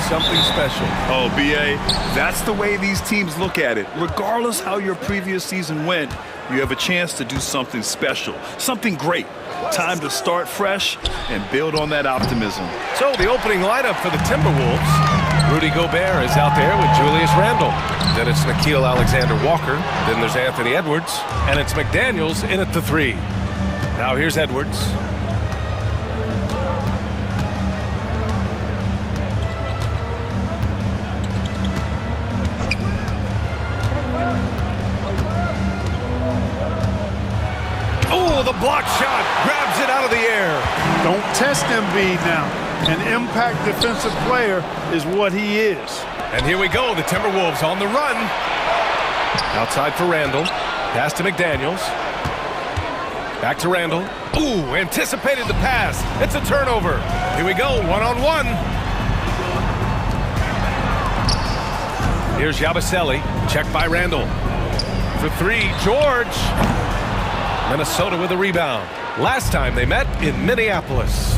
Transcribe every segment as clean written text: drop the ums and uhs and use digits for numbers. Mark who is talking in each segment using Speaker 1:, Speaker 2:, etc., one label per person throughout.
Speaker 1: something special.
Speaker 2: Oh, B.A., that's the way these teams look at it. Regardless how your previous season went, you have a chance to do something special, something great. Time to start fresh and build on that optimism.
Speaker 1: So the opening lineup for the Timberwolves. Rudy Gobert is out there with Julius Randle. Then it's Nickeil Alexander-Walker. Then there's Anthony Edwards. And it's McDaniels in at the 3. Now here's Edwards. Oh, the block shot grabs it out of the air.
Speaker 3: Don't test Embiid now. An impact defensive player is what he is.
Speaker 1: And here we go, the Timberwolves on the run. Outside for Randle. Pass to McDaniels. Back to Randle. Ooh, anticipated the pass. It's a turnover. Here we go, one-on-one. Here's Yabusele. Checked by Randle. For 3, George. Minnesota with a rebound. Last time they met in Minneapolis.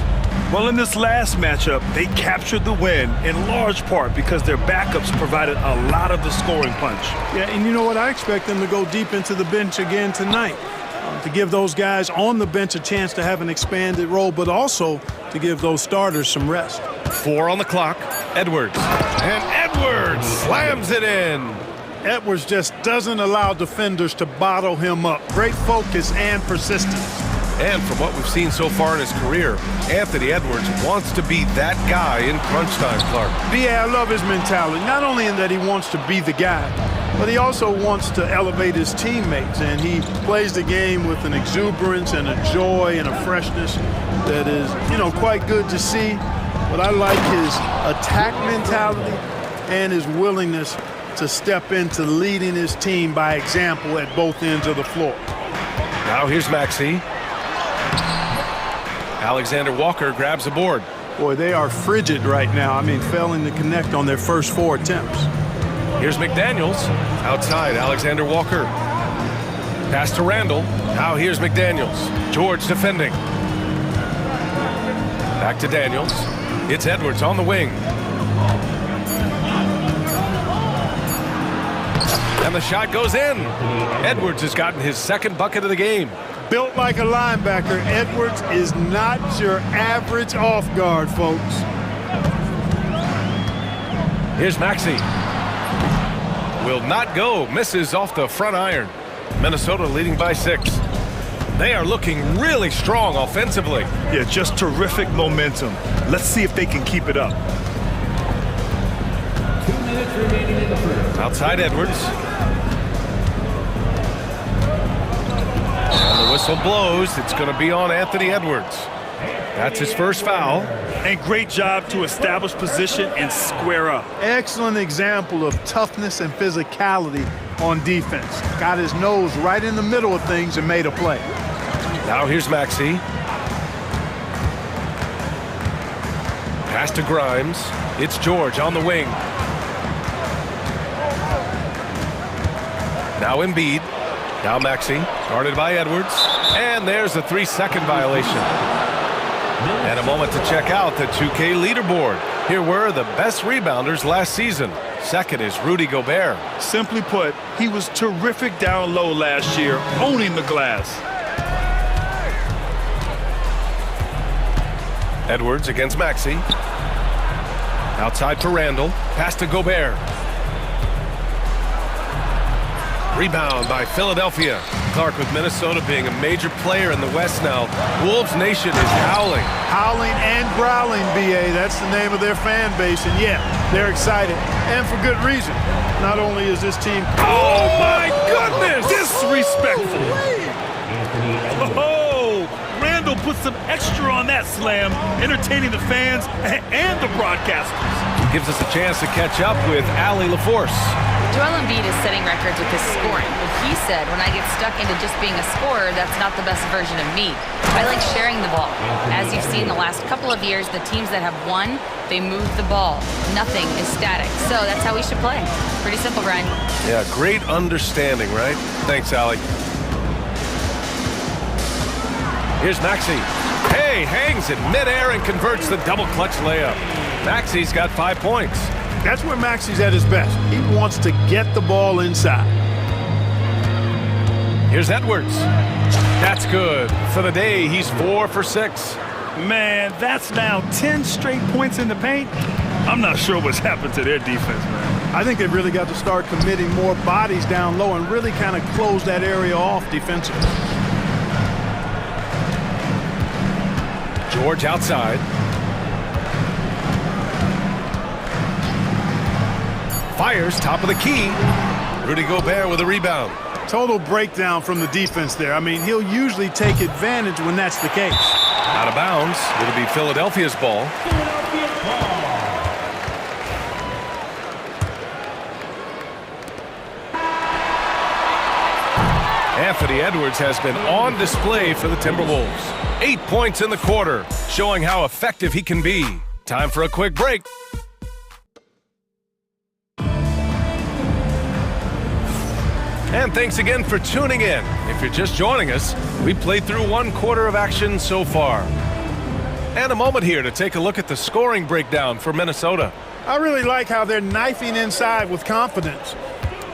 Speaker 2: Well, in this last matchup, they captured the win in large part because their backups provided a lot of the scoring punch.
Speaker 3: Yeah, and you know what? I expect them to go deep into the bench again tonight. To give those guys on the bench a chance to have an expanded role, but also to give those starters some rest.
Speaker 1: 4 on the clock. Edwards. And Edwards slams it in.
Speaker 3: Edwards just doesn't allow defenders to bottle him up. Great focus and persistence.
Speaker 1: And from what we've seen so far in his career, Anthony Edwards wants to be that guy in crunch time, Clark.
Speaker 3: Yeah, I love his mentality. Not only in that he wants to be the guy, but he also wants to elevate his teammates. And he plays the game with an exuberance and a joy and a freshness that is, quite good to see. But I like his attack mentality and his willingness to step into leading his team by example at both ends of the floor.
Speaker 1: Now here's Maxey. Alexander Walker grabs the board.
Speaker 3: Boy, they are frigid right now. I mean, failing to connect on their first 4 attempts.
Speaker 1: Here's McDaniels. Outside, Alexander Walker. Pass to Randle. Now here's McDaniels. George defending. Back to Daniels. It's Edwards on the wing. And the shot goes in. Edwards has gotten his second bucket of the game.
Speaker 3: Built like a linebacker, Edwards is not your average off guard, folks.
Speaker 1: Here's Maxey. Will not go. Misses off the front iron. Minnesota leading by 6. They are looking really strong offensively.
Speaker 2: Yeah, just terrific momentum. Let's see if they can keep it up.
Speaker 4: 2 minutes remaining in the first.
Speaker 1: Outside Edwards. And the whistle blows. It's going to be on Anthony Edwards. That's his first foul.
Speaker 2: And great job to establish position and square up.
Speaker 3: Excellent example of toughness and physicality on defense. Got his nose right in the middle of things and made a play.
Speaker 1: Now here's Maxey. Pass to Grimes. It's George on the wing. Now Embiid. Now Maxey. Guarded by Edwards. And there's a 3-second violation. And a moment to check out the 2K leaderboard. Here were the best rebounders last season. Second is Rudy Gobert.
Speaker 2: Simply put, he was terrific down low last year, owning the glass.
Speaker 1: Edwards against Maxey. Outside for Randle. Pass to Gobert. Rebound by Philadelphia. Clark, with Minnesota being a major player in the West now, Wolves Nation is howling.
Speaker 3: Howling and growling, B.A. That's the name of their fan base. And yeah, they're excited. And for good reason. Not only is this team...
Speaker 2: Oh, my goodness! Disrespectful. Oh, Randle put some extra on that slam, entertaining the fans and the broadcasters.
Speaker 1: Gives us a chance to catch up with Allie LaForce.
Speaker 5: Joel Embiid is setting records with his scoring. He said, when I get stuck into just being a scorer, that's not the best version of me. I like sharing the ball. As you've seen the last couple of years, the teams that have won, they move the ball. Nothing is static. So that's how we should play. Pretty simple, Brian.
Speaker 1: Yeah, great understanding, right? Thanks, Allie. Here's Maxey. Hey, hangs in midair and converts the double clutch layup. Maxi's got 5 points.
Speaker 3: That's where Maxi's at his best. He wants to get the ball inside.
Speaker 1: Here's Edwards. That's good. For the day, he's 4 for 6.
Speaker 2: Man, that's now 10 straight points in the paint. I'm not sure what's happened to their defense, man.
Speaker 3: I think they've really got to start committing more bodies down low and really kind of close that area off defensively.
Speaker 1: George outside. Fires top of the key. Rudy Gobert with a rebound.
Speaker 3: Total breakdown from the defense there. I mean, he'll usually take advantage when that's the case.
Speaker 1: Out of bounds. It'll be Philadelphia's ball. Anthony Edwards has been on display for the Timberwolves. 8 points in the quarter, showing how effective he can be. Time for a quick break. And thanks again for tuning in. If you're just joining us, we played through 1 quarter of action so far. And a moment here to take a look at the scoring breakdown for Minnesota.
Speaker 3: I really like how they're knifing inside with confidence,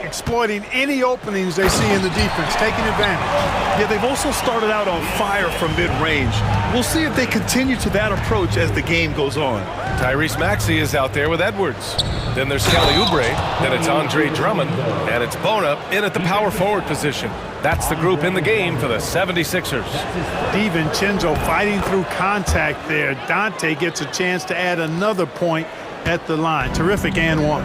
Speaker 3: exploiting any openings they see in the defense, taking advantage.
Speaker 2: Yeah, they've also started out on fire from mid-range. We'll see if they continue to that approach as the game goes on.
Speaker 1: Tyrese Maxey is out there with Edwards. Then there's Kelly Oubre. Then it's Andre Drummond. And it's Bona in at the power forward position. That's the group in the game for the 76ers.
Speaker 3: DiVincenzo fighting through contact there. Dante gets a chance to add another point at the line. Terrific and one.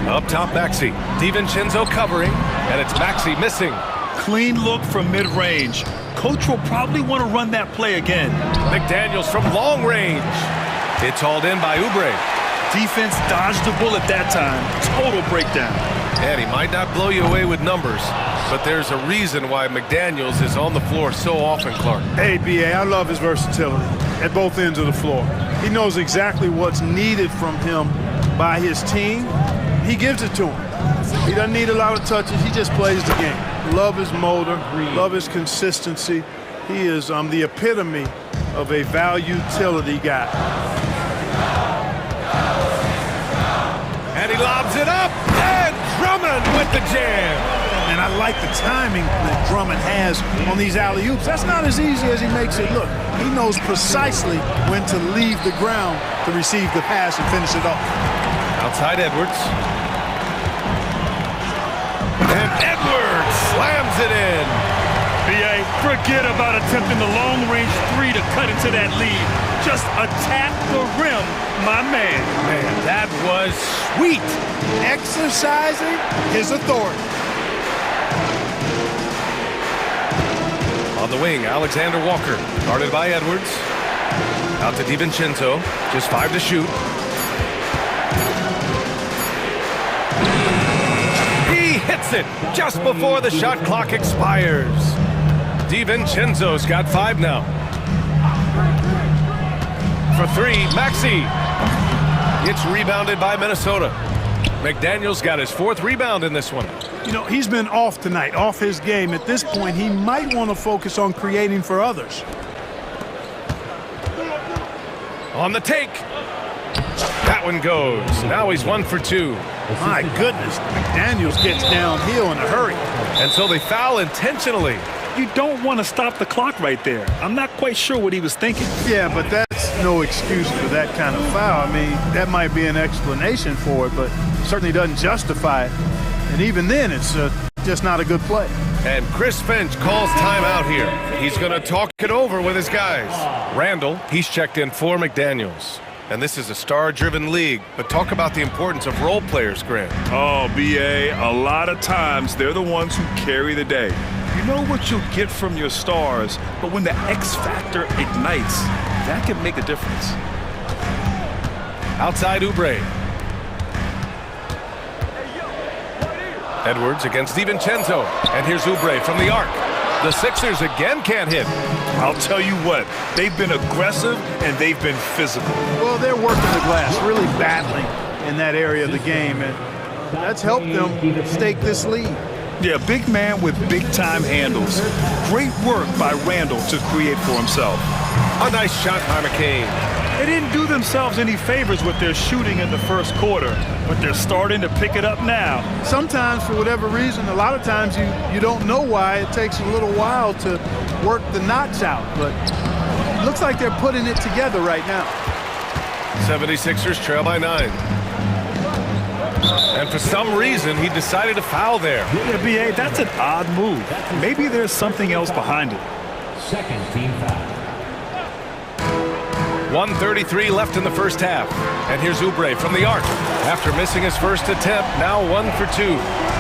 Speaker 1: Up top, Maxey. DiVincenzo covering, and it's Maxey missing.
Speaker 2: Clean look from mid-range. Coach will probably want to run that play again.
Speaker 1: McDaniels from long range. It's hauled in by Oubre.
Speaker 2: Defense dodged the bullet that time. Total breakdown.
Speaker 1: And he might not blow you away with numbers, but there's a reason why McDaniels is on the floor so often, Clark.
Speaker 3: Hey, B.A., I love his versatility at both ends of the floor. He knows exactly what's needed from him by his team. He gives it to him. He doesn't need a lot of touches. He just plays the game. Love his motor, love his consistency. He is the epitome of a value-utility guy.
Speaker 1: And he lobs it up, and Drummond with the jam.
Speaker 3: And I like the timing that Drummond has on these alley-oops. That's not as easy as he makes it look. He knows precisely when to leave the ground to receive the pass and finish it off.
Speaker 1: Outside Edwards. And Edwards slams it in.
Speaker 2: B.A., forget about attempting the long-range 3 to cut into that lead. Just attack the rim, my man.
Speaker 1: Man, that was sweet.
Speaker 3: Exercising his authority.
Speaker 1: On the wing, Alexander Walker, guarded by Edwards. Out to DiVincenzo, just 5 to shoot. He hits it just before the shot clock expires. DiVincenzo's got 5 now. For 3, Maxey. It's rebounded by Minnesota. McDaniels got his 4th rebound in this one.
Speaker 3: You know, he's been off tonight, off his game. At this point, he might want to focus on creating for others.
Speaker 1: On the take. That one goes. Now he's 1 for 2.
Speaker 3: My goodness, McDaniels gets downhill in a hurry.
Speaker 1: And so they foul intentionally.
Speaker 2: You don't want to stop the clock right there. I'm not quite sure what he was thinking.
Speaker 3: Yeah, but that's no excuse for that kind of foul. I mean, that might be an explanation for it, but certainly doesn't justify it. And even then, it's just not a good play.
Speaker 1: And Chris Finch calls timeout here. He's going to talk it over with his guys. Randall, he's checked in for McDaniels. And this is a star-driven league, but talk about the importance of role players, Grant.
Speaker 2: Oh, B.A., a lot of times they're the ones who carry the day. You know what you'll get from your stars, but when the X factor ignites, that can make a difference.
Speaker 1: Outside Oubre. Edwards against DiVincenzo. And here's Oubre from the arc. The Sixers again can't hit.
Speaker 2: I'll tell you what, they've been aggressive and they've been physical.
Speaker 3: Well, they're working the glass, really battling in that area of the game, and that's helped them stake this lead.
Speaker 2: Yeah, big man with big-time handles. Great work by Randall to create for himself.
Speaker 1: A nice shot by McCain.
Speaker 2: They didn't do themselves any favors with their shooting in the first quarter, but they're starting to pick it up now.
Speaker 3: Sometimes, for whatever reason, a lot of times you don't know why. It takes a little while to work the knots out, but it looks like they're putting it together right now.
Speaker 1: 76ers trail by 9. And for some reason, he decided to foul there.
Speaker 2: Yeah, B.A., that's an odd move. Maybe there's something else behind it.
Speaker 4: Second team foul.
Speaker 1: 1:33 left in the first half. And here's Oubre from the arc. After missing his first attempt, now 1 for 2.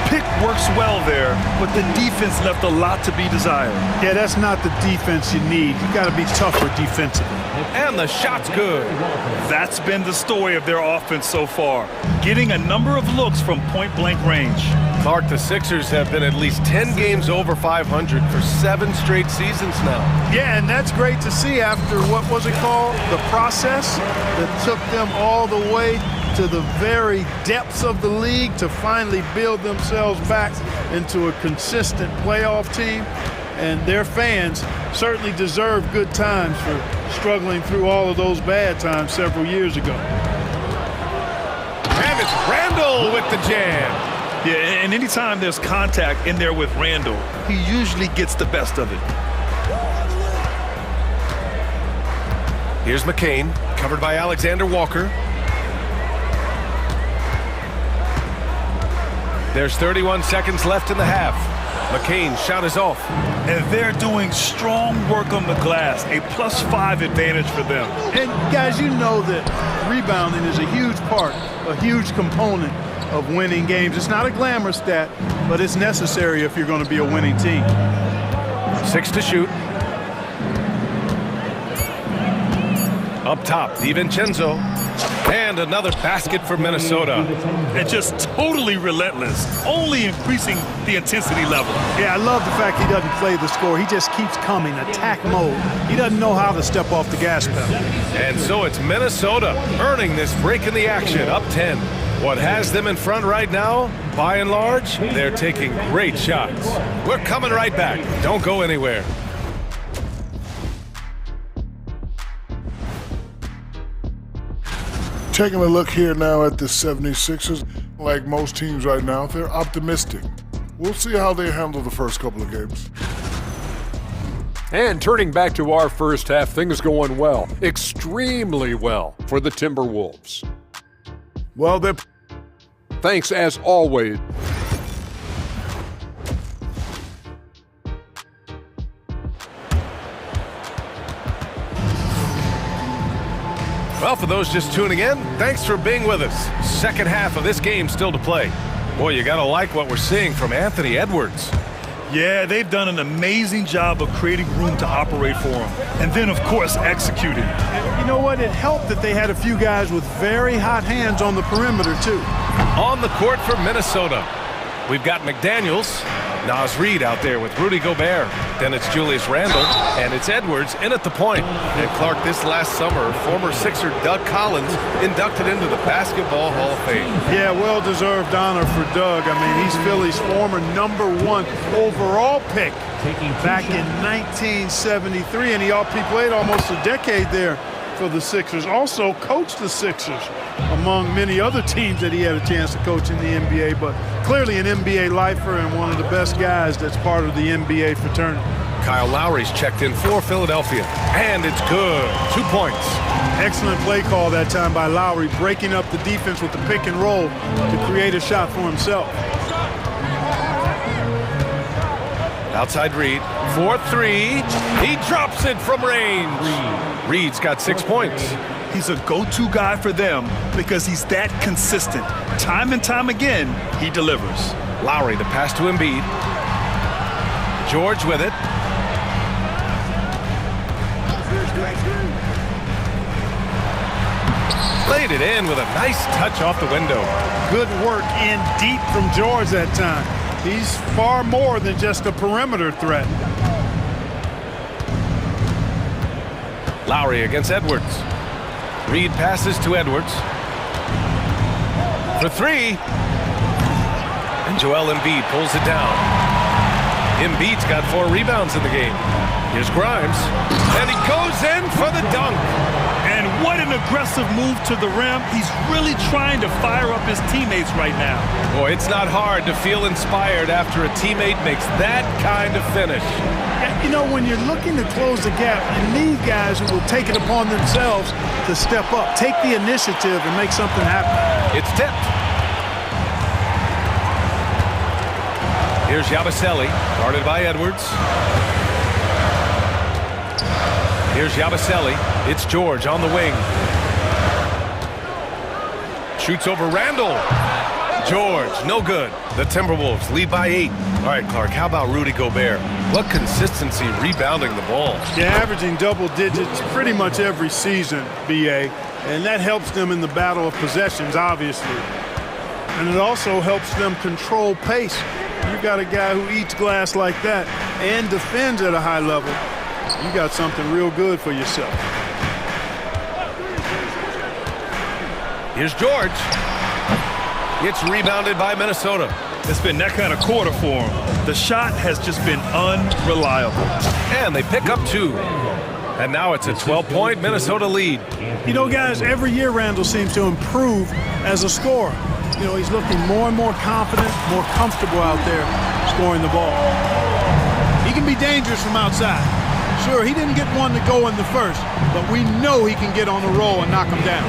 Speaker 2: Pick works well there, but the defense left a lot to be desired.
Speaker 3: Yeah, that's not the defense you need. You got to be tougher defensively.
Speaker 1: And the shot's good.
Speaker 2: That's been the story of their offense so far, getting a number of looks from point-blank range.
Speaker 1: Clark, the Sixers have been at least 10 games over 500 for 7 straight seasons now.
Speaker 3: Yeah, and that's great to see after, what was it called? The process that took them all the way to the very depths of the league to finally build themselves back into a consistent playoff team. And their fans certainly deserve good times for struggling through all of those bad times several years ago.
Speaker 1: And it's Randall with the jam.
Speaker 2: Yeah, and anytime there's contact in there with Randall, he usually gets the best of it.
Speaker 1: Here's McCain, covered by Alexander Walker. There's 31 seconds left in the half. McCain's shot is off.
Speaker 2: And they're doing strong work on the glass, a +5 advantage for them.
Speaker 3: And guys, you know that rebounding is a huge part, a huge component of winning games. It's not a glamour stat, but it's necessary if you're going to be a winning team.
Speaker 1: 6 to shoot. Up top, DiVincenzo. And another basket for Minnesota.
Speaker 2: And just totally relentless, only increasing the intensity level.
Speaker 3: Yeah, I love the fact he doesn't play the score. He just keeps coming, attack mode. He doesn't know how to step off the gas pedal.
Speaker 1: And so it's Minnesota earning this break in the action, up 10. What has them in front right now, by and large, they're taking great shots. We're coming right back. Don't go anywhere.
Speaker 6: Taking a look here now at the 76ers, like most teams right now, they're optimistic. We'll see how they handle the first couple of games.
Speaker 7: And turning back to our first half, things going well, extremely well for the Timberwolves.
Speaker 3: Well, they're...
Speaker 7: Thanks as always.
Speaker 1: Well, for those just tuning in, thanks for being with us. Second half of this game still to play. Boy, you gotta like what we're seeing from Anthony Edwards.
Speaker 2: Yeah, they've done an amazing job of creating room to operate for him. And then, of course, executing.
Speaker 3: You know what? It helped that they had a few guys with very hot hands on the perimeter, too.
Speaker 1: On the court for Minnesota, we've got McDaniels, Naz Reid out there with Rudy Gobert. Then it's Julius Randle, and it's Edwards in at the point. And Clark, this last summer, former Sixer Doug Collins inducted into the Basketball Hall of Fame.
Speaker 3: Yeah, well-deserved honor for Doug. I mean, he's Philly's former #1 overall pick back in 1973, and he played almost a decade there for the Sixers. Also coached the Sixers among many other teams that he had a chance to coach in the NBA, but clearly an NBA lifer and one of the best guys that's part of the NBA fraternity.
Speaker 1: Kyle Lowry's checked in for Philadelphia, and it's good. 2 points.
Speaker 3: Excellent play call that time by Lowry, breaking up the defense with the pick and roll to create a shot for himself.
Speaker 1: Outside Reid, 4-3. He drops it from range. Reid's got 6 points.
Speaker 2: He's a go-to guy for them because he's that consistent. Time and time again, he delivers.
Speaker 1: Lowry, the pass to Embiid. George with it. Played it in with a nice touch off the window.
Speaker 3: Good work in deep from George that time. He's far more than just a perimeter threat.
Speaker 1: Lowry against Edwards. Reid passes to Edwards. For 3. And Joel Embiid pulls it down. Embiid's got 4 rebounds in the game. Here's Grimes, and he goes in for the dunk.
Speaker 2: And what an aggressive move to the rim. He's really trying to fire up his teammates right now.
Speaker 1: Boy, it's not hard to feel inspired after a teammate makes that kind of finish.
Speaker 3: You know, when you're looking to close the gap, you need guys who will take it upon themselves to step up, take the initiative, and make something happen.
Speaker 1: It's tipped. Here's Yabusele, guarded by Edwards. Here's Yabusele. It's George on the wing. Shoots over Randall. George, no good. The Timberwolves lead by 8. All right, Clark, how about Rudy Gobert? What consistency rebounding the ball.
Speaker 3: Yeah, averaging double digits pretty much every season, BA. And that helps them in the battle of possessions, obviously. And it also helps them control pace. You got a guy who eats glass like that and defends at a high level. You got something real good for yourself.
Speaker 1: Here's George. It's rebounded by Minnesota.
Speaker 2: It's been that kind of quarter for him. The shot has just been unreliable.
Speaker 1: And they pick up 2. And now it's a 12-point Minnesota lead.
Speaker 3: You know, guys, every year Randall seems to improve as a scorer. You know, he's looking more and more confident, more comfortable out there scoring the ball. He can be dangerous from outside. Sure, he didn't get one to go in the first, but we know he can get on a roll and knock him down.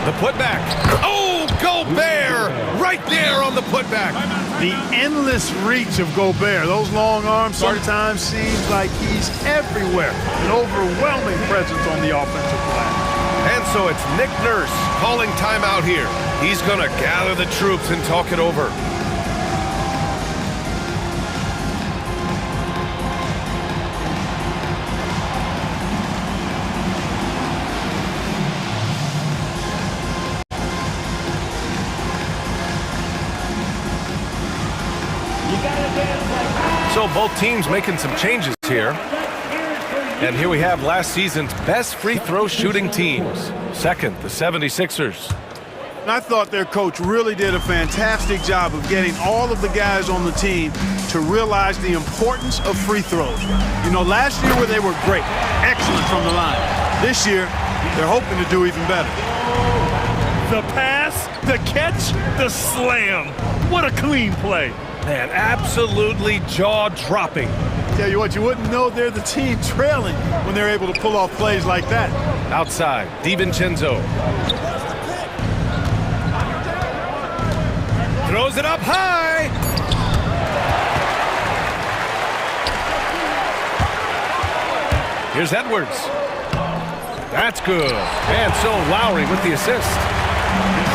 Speaker 1: The putback. Oh, Gobert! Right there on the putback.
Speaker 3: The endless reach of Gobert. Those long arms sometimes seems like he's everywhere. An overwhelming presence on the offensive glass.
Speaker 1: And so it's Nick Nurse calling timeout here. He's going to gather the troops and talk it over. So both teams making some changes here. And here we have last season's best free throw shooting teams. Second, the 76ers.
Speaker 3: I thought their coach really did a fantastic job of getting all of the guys on the team to realize the importance of free throws. You know, last year where they were great, excellent from the line. This year, they're hoping to do even better.
Speaker 2: The pass, the catch, the slam. What a clean play.
Speaker 1: Man, absolutely jaw-dropping.
Speaker 3: Tell you what, you wouldn't know they're the team trailing when they're able to pull off plays like that.
Speaker 1: Outside, DiVincenzo. Throws it up high. Here's Edwards. That's good. And so Lowry with the assist.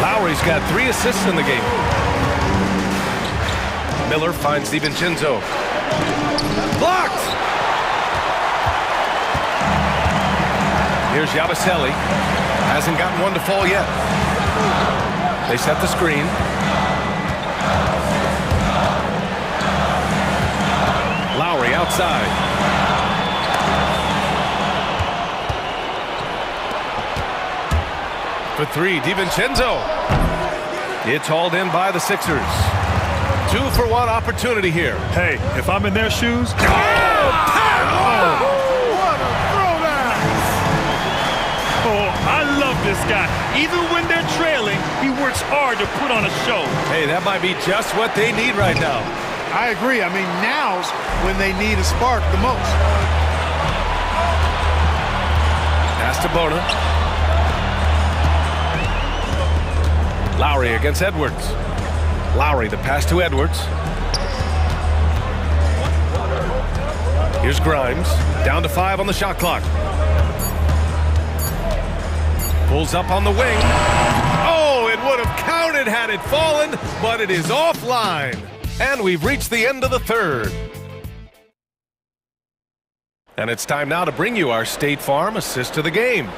Speaker 1: Lowry's got 3 assists in the game. Miller finds DiVincenzo. Blocked! Here's Yabusele. Hasn't gotten one to fall yet. They set the screen. Lowry outside. For 3, DiVincenzo. It's hauled in by the Sixers. 2-for-1 opportunity here.
Speaker 2: Hey, if I'm in their shoes...
Speaker 1: Oh!
Speaker 3: What a throwdown!
Speaker 2: Oh, I love this guy. Even when they're trailing, he works hard to put on a show.
Speaker 1: Hey, that might be just what they need right now.
Speaker 3: I agree. I mean, now's when they need a spark the most.
Speaker 1: Pass to Bona. Lowry against Edwards. Lowry, the pass to Edwards. Here's Grimes. Down to 5 on the shot clock. Pulls up on the wing. Oh, it would have counted had it fallen, but it is offline. And we've reached the end of the third. And it's time now to bring you our State Farm assist to the game.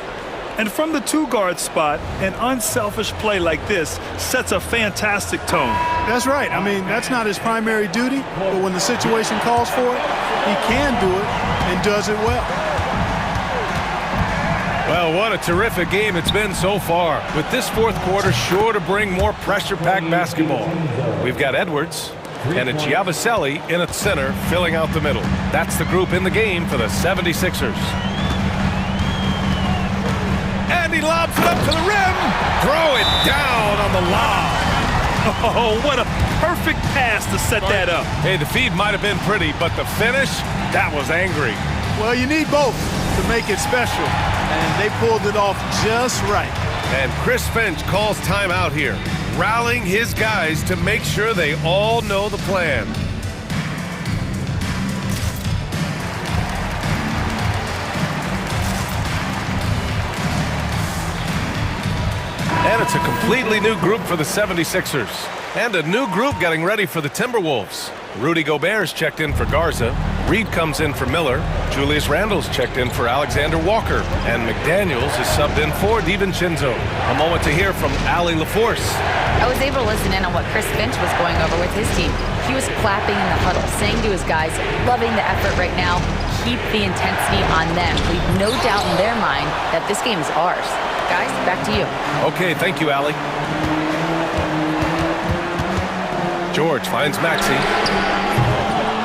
Speaker 2: And from the 2-guard spot, an unselfish play like this sets a fantastic tone.
Speaker 3: That's right. I mean, that's not his primary duty, but when the situation calls for it, he can do it and does it well.
Speaker 1: Well, what a terrific game it's been so far, with this fourth quarter sure to bring more pressure-packed basketball. We've got Edwards. and it's Yabusele in at center, filling out the middle. That's the group in the game for the 76ers. And he lobs it up to the rim. Throw it down on the lob.
Speaker 2: Oh, what a perfect pass to set that up.
Speaker 1: Hey, the feed might have been pretty, but the finish, that was angry.
Speaker 3: Well, you need both to make it special, and they pulled it off just right.
Speaker 1: And Chris Finch calls timeout here, rallying his guys to make sure they all know the plan. And it's a completely new group for the 76ers. And a new group getting ready for the Timberwolves. Rudy Gobert's checked in for Garza. Reed comes in for Miller. Julius Randle's checked in for Alexander Walker. And McDaniels is subbed in for DiVincenzo. A moment to hear from Allie LaForce.
Speaker 5: I was able to listen in on what Chris Finch was going over with his team. He was clapping in the huddle, saying to his guys, loving the effort right now, keep the intensity on them. Leave no doubt in their mind that this game is ours. Guys, back to you.
Speaker 1: Okay, thank you, Allie. George finds Maxey.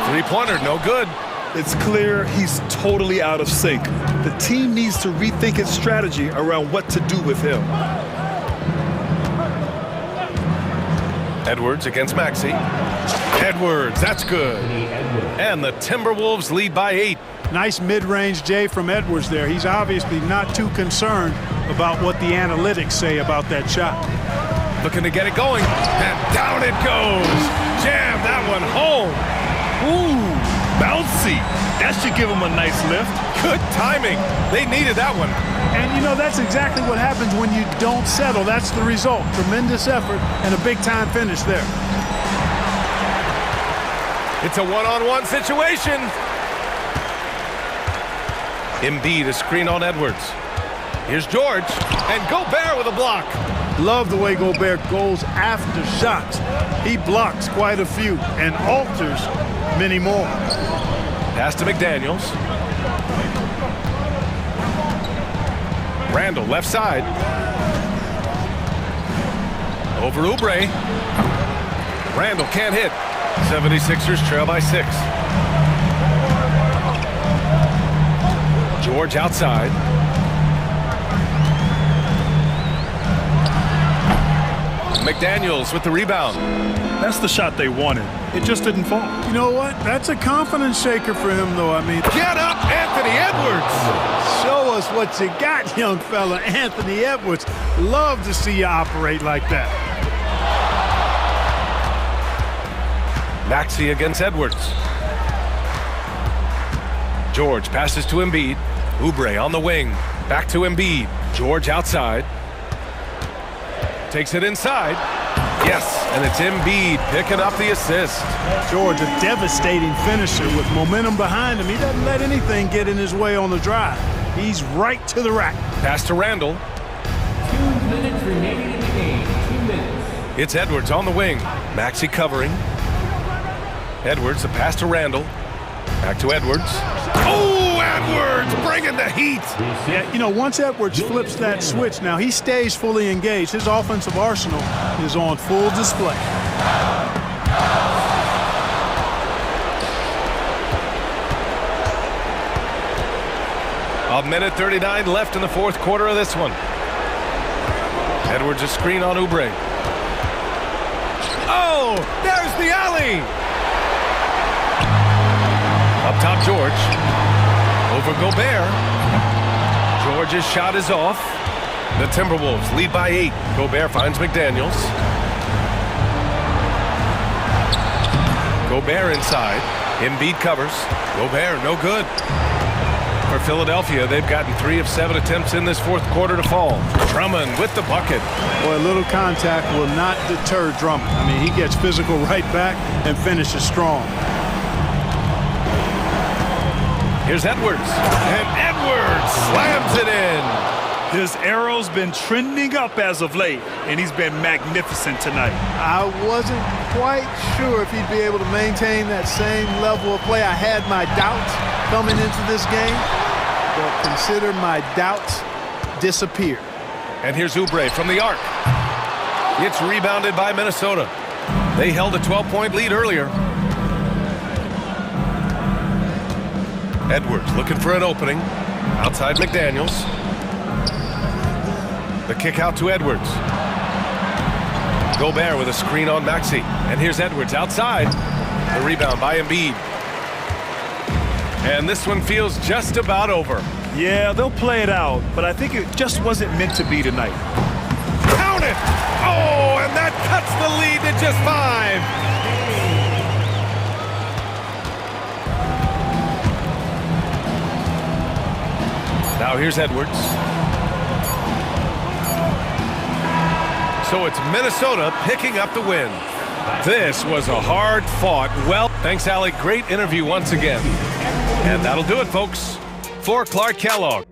Speaker 1: Three-pointer, no good.
Speaker 2: It's clear he's totally out of sync. The team needs to rethink its strategy around what to do with him.
Speaker 1: Edwards against Maxey. Edwards, that's good. And the Timberwolves lead by 8.
Speaker 3: Nice mid-range J from Edwards there. He's obviously not too concerned about what the analytics say about that shot.
Speaker 1: Looking to get it going. And down it goes. Jam that one home.
Speaker 2: Ooh, bouncy. That should give him a nice lift.
Speaker 1: Good timing. They needed that one.
Speaker 3: And, you know, that's exactly what happens when you don't settle. That's the result. Tremendous effort and a big-time finish there.
Speaker 1: It's a one-on-one situation. Embiid a screen on Edwards. Here's George. And Gobert with a block.
Speaker 3: Love the way Gobert goes after shots. He blocks quite a few and alters many more.
Speaker 1: Pass to McDaniels. Randle left side. Over Oubre. Randle can't hit. 76ers trail by 6. George outside. McDaniels with the rebound.
Speaker 2: That's the shot they wanted. It just didn't fall.
Speaker 3: You know what? That's a confidence shaker for him, though. I mean,
Speaker 1: Get up, Anthony Edwards.
Speaker 3: show us what you got, young fella. Anthony Edwards. Love to see you operate like that.
Speaker 1: Maxey against Edwards. George passes to Embiid. Oubre on the wing. Back to Embiid. George outside. Takes it inside. Yes, and it's Embiid picking up the assist.
Speaker 3: George, a devastating finisher with momentum behind him. He doesn't let anything get in his way on the drive. He's right to the rack.
Speaker 1: Pass to Randle.
Speaker 4: 2 minutes remaining in the game. 2 minutes.
Speaker 1: It's Edwards on the wing. Maxey covering. Edwards, the pass to Randle. Back to Edwards. Oh, Edwards bringing the heat.
Speaker 3: Yeah, you know, once Edwards flips that switch, now he stays fully engaged. His offensive arsenal is on full display.
Speaker 1: A minute 39 left in the fourth quarter of this one. Edwards a screen on Oubre. Oh, there's the alley. Up top, George. Over Gobert. George's shot is off. The Timberwolves lead by 8. Gobert finds McDaniels. Gobert inside. Embiid covers. Gobert, no good. For Philadelphia, they've gotten 3 of 7 attempts in this fourth quarter to fall. Drummond with the bucket.
Speaker 3: Boy, a little contact will not deter Drummond. I mean, he gets physical right back and finishes strong.
Speaker 1: Here's Edwards. And Edwards slams it in.
Speaker 2: His arrow's been trending up as of late, and he's been magnificent tonight.
Speaker 3: I wasn't quite sure if he'd be able to maintain that same level of play. I had my doubts coming into this game, but consider my doubts disappeared.
Speaker 1: And here's Oubre from the arc. It's rebounded by Minnesota. They held a 12-point lead earlier. Edwards looking for an opening. Outside McDaniels. The kick out to Edwards. Gobert with a screen on Maxey. And here's Edwards outside. The rebound by Embiid. And this one feels just about over.
Speaker 2: Yeah, they'll play it out, but I think it just wasn't meant to be tonight.
Speaker 1: Count it! Oh, and that cuts the lead to just 5. Now here's Edwards. So it's Minnesota picking up the win. This was a hard-fought, well, thanks, Allie. Great interview once again. And that'll do it, folks. For Clark Kellogg.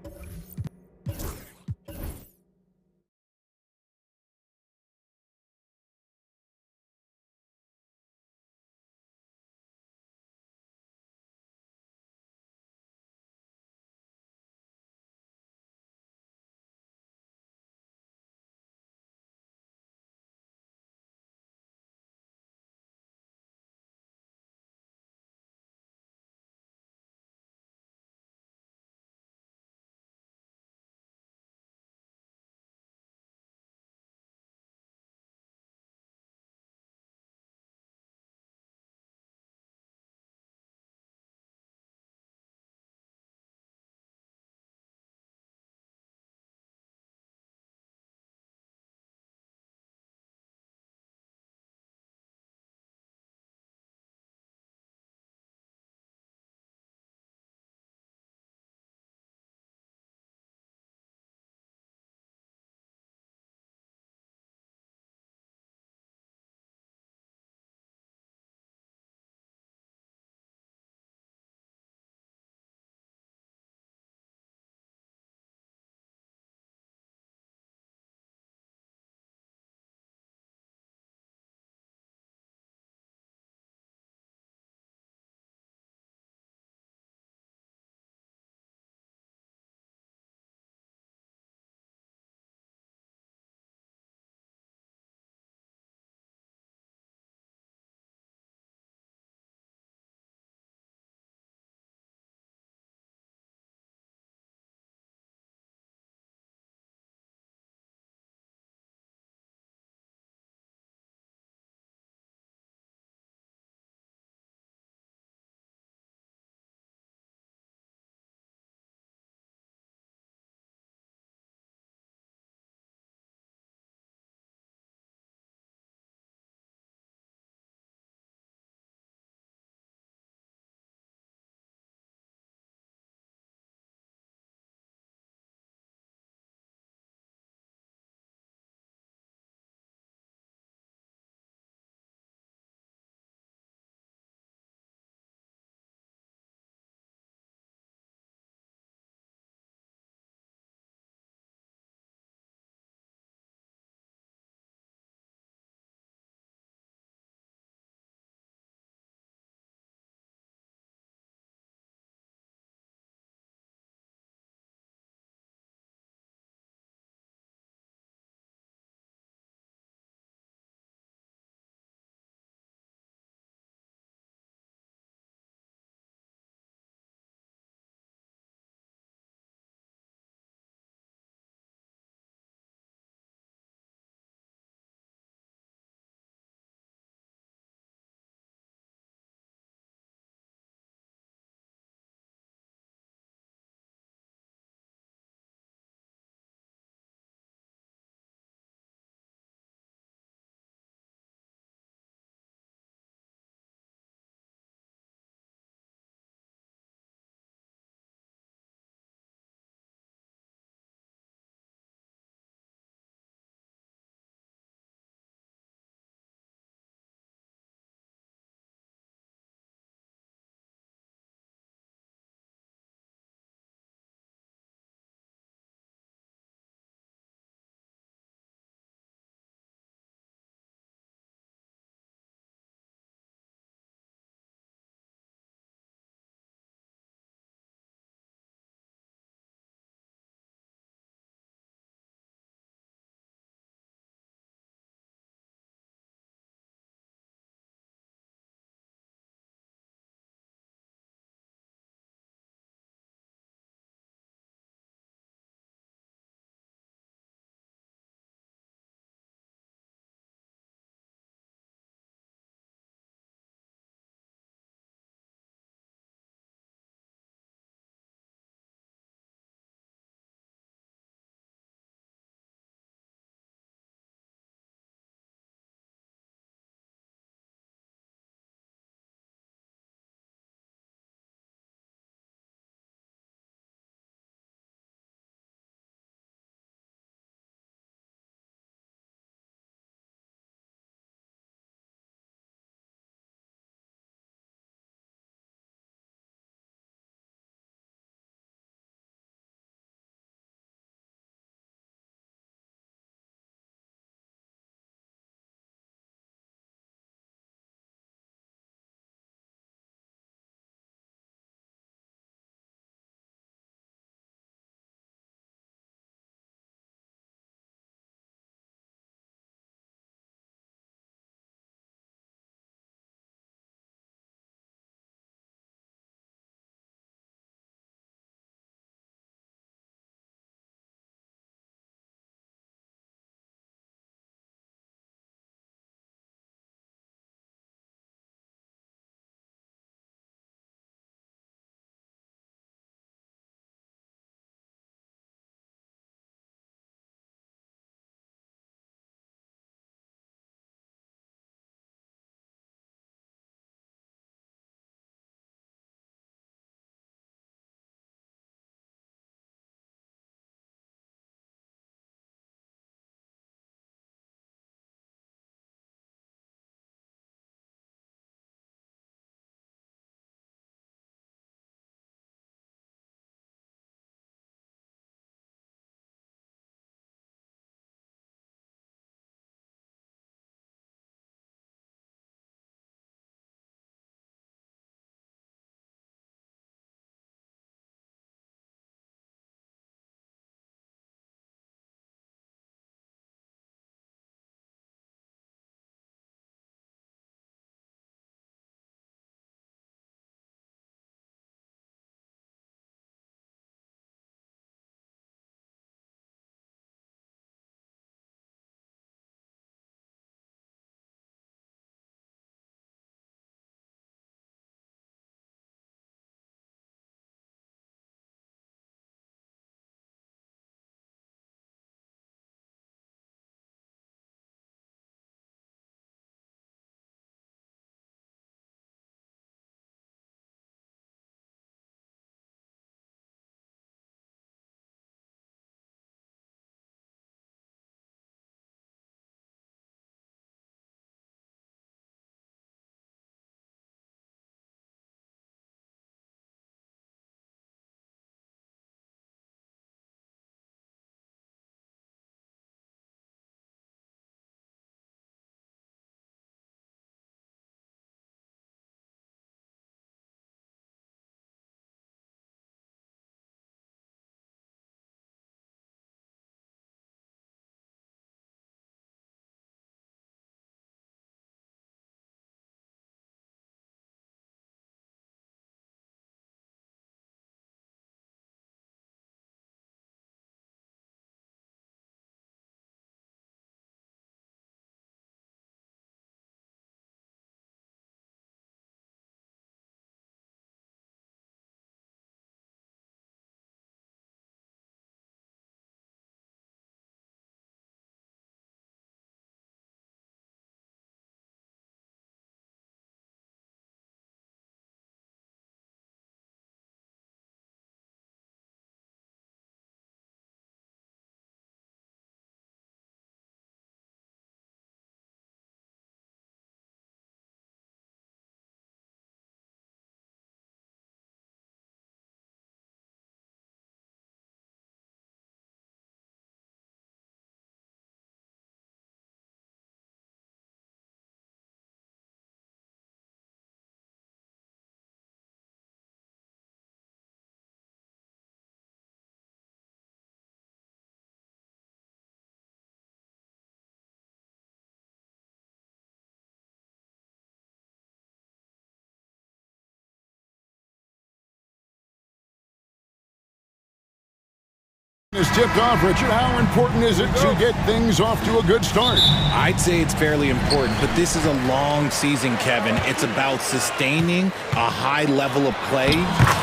Speaker 8: Is tipped off, Richard. How important is it to get things off to a good start?
Speaker 9: I'd say it's fairly important, but this is a long season, Kevin. It's about sustaining a high level of play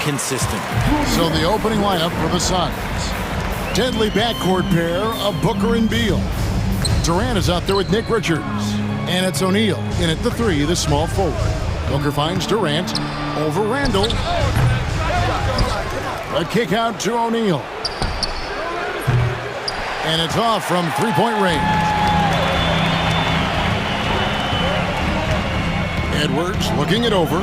Speaker 9: consistently.
Speaker 8: So the opening lineup for the Suns. Deadly backcourt pair of Booker and Beal. Durant is out there with Nick Richards. And it's O'Neal in at the three, the small forward. Booker finds Durant over Randall. A kick out to O'Neal. And it's off from three-point range. Edwards looking it over.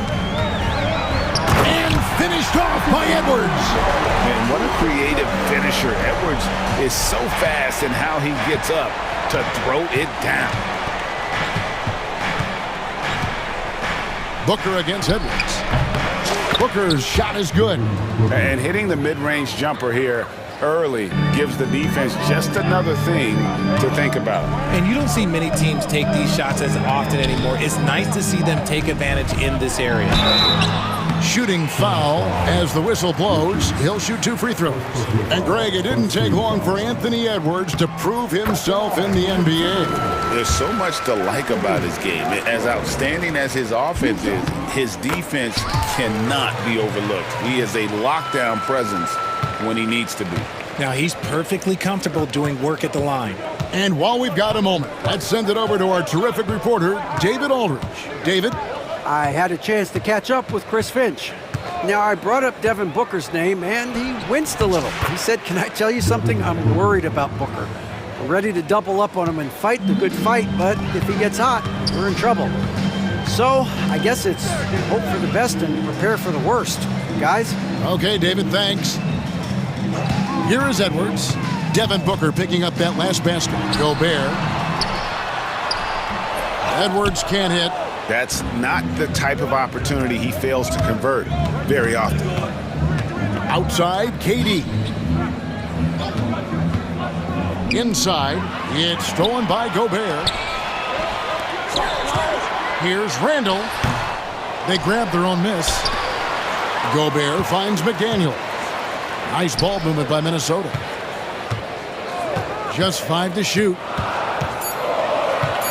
Speaker 8: And finished off by Edwards.
Speaker 2: Man, what a creative finisher. Edwards is so fast in how he gets up to throw it down.
Speaker 8: Booker against Edwards. Booker's shot is good.
Speaker 2: And hitting the mid-range jumper here early gives the defense just another thing to think about.
Speaker 9: And you don't see many teams take these shots as often anymore. It's nice to see them take advantage in this area.
Speaker 8: Shooting foul as the whistle blows. He'll shoot 2 free throws. And Greg, it didn't take long for Anthony Edwards to prove himself in the NBA.
Speaker 2: There's so much to like about his game. As outstanding as his offense is, his defense cannot be overlooked. He is a lockdown presence when he needs to be.
Speaker 9: Now he's perfectly comfortable doing work at the line.
Speaker 8: And while we've got a moment, let's send it over to our terrific reporter, David Aldridge. David?
Speaker 10: I had a chance to catch up with Chris Finch. Now, I brought up Devin Booker's name, and he winced a little. He said, "Can I tell you something? I'm worried about Booker. I'm ready to double up on him and fight the good fight, but if he gets hot, we're in trouble." So, I guess it's hope for the best and prepare for the worst. Guys?
Speaker 8: Okay, David, thanks. Here is Edwards. Devin Booker picking up that last basket. Gobert. Edwards can't hit.
Speaker 2: That's not the type of opportunity he fails to convert very often.
Speaker 8: Outside, KD. Inside, it's stolen by Gobert. Here's Randall. They grab their own miss. Gobert finds McDaniel. Nice ball movement by Minnesota. Just 5 to shoot.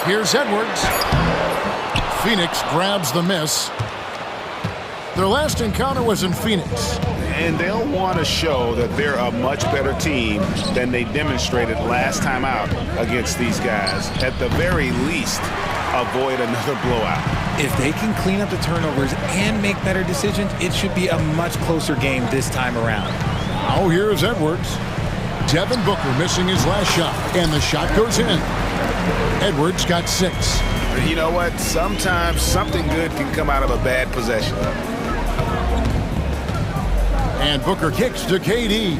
Speaker 8: Here's Edwards. Phoenix grabs the miss. Their last encounter was in Phoenix.
Speaker 2: And they'll want to show that they're a much better team than they demonstrated last time out against these guys. At the very least, avoid another blowout.
Speaker 9: If they can clean up the turnovers and make better decisions, it should be a much closer game this time around.
Speaker 8: Now here's Edwards. Devin Booker missing his last shot, and the shot goes in. Edwards got 6.
Speaker 2: You know what? Sometimes something good can come out of a bad possession.
Speaker 8: And Booker kicks to KD.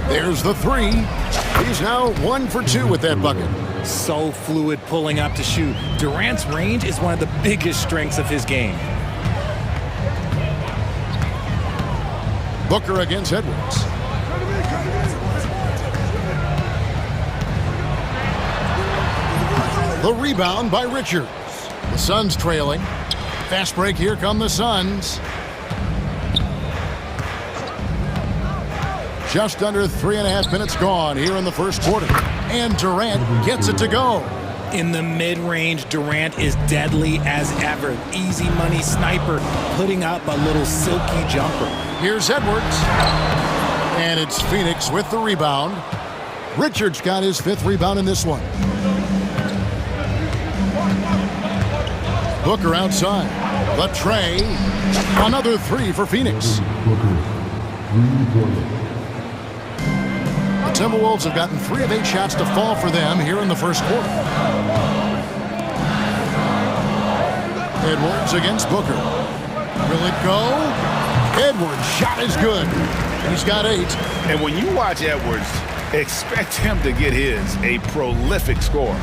Speaker 8: There's the 3. He's now 1 for 2 with that bucket.
Speaker 9: So fluid pulling up to shoot. Durant's range is one of the biggest strengths of his game.
Speaker 8: Booker against Edwards. The rebound by Richards. The Suns trailing. Fast break, here come the Suns. Just under 3.5 minutes gone here in the first quarter. And Durant gets it to go.
Speaker 9: In the mid-range, Durant is deadly as ever. Easy money sniper, putting up a little silky jumper.
Speaker 8: Here's Edwards. And it's Phoenix with the rebound. Richards got his 5th rebound in this one. Booker outside. The tray. Another 3 for Phoenix. The Timberwolves have gotten 3 of 8 shots to fall for them here in the first quarter. Edwards against Booker. Will it go? Edwards' shot is good. He's got 8.
Speaker 2: And when you watch Edwards, expect him to get his, a prolific scorer.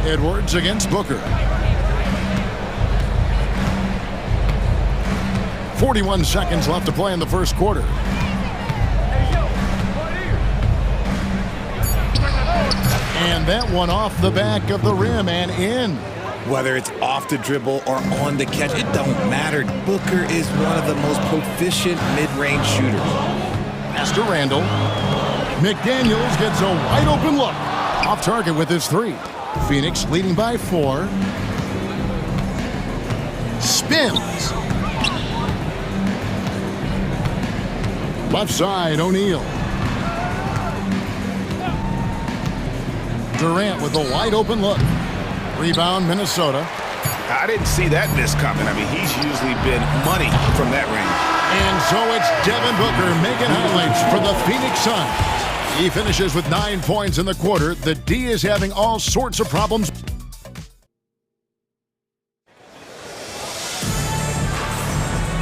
Speaker 8: Edwards against Booker. 41 seconds left to play in the first quarter. And that one off the back of the rim and in.
Speaker 9: Whether it's off the dribble or on the catch, it don't matter. Booker is one of the most proficient mid-range shooters.
Speaker 8: Pass to Randall. McDaniels gets a wide open look. Off target with his 3. Phoenix leading by 4. Spins. Left side, O'Neal. Durant with a wide open look. Rebound, Minnesota.
Speaker 11: I didn't see that miss coming. I mean, he's usually been money from that range.
Speaker 8: And so it's Devin Booker making highlights for the Phoenix Suns. He finishes with 9 points in the quarter. The D is having all sorts of problems.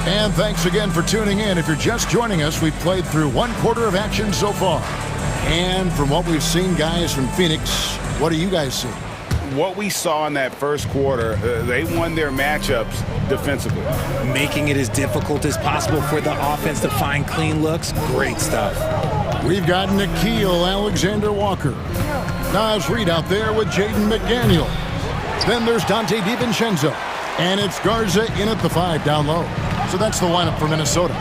Speaker 8: And thanks again for tuning in. If you're just joining us, we've played through 1 quarter of action so far. And from what we've seen, guys, from Phoenix, what do you guys see?
Speaker 11: What we saw in that first quarter, they won their matchups defensively.
Speaker 9: Making it as difficult as possible for the offense to find clean looks. Great stuff.
Speaker 8: We've got Nickeil Alexander-Walker. Naz Reid out there with Jaden McDaniel. Then there's Dante DiVincenzo. And it's Garza in at the 5 down low. So that's the lineup for Minnesota.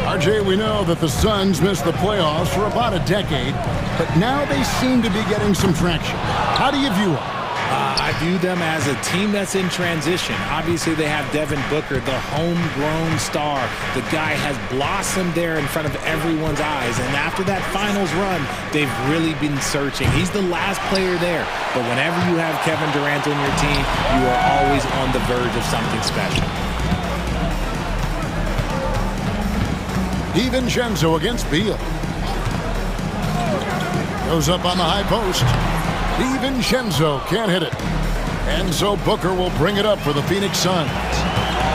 Speaker 8: RJ, we know that the Suns missed the playoffs for about a decade, but now they seem to be getting some traction. How do you view them?
Speaker 9: I view them as a team that's in transition. Obviously, they have Devin Booker, the homegrown star. The guy has blossomed there in front of everyone's eyes. And after that finals run, they've really been searching. He's the last player there. But whenever you have Kevin Durant on your team, you are always on the verge of something special.
Speaker 8: DiVincenzo against Beal. Goes up on the high post. DiVincenzo can't hit it. And so Booker will bring it up for the Phoenix Suns.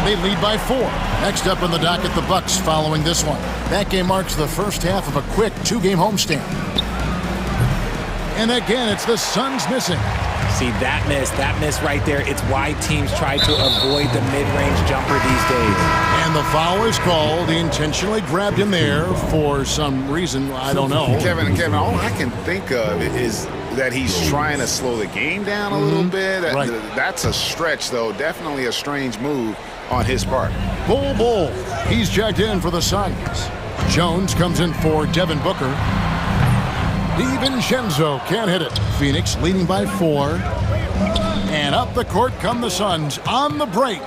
Speaker 8: They lead by 4. Next up in the docket, the Bucks following this one. That game marks the first half of a quick 2-game homestand. And again, it's the Suns missing.
Speaker 9: See, that miss right there, it's why teams try to avoid the mid-range jumper these days.
Speaker 8: And the foul is called. He intentionally grabbed him there for some reason, I don't know.
Speaker 11: Kevin, all I can think of is that he's trying to slow the game down a little bit.
Speaker 8: Right.
Speaker 11: That's a stretch, though. Definitely a strange move on his part.
Speaker 8: Bull. He's checked in for the Suns. Jones comes in for Devin Booker. DiVincenzo can't hit it. Phoenix leading by 4. And up the court come the Suns on the break.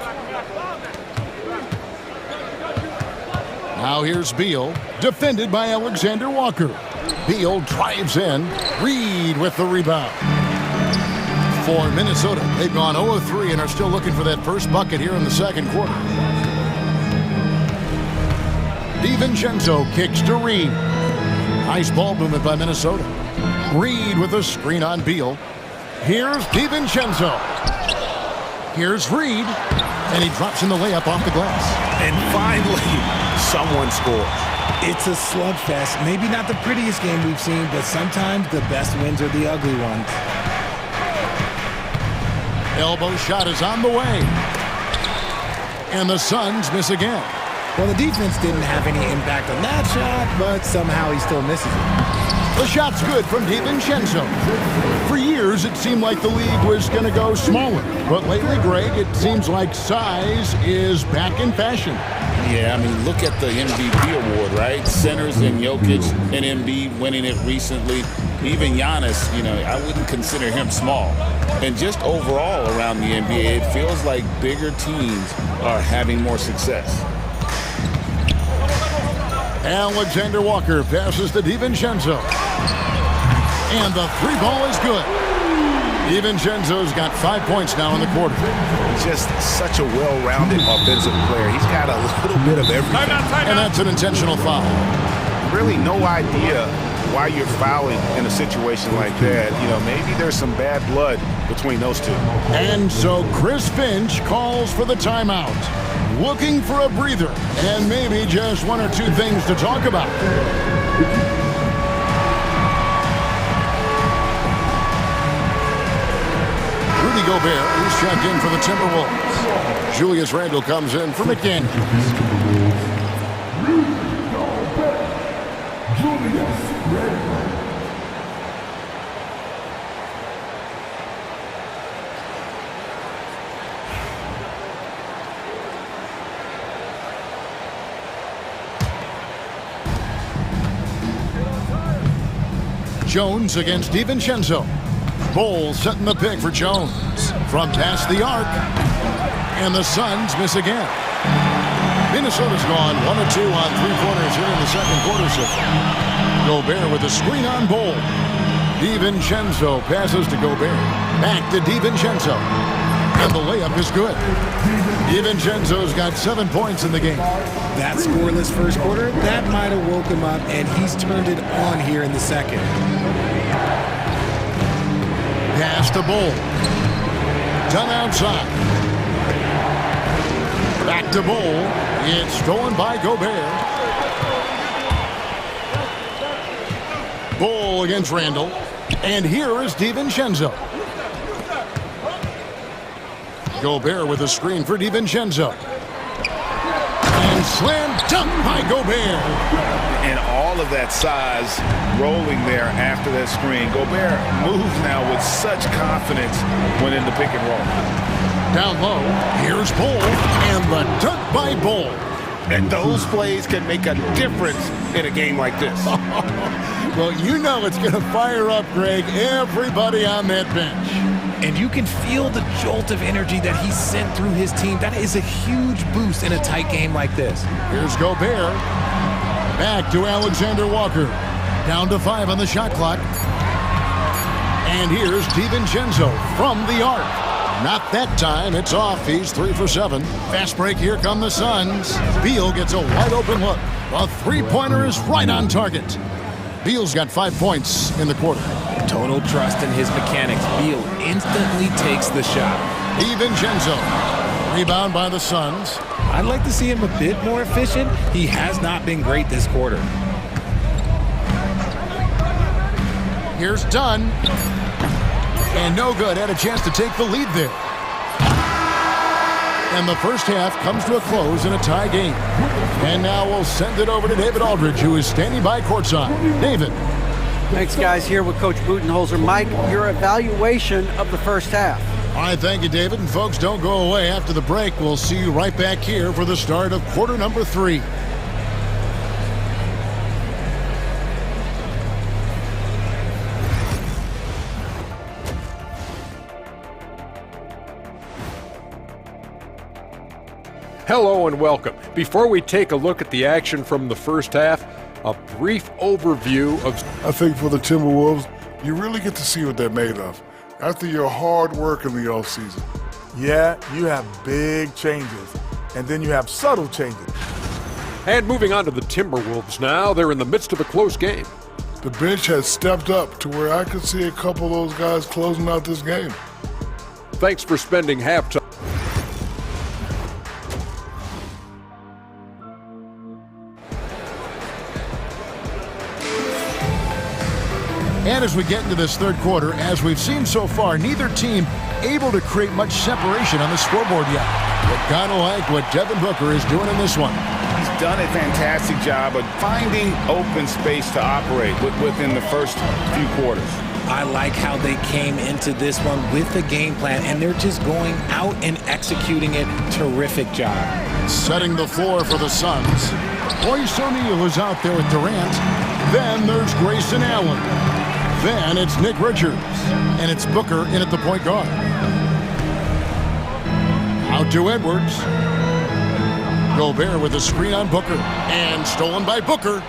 Speaker 8: Now here's Beal, defended by Alexander Walker. Beal drives in. Reid with the rebound. For Minnesota, they've gone 0-3 and are still looking for that first bucket here in the second quarter. DiVincenzo kicks to Reid. Nice ball movement by Minnesota. Reid with a screen on Beal. Here's DiVincenzo. Here's Reid. And he drops in the layup off the glass.
Speaker 11: And finally, someone scores.
Speaker 9: It's a slugfest. Maybe not the prettiest game we've seen, but sometimes the best wins are the ugly ones.
Speaker 8: Elbow shot is on the way. And the Suns miss again.
Speaker 9: Well, the defense didn't have any impact on that shot, but somehow he still misses it.
Speaker 8: The shot's good from DiVincenzo. For years, it seemed like the league was going to go smaller. But lately, Greg, it seems like size is back in fashion.
Speaker 12: Yeah, I mean, look at the MVP award, right? Centers and Jokic and Embiid winning it recently. Even Giannis, I wouldn't consider him small. And just overall around the NBA, it feels like bigger teams are having more success.
Speaker 8: Alexander Walker passes to DiVincenzo. And the 3-ball is good. DiVincenzo's got 5 points now in the quarter.
Speaker 11: Just such a well-rounded offensive player. He's got a little bit of everything.
Speaker 8: And that's an intentional foul.
Speaker 11: Really no idea why you're fouling in a situation like that. Maybe there's some bad blood between those two.
Speaker 8: And so Chris Finch calls for the timeout. Looking for a breather and maybe just 1 or 2 things to talk about. Rudy Gobert is checked in for the Timberwolves. Julius Randle comes in for McDaniels. Jones against DiVincenzo. Bull setting the pick for Jones. From past the arc. And the Suns miss again. Minnesota's gone 1 of 2 on three-pointers here in the second quarter. Gobert with a screen on Bull. DiVincenzo passes to Gobert. Back to DiVincenzo. And the layup is good. DiVincenzo's got 7 points in the game.
Speaker 9: That scoreless first quarter, that might have woke him up, and he's turned it on here in the second.
Speaker 8: Pass to Bull. Done outside. Back to Bull. It's stolen by Gobert. Bull against Randall. And here is DiVincenzo. Gobert with a screen for DiVincenzo. And slam dunk by Gobert.
Speaker 11: And all of that size rolling there after that screen. Gobert moves now with such confidence when in the pick and roll.
Speaker 8: Down low, here's Bull, and the dunk by Bull.
Speaker 11: And those plays can make a difference in a game like this.
Speaker 8: Well, you know it's going to fire up, Greg, everybody on that bench.
Speaker 9: And you can feel the jolt of energy that he sent through his team. That is a huge boost in a tight game like this.
Speaker 8: Here's Gobert. Back to Alexander Walker. Down to 5 on the shot clock. And here's DiVincenzo from the arc. Not that time. It's off. He's 3 for 7. Fast break. Here come the Suns. Beal gets a wide open look. A three-pointer is right on target. Beal's got 5 points in the quarter.
Speaker 9: Total trust in his mechanics. Beal instantly takes the shot.
Speaker 8: DiVincenzo. Rebound by the Suns.
Speaker 9: I'd like to see him a bit more efficient. He has not been great this quarter.
Speaker 8: Here's Dunn. And no good. Had a chance to take the lead there. And the first half comes to a close in a tie game. And now we'll send it over to David Aldridge, who is standing by courtside. David.
Speaker 10: Thanks, guys. Here with Coach Budenholzer. Mike, your evaluation of the first half.
Speaker 8: All right, thank you, David. And folks, don't go away. After the break, we'll see you right back here for the start of quarter number 3.
Speaker 7: Hello and welcome. Before we take a look at the action from the first half, a brief overview of...
Speaker 6: I think for the Timberwolves, you really get to see what they're made of after your hard work in the offseason.
Speaker 13: Yeah, you have big changes, and then you have subtle changes.
Speaker 7: And moving on to the Timberwolves now, they're in the midst of a close game.
Speaker 6: The bench has stepped up to where I could see a couple of those guys closing out this game.
Speaker 7: Thanks for spending halftime.
Speaker 8: And as we get into this third quarter, as we've seen so far, neither team able to create much separation on the scoreboard yet. But kind of like what Devin Booker is doing in this one.
Speaker 11: He's done a fantastic job of finding open space to operate within the first few quarters.
Speaker 9: I like how they came into this one with the game plan, and they're just going out and executing it. Terrific job.
Speaker 8: Setting the floor for the Suns. Royce O'Neal is out there with Durant. Then there's Grayson Allen. Then it's Nick Richards, and it's Booker in at the point guard. Out to Edwards. Gobert with a screen on Booker, and stolen by Booker.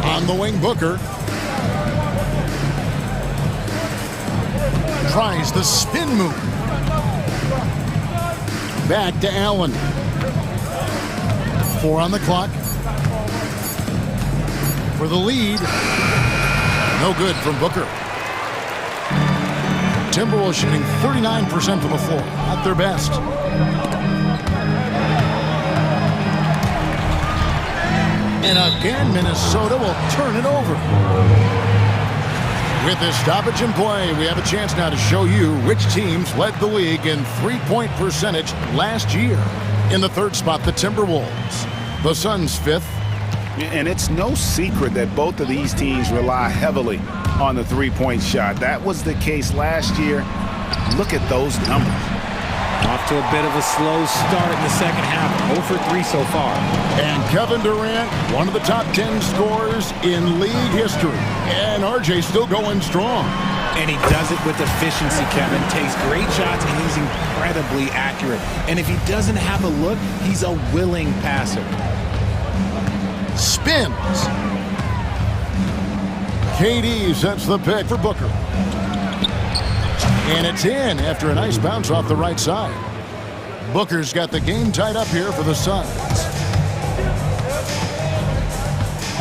Speaker 8: On the wing, Booker. Tries the spin move. Back to Allen. 4 on the clock. For the lead. No good from Booker. Timberwolves shooting 39% from the floor. At their best. And again, Minnesota will turn it over. With this stoppage in play, we have a chance now to show you which teams led the league in three-point percentage last year. In the third spot, the Timberwolves. The Suns 5th.
Speaker 11: And it's no secret that both of these teams rely heavily on the three-point shot. That was the case last year. Look at those numbers.
Speaker 9: Off to a bit of a slow start in the second half. 0 for 3 so far.
Speaker 8: And Kevin Durant, one of the top 10 scorers in league history. And RJ still going strong.
Speaker 9: And he does it with efficiency, Kevin. Takes great shots, and he's incredibly accurate. And if he doesn't have a look, he's a willing passer.
Speaker 8: Spins. KD sets the pick for Booker. And it's in after a nice bounce off the right side. Booker's got the game tied up here for the Suns.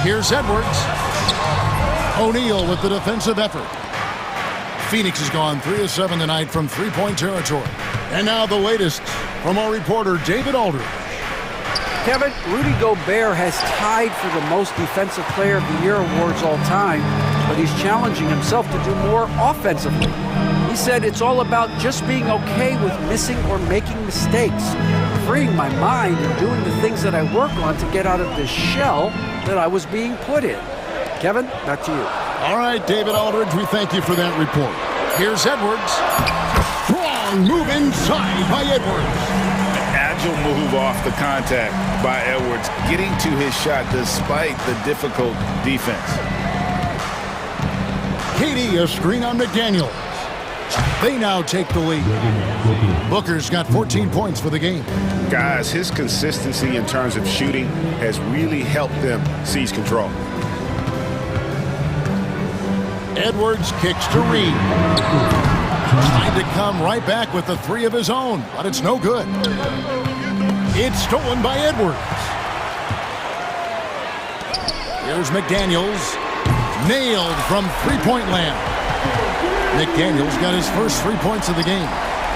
Speaker 8: Here's Edwards. O'Neal with the defensive effort. Phoenix has gone 3 of 7 tonight from three-point territory. And now the latest from our reporter, David Aldridge.
Speaker 10: Kevin, Rudy Gobert has tied for the most Defensive Player of the Year awards all time, but he's challenging himself to do more offensively. He said it's all about just being okay with missing or making mistakes, freeing my mind and doing the things that I work on to get out of this shell that I was being put in. Kevin, back to you.
Speaker 8: All right, David Aldridge, we thank you for that report. Here's Edwards. Strong move inside by Edwards.
Speaker 11: Agile move off the contact by Edwards, getting to his shot despite the difficult defense.
Speaker 8: KD, a screen on McDaniels. They now take the lead. Booker's got 14 points for the game.
Speaker 11: Guys, his consistency in terms of shooting has really helped them seize control.
Speaker 8: Edwards kicks to Reed. Trying to come right back with the 3 of his own, but it's no good. It's stolen by Edwards. Here's McDaniels. Nailed from three-point land. McDaniels got his first 3 points of the game.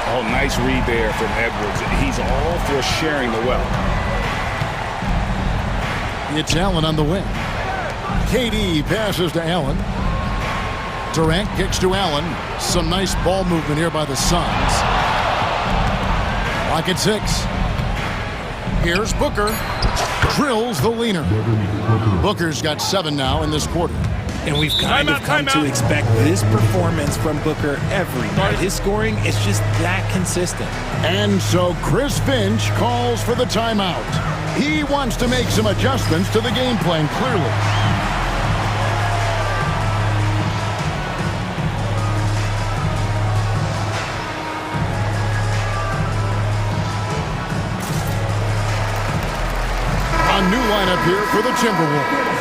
Speaker 11: Oh, nice read there from Edwards. He's all for sharing the wealth.
Speaker 8: It's Allen on the wing. KD passes to Allen. Durant kicks to Allen. Some nice ball movement here by the Suns. Lock at 6. Here's Booker. Drills the leaner. Booker's got 7 now in this quarter.
Speaker 9: And we've kind of come to expect this performance from Booker every night. His scoring is just that consistent.
Speaker 8: And so Chris Finch calls for the timeout. He wants to make some adjustments to the game plan, clearly. A new lineup here for the Timberwolves.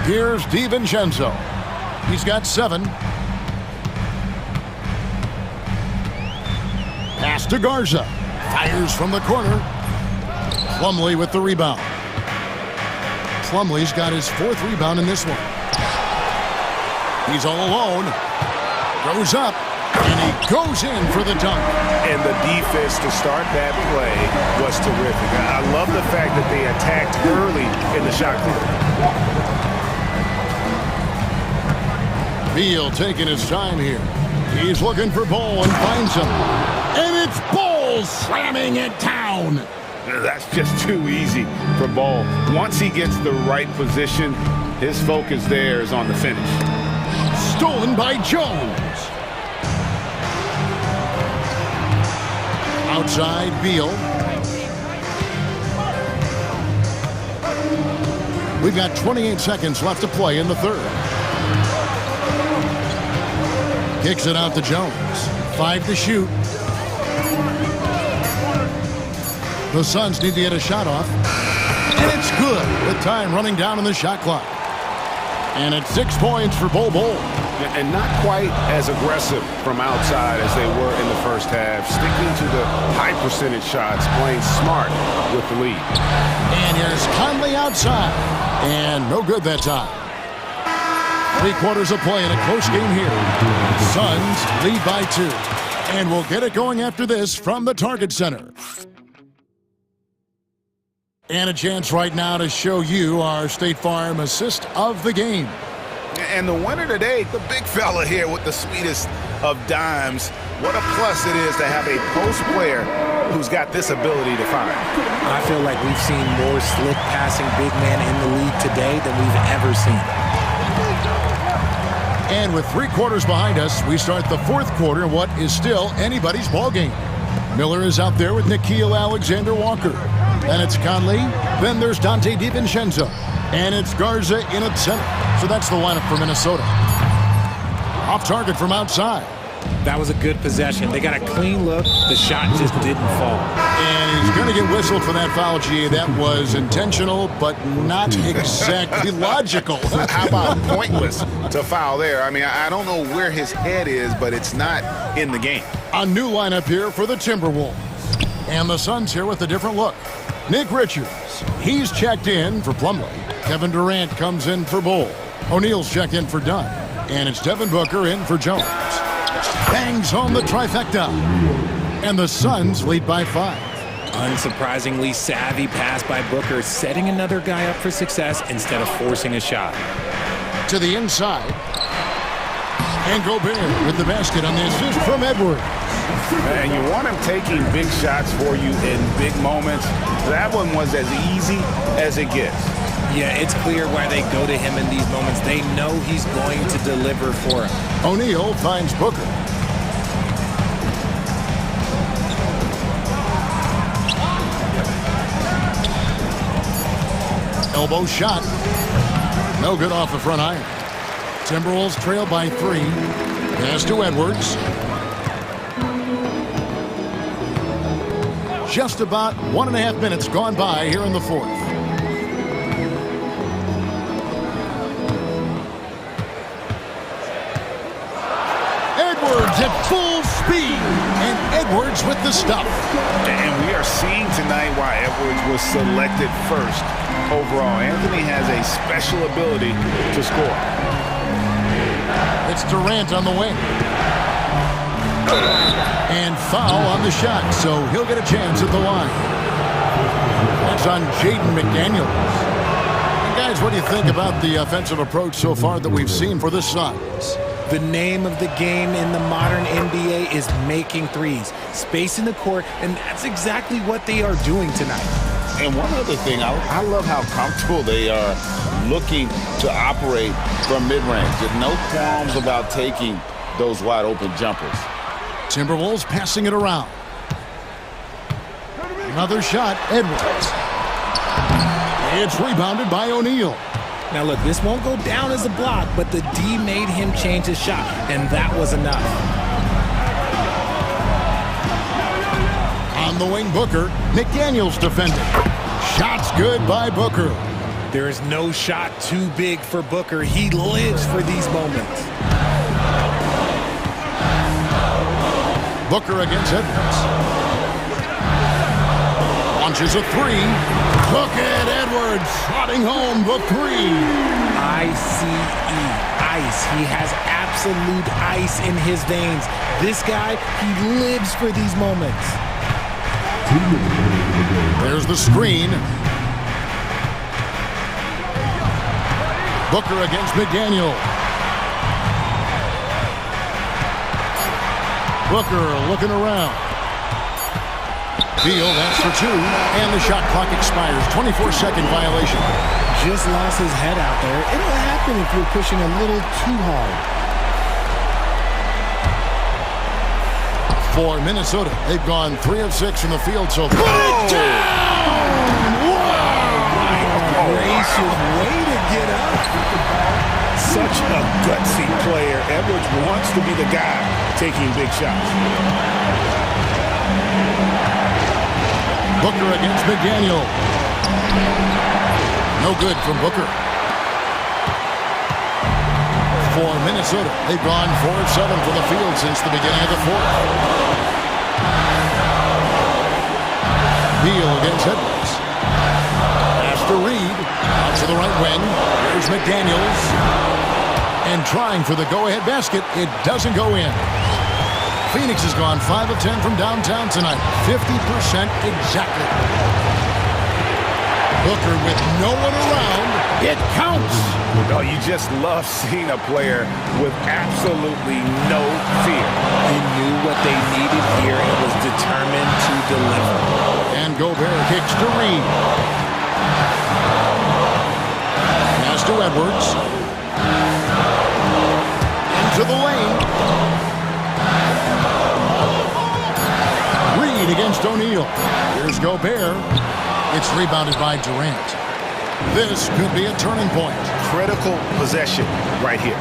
Speaker 8: Here's DiVincenzo. He's got 7. Pass to Garza. Fires from the corner. Plumlee with the rebound. Plumlee's got his 4th rebound in this one. He's all alone. Goes up, and he goes in for the dunk.
Speaker 11: And the defense to start that play was terrific. I love the fact that they attacked early in the shot clock.
Speaker 8: Beal taking his time here. He's looking for Ball and finds him. And it's Ball slamming it down.
Speaker 11: That's just too easy for Ball. Once he gets the right position, his focus there is on the finish.
Speaker 8: Stolen by Jones. Outside Beal. We've got 28 seconds left to play in the third. Kicks it out to Jones. 5 to shoot. The Suns need to get a shot off. And it's good with time running down on the shot clock. And it's 6 points for Bol Bol.
Speaker 11: And not quite as aggressive from outside as they were in the first half. Sticking to the high percentage shots, playing smart with the lead.
Speaker 8: And here's Conley outside. And no good that time. 3 quarters of play in a close game here. Suns lead by 2. And we'll get it going after this from the Target Center. And a chance right now to show you our State Farm assist of the game.
Speaker 11: And the winner today, the big fella here with the sweetest of dimes. What a plus it is to have a post player who's got this ability to find.
Speaker 9: I feel like we've seen more slick passing big men in the league today than we've ever seen.
Speaker 8: And with 3 quarters behind us, we start the 4th quarter in what is still anybody's ball game. Miller is out there with Nikhil Alexander-Walker. And it's Conley. Then there's Dante DiVincenzo. And it's Garza in at center. So that's the lineup for Minnesota. Off target from outside.
Speaker 9: That was a good possession. They got a clean look. The shot just didn't fall.
Speaker 8: And he's going to get whistled for that foul, G. That was intentional, but not exactly logical.
Speaker 11: How about pointless to foul there? I mean, I don't know where his head is, but it's not in the game.
Speaker 8: A new lineup here for the Timberwolves. And the Suns here with a different look. Nick Richards, he's checked in for Plumlee. Kevin Durant comes in for Bull. O'Neal's checked in for Dunn. And it's Devin Booker in for Jones. Bangs home the trifecta. And the Suns lead by 5.
Speaker 9: Unsurprisingly savvy pass by Booker, setting another guy up for success instead of forcing a shot.
Speaker 8: To the inside. And Gobert with the basket on the assist from Edwards.
Speaker 11: And you want him taking big shots for you in big moments. That one was as easy as it gets.
Speaker 9: Yeah, it's clear why they go to him in these moments. They know he's going to deliver for him.
Speaker 8: O'Neal finds Booker. Elbow shot. No good off the front iron. Timberwolves trail by 3. Pass to Edwards. Just about 1.5 minutes gone by here in the 4th. Edwards at full speed, and Edwards with the stuff.
Speaker 11: And we are seeing tonight why Edwards was selected first overall. Anthony has a special ability to score.
Speaker 8: It's Durant on the wing. And foul on the shot, so he'll get a chance at the line. That's on Jaden McDaniels. And guys, what do you think about the offensive approach so far that we've seen for the Suns?
Speaker 9: The name of the game in the modern NBA is making threes, spacing the court, and that's exactly what they are doing tonight.
Speaker 12: And one other thing, I love how comfortable they are looking to operate from mid-range. There's no qualms about taking those wide-open jumpers.
Speaker 8: Timberwolves passing it around. Another shot, Edwards. It's rebounded by O'Neal.
Speaker 9: Now look, this won't go down as a block, but the D made him change his shot, and that was enough.
Speaker 8: On the wing, Booker. McDaniels defending. Shots good by Booker.
Speaker 9: There is no shot too big for Booker. He lives for these moments.
Speaker 8: Booker against Edwards. Launches a 3. Look at Edwards slotting home the 3.
Speaker 9: ICE, ice. He has absolute ice in his veins. This guy, he lives for these moments.
Speaker 8: There's the screen. Booker against McDaniel. Booker looking around. Beal, that's for 2. And the shot clock expires. 24-second violation.
Speaker 9: Just lost his head out there. It'll happen if you're pushing a little too hard.
Speaker 8: For Minnesota, they've gone 3 of 6 from the field so far. Put it down!
Speaker 9: Wow! Gracious way to get up.
Speaker 11: Such a gutsy player. Edwards wants to be the guy taking big shots.
Speaker 8: Booker against McDaniel. No good from Booker. For Minnesota, they've gone 4 of 7 from the field since the beginning of the 4th. Beal against Edwards. Pass to Reed. Out to the right wing. Here's McDaniels. And trying for the go-ahead basket. It doesn't go in. Phoenix has gone 5 of 10 from downtown tonight. 50% exactly. Booker with no one around It counts.
Speaker 11: Oh, you just love seeing a player with absolutely no fear.
Speaker 9: He knew what they needed here and was determined to deliver.
Speaker 8: And Gobert kicks to Reed. Pass to Edwards. Into the lane. Reed against O'Neal. Here's Gobert. It's rebounded by Durant. This could be a turning point.
Speaker 11: Critical possession right here.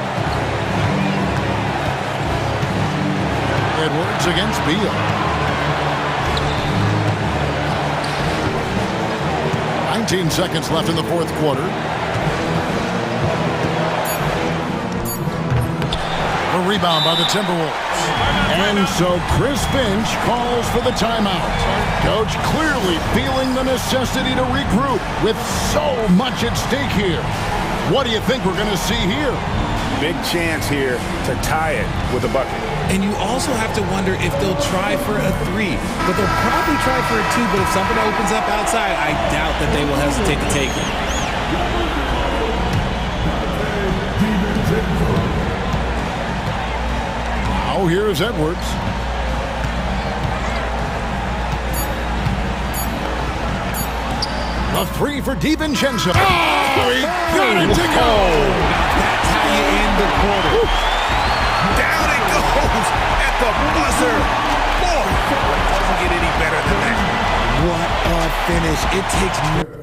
Speaker 8: Edwards against Beal. 19 seconds left in the fourth quarter. A rebound by the Timberwolves. And so Chris Finch calls for the timeout. Coach clearly feeling the necessity to regroup with so much at stake here. What do you think we're going to see here?
Speaker 11: Big chance here to tie it with a bucket.
Speaker 9: And you also have to wonder if they'll try for a 3. But they'll probably try for a 2, but if something opens up outside, I doubt that they will hesitate to take it.
Speaker 8: Now here's Edwards. A 3 for DiVincenzo. Oh, he got it to go.
Speaker 9: That's how you end the quarter.
Speaker 11: Down it goes at the buzzer. Boy, it doesn't get any better than that.
Speaker 9: What a finish. It takes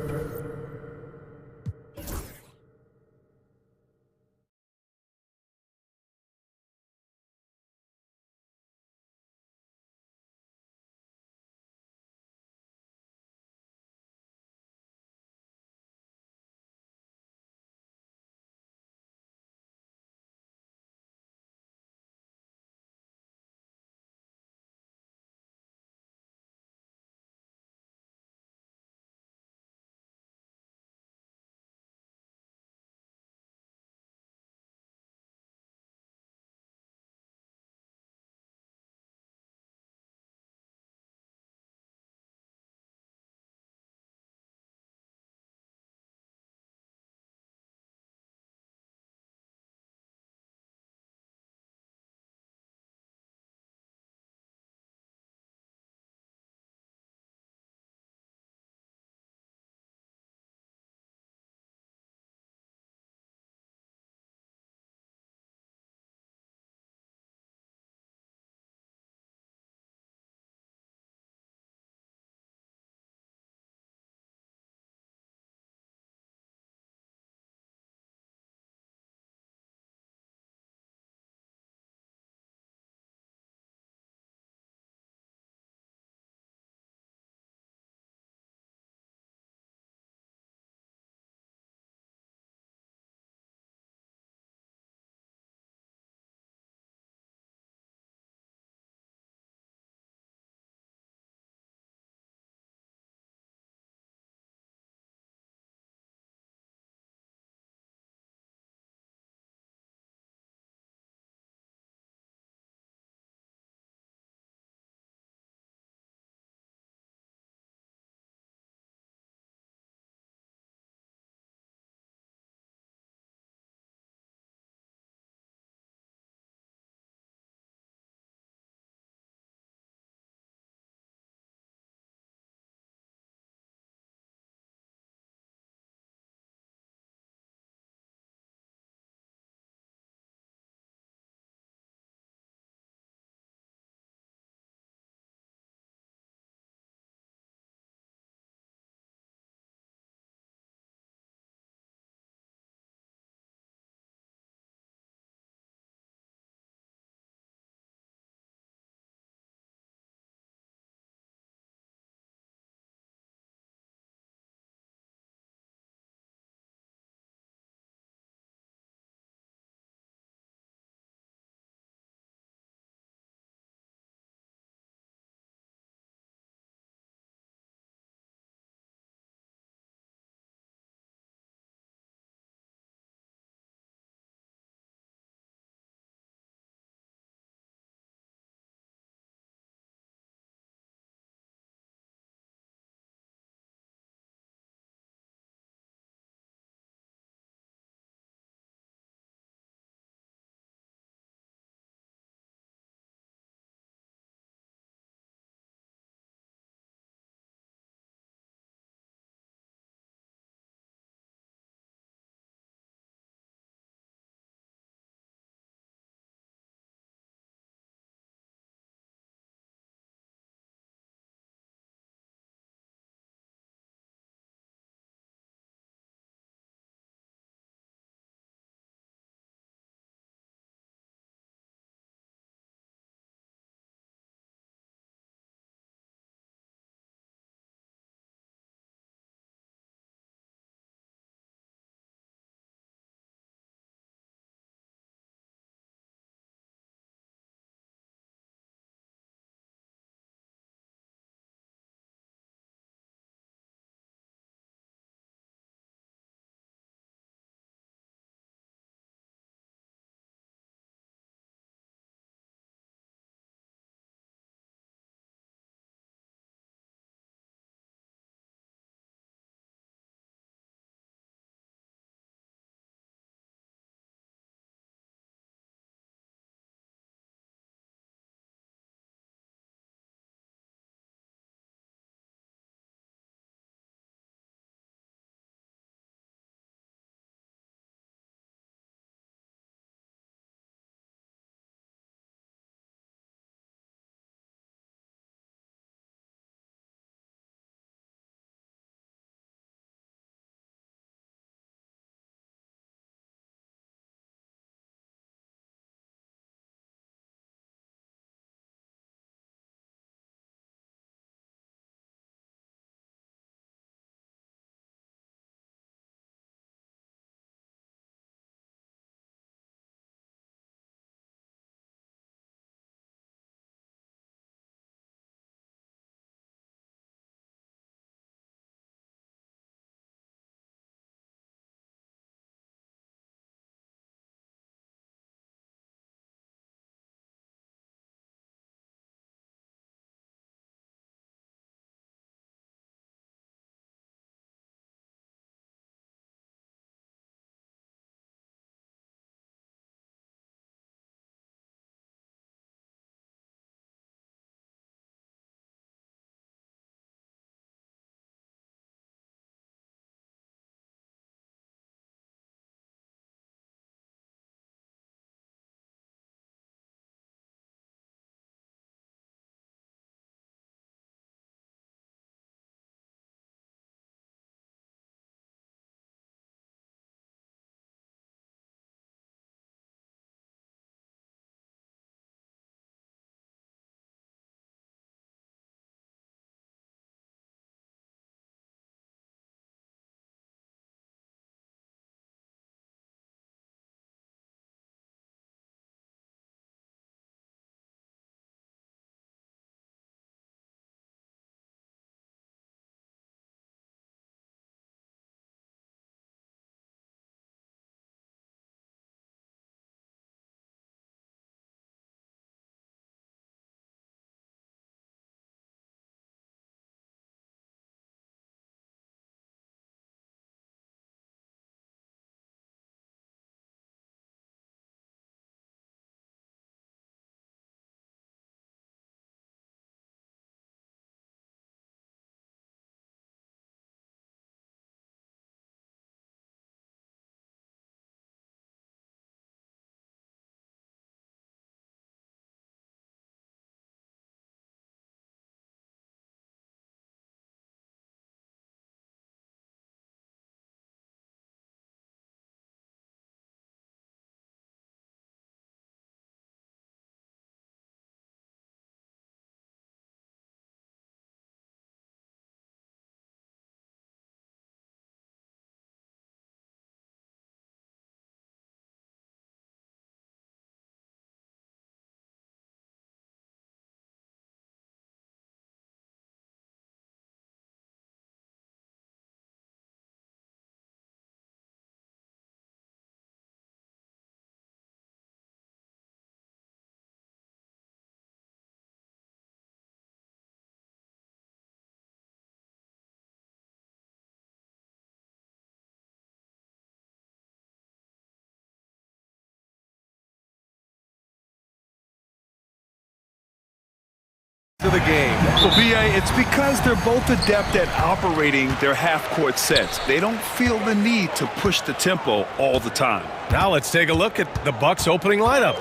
Speaker 1: the game.
Speaker 2: Well, B.A., it's because they're both adept at operating their half-court sets. They don't feel the need to push the tempo all the time.
Speaker 1: Now let's take a look at the Bucks' opening lineup.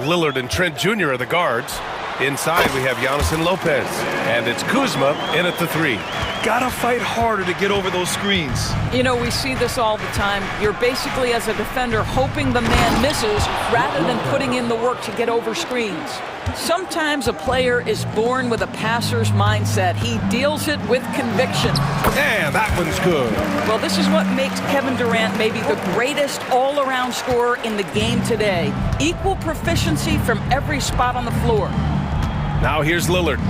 Speaker 1: Lillard and Trent Jr. are the guards. Inside, we have Giannis and Lopez. And it's Kuzma in at the 3.
Speaker 2: Gotta fight harder to get over those screens.
Speaker 14: You know, we see this all the time. You're basically, as a defender, hoping the man misses rather than putting in the work to get over screens. Sometimes a player is born with a passer's mindset. He deals it with conviction.
Speaker 1: And that one's good.
Speaker 14: Well, this is what makes Kevin Durant maybe the greatest all-around scorer in the game today. Equal proficiency from every spot on the floor.
Speaker 1: Now here's Lillard.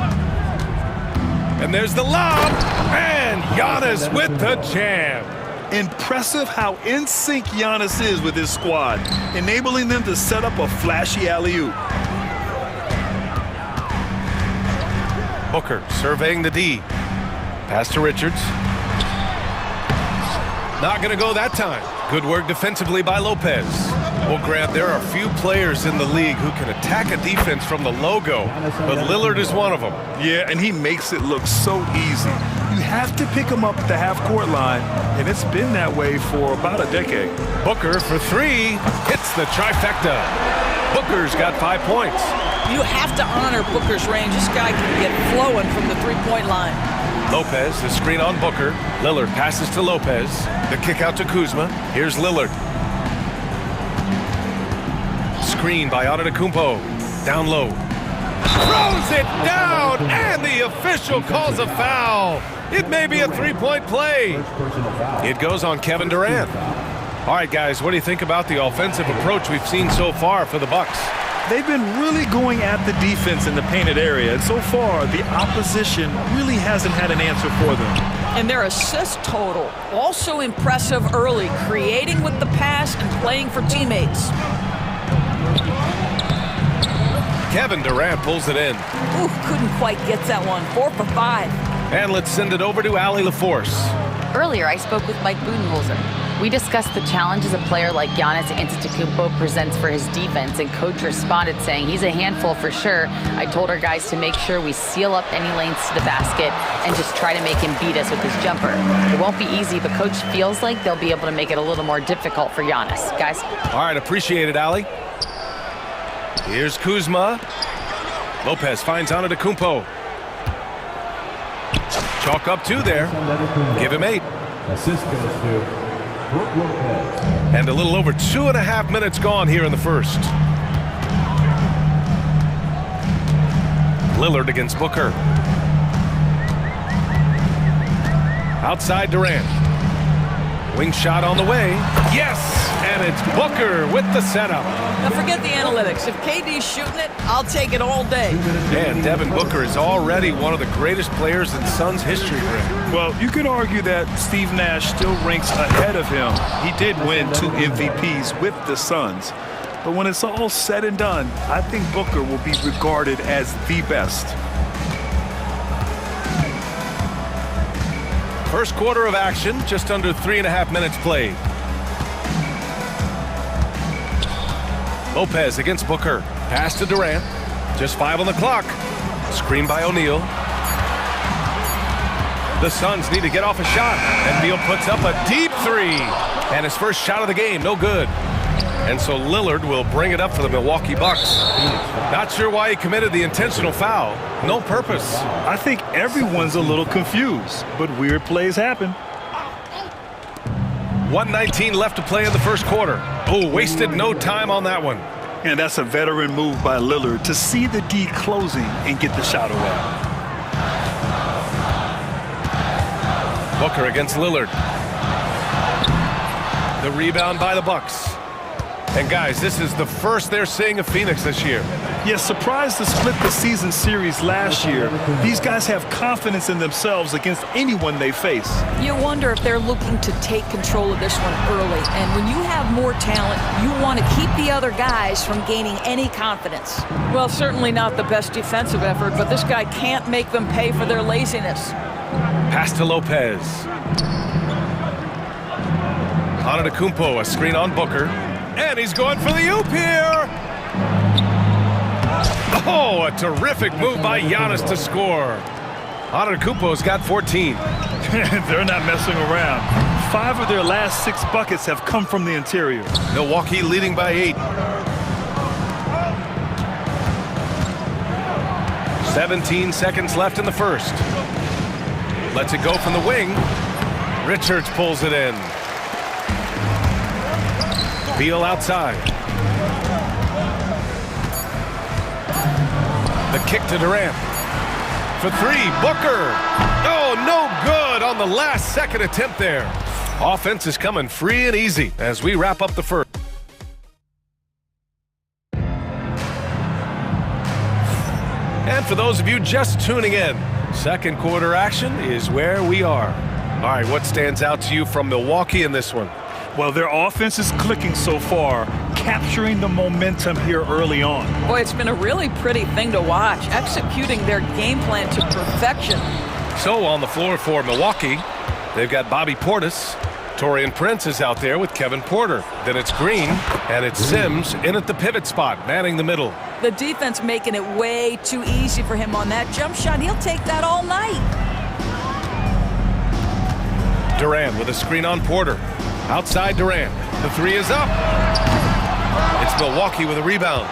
Speaker 1: And there's the lob. And Giannis with the jam.
Speaker 2: Impressive how in sync Giannis is with his squad, enabling them to set up a flashy alley-oop.
Speaker 1: Booker surveying the D. Pass to Richards. Not going to go that time. Good work defensively by Lopez. Well, Grant, there are few players in the league who can attack a defense from the logo, but Lillard is one of them.
Speaker 2: Yeah, and he makes it look so easy. You have to pick him up at the half-court line, and it's been that way for about a decade.
Speaker 1: Booker for 3, hits the trifecta. Booker's got 5 points.
Speaker 14: You have to honor Booker's range. This guy can get flowing from the three-point line.
Speaker 1: Lopez, the screen on Booker. Lillard passes to Lopez. The kick out to Kuzma. Here's Lillard. Screen by Antetokounmpo. Down low. Throws it down, and the official calls a foul. It may be a three-point play. It goes on Kevin Durant. All right, guys, what do you think about the offensive approach we've seen so far for the Bucks?
Speaker 2: They've been really going at the defense in the painted area, and so far, the opposition really hasn't had an answer for them.
Speaker 14: And their assist total, also impressive early, creating with the pass and playing for teammates.
Speaker 1: Kevin Durant pulls it in.
Speaker 14: Ooh, couldn't quite get that one. 4 for 5.
Speaker 1: And let's send it over to Allie LaForce.
Speaker 5: Earlier, I spoke with Mike Budenholzer. We discussed the challenges a player like Giannis Antetokounmpo presents for his defense, and coach responded saying he's a handful for sure. I told our guys to make sure we seal up any lanes to the basket and just try to make him beat us with his jumper. It won't be easy, but coach feels like they'll be able to make it a little more difficult for Giannis. Guys?
Speaker 1: All right, appreciate it, Allie. Here's Kuzma. Lopez finds Antetokounmpo. Chalk up 2 there. Give him 8.
Speaker 4: Assist goes to Brook Lopez.
Speaker 1: And a little over 2.5 minutes gone here in the first. Lillard against Booker. Outside Durant. Wing shot on the way. Yes! And it's Booker with the setup.
Speaker 14: Now forget the analytics. If KD's shooting it, I'll take it all day.
Speaker 1: And Devin Booker is already one of the greatest players in Suns history, Grant.
Speaker 2: Well, you could argue that Steve Nash still ranks ahead of him. He did win 2 MVPs with the Suns. But when it's all said and done, I think Booker will be regarded as the best.
Speaker 1: First quarter of action, just under 3.5 minutes played. Lopez against Booker. Pass to Durant. Just 5 on the clock. Screen by O'Neal. The Suns need to get off a shot. And Beal puts up a deep 3. And his first shot of the game, no good. And so Lillard will bring it up for the Milwaukee Bucks. Not sure why he committed the intentional foul. No purpose.
Speaker 2: I think everyone's a little confused, but weird plays happen.
Speaker 1: 1:19 left to play in the first quarter. Oh, wasted no time on that one.
Speaker 2: And that's a veteran move by Lillard to see the D closing and get the shot away.
Speaker 1: Booker against Lillard. The rebound by the Bucks. And guys, this is the first they're seeing of Phoenix this year.
Speaker 2: Yes, surprised to split the season series last year. These guys have confidence in themselves against anyone they face.
Speaker 14: You wonder if they're looking to take control of this one early. And when you have more talent, you want to keep the other guys from gaining any confidence. Well, certainly not the best defensive effort, but this guy can't make them pay for their laziness.
Speaker 1: Pass to Lopez. Antetokounmpo, a screen on Booker. And he's going for the oop here. Oh, a terrific move by Giannis to score. Antetokounmpo's got 14.
Speaker 2: They're not messing around. 5 of their last 6 buckets have come from the interior.
Speaker 1: Milwaukee leading by 8. 17 seconds left in the first. Lets it go from the wing. Richards pulls it in. Beal outside. The kick to Durant. For 3, Booker. Oh, no good on the last second attempt there. Offense is coming free and easy as we wrap up the first. And for those of you just tuning in, second quarter action is where we are. All right, what stands out to you from Milwaukee in this one?
Speaker 2: Well, their offense is clicking so far, capturing the momentum here early on.
Speaker 14: Boy, it's been a really pretty thing to watch, executing their game plan to perfection.
Speaker 1: So on the floor for Milwaukee, they've got Bobby Portis. Taurean Prince is out there with Kevin Porter. Then it's Green, and it's Sims in at the pivot spot, manning the middle.
Speaker 14: The defense making it way too easy for him on that jump shot. He'll take that all night.
Speaker 1: Durant with a screen on Porter. Outside Durant. The 3 is up. It's Milwaukee with a rebound.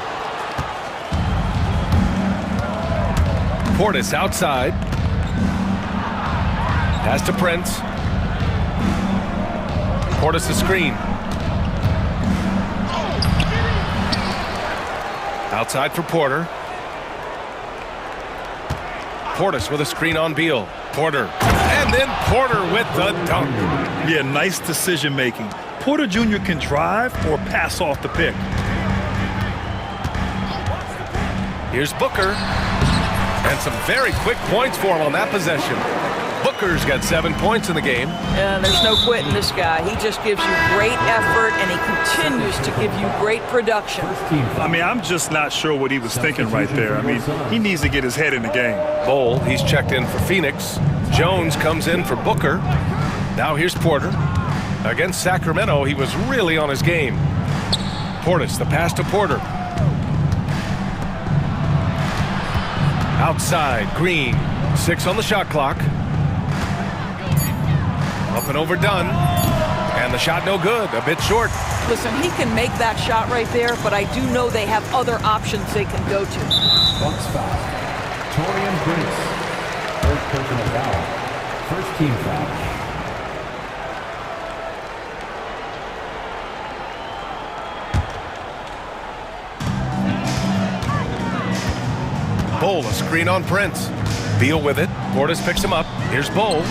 Speaker 1: Portis outside. Pass to Prince. Portis a screen. Outside for Porter. Portis with a screen on Beal. Porter. And then Porter with the dunk.
Speaker 2: Yeah, nice decision making. Porter Jr. can drive or pass off the pick.
Speaker 1: Here's Booker. And some very quick points for him on that possession. Booker's got 7 points in the game.
Speaker 14: Yeah, there's no quitting this guy. He just gives you great effort, and he continues to give you great production.
Speaker 2: I mean, I'm just not sure what he was thinking right there. I mean, he needs to get his head in the game.
Speaker 1: Bol, he's checked in for Phoenix. Jones comes in for Booker. Now here's Porter. Against Sacramento, he was really on his game. Portis, the pass to Porter. Outside, Green. 6 on the shot clock. Up and overdone. And the shot no good, a bit short.
Speaker 14: Listen, he can make that shot right there, but I do know they have other options they can go to.
Speaker 4: Bucks foul. Taurean Prince. First personal foul. First team foul.
Speaker 1: Bol, a screen on Prince. Beal with it. Portis picks him up. Here's Bol.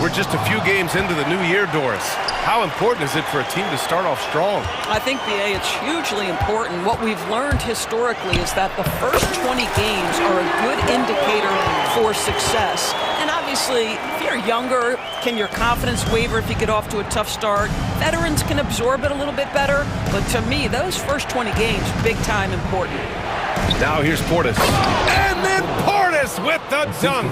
Speaker 1: We're just a few games into the new year, Doris. How important is it for a team to start off strong?
Speaker 14: I think, BA, it's hugely important. What we've learned historically is that the first 20 games are a good indicator for success. And obviously, if you're younger, can your confidence waver if you get off to a tough start? Veterans can absorb it a little bit better. But to me, those first 20 games, big time important.
Speaker 1: Now here's Portis. And then Portis with the dunk.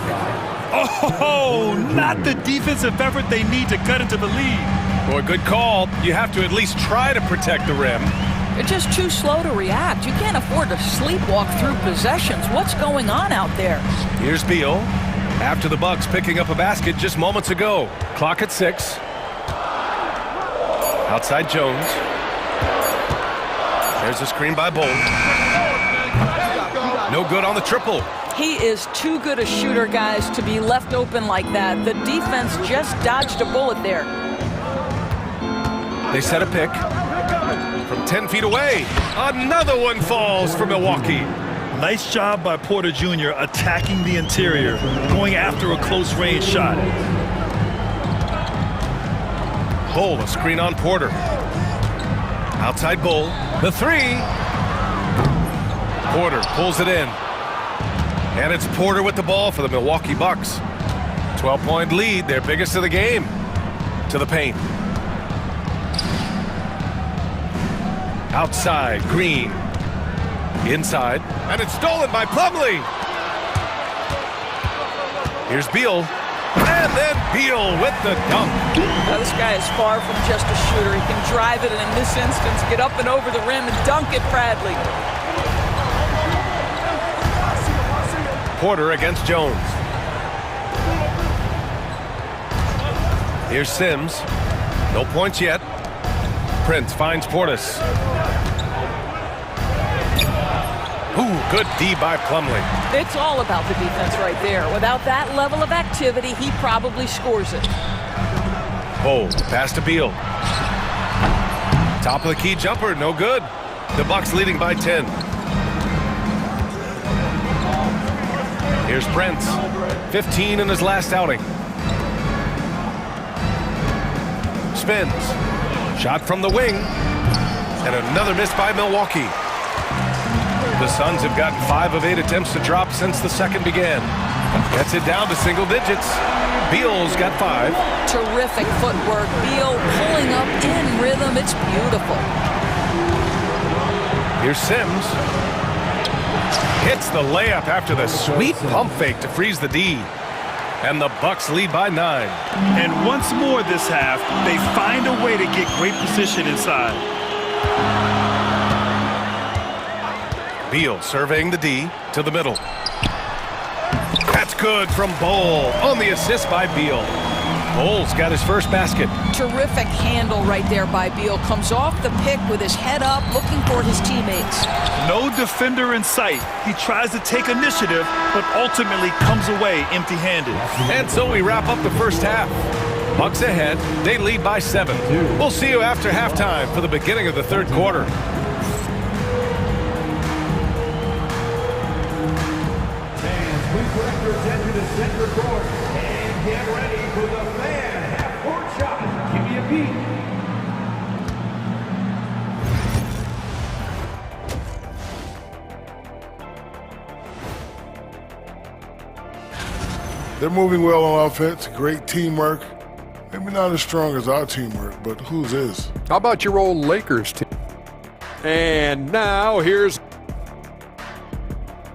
Speaker 2: Oh, not the defensive effort they need to cut into the lead.
Speaker 1: Boy, good call. You have to at least try to protect the rim.
Speaker 14: You're just too slow to react. You can't afford to sleepwalk through possessions. What's going on out there?
Speaker 1: Here's Beal. After the Bucks picking up a basket just moments ago. Clock at 6. Outside Jones. There's a screen by Bol. No good on the triple.
Speaker 14: He is too good a shooter, guys, to be left open like that. The defense just dodged a bullet there.
Speaker 1: They set a pick from 10 feet away. Another one falls for Milwaukee.
Speaker 2: Nice job by Porter Jr. attacking the interior, going after a close-range shot.
Speaker 1: Bol, a screen on Porter. Outside Bol, the 3. Porter pulls it in. And it's Porter with the ball for the Milwaukee Bucks. 12-point lead, their biggest of the game. To the paint. Outside, Green. Inside, and it's stolen by Plumlee. Here's Beal. And then Beal with the dunk.
Speaker 14: Now, this guy is far from just a shooter. He can drive it, and in this instance, get up and over the rim and dunk it, Bradley.
Speaker 1: Porter against Jones. Here's Sims. No points yet. Prince finds Portis. Ooh, good D by Plumlee.
Speaker 14: It's all about the defense right there. Without that level of activity, he probably scores it.
Speaker 1: Bold, pass to Beal. Top of the key jumper, no good. The Bucks leading by 10. Here's Prince, 15 in his last outing. Spins, shot from the wing, and another miss by Milwaukee. The Suns have gotten 5 of 8 attempts to drop since the second began. Gets it down to single digits. Beal's got 5.
Speaker 14: Terrific footwork. Beal pulling up in rhythm. It's beautiful.
Speaker 1: Here's Sims. Hits the layup after the sweet pump fake to freeze the D. And the Bucks lead by 9.
Speaker 2: And once more this half, they find a way to get great position inside.
Speaker 1: Beal surveying the D to the middle. That's good from Bol on the assist by Beal. Bol's got his first basket.
Speaker 14: Terrific handle right there by Beal. Comes off the pick with his head up, looking for his teammates.
Speaker 2: No defender in sight. He tries to take initiative, but ultimately comes away empty-handed.
Speaker 1: And so we wrap up the first half. Bucks ahead. They lead by 7. We'll see you after halftime for the beginning of the third quarter.
Speaker 4: Enter the center court and get ready for the fan half-court shot. Give me a beat.
Speaker 6: They're moving well on offense, great teamwork. Maybe not as strong as our teamwork, but whose is?
Speaker 7: How about your old Lakers team? And now here's...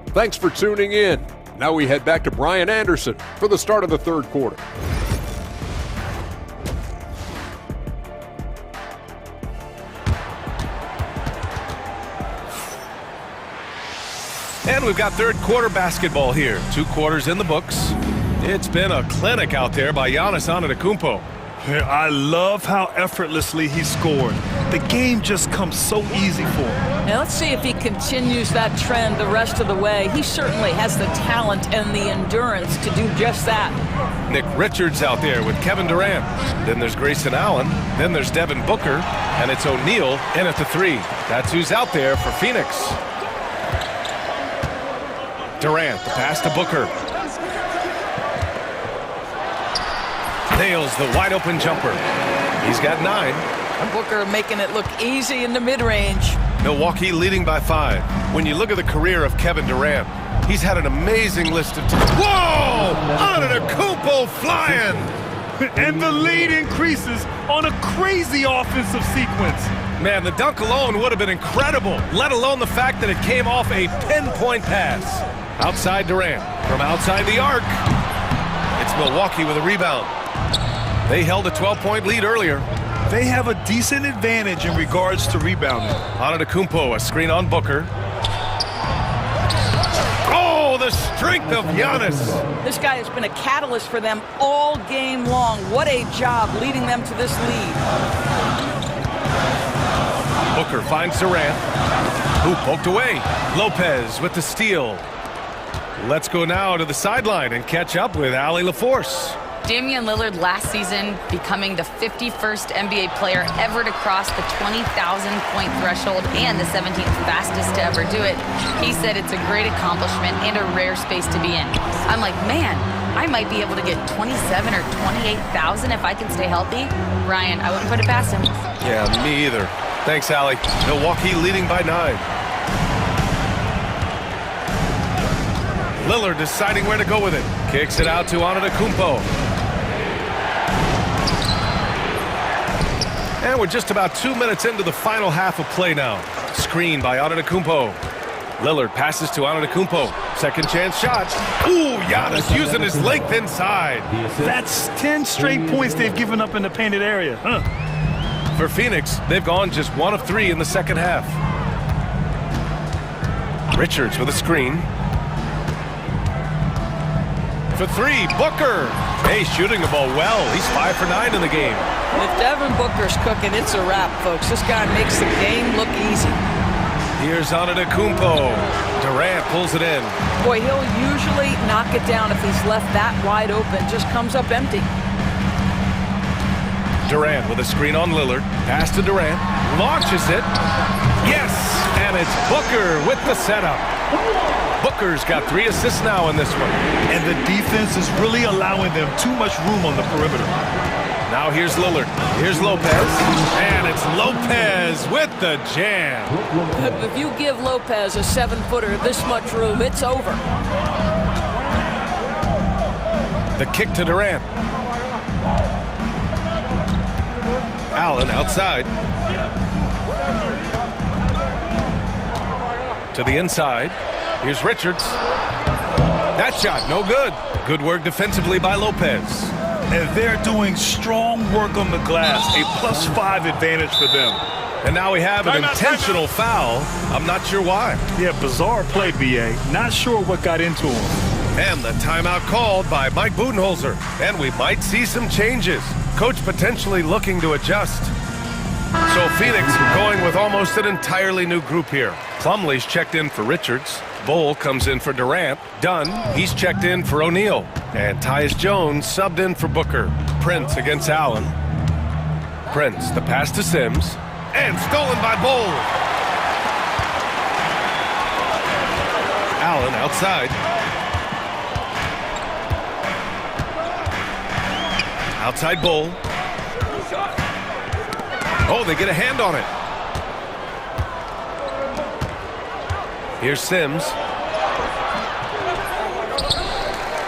Speaker 7: Thanks for tuning in. Now we head back to Brian Anderson for the start of the third quarter.
Speaker 1: And we've got third quarter basketball here. 2 quarters in the books. It's been a clinic out there by Giannis Antetokounmpo.
Speaker 2: I love how effortlessly he scored. The game just comes so easy for him.
Speaker 14: Now let's see if he continues that trend the rest of the way. He certainly has the talent and the endurance to do just that.
Speaker 1: Nick Richards out there with Kevin Durant. Then there's Grayson Allen. Then there's Devin Booker. And it's O'Neal in at the 3. That's who's out there for Phoenix. Durant, the pass to Booker. Nails the wide-open jumper. He's got 9.
Speaker 14: Booker making it look easy in the mid-range.
Speaker 1: Milwaukee leading by 5. When you look at the career of Kevin Durant, he's had an amazing list of... Whoa! Antetokounmpo flying!
Speaker 2: And the lead increases on a crazy offensive sequence.
Speaker 1: Man, the dunk alone would have been incredible, let alone the fact that it came off a pinpoint pass. Outside Durant, from outside the arc. It's Milwaukee with a rebound. They held a 12-point lead earlier.
Speaker 2: They have a decent advantage in regards to rebounding.
Speaker 1: Antetokounmpo, a screen on Booker. Oh, the strength of Giannis.
Speaker 14: This guy has been a catalyst for them all game long. What a job leading them to this lead.
Speaker 1: Booker finds Durant, who poked away. Lopez with the steal. Let's go now to the sideline and catch up with Allie LaForce.
Speaker 5: Damian Lillard last season becoming the 51st NBA player ever to cross the 20,000-point threshold and the 17th fastest to ever do it. He said it's a great accomplishment and a rare space to be in. I'm like, man, I might be able to get 27 or 28,000 if I can stay healthy. Ryan, I wouldn't put it past him.
Speaker 1: Yeah, me either. Thanks, Allie. Milwaukee leading by 9. Lillard deciding where to go with it. Kicks it out to Antetokounmpo. And we're just about 2 minutes into the final half of play now. Screen by Antetokounmpo. Lillard passes to Antetokounmpo. Second chance shot. Ooh, Giannis using his length inside.
Speaker 2: That's 10 straight points they've given up in the painted area.
Speaker 1: For Phoenix, they've gone just 1 of 3 in the second half. for three. Booker. Hey, shooting the ball well. He's 5 for 9 in the game.
Speaker 14: If Devin Booker's cooking, it's a wrap, folks. This guy makes the game look easy.
Speaker 1: Here's Antetokounmpo. Durant pulls it in.
Speaker 14: Boy, he'll usually knock it down if he's left that wide open. Just comes up empty.
Speaker 1: Durant with a screen on Lillard. Pass to Durant. Launches it. Yes! And it's Booker with the setup. Booker's got 3 assists now in this one.
Speaker 2: And the defense is really allowing them too much room on the perimeter.
Speaker 1: Now here's Lillard. Here's Lopez. And it's Lopez with the jam.
Speaker 14: If you give Lopez a 7-footer this much room, it's over.
Speaker 1: The kick to Durant. Allen outside. To the inside. Here's Richards. That shot, no good. Good work defensively by Lopez.
Speaker 2: And they're doing strong work on the glass. A +5 advantage for them.
Speaker 1: And now we have an intentional foul. I'm not sure why.
Speaker 2: Yeah, bizarre play, B.A. Not sure what got into him.
Speaker 1: And the timeout called by Mike Budenholzer. And we might see some changes. Coach potentially looking to adjust. So Phoenix going with almost an entirely new group here. Plumlee's checked in for Richards. Bull comes in for Durant. Dunn, he's checked in for O'Neal. And Tyus Jones subbed in for Booker. Prince against Allen. Prince, the pass to Sims. And stolen by Bull. Allen outside. Outside Bull. Oh, they get a hand on it. Here's Sims.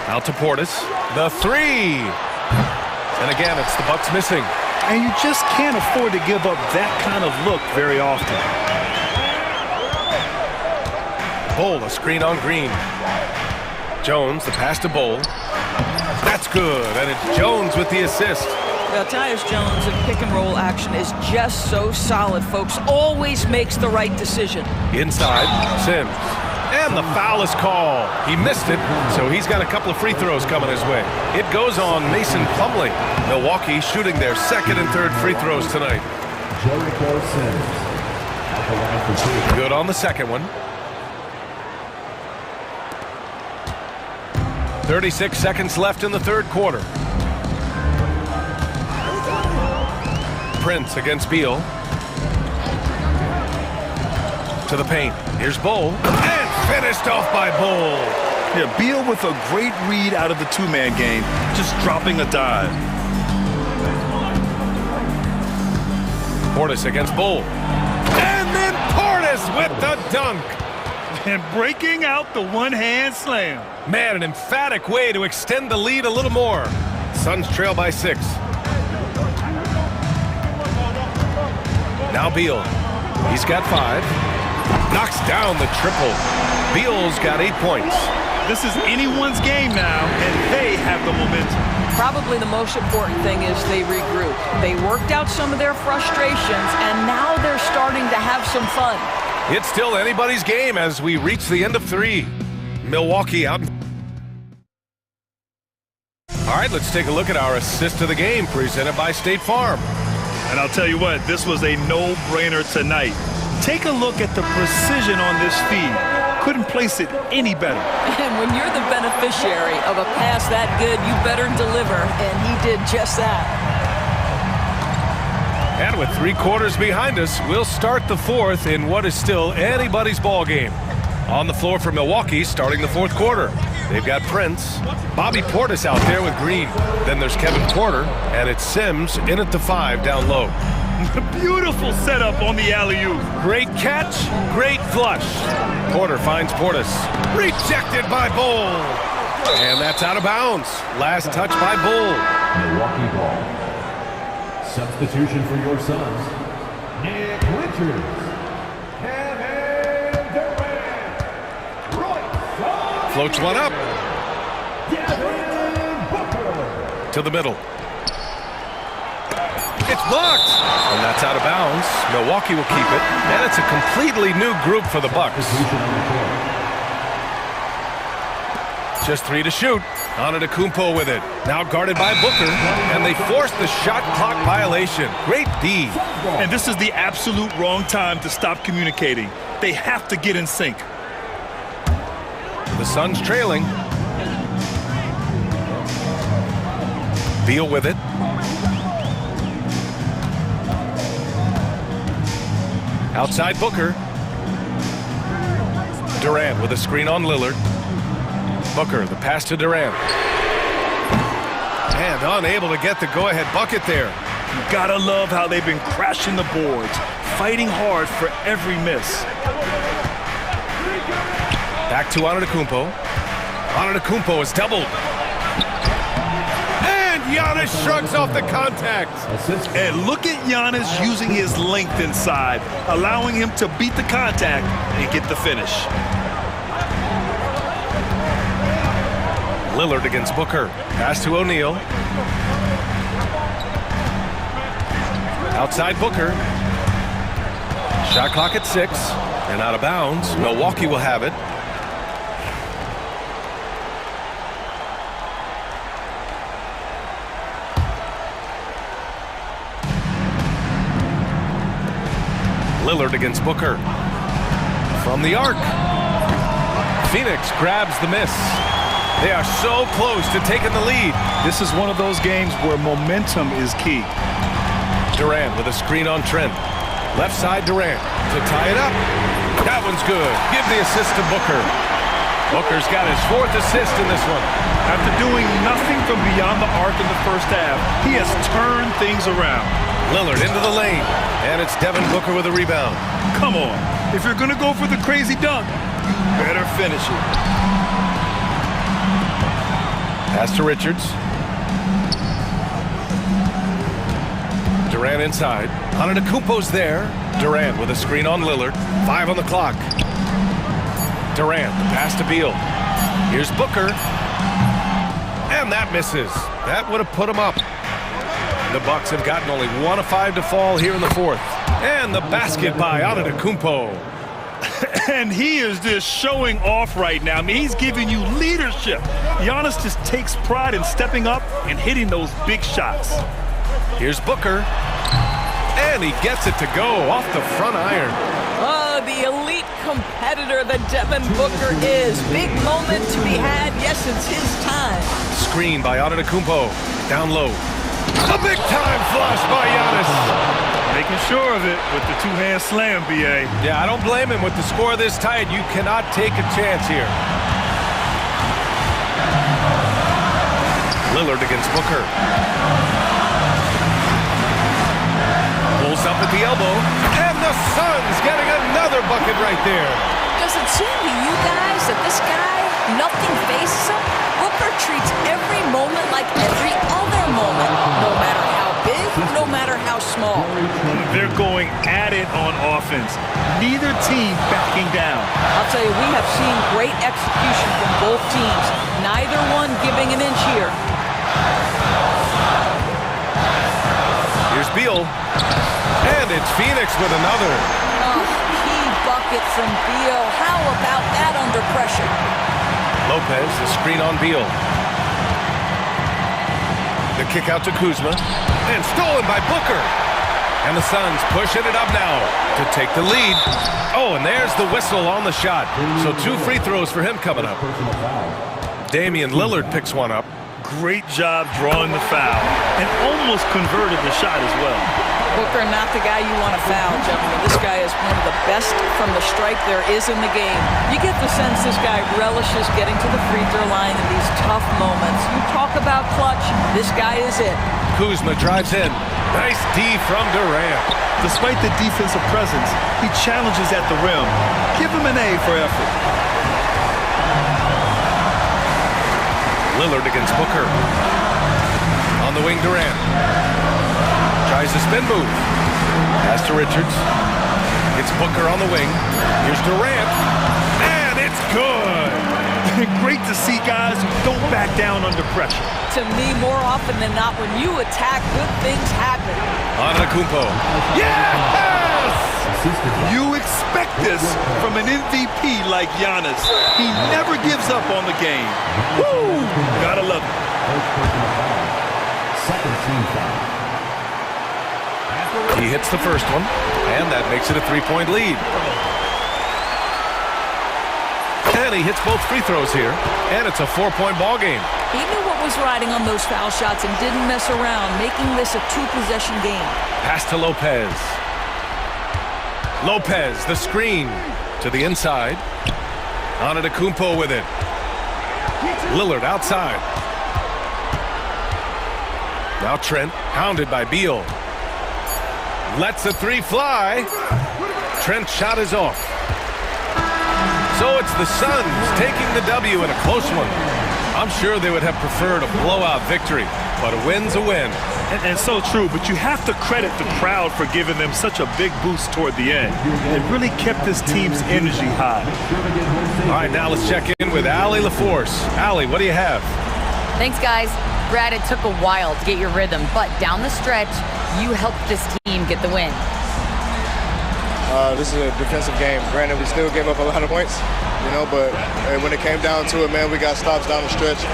Speaker 1: Out to Portis. The three. And again, it's the Bucks missing.
Speaker 2: And you just can't afford to give up that kind of look very often.
Speaker 1: Bull, a screen on Green. Jones, the pass to Bull. That's good, and it's Jones with the assist.
Speaker 14: Now, Tyus Jones in pick-and-roll action is just so solid, folks. Always makes the right decision.
Speaker 1: Inside, Sims. And the foul is called. He missed it, so he's got a couple of free throws coming his way. It goes on Mason Plumlee. Milwaukee shooting their second and third free throws tonight. Good on the second one. 36 seconds left in the third quarter. Prince against Beal. To the paint. Here's Bull. And finished off by Bull.
Speaker 2: Yeah, Beal with a great read out of the two-man game. Just dropping a dive.
Speaker 1: Portis against Bull. And then Portis with the dunk.
Speaker 2: And breaking out the one-hand slam.
Speaker 1: Man, an emphatic way to extend the lead a little more. Suns trail by 6. Now Beal. He's got 5. Knocks down the triple. Beal's got 8 points.
Speaker 2: This is anyone's game now, and they have the momentum.
Speaker 14: Probably the most important thing is they regrouped. They worked out some of their frustrations, and now they're starting to have some fun.
Speaker 1: It's still anybody's game as we reach the end of 3. Milwaukee out. All right, let's take a look at our assist of the game presented by State Farm.
Speaker 2: And I'll tell you what, this was a no-brainer tonight. Take a look at the precision on this feed. Couldn't place it any better.
Speaker 14: And when you're the beneficiary of a pass that good, you better deliver, and he did just that.
Speaker 1: And with 3 quarters behind us, we'll start the fourth in what is still anybody's ball game. On the floor for Milwaukee starting the fourth quarter. They've got Prince, Bobby Portis out there with Green. Then there's Kevin Porter, and it's Sims in at the 5 down low.
Speaker 2: Beautiful setup on the alley-oop.
Speaker 1: Great catch, great flush. Porter finds Portis. Rejected by Bull. And that's out of bounds. Last touch by Bull.
Speaker 4: Milwaukee ball. Substitution for your Suns. Nick Richards. Kevin Durant.
Speaker 1: Floats one up. To the middle. It's blocked. And that's out of bounds. Milwaukee will keep it. And it's a completely new group for the Bucks. Just 3 to shoot. Antetokounmpo with it. Now guarded by Booker, and they force the shot clock violation. Great D.
Speaker 2: And this is the absolute wrong time to stop communicating. They have to get in sync.
Speaker 1: The Suns trailing. Beal with it. Outside Booker. Durant with a screen on Lillard. Booker, the pass to Durant. And unable to get the go-ahead bucket there.
Speaker 2: You gotta love how they've been crashing the boards, fighting hard for every miss.
Speaker 1: Back to Antetokounmpo. Antetokounmpo is doubled. And Giannis shrugs off the contact.
Speaker 2: And look at Giannis using his length inside, allowing him to beat the contact and get the finish.
Speaker 1: Lillard against Booker. Pass to O'Neal. Outside Booker. Shot clock at 6. And out of bounds. Milwaukee will have it. Lillard against Booker. From the arc. Phoenix grabs the miss. They are so close to taking the lead.
Speaker 2: This is one of those games where momentum is key.
Speaker 1: Durant with a screen on Trent. Left side Durant to tie it up. That one's good. Give the assist to Booker. Booker's got his 4th assist in this one.
Speaker 2: After doing nothing from beyond the arc in the first half, he has turned things around.
Speaker 1: Lillard into the lane. And it's Devin Booker with a rebound.
Speaker 2: Come on. If you're going to go for the crazy dunk, you better finish it.
Speaker 1: Pass to Richards. Durant inside. Antetokounmpo's there. Durant with a screen on Lillard. 5 on the clock. Durant, the pass to Beal. Here's Booker. And that misses. That would have put him up. The Bucks have gotten only 1 of 5 to fall here in the 4th. And the basket by Antetokounmpo.
Speaker 2: And he is just showing off right now. I mean, he's giving you leadership. Giannis just takes pride in stepping up and hitting those big shots.
Speaker 1: Here's Booker. And he gets it to go off the front iron.
Speaker 14: Oh, the elite competitor that Devin Booker is. Big moment to be had. Yes, it's his time.
Speaker 1: Screen by Antetokounmpo. Down low. A big-time flush by Giannis.
Speaker 2: Making sure of it with the two-hand slam, B.A.
Speaker 1: Yeah, I don't blame him. With the score this tight, you cannot take a chance here. Lillard against Booker. Pulls up at the elbow. And the Suns getting another bucket right there.
Speaker 14: Does it seem to you guys that this guy, nothing faces him? Booker treats every moment like every other moment, no matter how big, no matter how small.
Speaker 2: They're going at it on offense. Neither team backing down.
Speaker 14: I'll tell you, we have seen great execution from both teams. Neither one giving an inch here.
Speaker 1: Here's Beal. And it's Phoenix with another.
Speaker 14: Oh, key bucket from Beal. How about that under pressure?
Speaker 1: Lopez, the screen on Beal. The kick out to Kuzma. And stolen by Booker. And the Suns pushing it up now to take the lead. Oh, and there's the whistle on the shot. So 2 free throws for him coming up. Damian Lillard picks one up.
Speaker 2: Great job drawing the foul. And almost converted the shot as well.
Speaker 14: Booker, not the guy you want to foul, gentlemen. This guy is one of the best from the stripe there is in the game. You get the sense this guy relishes getting to the free throw line in these tough moments. You talk about clutch, this guy is it.
Speaker 1: Kuzma drives in. Nice D from Durant.
Speaker 2: Despite the defensive presence, he challenges at the rim. Give him an A for effort.
Speaker 1: Lillard against Booker. On the wing, Durant. Tries the spin move. Pass to Richards. It's Booker on the wing. Here's Durant. And it's good.
Speaker 2: Great to see guys who don't back down under pressure.
Speaker 14: To me, more often than not, when you attack, good things happen.
Speaker 1: Antetokounmpo.
Speaker 2: Yes! You expect this from an MVP like Giannis. He never gives up on the game. Woo! Gotta love it.
Speaker 4: Second team foul.
Speaker 1: He hits the first one, and that makes it a 3-point lead. And he hits both free throws here, and it's a 4-point ball game.
Speaker 14: He knew what was riding on those foul shots and didn't mess around, making this a 2-possession game.
Speaker 1: Pass to Lopez. Lopez, the screen to the inside. Antetokounmpo with it. Lillard outside. Now Trent, hounded by Beal. Lets the three fly. Trent's shot is off. So it's the Suns taking the W in a close one. I'm sure they would have preferred a blowout victory, but a win's a win.
Speaker 2: And so true, but you have to credit the crowd for giving them such a big boost toward the end. It really kept this team's energy high.
Speaker 1: All right, now let's check in with Allie LaForce. Allie, what do you have?
Speaker 5: Thanks, guys. Brad, it took a while to get your rhythm, but down the stretch, you helped this team get the win.
Speaker 15: This is a defensive game. Granted, we still gave up a lot of points, but when it came down to it, man, we got stops down the stretch.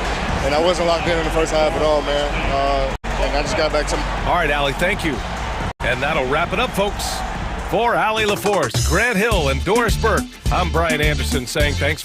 Speaker 15: And I wasn't locked in the first half at all, man. And I just got back to...
Speaker 1: All right, Allie, thank you. And that'll wrap it up, folks. For Allie LaForce, Grant Hill, and Doris Burke, I'm Brian Anderson saying thanks.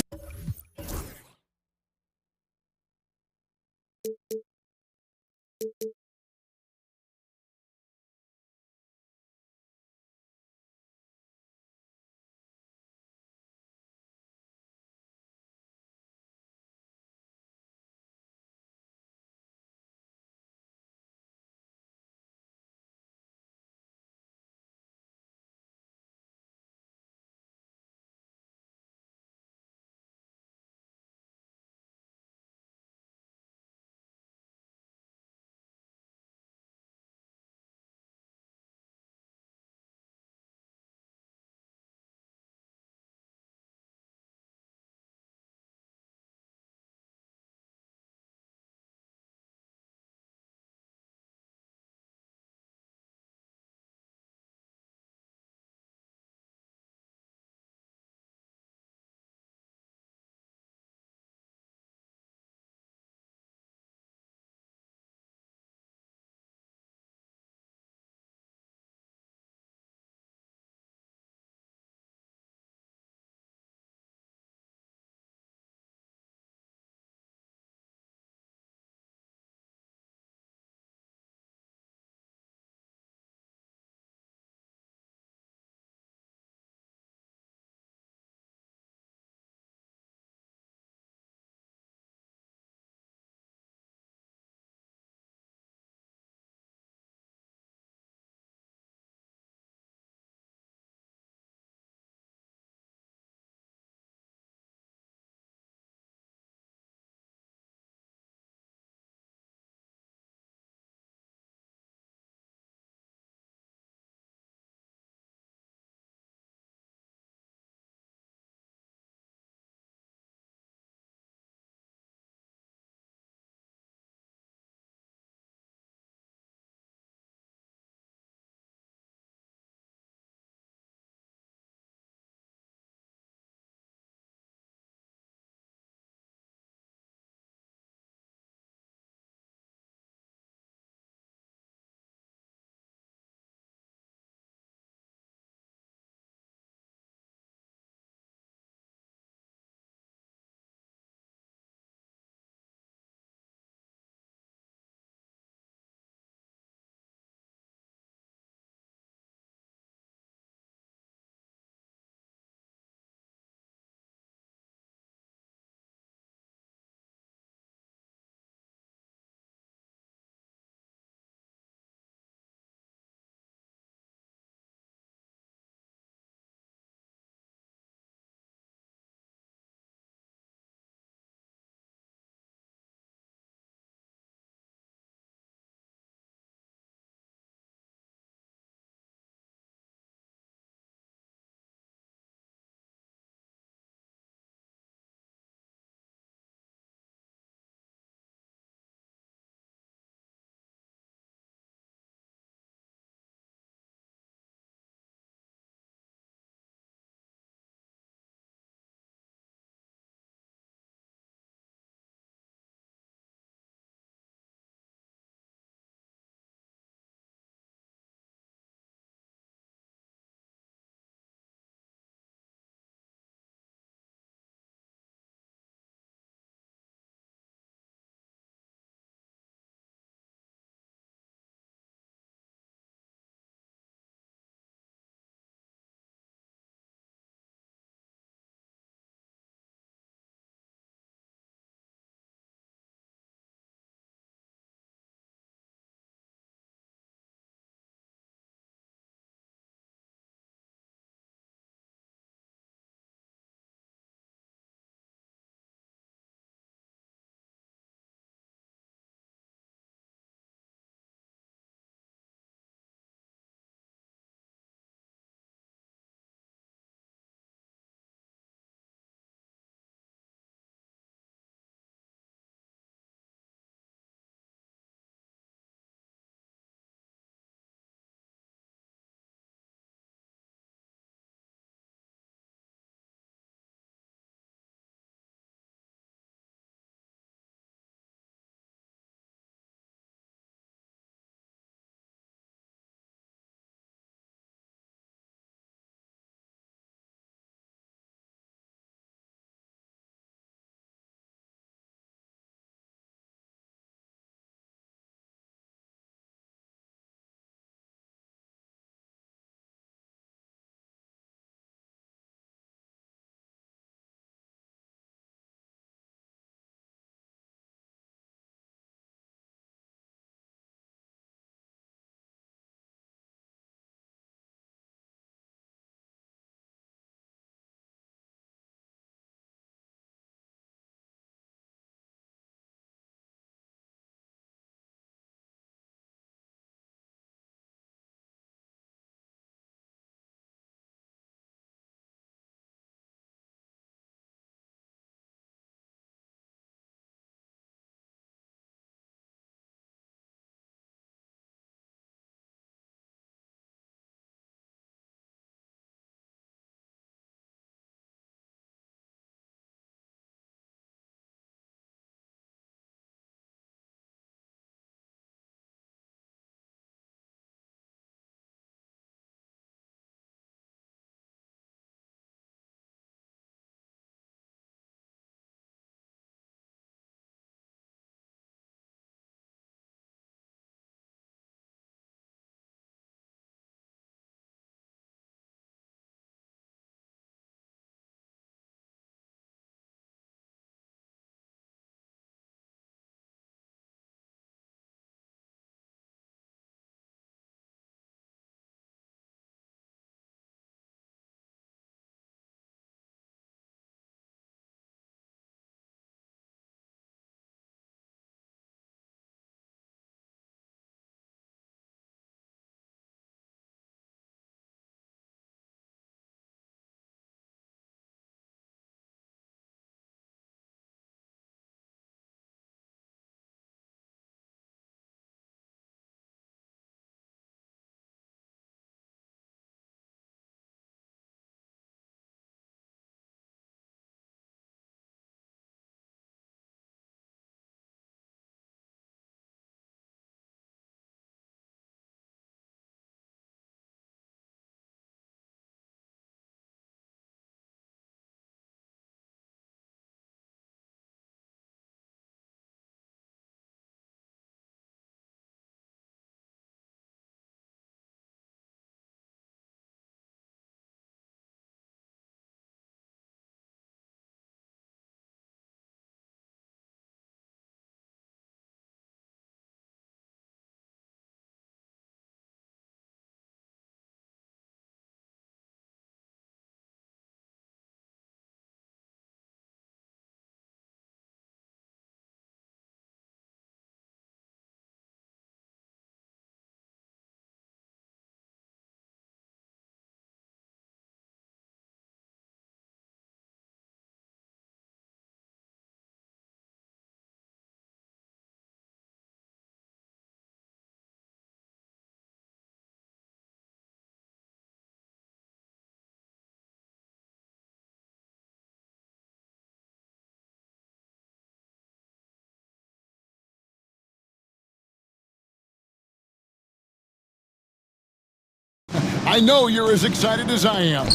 Speaker 8: I know you're as excited as I am.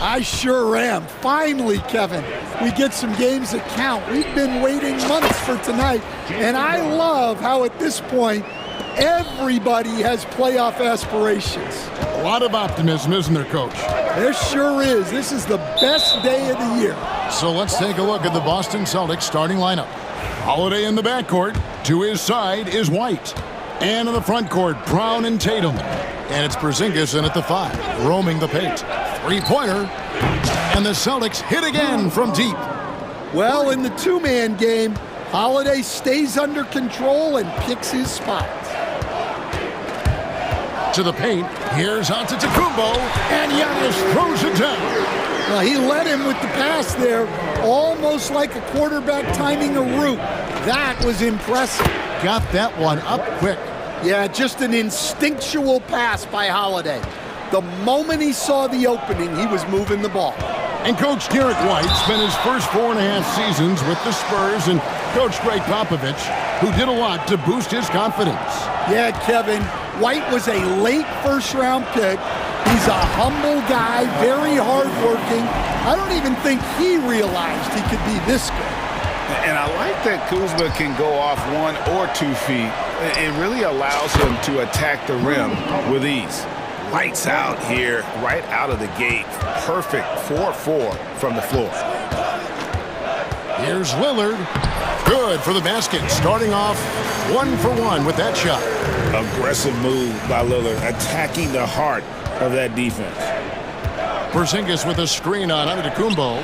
Speaker 16: I sure am. Finally, Kevin, we get some games that count. We've been waiting months for tonight, and I love how at this point, everybody has playoff aspirations.
Speaker 8: A lot of optimism, isn't there, Coach?
Speaker 16: There sure is. This is the best day of the year.
Speaker 8: So let's take a look at the Boston Celtics starting lineup. Holiday in the backcourt. To his side is White. And in the front court, Brown and Tatum. And it's Porzingis in at the 5, roaming the paint. Three-pointer. And the Celtics hit again from deep.
Speaker 16: Well, in the two-man game, Holiday stays under control and picks his spot.
Speaker 8: To the paint, here's Antetokounmpo, and Giannis throws it down.
Speaker 16: Well, he led him with the pass there, almost like a quarterback timing a route. That was impressive.
Speaker 8: Got that one up quick.
Speaker 16: Yeah, just an instinctual pass by Holiday. The moment he saw the opening, he was moving the ball.
Speaker 8: And Coach Derek White spent his first 4.5 seasons with the Spurs and Coach Greg Popovich, who did a lot to boost his confidence.
Speaker 16: Yeah, Kevin, White was a late first-round pick. He's a humble guy, very hardworking. I don't even think he realized he could be this good.
Speaker 11: And I like that Kuzma can go off 1 or 2 feet. It really allows him to attack the rim with ease. Lights out here, right out of the gate. Perfect 4-4 from the floor.
Speaker 8: Here's Lillard. Good for the basket. Starting off 1 for 1 with that shot.
Speaker 11: Aggressive move by Lillard, attacking the heart of that defense.
Speaker 8: Porzingis with a screen on Antetokounmpo.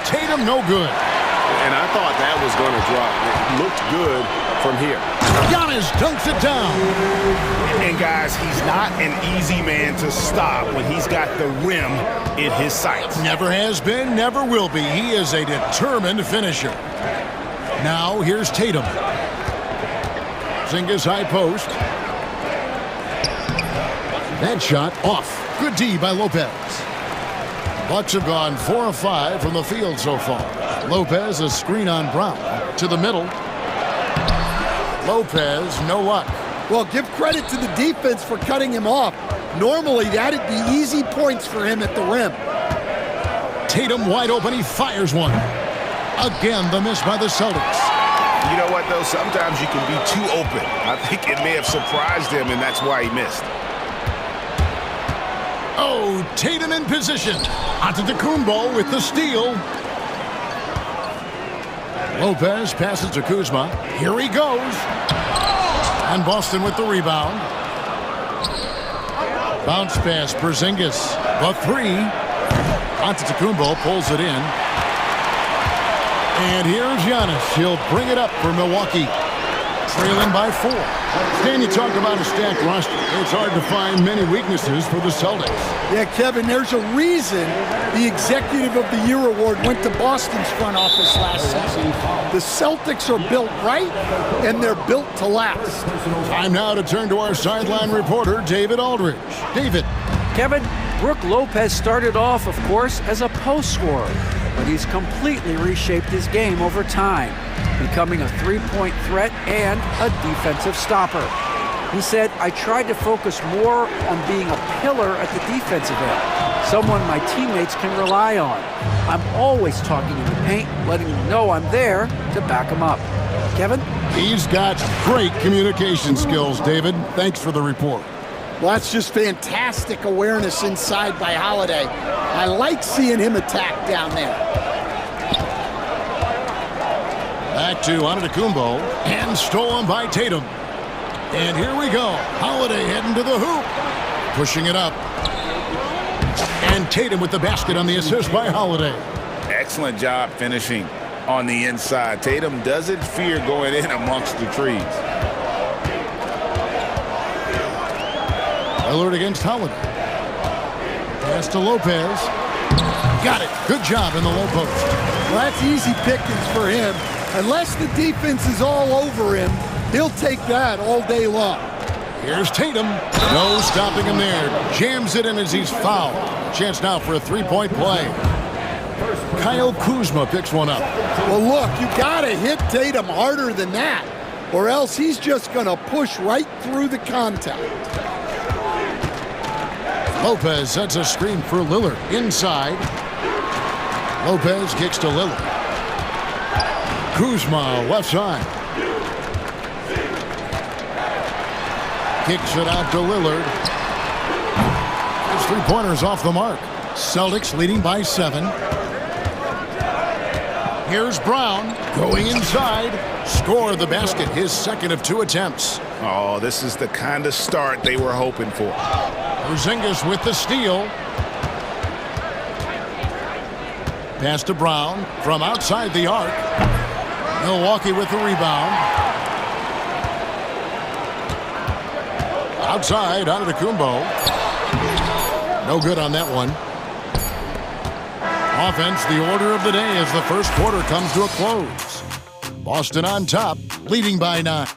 Speaker 8: Tatum no good.
Speaker 17: And I thought that was going to drop. It looked good from here.
Speaker 8: Giannis dunks it down.
Speaker 11: And guys, he's not an easy man to stop when he's got the rim in his sights.
Speaker 8: Never has been, never will be. He is a determined finisher. Now here's Tatum. Porzingis high post. That shot off. Good D by Lopez. Bucks have gone 4 of 5 from the field so far. Lopez, a screen on Brown. To the middle. Lopez, no luck.
Speaker 16: Well, give credit to the defense for cutting him off. Normally, that'd be easy points for him at the rim.
Speaker 8: Tatum wide open. He fires one. Again, the miss by the Celtics.
Speaker 11: You know what, though? Sometimes you can be too open. I think it may have surprised him, and that's why he missed.
Speaker 8: Oh, Tatum in position. Antetokounmpo with the steal. Lopez passes to Kuzma. Here he goes. And Boston with the rebound. Bounce pass, Porzingis. The 3. Antetokounmpo pulls it in. And here's Giannis. He'll bring it up for Milwaukee. Trailing by 4. Stan, you talk about a stacked roster. It's hard to find many weaknesses for the Celtics.
Speaker 16: Yeah, Kevin, there's a reason the Executive of the Year award went to Boston's front office last season. The Celtics are built right, and they're built to last.
Speaker 8: Time now to turn to our sideline reporter, David Aldridge. David.
Speaker 10: Kevin, Brook Lopez started off, of course, as a post scorer, but he's completely reshaped his game over time, becoming a three-point threat and a defensive stopper. He said, I tried to focus more on being a pillar at the defensive end, someone my teammates can rely on. I'm always talking in the paint, letting them know I'm there to back them up. Kevin?
Speaker 8: He's got great communication skills, David. Thanks for the report.
Speaker 16: Well, that's just fantastic awareness inside by Holiday. I like seeing him attack down there.
Speaker 8: Back to Antetokounmpo, and stolen by Tatum. And here we go. Holiday heading to the hoop. Pushing it up. And Tatum with the basket on the assist by Holiday.
Speaker 11: Excellent job finishing on the inside. Tatum doesn't fear going in amongst the trees.
Speaker 8: Lillard against Holiday. Pass to Lopez. Got it. Good job in the low post.
Speaker 16: Well, that's easy pickings for him. Unless the defense is all over him, he'll take that all day long.
Speaker 8: Here's Tatum. No stopping him there. Jams it in as he's fouled. Chance now for a three-point play. Kyle Kuzma picks one up.
Speaker 16: Well, look, you got to hit Tatum harder than that, or else he's just going to push right through the contact.
Speaker 8: Lopez sets a screen for Lillard. Inside. Lopez kicks to Lillard. Kuzma, left side. Kicks it out to Lillard. His three-pointers off the mark. Celtics leading by 7. Here's Brown going inside. Score the basket, his second of 2 attempts.
Speaker 11: Oh, this is the kind of start they were hoping for.
Speaker 8: Porzingis with the steal. Pass to Brown from outside the arc. Milwaukee with the rebound. Outside, Antetokounmpo. No good on that one. Offense, the order of the day as the first quarter comes to a close. Boston on top, leading by 9.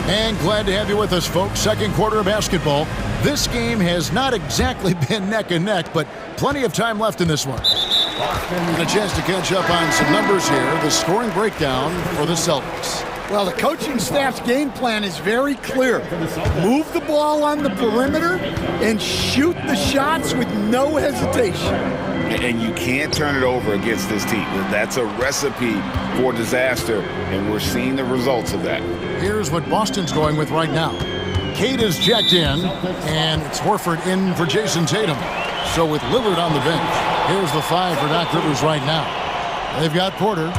Speaker 8: And glad to have you with us, folks. Second quarter of basketball. This game has not exactly been neck and neck, but plenty of time left in this one. And a chance to catch up on some numbers here. The scoring breakdown for the Celtics.
Speaker 16: Well, the coaching staff's game plan is very clear. Move the ball on the perimeter and shoot the shots with no hesitation.
Speaker 11: And you can't turn it over against this team. That's a recipe for disaster, and we're seeing the results of that.
Speaker 8: Here's what Boston's going with right now. Cade is checked in, and it's Horford in for Jason Tatum. So with Lillard on the bench, here's the 5 for Doc Rivers right now. They've got Porter.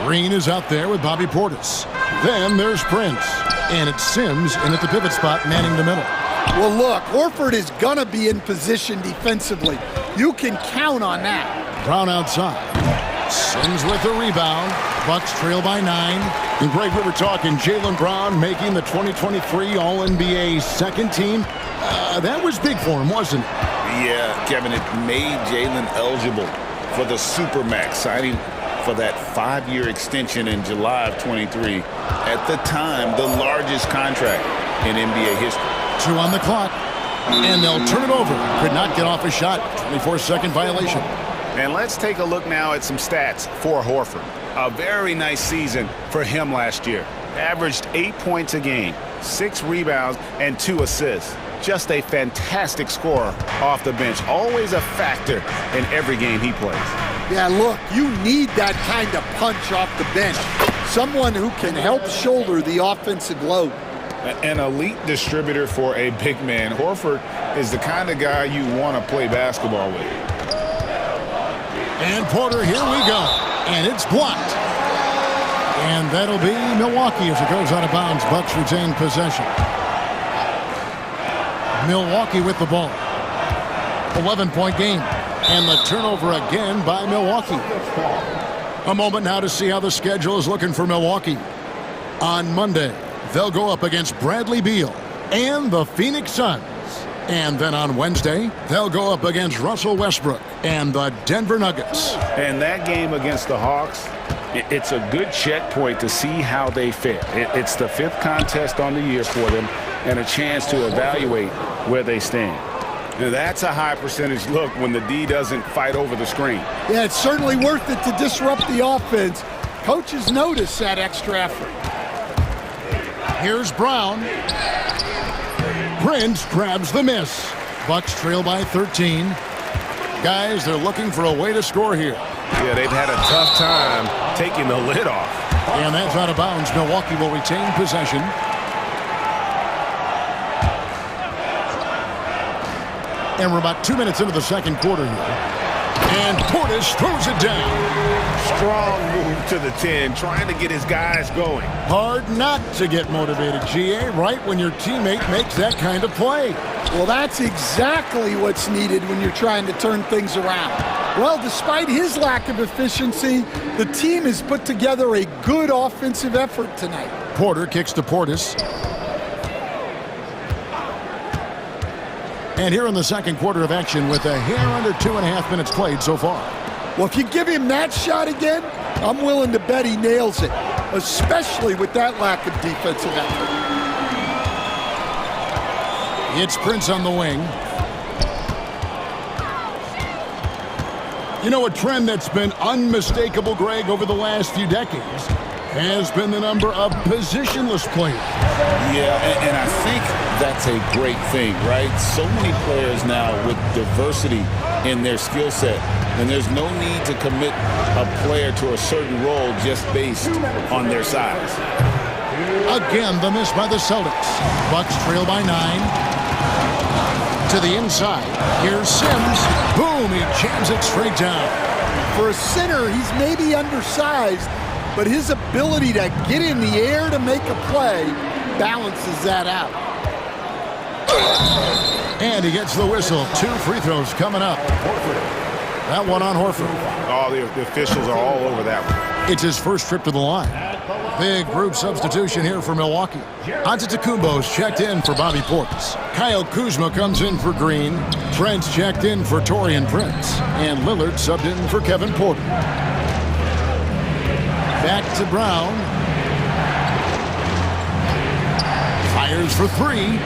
Speaker 8: Green is out there with Bobby Portis. Then there's Prince, and it's Sims in at the pivot spot, manning the middle.
Speaker 16: Well, look, Horford is going to be in position defensively. You can count on that.
Speaker 8: Brown outside. Sims with the rebound. Bucks trail by 9. And Greg, we were talking Jaylen Brown making the 2023 All-NBA second team. That was big for him, wasn't it?
Speaker 11: Yeah, Kevin, it made Jaylen eligible for the Supermax, signing for that 5-year extension in July of 23. At the time, the largest contract in NBA history.
Speaker 8: 2 on the clock. And they'll turn it over. Could not get off a shot. 24-second violation.
Speaker 11: And let's take a look now at some stats for Horford. A very nice season for him last year. Averaged 8 points a game, 6 rebounds, and 2 assists. Just a fantastic scorer off the bench. Always a factor in every game he plays.
Speaker 16: Yeah, look, you need that kind of punch off the bench. Someone who can help shoulder the offensive load.
Speaker 11: An elite distributor for a big man. Horford is the kind of guy you want to play basketball with.
Speaker 8: And Porter, here we go. And it's blocked. And that'll be Milwaukee as it goes out of bounds. Bucks retain possession. Milwaukee with the ball. 11-point game. And the turnover again by Milwaukee. A moment now to see how the schedule is looking for Milwaukee. On Monday, they'll go up against Bradley Beal and the Phoenix Suns. And then on Wednesday, they'll go up against Russell Westbrook and the Denver Nuggets.
Speaker 11: And that game against the Hawks, it's a good checkpoint to see how they fare. It's the 5th contest on the year for them and a chance to evaluate where they stand. That's a high percentage look when the D doesn't fight over the screen.
Speaker 16: Yeah, it's certainly worth it to disrupt the offense. Coaches notice that extra effort.
Speaker 8: Here's Brown. Prince grabs the miss. Bucks trail by 13. Guys, they're looking for a way to score here.
Speaker 1: Yeah, they've had a tough time taking the lid off.
Speaker 8: And that's out of bounds. Milwaukee will retain possession. And we're about 2 minutes into the second quarter here. And Portis throws it down.
Speaker 11: Strong move to the 10, trying to get his guys going.
Speaker 8: Hard not to get motivated, GA, right when your teammate makes that kind of play.
Speaker 16: Well, that's exactly what's needed when you're trying to turn things around. Well, despite his lack of efficiency, the team has put together a good offensive effort tonight.
Speaker 8: Porter kicks to Portis. And here in the second quarter of action with a hair under 2.5 minutes played so far.
Speaker 16: Well, if you give him that shot again, I'm willing to bet he nails it, especially with that lack of defensive effort.
Speaker 8: It's Prince on the wing. You know, a trend that's been unmistakable, Greg, over the last few decades has been the number of positionless players.
Speaker 12: Yeah, and I think that's a great thing, right? So many players now with diversity in their skill set, and there's no need to commit a player to a certain role just based on their size.
Speaker 8: Again, the miss by the Celtics. Bucks trail by 9. To the inside. Here's Sims. Boom, he jams it straight down.
Speaker 16: For a center, he's maybe undersized, but his ability to get in the air to make a play balances that out.
Speaker 8: And he gets the whistle. 2 free throws coming up. That one on Horford.
Speaker 11: Oh, the officials are all over that one.
Speaker 8: It's his first trip to the line. Big group substitution here for Milwaukee. Antetokounmpo's checked in for Bobby Portis. Kyle Kuzma comes in for Green. Trent's checked in for Taurean Prince. And Lillard subbed in for Kevin Porter. Back to Brown. Fires for 3.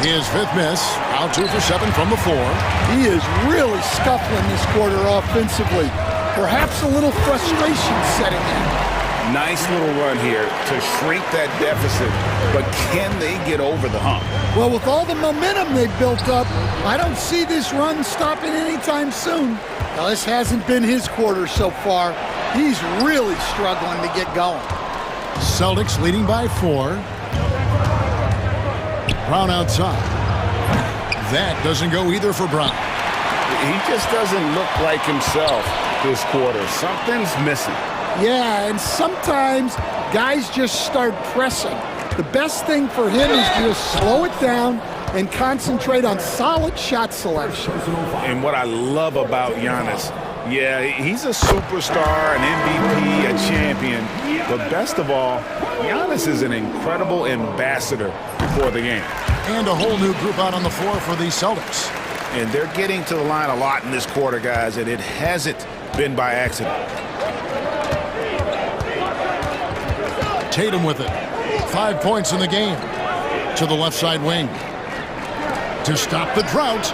Speaker 8: His 5th miss. Out 2 for 7 from the floor.
Speaker 16: He is really scuffling this quarter offensively. Perhaps a little frustration setting in.
Speaker 11: Nice little run here to shrink that deficit, but can they get over the hump?
Speaker 16: Well, with all the momentum they've built up, I don't see this run stopping anytime soon. Now, this hasn't been his quarter so far. He's really struggling to get going.
Speaker 8: Celtics leading by 4. Brown outside. That doesn't go either for Brown.
Speaker 11: He just doesn't look like himself this quarter. Something's missing.
Speaker 16: Yeah, and sometimes guys just start pressing. The best thing for him is to just slow it down and concentrate on solid shot selection.
Speaker 11: And what I love about Giannis, yeah, he's a superstar, an MVP, a champion. But best of all, Giannis is an incredible ambassador for the game.
Speaker 8: And a whole new group out on the floor for the Celtics.
Speaker 11: And they're getting to the line a lot in this quarter, guys, and it hasn't been by accident.
Speaker 8: Tatum with it. 5 points in the game. To the left side wing. To stop the drought.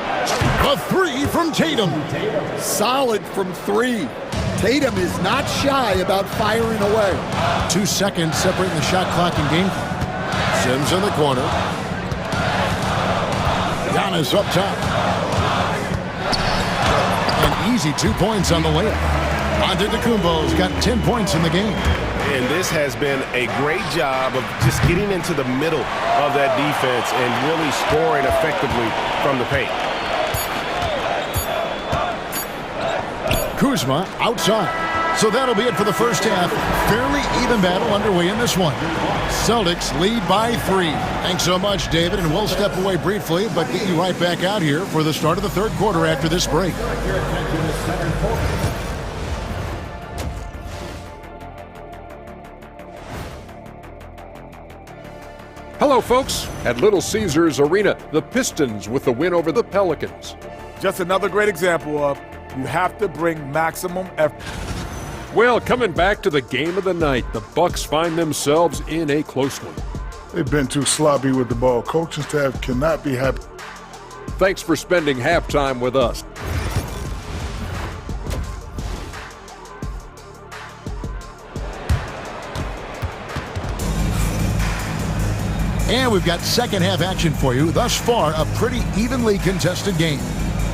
Speaker 8: A 3 from Tatum.
Speaker 16: Solid from 3. Tatum is not shy about firing away.
Speaker 8: 2 seconds separating the shot clock and game clock. Sims in the corner. Giannis up top. An easy 2 points on the layup. Antetokounmpo's got 10 points in the game.
Speaker 17: And this has been a great job of just getting into the middle of that defense and really scoring effectively from the paint.
Speaker 8: Kuzma outside. So that'll be it for the first half. Fairly even battle underway in this one. Celtics lead by 3. Thanks so much, David, and we'll step away briefly, but get you right back out here for the start of the third quarter after this break.
Speaker 7: Hello, folks. At Little Caesars Arena, the Pistons with the win over the Pelicans.
Speaker 13: Just another great example of you have to bring maximum effort.
Speaker 7: Well, coming back to the game of the night, the Bucks find themselves in a close one.
Speaker 6: They've been too sloppy with the ball. Coaching staff cannot be happy.
Speaker 7: Thanks for spending halftime with us.
Speaker 8: And we've got second half action for you. Thus far, a pretty evenly contested game.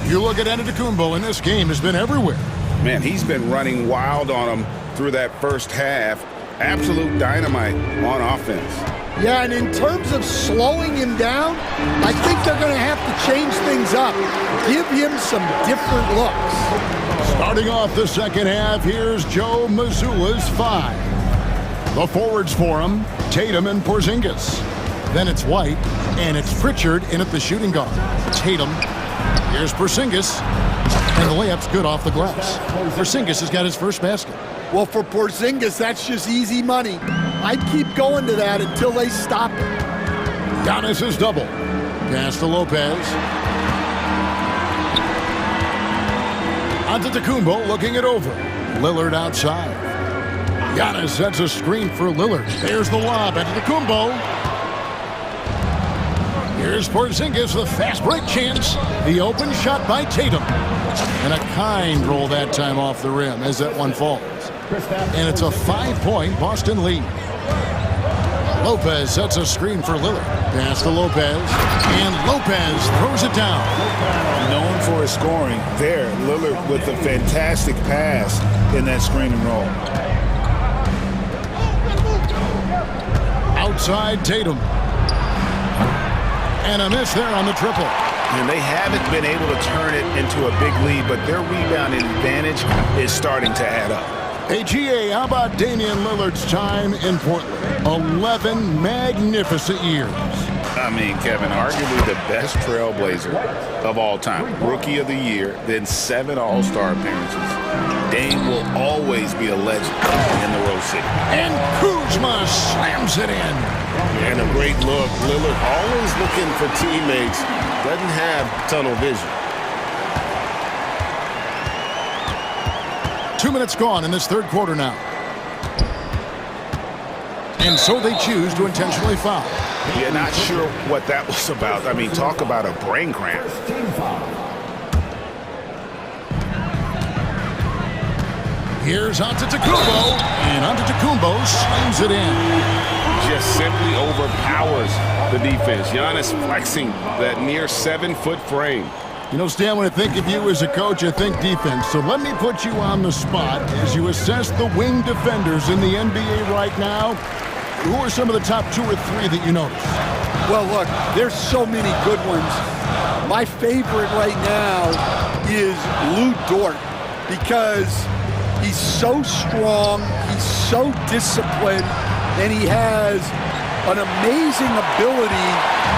Speaker 8: You look at Antetokounmpo, and this game has been everywhere.
Speaker 11: Man, he's been running wild on him through that first half. Absolute dynamite on offense.
Speaker 16: Yeah, and in terms of slowing him down, I think they're going to have to change things up. Give him some different looks.
Speaker 8: Starting off the second half, here's Joe Mazzulla's 5. The forwards for him, Tatum and Porzingis. Then it's White, and it's Pritchard in at the shooting guard. Tatum. Here's Porzingis. And the layup's good off the glass. Porzingis has got his first basket.
Speaker 16: Well, for Porzingis, that's just easy money. I'd keep going to that until they stop it.
Speaker 8: Giannis' double. Pass to Lopez. Antetokounmpo looking it over. Lillard outside. Giannis sets a screen for Lillard. There's the lob. Antetokounmpo. Here's Porzingis, the fast break chance. The open shot by Tatum. And a kind roll that time off the rim as that one falls. And it's a 5-point Boston lead. Lopez sets a screen for Lillard. Pass to Lopez. And Lopez throws it down.
Speaker 11: Known for his scoring, there, Lillard with a fantastic pass in that screen and roll.
Speaker 8: Outside Tatum. And a miss there on the triple.
Speaker 11: And they haven't been able to turn it into a big lead, but their rebounding advantage is starting to add up.
Speaker 8: Hey, GA, how about Damian Lillard's time in Portland? 11 magnificent years.
Speaker 11: I mean, Kevin, arguably the best trailblazer of all time. Rookie of the year, then 7 All-Star appearances. Dame will always be a legend in the Rose City.
Speaker 8: And Kuzma slams it in.
Speaker 17: And a great look. Lillard always looking for teammates. Doesn't have tunnel vision.
Speaker 8: 2 minutes gone in this third quarter now. And so they choose to intentionally foul.
Speaker 11: Yeah, not sure what that was about. I mean, talk about a brain cramp.
Speaker 8: Here's Antetokounmpo, and Antetokounmpo slams it in.
Speaker 17: Just simply overpowers the defense. Giannis flexing that near 7-foot frame.
Speaker 8: You know, Stan, when I think of you as a coach, I think defense. So let me put you on the spot as you assess the wing defenders in the NBA right now. Who are some of the top 2 or 3 that you notice?
Speaker 16: Well, look, there's so many good ones. My favorite right now is Lou Dort because he's so strong, he's so disciplined, and he has an amazing ability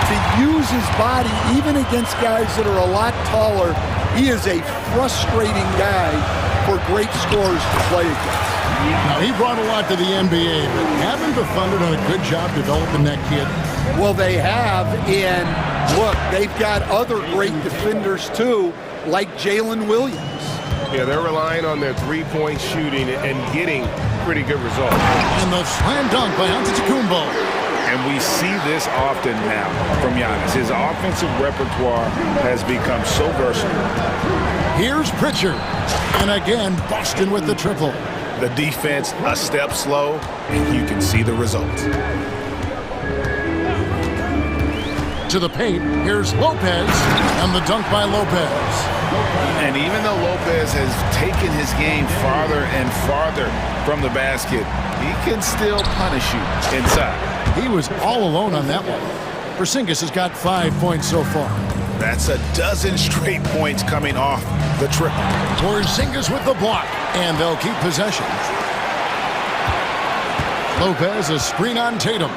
Speaker 16: to use his body even against guys that are a lot taller. He is a frustrating guy for great scorers to play against.
Speaker 8: Now, he brought a lot to the NBA, but haven't the Thunder done a good job developing that kid?
Speaker 16: Well, they have, and look, they've got other great defenders too, like Jalen Williams.
Speaker 17: Yeah, they're relying on their three-point shooting and getting pretty good results.
Speaker 8: And the slam dunk by Antetokounmpo.
Speaker 11: And we see this often now from Giannis. His offensive repertoire has become so versatile.
Speaker 8: Here's Pritchard. And again, Boston with the triple.
Speaker 11: The defense a step slow, and you can see the results.
Speaker 8: To the paint, here's Lopez, and the dunk by Lopez.
Speaker 11: And even though Lopez has taken his game farther and farther from the basket, he can still punish you inside.
Speaker 8: He was all alone on that one. Porzingis has got 5 points so far.
Speaker 11: That's a dozen straight points coming off the triple.
Speaker 8: Porzingis with the block, and they'll keep possession. Lopez, a screen on Tatum.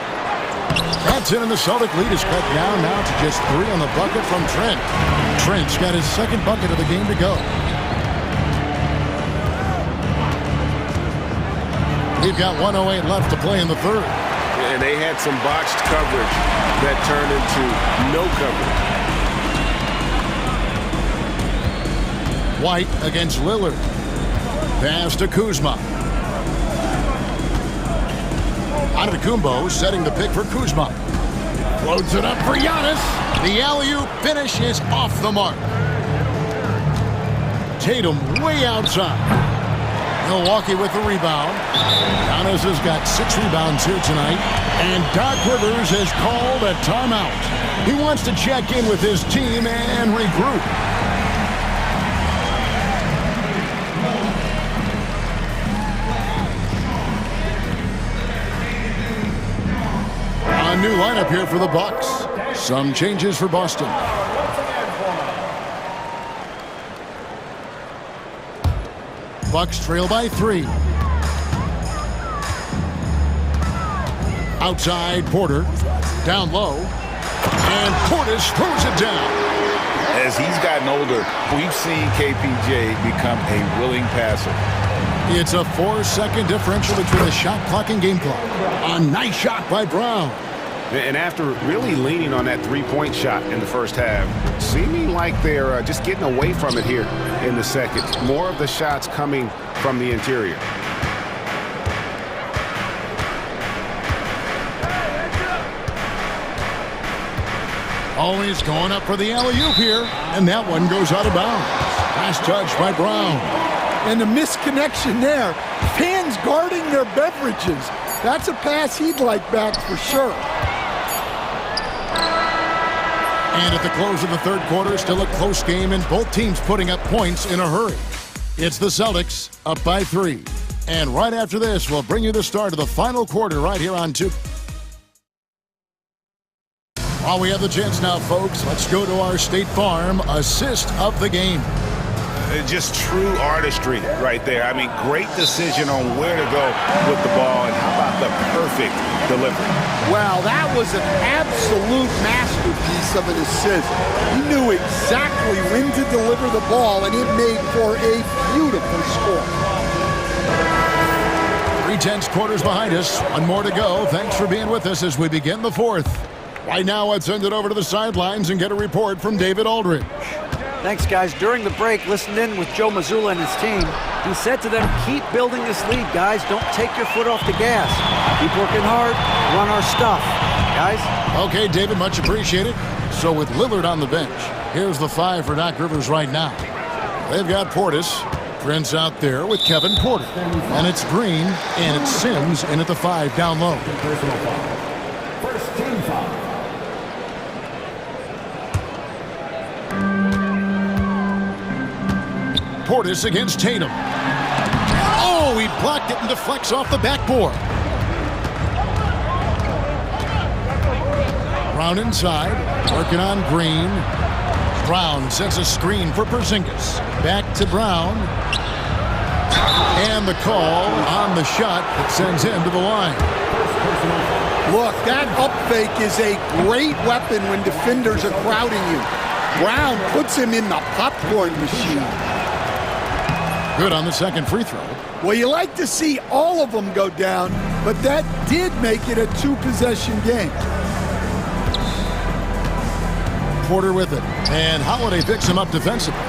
Speaker 8: That's it, and the Celtic lead is cut down now to just 3 on the bucket from Trent. Trent's got his second bucket of the game to go. We've got 1:08 left to play in the third.
Speaker 17: And they had some botched coverage that turned into no coverage.
Speaker 8: White against Lillard. Pass to Kuzma. Antetokounmpo setting the pick for Kuzma. Floats it up for Giannis. The alley-oop finish is off the mark. Tatum way outside. Milwaukee with the rebound. Giannis has got 6 rebounds here tonight. And Doc Rivers has called a timeout. He wants to check in with his team and regroup. A new lineup here for the Bucks. Some changes for Boston. Bucks trail by 3. Outside Porter. Down low. And Portis throws it down.
Speaker 11: As he's gotten older, we've seen KPJ become a willing passer.
Speaker 8: It's a 4-second differential between the shot clock and game clock. A nice shot by Brown.
Speaker 17: And after really leaning on that three-point shot in the first half, seeming like they're just getting away from it here in the second. More of the shots coming from the interior.
Speaker 8: Always going up for the alley-oop here. And that one goes out of bounds. Last touch by Brown.
Speaker 16: And the misconnection there. Fans guarding their beverages. That's a pass he'd like back for sure.
Speaker 8: And at the close of the third quarter, still a close game, and both teams putting up points in a hurry. It's the Celtics up by 3. And right after this, we'll bring you the start of the final quarter right here on 2. While we have the chance now, folks, let's go to our State Farm assist of the game.
Speaker 17: Just true artistry right there. I mean, great decision on where to go with the ball, and how about the perfect delivery?
Speaker 16: Wow, that was an absolute masterpiece of an assist. He knew exactly when to deliver the ball, and it made for a beautiful score.
Speaker 8: 3/10 quarters behind us. One more to go. Thanks for being with us as we begin the fourth. Right now, let's send it over to the sidelines and get a report from David Aldridge.
Speaker 10: Thanks, guys. During the break, listened in with Joe Mazzulla and his team. He said to them, keep building this lead, guys. Don't take your foot off the gas. Keep working hard. Run our stuff. Guys?
Speaker 8: Okay, David, much appreciated. So with Lillard on the bench, here's the 5 for Doc Rivers right now. They've got Portis. Prince out there with Kevin Porter. And it's Green, and it's Sims in at the 5 down low.
Speaker 4: First team foul.
Speaker 8: Portis against Tatum. Oh, he blocked it and deflects off the backboard. Brown inside, working on Green. Brown sets a screen for Porzingis. Back to Brown. And the call on the shot that sends him to the line.
Speaker 16: Look, that up fake is a great weapon when defenders are crowding you. Brown puts him in the popcorn machine.
Speaker 8: Good on the second free throw.
Speaker 16: Well, you like to see all of them go down, but that did make it a 2-possession game.
Speaker 8: Porter with it, and Holiday picks him up defensively.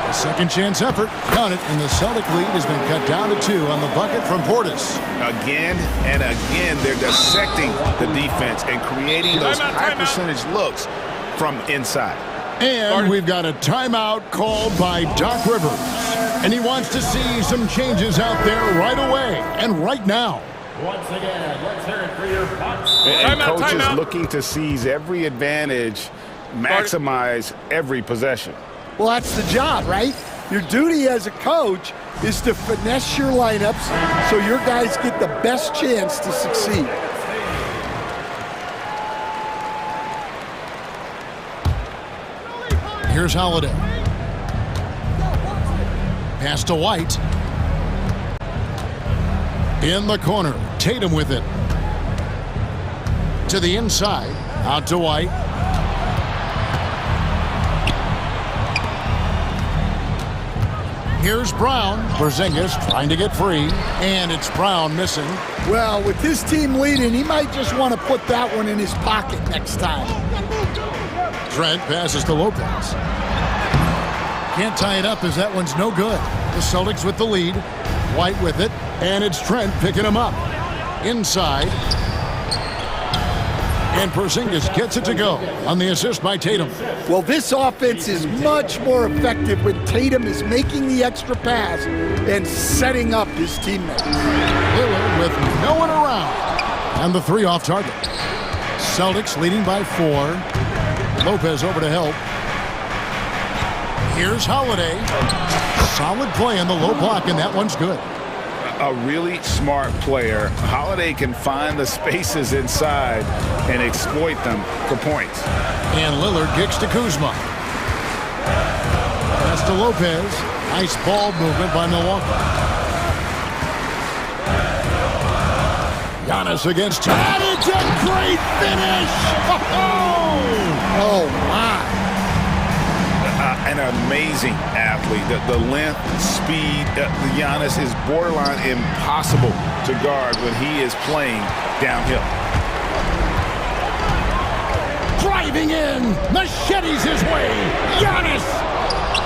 Speaker 8: A second chance effort, got it, and the Celtic lead has been cut down to 2 on the bucket from Portis.
Speaker 17: Again and again, they're dissecting the defense and creating those high percentage looks from inside.
Speaker 8: And we've got a timeout called by Doc Rivers. And he wants to see some changes out there right away and right now.
Speaker 4: Once again, let's hear it for your Bucks.
Speaker 17: And coach is looking to seize every advantage, maximize every possession.
Speaker 16: Well, that's the job, right? Your duty as a coach is to finesse your lineups so your guys get the best chance to succeed.
Speaker 8: Here's Holiday. Pass to White. In the corner, Tatum with it. To the inside, out to White. Here's Brown. Porzingis trying to get free, and it's Brown missing.
Speaker 16: Well, with his team leading, he might just want to put that one in his pocket next time.
Speaker 8: Trent passes to Lopez. Can't tie it up as that one's no good. The Celtics with the lead. White with it, and it's Trent picking him up. Inside. And Porzingis gets it to go on the assist by Tatum.
Speaker 16: Well, this offense is much more effective when Tatum is making the extra pass and setting up his teammates.
Speaker 8: Lillard with no one around. And the 3 off target. Celtics leading by 4. Lopez over to help. Here's Holiday. Solid play in the low block, and that one's good.
Speaker 17: A really smart player. Holiday can find the spaces inside and exploit them for points.
Speaker 8: And Lillard kicks to Kuzma. Pass to Lopez. Nice ball movement by Milwaukee. Giannis against Tatum. And it's a great finish!
Speaker 16: Oh, my.
Speaker 17: An amazing athlete. The length, speed, Giannis is borderline impossible to guard when he is playing downhill.
Speaker 8: Driving in, machetes his way. Giannis!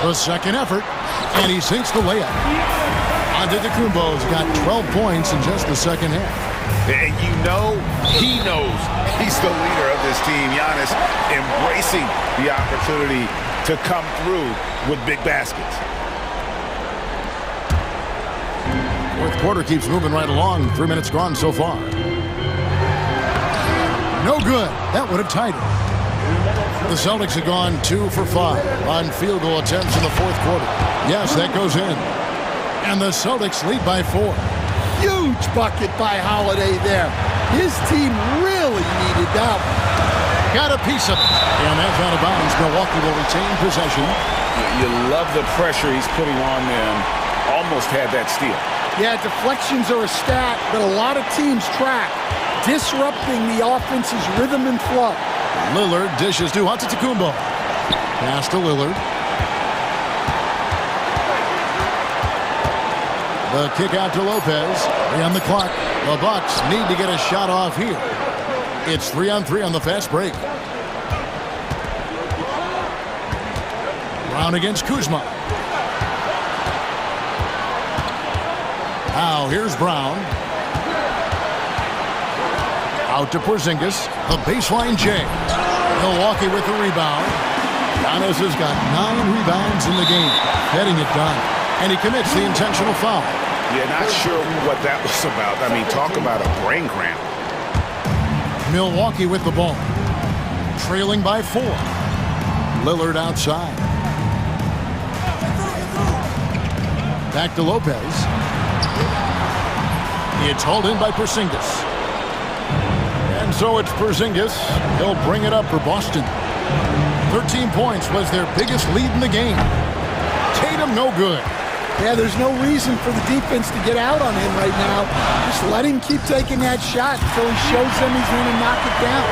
Speaker 8: The second effort, and he sinks the layup. Antetokounmpo's got 12 points in just the second half.
Speaker 17: And you know he knows he's the leader of this team. Giannis embracing the opportunity to come through with big baskets.
Speaker 8: Quarter keeps moving right along. 3 minutes gone so far. No good. That would have tied it. The Celtics have gone 2 for 5 on field goal attempts in the fourth quarter. Yes, that goes in. And the Celtics lead by 4.
Speaker 16: Huge bucket by Holiday there. His team really needed that one.
Speaker 8: Got a piece of it. And that's out of bounds. Milwaukee will retain possession.
Speaker 11: You love the pressure he's putting on them. Almost had that steal.
Speaker 16: Yeah, deflections are a stat that a lot of teams track, disrupting the offense's rhythm and flow.
Speaker 8: Lillard dishes to Antetokounmpo. Pass to Lillard. The kick out to Lopez. 3 on the clock. The Bucks need to get a shot off here. It's 3-on-3 on the fast break. Brown against Kuzma. Now here's Brown. Out to Porzingis. The baseline J. Milwaukee with the rebound. Giannis has got 9 rebounds in the game. Getting it done. And he commits the intentional foul.
Speaker 17: Yeah, not sure what that was about. I mean, talk about a brain cramp.
Speaker 8: Milwaukee with the ball. Trailing by 4. Lillard outside. Back to Lopez. It's hauled in by Porzingis. And so it's Porzingis. He'll bring it up for Boston. 13 points was their biggest lead in the game. Tatum no good.
Speaker 16: Yeah, there's no reason for the defense to get out on him right now. Just let him keep taking that shot until he shows them he's going to knock it down.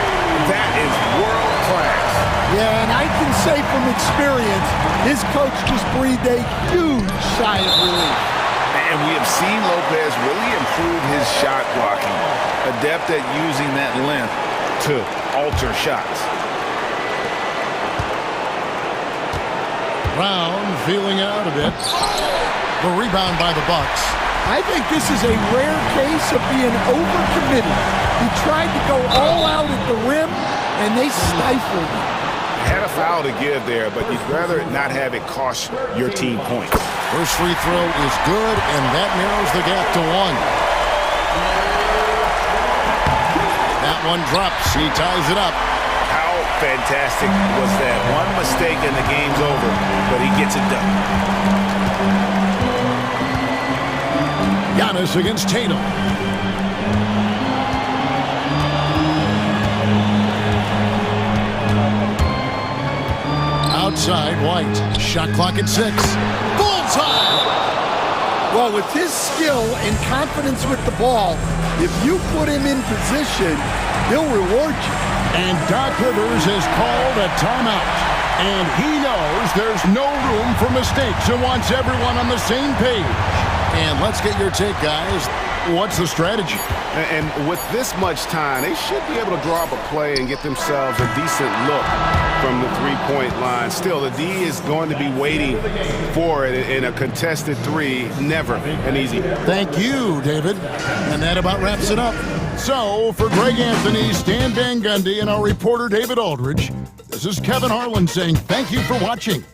Speaker 11: That is world class.
Speaker 16: Yeah, and I can say from experience, his coach just breathed a huge sigh of relief.
Speaker 11: And we have seen Lopez really improve his shot blocking. Adept at using that length to alter shots.
Speaker 8: Brown feeling out a bit. The rebound by the Bucks.
Speaker 16: I think this is a rare case of being overcommitted. He tried to go all out at the rim, and they stifled him.
Speaker 17: Had a foul to give there, but you'd rather not have it cost your team points.
Speaker 8: First free throw is good, and that narrows the gap to 1. That one drops. He ties it up.
Speaker 11: How fantastic was that? One mistake and the game's over, but he gets it done.
Speaker 8: Giannis against Tatum. Outside, White. Shot clock at 6. Bullseye!
Speaker 16: Well, with his skill and confidence with the ball, if you put him in position, he'll reward you.
Speaker 8: And Doc Rivers has called a timeout. And he knows there's no room for mistakes and wants everyone on the same page. And let's get your take, guys. What's the strategy?
Speaker 17: And with this much time, they should be able to draw up a play and get themselves a decent look from the three-point line. Still, the D is going to be waiting for it in a contested 3. Never an easy.
Speaker 8: Thank you, David. And that about wraps it up. So, for Greg Anthony, Stan Van Gundy, and our reporter David Aldridge, this is Kevin Harlan saying thank you for watching.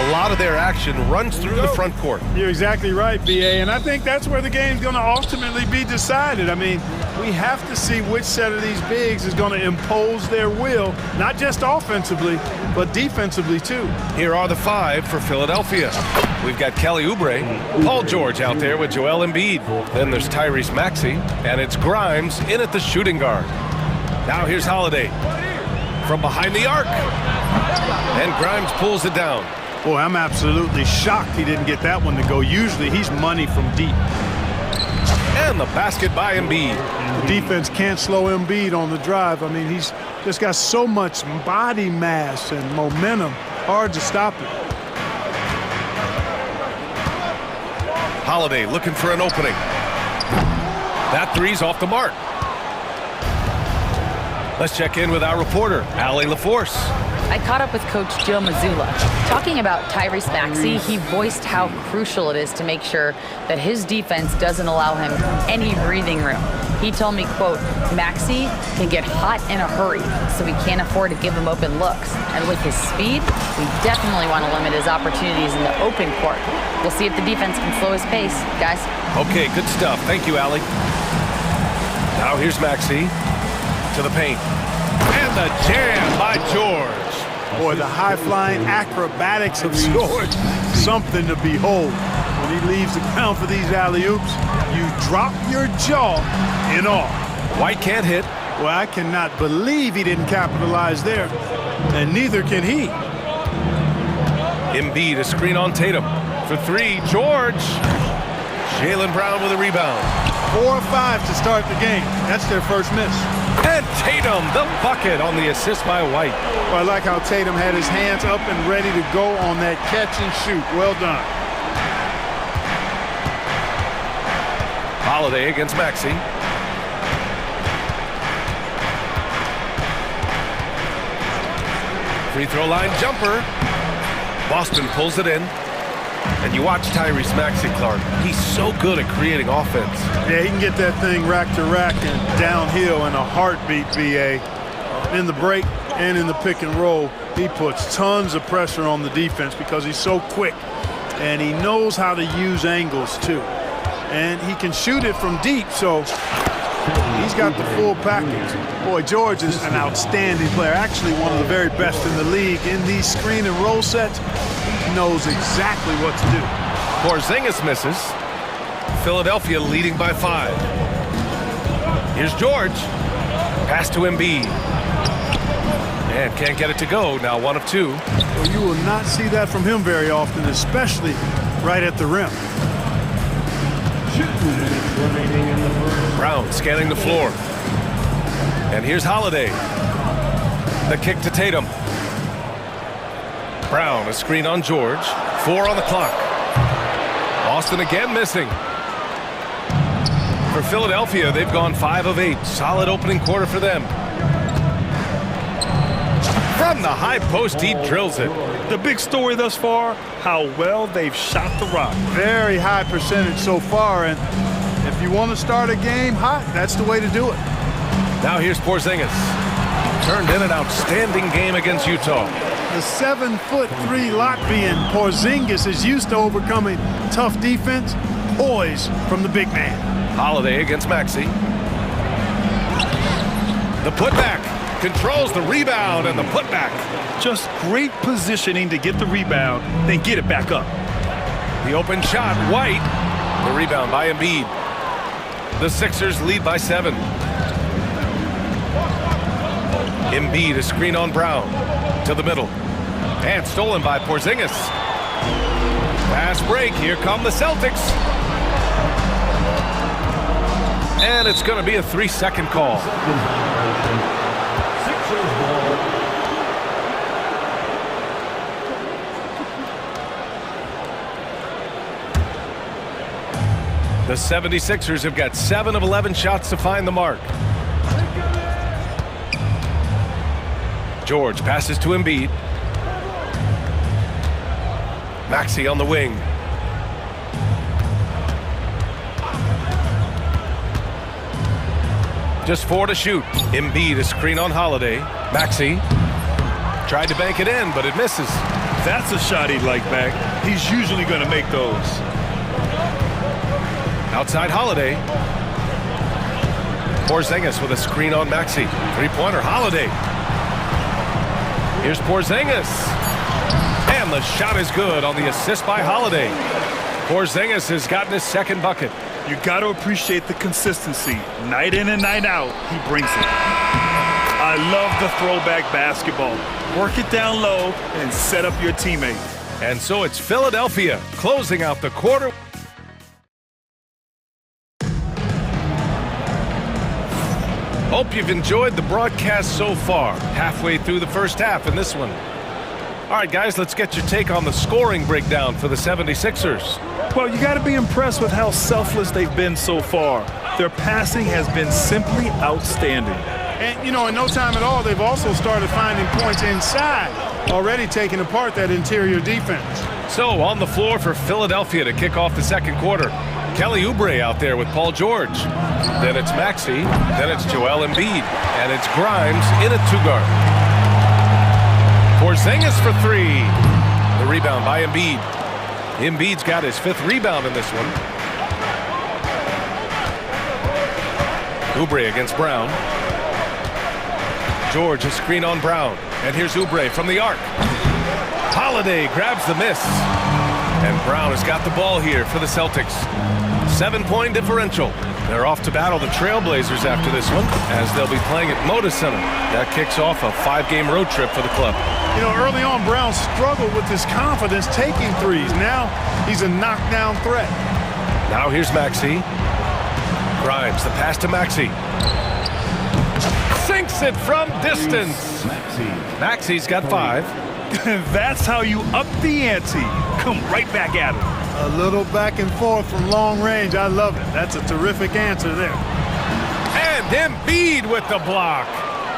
Speaker 1: A lot of their action runs through the front court.
Speaker 3: You're exactly right, BA, and I think that's where the game's going to ultimately be decided. I mean, we have to see which set of these bigs is going to impose their will, not just offensively, but defensively too.
Speaker 1: Here are the 5 for Philadelphia. We've got Kelly Oubre, Paul George out there with Joel Embiid. Then there's Tyrese Maxey, and it's Grimes in at the shooting guard. Now here's Holiday from behind the arc, and Grimes pulls it down.
Speaker 3: Boy, I'm absolutely shocked he didn't get that one to go. Usually he's money from deep.
Speaker 1: And the basket by Embiid.
Speaker 3: The defense can't slow Embiid on the drive. I mean, he's just got so much body mass and momentum. Hard to stop it.
Speaker 1: Holiday looking for an opening. That three's off the mark. Let's check in with our reporter, Allie LaForce.
Speaker 5: I caught up with Coach Joe Mazzulla. Talking about Tyrese Maxey, he voiced how crucial it is to make sure that his defense doesn't allow him any breathing room. He told me, quote, Maxey can get hot in a hurry, so we can't afford to give him open looks. And with his speed, we definitely want to limit his opportunities in the open court. We'll see if the defense can slow his pace, guys.
Speaker 1: Okay, good stuff. Thank you, Allie. Now here's Maxey to the paint. And the jam by George.
Speaker 3: Boy, the high-flying acrobatics of George, something to behold. When he leaves the ground for these alley-oops, you drop your jaw in awe.
Speaker 1: White can't hit.
Speaker 3: Well, I cannot believe he didn't capitalize there, and neither can he.
Speaker 1: Embiid, a screen on Tatum. For 3, George. Jaylen Brown with a rebound.
Speaker 3: 4 or 5 to start the game. That's their first miss.
Speaker 1: And Tatum, the bucket on the assist by White.
Speaker 3: Well, I like how Tatum had his hands up and ready to go on that catch and shoot. Well done.
Speaker 1: Holiday against Maxey. Free throw line jumper. Boston pulls it in. And you watch Tyrese Maxey, Clark. He's so good at creating offense.
Speaker 3: Yeah, he can get that thing rack to rack and downhill in a heartbeat, BA. In the break and in the pick and roll, he puts tons of pressure on the defense because he's so quick. And he knows how to use angles, too. And he can shoot it from deep, so he's got the full package. Boy, George is an outstanding player, actually one of the very best in the league. In these screen and roll sets, he knows exactly what to do.
Speaker 1: Porzingis misses. Philadelphia leading by 5. Here's George. Pass to Embiid. And can't get it to go. Now 1 of 2.
Speaker 3: Well, you will not see that from him very often, especially right at the rim.
Speaker 1: Brown scanning the floor. And here's Holiday. The kick to Tatum. Brown, a screen on George. 4 on the clock. Boston again missing. For Philadelphia, they've gone 5 of 8. Solid opening quarter for them. From the high post, he drills it.
Speaker 2: The big story thus far, how well they've shot the rock.
Speaker 3: Very high percentage so far, and if you want to start a game hot, that's the way to do it.
Speaker 1: Now here's Porzingis. Turned in an outstanding game against Utah.
Speaker 3: The 7'3" Latvian Porzingis is used to overcoming tough defense. Poise from the big man.
Speaker 1: Holiday against Maxey. The putback. Controls the rebound and the putback.
Speaker 2: Just great positioning to get the rebound, then get it back up.
Speaker 1: The open shot, White. The rebound by Embiid. The Sixers lead by 7. Embiid, a screen on Brown. To the middle. And stolen by Porzingis. Fast break. Here come the Celtics. And it's going to be a 3-second call. The 76ers have got 7 of 11 shots to find the mark. George passes to Embiid. Maxey on the wing. Just 4 to shoot. Embiid, a screen on Holiday. Maxey. Tried to bank it in, but it misses.
Speaker 2: That's a shot he'd like back. He's usually going to make those.
Speaker 1: Outside Holiday. Porzingis with a screen on Maxey. Three-pointer, Holiday. Here's Porzingis. And the shot is good on the assist by Holiday. Porzingis has gotten his second bucket.
Speaker 2: You got to appreciate the consistency. Night in and night out, he brings it. I love the throwback basketball. Work it down low and set up your teammate.
Speaker 1: And so it's Philadelphia closing out the quarter. Hope you've enjoyed the broadcast so far. Halfway through the first half in this one. All right, guys, let's get your take on the scoring breakdown for the 76ers.
Speaker 2: Well, you got to be impressed with how selfless they've been so far. Their passing has been simply outstanding.
Speaker 3: And, you know, in no time at all, they've also started finding points inside, already taking apart that interior defense.
Speaker 1: So, on the floor for Philadelphia to kick off the second quarter. Kelly Oubre out there with Paul George. Then it's Maxey. Then it's Joel Embiid. And it's Grimes in a two-guard. Porzingis for three. The rebound by Embiid. Embiid's got his fifth rebound in this one. Oubre against Brown. George, a screen on Brown. And here's Oubre from the arc. Holiday grabs the miss. And Brown has got the ball here for the Celtics. 7-point differential. They're off to battle the Trailblazers after this one, as they'll be playing at Moda Center. That kicks off a 5-game road trip for the club.
Speaker 3: You know, early on, Brown struggled with his confidence taking threes. Now he's a knockdown threat.
Speaker 1: Now here's Maxey. Grimes, the pass to Maxey. Sinks it from distance. Maxey's got 5.
Speaker 2: That's how you up the ante. Come right back at him.
Speaker 3: A little back and forth from long range. I love it. That's a terrific answer there.
Speaker 1: And Embiid with the block.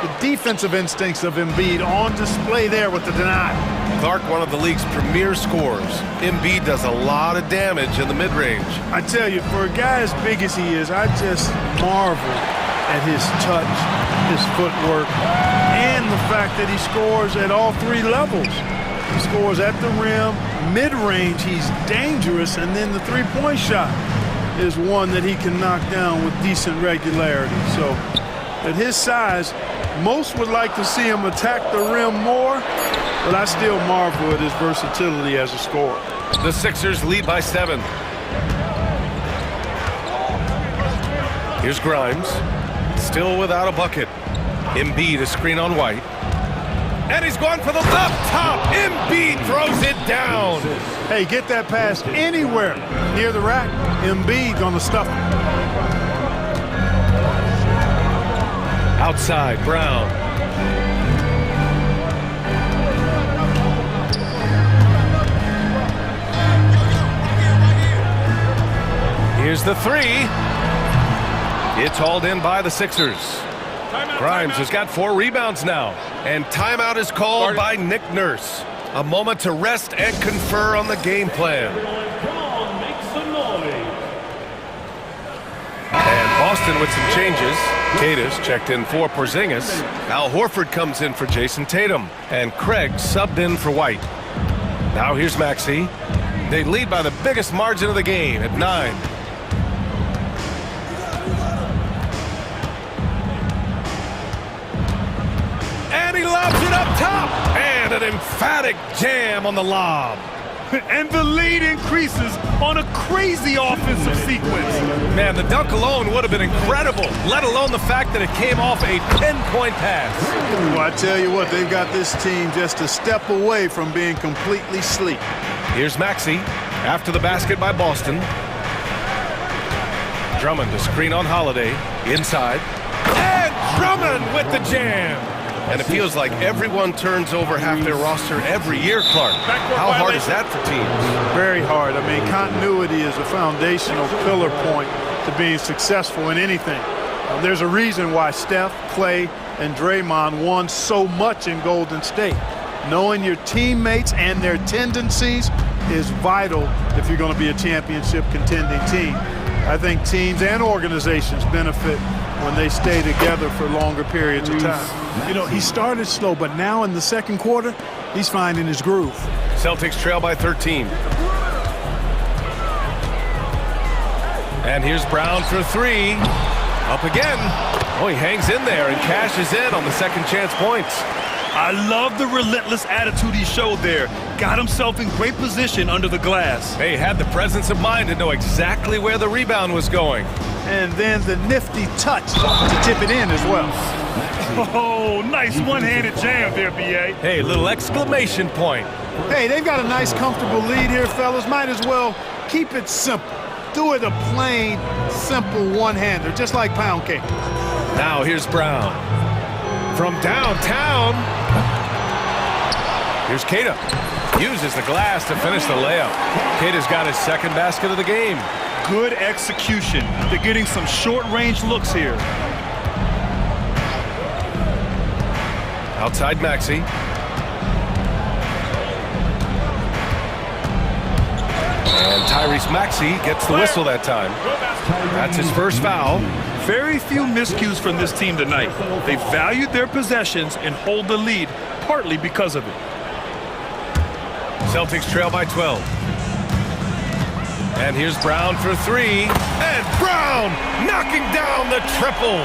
Speaker 3: The defensive instincts of Embiid on display there with the denial.
Speaker 1: Clark, one of the league's premier scorers. Embiid does a lot of damage in the mid-range.
Speaker 3: I tell you, for a guy as big as he is, I just marvel at his touch, his footwork, and the fact that he scores at all three levels. He scores at the rim, mid-range, he's dangerous, and then the three-point shot is one that he can knock down with decent regularity. So at his size, most would like to see him attack the rim more, but I still marvel at his versatility as a scorer.
Speaker 1: The Sixers lead by 7. Here's Grimes, still without a bucket. Embiid, a screen on White. And he's going for the up top. Embiid throws it down.
Speaker 3: Hey, get that pass anywhere near the rack. Embiid gonna stuff it.
Speaker 1: Outside, Brown. Here's the three. It's hauled in by the Sixers. Grimes has got 4 rebounds now. And timeout is called by Nick Nurse. A moment to rest and confer on the game plan. And Boston with some changes. Cadis checked in for Porzingis. Al Horford comes in for Jason Tatum. And Craig subbed in for White. Now here's Maxey. They lead by the biggest margin of the game at 9. And he lobs it up top. And an emphatic jam on the lob.
Speaker 2: And the lead increases on a crazy offensive sequence.
Speaker 1: Man, the dunk alone would have been incredible, let alone the fact that it came off a 10-point pass.
Speaker 3: Well, I tell you what, they've got this team just a step away from being completely sleep.
Speaker 1: Here's Maxey after the basket by Boston. Drummond to screen on Holiday. Inside. And Drummond with the jam. And it feels like everyone turns over half their roster every year, Clark. How hard is that for teams?
Speaker 3: Very hard. I mean, continuity is a foundational pillar point to being successful in anything. There's a reason why Steph, Clay, and Draymond won so much in Golden State. Knowing your teammates and their tendencies is vital if you're going to be a championship contending team. I think teams and organizations benefit when they stay together for longer periods of time. You know, he started slow, but now in the second quarter, he's finding his groove.
Speaker 1: Celtics trail by 13. And here's Brown for three. Up again. Oh, he hangs in there and cashes in on the second chance points.
Speaker 2: I love the relentless attitude he showed there. Got himself in great position under the glass.
Speaker 1: He had the presence of mind to know exactly where the rebound was going.
Speaker 3: And then the nifty touch to tip it in as well.
Speaker 2: Oh, nice one-handed jam there, B.A.
Speaker 1: Hey, little exclamation point.
Speaker 3: Hey, they've got a nice, comfortable lead here, fellas. Might as well keep it simple. Do it a plain, simple one-hander, just like pound cake.
Speaker 1: Now here's Brown. From downtown. Here's Keita. Uses the glass to finish the layup. Keita's got his second basket of the game.
Speaker 2: Good execution. They're getting some short-range looks here.
Speaker 1: Outside Maxey. And Tyrese Maxey gets the whistle that time. That's his first foul.
Speaker 2: Very few miscues from this team tonight. They valued their possessions and hold the lead, partly because of it.
Speaker 1: Celtics trail by 12. And here's Brown for three. And Brown knocking down the triple.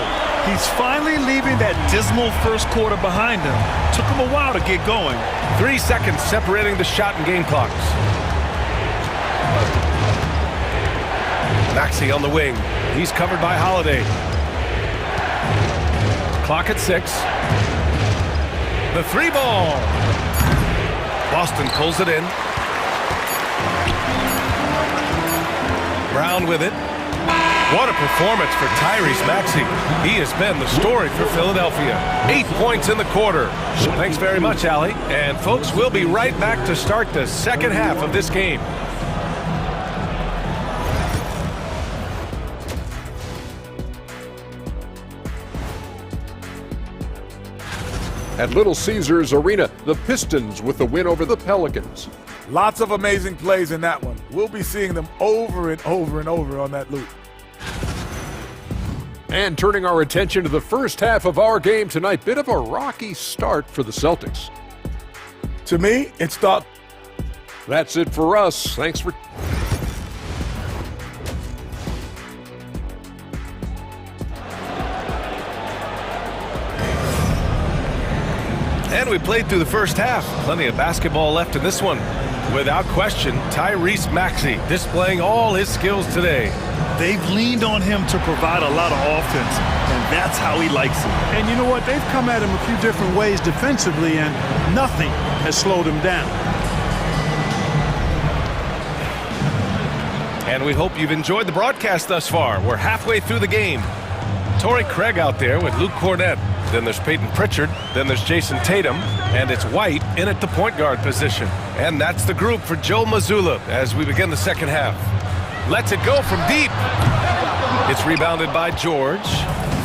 Speaker 2: He's finally leaving that dismal first quarter behind him. Took him a while to get going.
Speaker 1: 3 seconds separating the shot and game clocks. Maxey on the wing. He's covered by Holiday. Clock at 6. The three ball. Boston pulls it in. Brown with it. What a performance for Tyrese Maxey. He has been the story for Philadelphia. 8 points in the quarter. Thanks very much, Allie. And folks, we'll be right back to start the second half of this game.
Speaker 7: At Little Caesars Arena, the Pistons with the win over the Pelicans.
Speaker 13: Lots of amazing plays in that one. We'll be seeing them over and over and over on that loop.
Speaker 7: And turning our attention to the first half of our game tonight, bit of a rocky start for the Celtics.
Speaker 13: To me, it's thought.
Speaker 7: That's it for us. Thanks for...
Speaker 1: And we played through the first half. Plenty of basketball left in this one. Without question, Tyrese Maxey displaying all his skills today.
Speaker 2: They've leaned on him to provide a lot of offense, and that's how he likes it.
Speaker 3: And you know what? They've come at him a few different ways defensively, and nothing has slowed him down.
Speaker 1: And we hope you've enjoyed the broadcast thus far. We're halfway through the game. Torrey Craig out there with Luke Cornett. Then there's Peyton Pritchard. Then there's Jason Tatum. And it's White in at the point guard position. And that's the group for Joe Mazzulla as we begin the second half. Lets it go from deep. It's rebounded by George.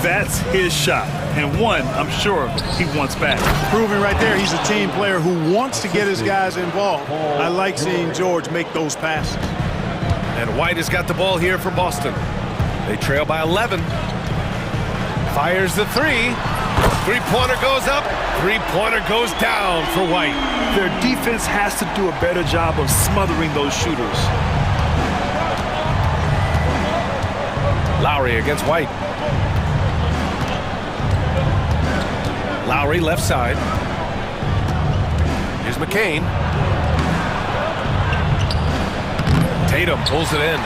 Speaker 2: That's his shot. And one, I'm sure, he wants back.
Speaker 3: Proving right there he's a team player who wants to get his guys involved. I like seeing George make those passes.
Speaker 1: And White has got the ball here for Boston. They trail by 11. Fires the three. Three-pointer goes up. Three-pointer goes down for White.
Speaker 2: Their defense has to do a better job of smothering those shooters.
Speaker 1: Lowry against White. Lowry left side. Here's McCain. Tatum pulls it in.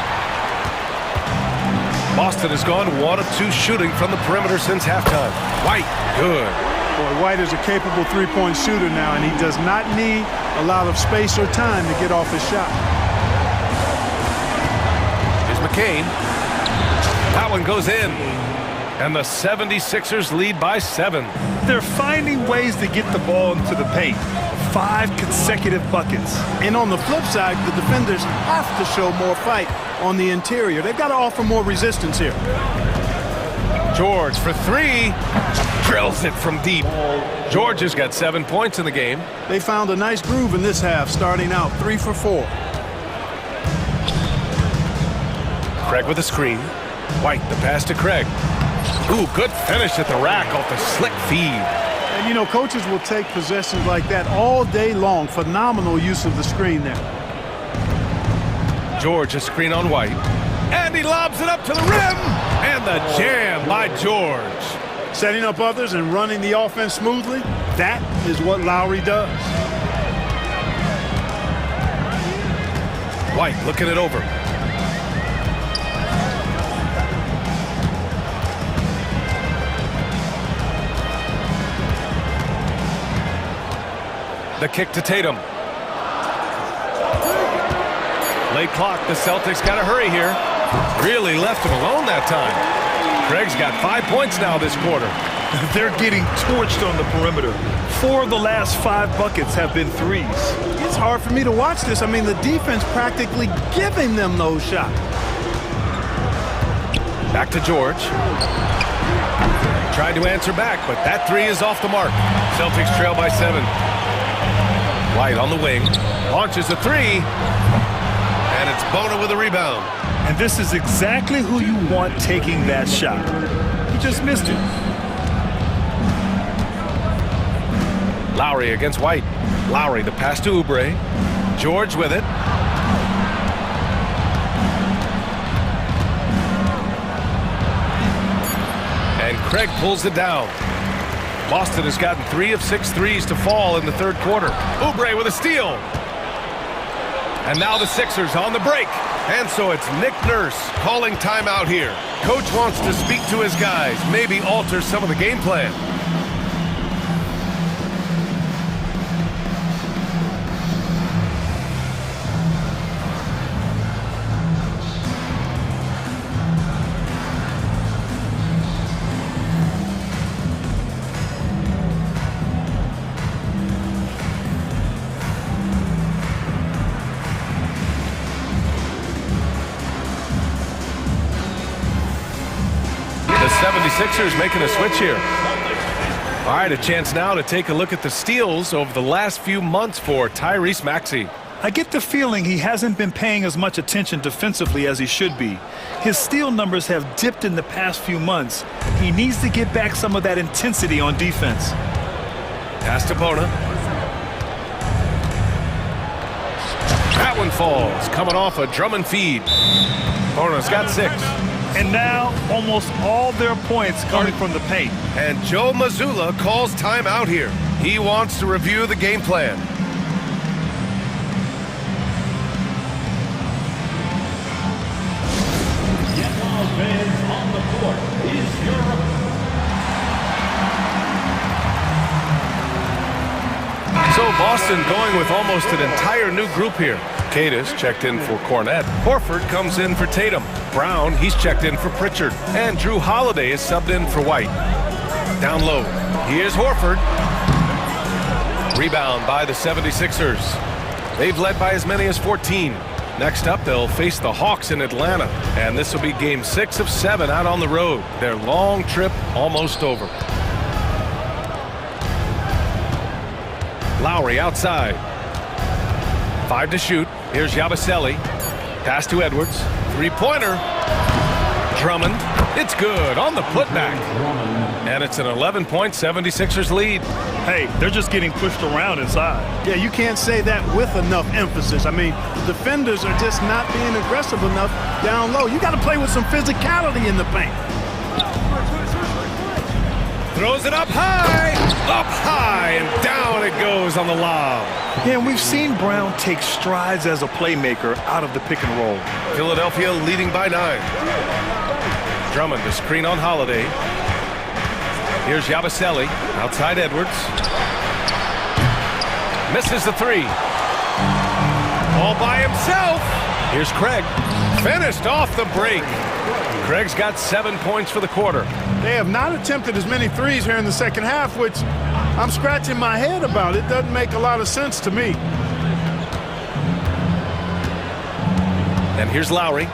Speaker 1: Boston has gone 1 of 2 shooting from the perimeter since halftime. White, good.
Speaker 3: Boy, White is a capable three-point shooter now, and he does not need a lot of space or time to get off his shot.
Speaker 1: Here's McCain. That one goes in. And the 76ers lead by 7.
Speaker 2: They're finding ways to get the ball into the paint. 5 consecutive buckets.
Speaker 3: And on the flip side, the defenders have to show more fight on the interior. They've got to offer more resistance here.
Speaker 1: George for three. Drills it from deep. George has got 7 points in the game.
Speaker 3: They found a nice groove in this half, starting out 3 for 4.
Speaker 1: Craig with a screen. White, the pass to Craig. Ooh, good finish at the rack off the slick feed.
Speaker 3: And, you know, coaches will take possessions like that all day long. Phenomenal use of the screen there.
Speaker 1: George, a screen on White. And he lobs it up to the rim. And the jam by George.
Speaker 3: Setting up others and running the offense smoothly. That is what Lowry does.
Speaker 1: White looking it over. The kick to Tatum. Late clock, the Celtics got to hurry here. Really left him alone that time. Craig's got 5 points now this quarter.
Speaker 2: They're getting torched on the perimeter. 4 of the last 5 buckets have been threes.
Speaker 3: It's hard for me to watch this. I mean, the defense practically giving them those shots.
Speaker 1: Back to George. Tried to answer back, but that 3 is off the mark. Celtics trail by 7. White on the wing, launches a 3, and it's Bona with a rebound.
Speaker 2: And this is exactly who you want taking that shot. He just missed it.
Speaker 1: Lowry against White. Lowry, the pass to Oubre. George with it. And Craig pulls it down. Boston has gotten 3 of 6 threes to fall in the third quarter. Oubre with a steal. And now the Sixers on the break. And so it's Nick Nurse calling timeout here. Coach wants to speak to his guys, maybe alter some of the game plan. The 76ers making a switch here. All right, a chance now to take a look at the steals over the last few months for Tyrese Maxey.
Speaker 2: I get the feeling he hasn't been paying as much attention defensively as he should be. His steal numbers have dipped in the past few months. He needs to get back some of that intensity on defense.
Speaker 1: Pass to Bona. That one falls, coming off a Drummond feed. Bona's got 6.
Speaker 2: And now almost all their points coming from the paint.
Speaker 1: And Joe Mazzulla calls timeout here. He wants to review the game plan.
Speaker 4: On the court is your
Speaker 1: So Boston going with almost an entire new group here. Cadis checked in for Cornette. Horford comes in for Tatum. Brown, he's checked in for Pritchard. And Drew Holiday is subbed in for White. Down low, here's Horford. Rebound by the 76ers. They've led by as many as 14. Next up, they'll face the Hawks in Atlanta. And this will be game 6 of 7 out on the road. Their long trip almost over. Lowry outside. 5 to shoot. Here's Yabusele. Pass to Edwards. Three-pointer. Drummond. It's good on the putback. And it's an 11-point 76ers lead.
Speaker 2: Hey, they're just getting pushed around inside.
Speaker 3: Yeah, you can't say that with enough emphasis. I mean, the defenders are just not being aggressive enough down low. You got to play with some physicality in the paint.
Speaker 1: Throws it up high, and down it goes on the lob.
Speaker 2: Yeah, and we've seen Brown take strides as a playmaker out of the pick and roll.
Speaker 1: Philadelphia leading by 9. Drummond, the screen on Holiday. Here's Yabusele, outside Edwards. Misses the 3. All by himself. Here's Craig. Finished off the break. Craig's got 7 points for the quarter.
Speaker 3: They have not attempted as many threes here in the second half, which I'm scratching my head about. It doesn't make a lot of sense to me.
Speaker 1: And here's Lowry.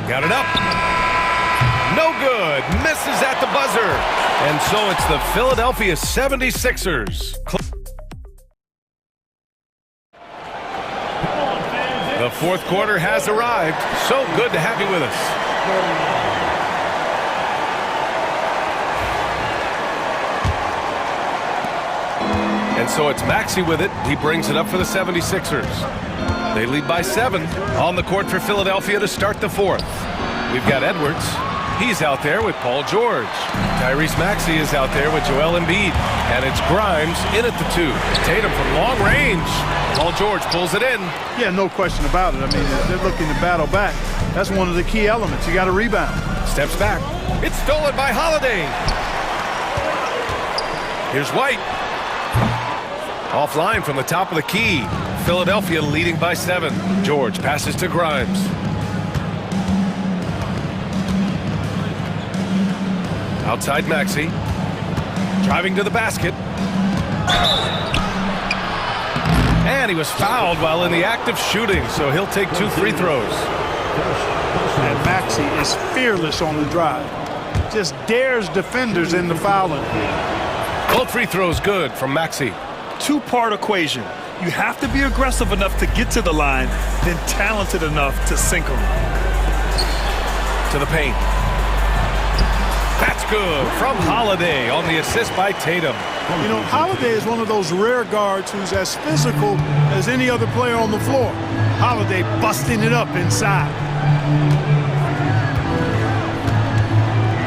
Speaker 1: Got it up. No good. Misses at the buzzer. And so it's the Philadelphia 76ers. The fourth quarter has arrived. So good to have you with us. And so it's Maxey with it. He brings it up for the 76ers. They lead by 7 on the court for Philadelphia to start the fourth. We've got Edwards. He's out there with Paul George. Tyrese Maxey is out there with Joel Embiid. And it's Grimes in at the 2. Tatum from long range. Paul George pulls it in.
Speaker 3: Yeah, no question about it. I mean, they're looking to battle back. That's one of the key elements. You got to rebound.
Speaker 1: Steps back. It's stolen by Holiday. Here's White. Offline from the top of the key. Philadelphia leading by 7. George passes to Grimes. Outside Maxey. Driving to the basket. And he was fouled while in the act of shooting, so he'll take 2 free throws.
Speaker 3: And Maxey is fearless on the drive. Just dares defenders in the fouling.
Speaker 1: Both free throws good from Maxey.
Speaker 2: Two-part equation. You have to be aggressive enough to get to the line, then talented enough to sink them.
Speaker 1: To the paint. That's good from Holiday on the assist by Tatum.
Speaker 3: You know, Holiday is one of those rare guards who's as physical as any other player on the floor. Holiday busting it up inside.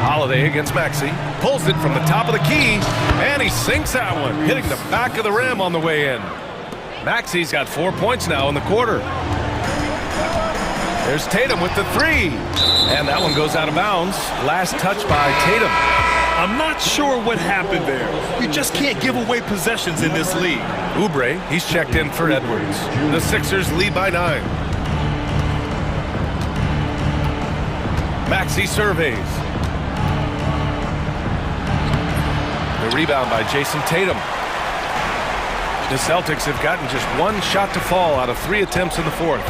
Speaker 1: Holiday against Maxey. Pulls it from the top of the key, and he sinks that one, hitting the back of the rim on the way in. Maxey's got 4 points now in the quarter. There's Tatum with the 3. And that one goes out of bounds. Last touch by Tatum.
Speaker 2: I'm not sure what happened there. You just can't give away possessions in this league.
Speaker 1: Oubre, he's checked in for Edwards. The Sixers lead by 9. Maxey surveys. The rebound by Jason Tatum. The Celtics have gotten just 1 shot to fall out of 3 attempts in the fourth.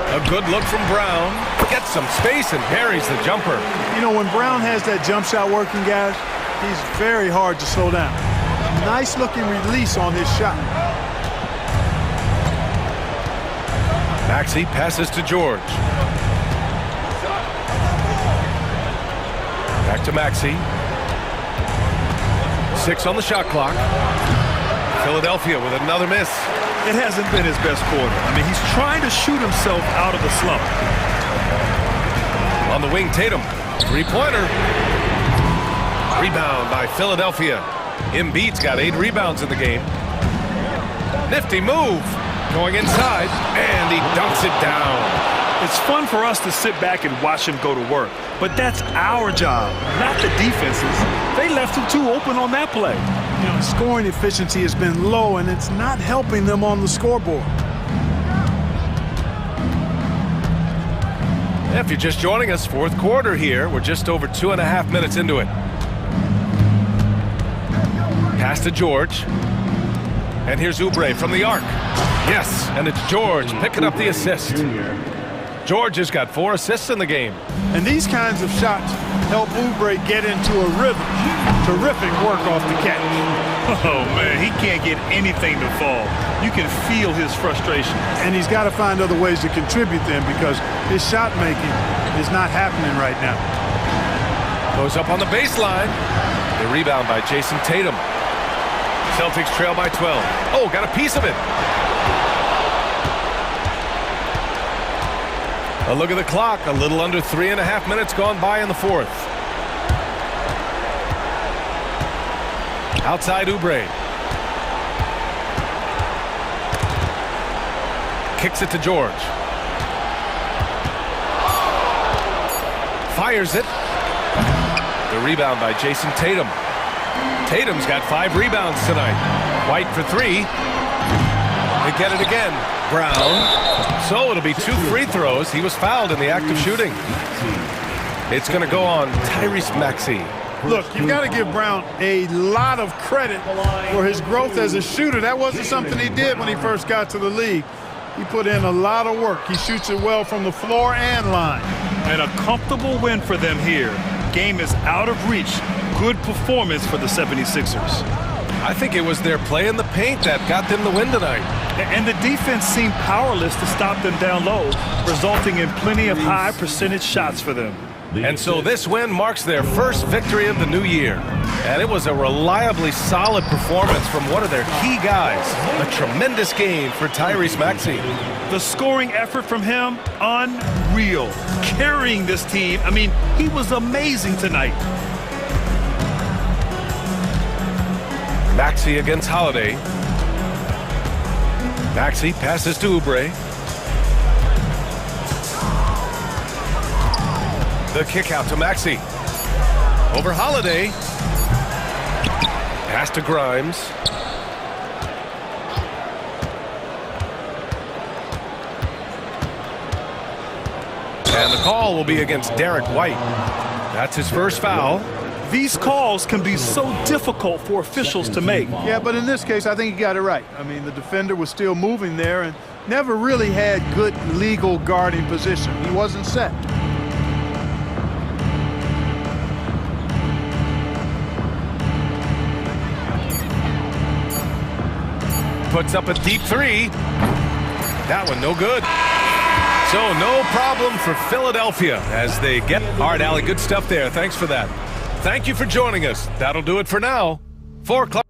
Speaker 1: A good look from Brown. Gets some space and parries the jumper.
Speaker 3: You know, when Brown has that jump shot working, guys, he's very hard to slow down. Nice looking release on his shot.
Speaker 1: Maxey passes to George. Back to Maxey. 6 on the shot clock. Philadelphia with another miss.
Speaker 2: It hasn't been his best quarter. I mean, he's trying to shoot himself out of the slump.
Speaker 1: On the wing, Tatum. 3-pointer. Rebound by Philadelphia. Embiid's got 8 rebounds in the game. Nifty move. Going inside, and he dunks it down.
Speaker 2: It's fun for us to sit back and watch him go to work, but that's our job, not the defense's. They left him too open on that play.
Speaker 3: You know, scoring efficiency has been low, and it's not helping them on the scoreboard.
Speaker 1: If you're just joining us, fourth quarter here. We're just over 2.5 minutes into it. Pass to George. And here's Oubre from the arc. Yes, and it's George picking up the assist. George has got 4 assists in the game.
Speaker 3: And these kinds of shots help Oubre get into a rhythm. Terrific work off the catch.
Speaker 2: Oh, man, he can't get anything to fall. You can feel his frustration.
Speaker 3: And he's got to find other ways to contribute them because his shot making is not happening right now.
Speaker 1: Goes up on the baseline. The rebound by Jason Tatum. Celtics trail by 12. Oh, got a piece of it. A look at the clock. A little under 3.5 minutes gone by in the fourth. Outside Oubre. Kicks it to George. Fires it. The rebound by Jason Tatum. Tatum's got 5 rebounds tonight. White for 3. They get it again. Brown. So it'll be 2 free throws. He was fouled in the act of shooting. It's going to go on Tyrese Maxey.
Speaker 3: Look, you've got to give Brown a lot of credit for his growth as a shooter. That wasn't something he did when he first got to the league. He put in a lot of work. He shoots it well from the floor and line.
Speaker 2: And a comfortable win for them here. Game is out of reach. Good performance for the 76ers.
Speaker 1: I think it was their play in the paint that got them the win tonight.
Speaker 2: And the defense seemed powerless to stop them down low, resulting in plenty of high percentage shots for them.
Speaker 1: And so this win marks their first victory of the new year. And it was a reliably solid performance from one of their key guys. A tremendous game for Tyrese Maxey.
Speaker 2: The scoring effort from him, unreal. Carrying this team, I mean, he was amazing tonight.
Speaker 1: Maxey against Holiday. Maxey passes to Oubre. The kick out to Maxey. Over Holiday. Pass to Grimes. And the call will be against Derek White. That's his first foul.
Speaker 2: These calls can be so difficult for officials to make.
Speaker 3: Yeah, but in this case, I think he got it right. I mean, the defender was still moving there and never really had good legal guarding position. He wasn't set.
Speaker 1: Puts up a deep three. That one no good. So no problem for Philadelphia as they get. All right, Allie, good stuff there. Thanks for that. Thank you for joining us. That'll do it for now. 4 o'clock.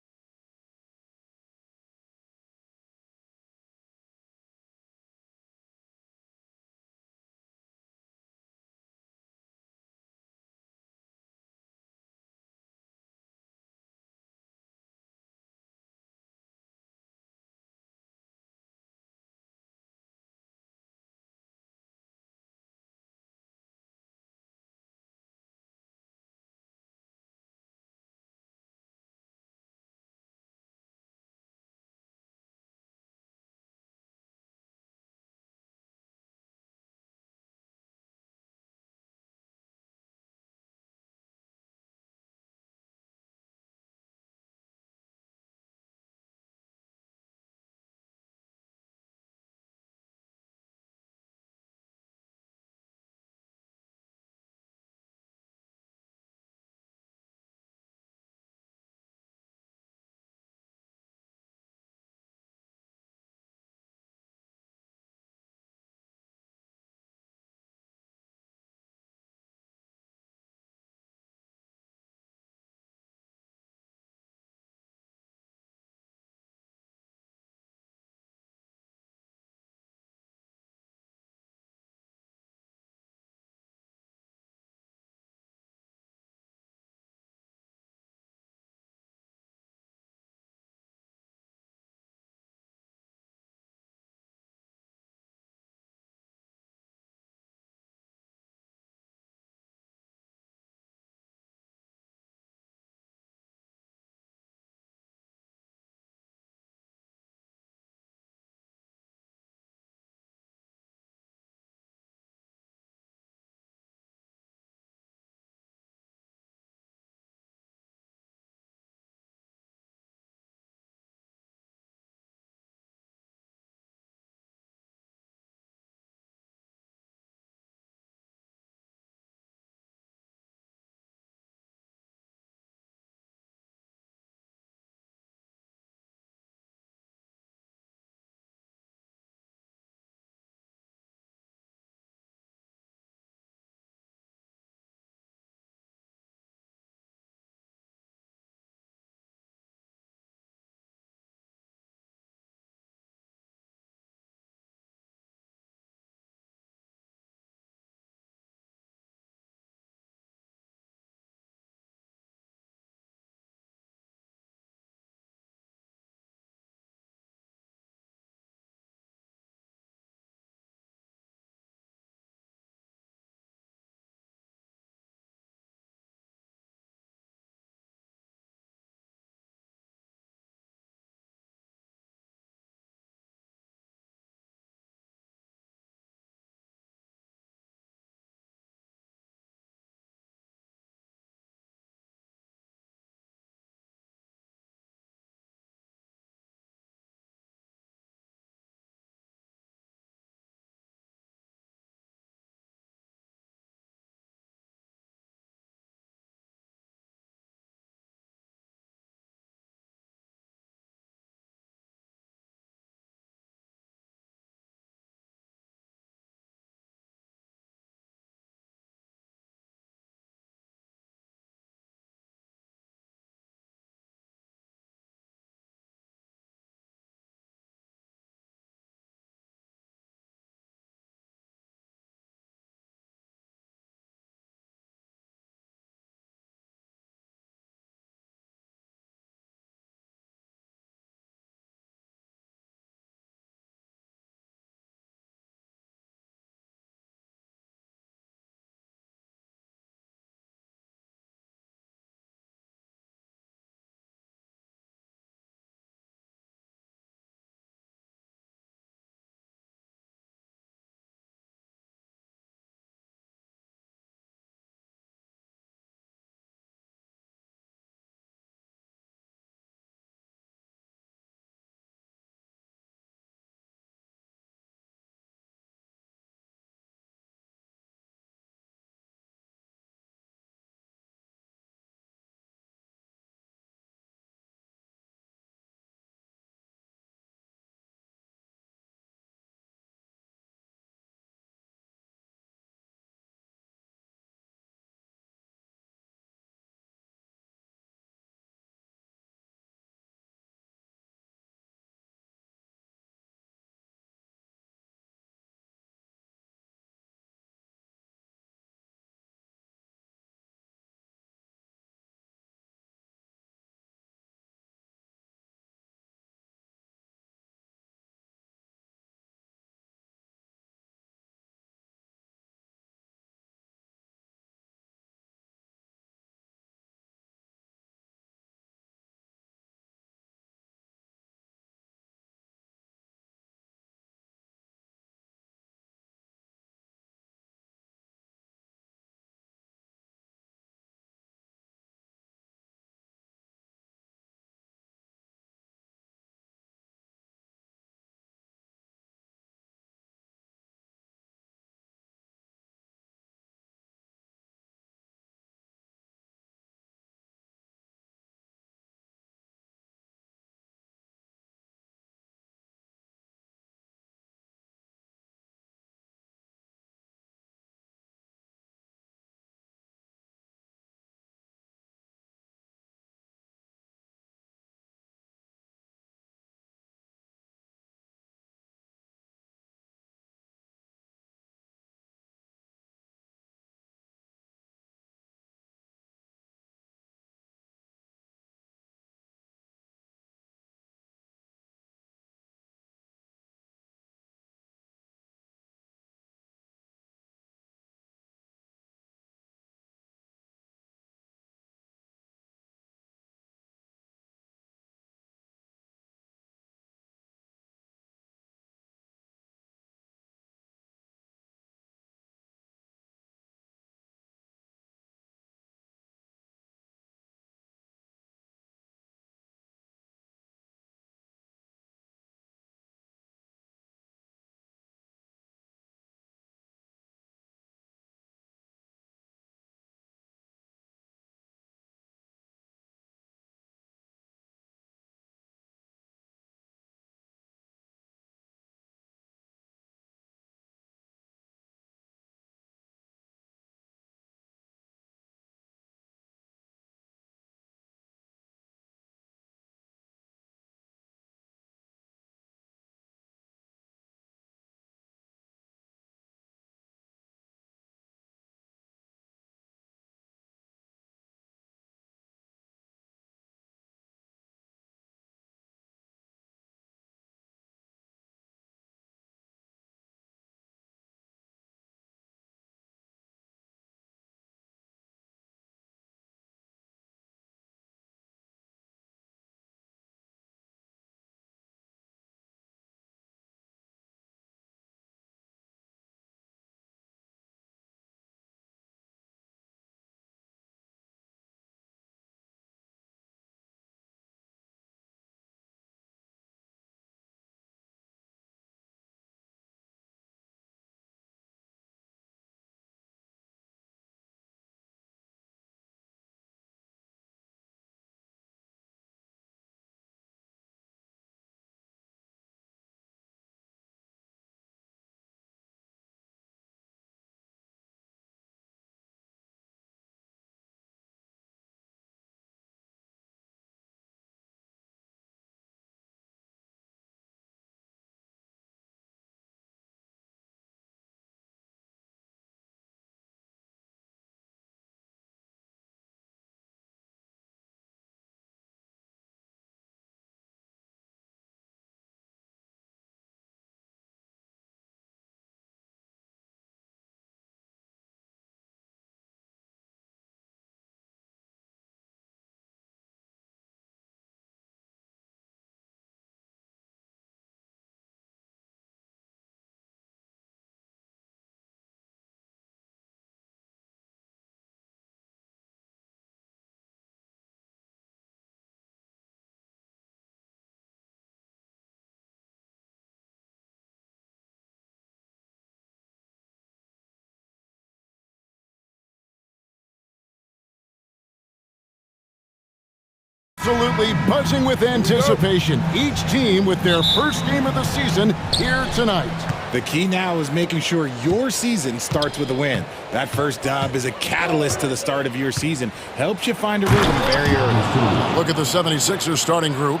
Speaker 8: Absolutely buzzing with anticipation. Each team with their first game of the season here tonight.
Speaker 9: The key now is making sure your season starts with a win. That first dub is a catalyst to the start of your season. Helps you find a rhythm very early.
Speaker 8: Look at the 76ers starting group.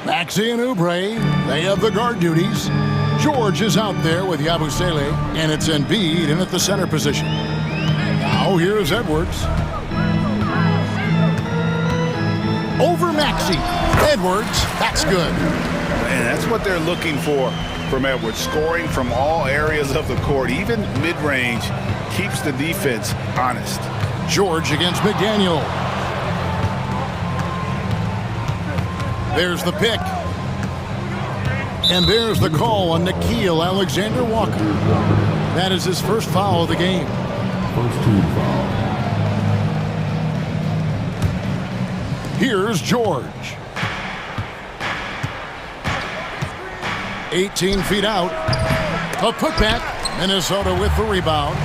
Speaker 8: Maxey and Oubre, they have the guard duties. George is out there with Yabusele, and it's Embiid in at the center position. Now here's Edwards. Over Maxey. Edwards, that's good.
Speaker 11: And that's what they're looking for from Edwards. Scoring from all areas of the court, even mid-range, keeps the defense honest.
Speaker 8: George against McDaniel. There's the pick. And there's the call on Nickeil Alexander-Walker. That is his first foul of the game.
Speaker 4: First team foul.
Speaker 8: Here's George. 18 feet out. A putback. Minnesota with the rebound.